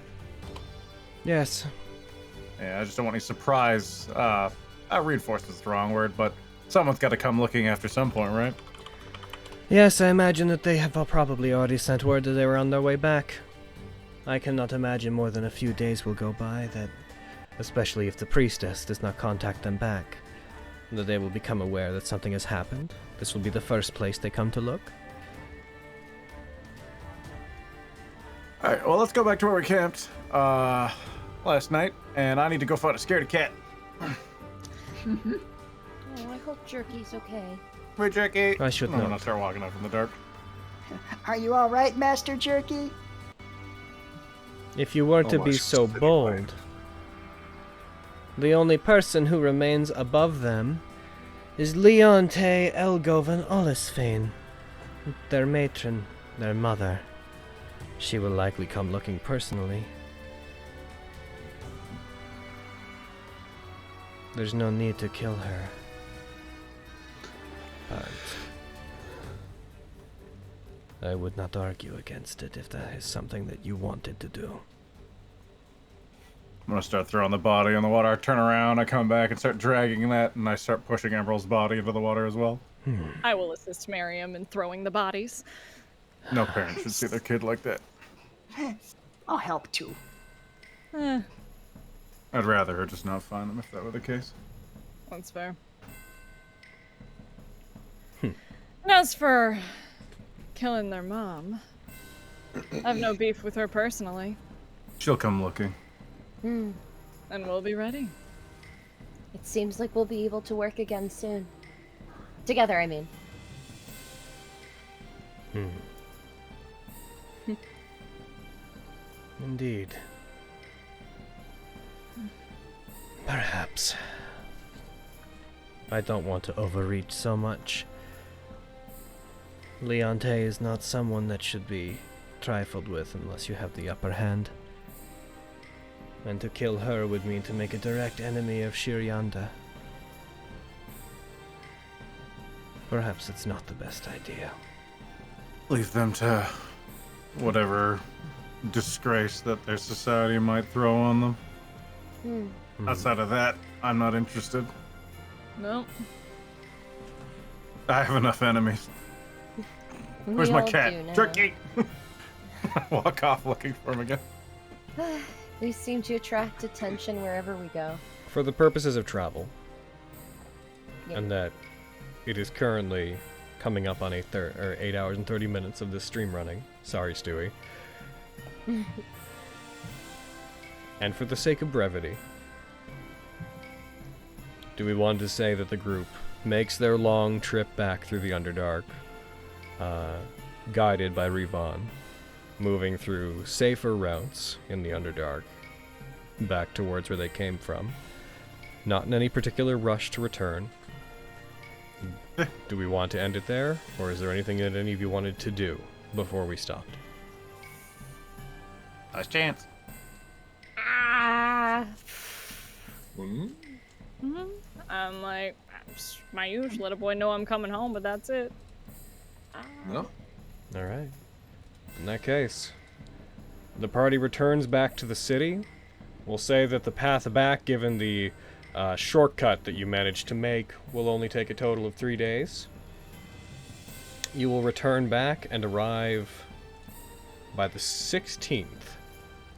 Yes, Yeah, I just don't want any surprise. Reinforcement's the wrong word, but someone's got to come looking after some point, right? yes, I imagine that they have probably already sent word that they were on their way back. I cannot imagine more than a few days will go by that, especially if the priestess does not contact them back, that they will become aware that something has happened. This will be the first place they come to look. Alright, well, let's go back to where we camped last night, and I need to go find a scaredy cat. Oh, I hope Jerky's okay. Wait, Jackie. I should I'm know. gonna start walking up in the dark. Are you all right, Master Jerky? If you were to Oh, I be should so sit in bold, quiet. the only person who remains above them is Leonte Elgovan Alussfaen, their matron, their mother. She will likely come looking personally. There's no need to kill her. But I would not argue against it if that is something that you wanted to do. I'm gonna start throwing the body in the water. I turn around, I come back and start dragging that, and I start pushing Emerald's body into the water as well. I will assist Miriam in throwing the bodies. No parent should see their kid like that. I'll help too. Eh, I'd rather her just not find them if that were the case. that's fair. And as for killing their mom, I have no beef with her personally, She'll come looking. Hmm. and we'll be ready. It seems like we'll be able to work again soon. Together, I mean. Indeed. Perhaps. I don't want to overreach so much. Leonte is not someone that should be trifled with unless you have the upper hand. And to kill her would mean to make a direct enemy of Shiryanda. Perhaps it's not the best idea. Leave them to whatever disgrace that their society might throw on them. Outside of that, I'm not interested. No. I have enough enemies. Where's We my all cat? do now. Turkey! Walk off looking for him again. We seem to attract attention wherever we go. For the purposes of travel, Yep. and that it is currently coming up on 8 hours and 30 minutes of this stream running. Sorry, Stewie. And for the sake of brevity, do we want to say that the group makes their long trip back through the Underdark, guided by Revon, moving through safer routes in the Underdark, back towards where they came from, not in any particular rush to return? Do we want to end it there, or is there anything that any of you wanted to do before we stopped? Last chance. I'm like, it's my usual. Let a boy know I'm coming home, but that's it. No? Alright. In that case, the party returns back to the city. We'll say that the path back, given the shortcut that you managed to make, will only take a total of 3 days. You will return back and arrive by the 16th,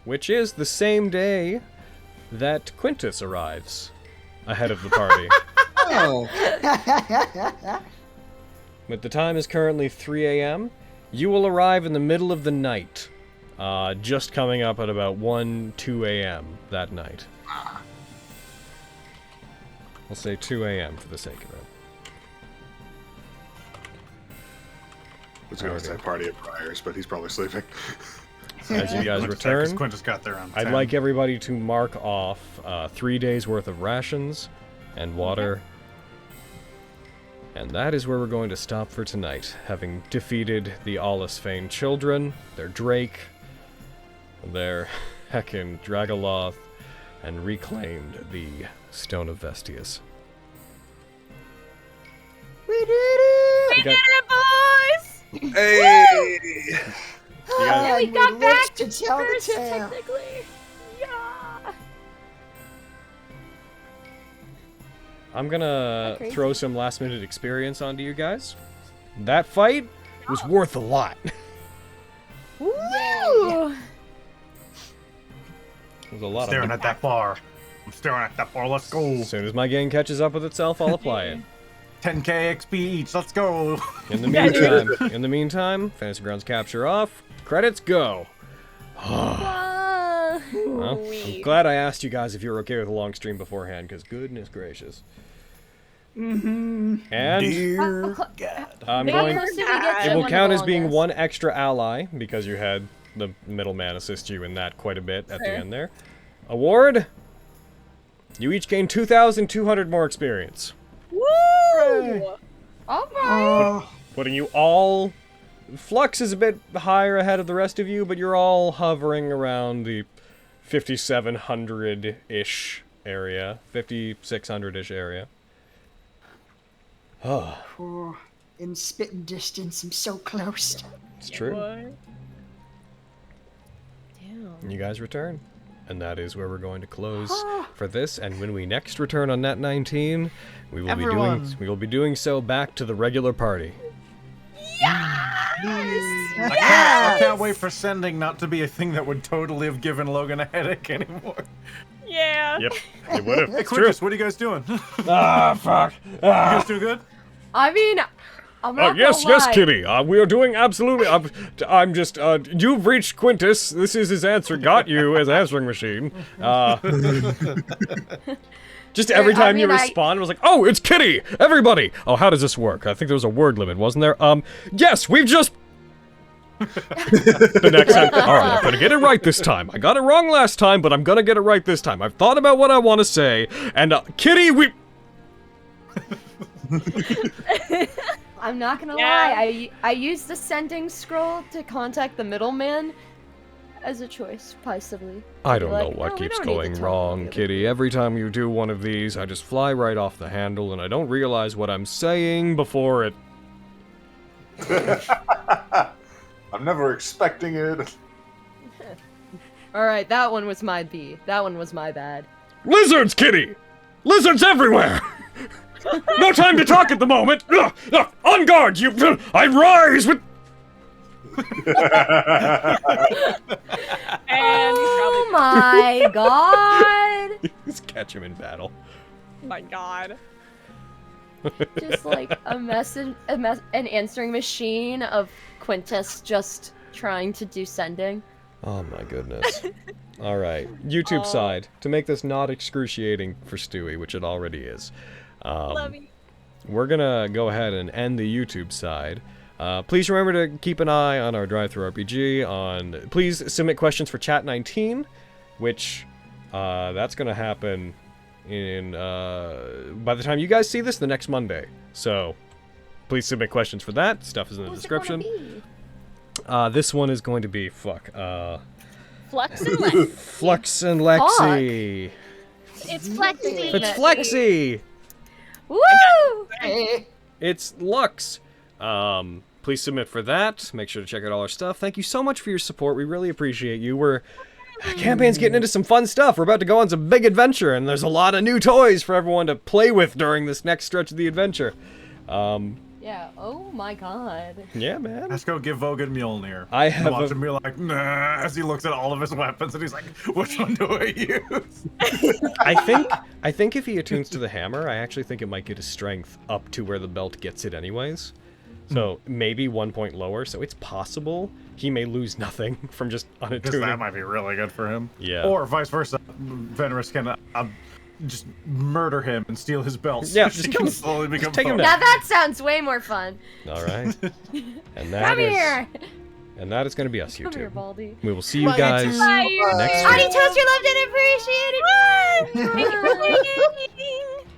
which is the same day that Quintus arrives ahead of the party. Oh. But the time is currently 3 a.m. You will arrive in the middle of the night, just coming up at about 2 a.m. that night. We'll say 2 a.m. for the sake of it. I was going to say party at Briar's, but he's probably sleeping. As you guys return, Quintus got there on 10. I'd like everybody to mark off 3 days worth of rations and water. And that is where we're going to stop for tonight, having defeated the Alussfaen children, their Drake, their heckin' Dragoloth, and reclaimed the Stone of Vestius. We did it! We got- boys! Hey! You guys- we got back to tell the first, tale. technically. Yeah. I'm gonna Crazy. throw some last minute experience onto you guys. That fight was worth a lot. Woo! It was a lot Staring of at that bar. I'm staring at that bar. Let's go. As soon as my gang catches up with itself, I'll apply it. 10k XP each. Let's go. In the meantime, Fantasy Grounds capture off. Credits go. Ah. Well, I'm glad I asked you guys if you were okay with a long stream beforehand, because goodness gracious. And Dear God. I'm How going. close did we get to It will count as wonderful being on this? one extra ally because you had the middleman assist you in that quite a bit at the Fair. end there. Award. You each gain 2,200 more experience, Woo! All right. Oh, putting you all. Flux is a bit higher ahead of the rest of you, but you're all hovering around the 5,700-ish area, 5,600-ish area. Oh, in spitting distance, I'm so close. It's Yeah, true. boy. Damn. You guys return. And that is where we're going to close for this. And when we next return on Nat19, we will be doing so back to the regular party. I can't wait for sending not to be a thing that would totally have given Logan a headache anymore. Yeah. Yep, it would have. Hey, It's true. Quintus, what are you guys doing? You Fuck. guys doing good? I mean, I'm not Yes, gonna yes, lie. Kitty. We are doing absolutely. I'm just. You've reached Quintus. This is his answer. Got you as answering machine. Just every time you respond, it was like, oh, it's Kitty. Everybody. Oh, how does this work? I think there was a word limit, wasn't there? Yes, we've just. The next time. All right, I'm gonna get it right this time. I got it wrong last time, but I'm gonna get it right this time. I've thought about what I want to say, and Kitty, we. I'm not gonna Yeah. lie. I used the sending scroll to contact the middleman as a choice, possibly. I Be don't like, know what "No, we keeps don't need to going tell wrong, anybody." Kitty. Every time you do one of these, I just fly right off the handle, and I don't realize what I'm saying before it. I'm never expecting it. All right, that one was my B. That one was my bad. Lizards, Kitty! Lizards everywhere! No time to talk at the moment! On guard, you... I rise with... And he's Oh my god! Just catch him in battle. probably, my god. Just like an answering machine of Quintus just trying to do sending. Oh my goodness. Alright, YouTube side. To make this not excruciating for Stewie, which it already is. Love you. We're gonna go ahead and end the YouTube side. Please remember to keep an eye on our Drive-Thru RPG. Please submit questions for Chat 19, which that's gonna happen in by the time you guys see this, the next Monday. So please submit questions for that. Stuff is in the description. This one is going to be Flux and Lex. Flux and Lexi. It's Flexi. It's Flexi. Woo! It's Lux. Please submit for that. Make sure to check out all our stuff. Thank you so much for your support. We really appreciate you. Campaign's getting into some fun stuff. We're about to go on some big adventure, and there's a lot of new toys for everyone to play with during this next stretch of the adventure. Yeah, oh my god. Yeah, man. Let's go give Vogan Mjolnir. I have Watch a- him be like, nah, as he looks at all of his weapons and he's like, which one do I use? I think if he attunes to the hammer, I actually think it might get his strength up to where the belt gets it anyways. So maybe 1 point lower, so it's possible he may lose nothing from just Because unattuning. that might be really good for him. Yeah. Or vice versa. Venerus can just murder him and steal his belt. so Yeah, she just can kill him. slowly become take him Vogan. Now that sounds way more fun. All right. And that Come is here! and that is going to be us, Come here, YouTube. Baldy. We will see you guys Bye, next Audie week. Toast, you're loved and appreciated!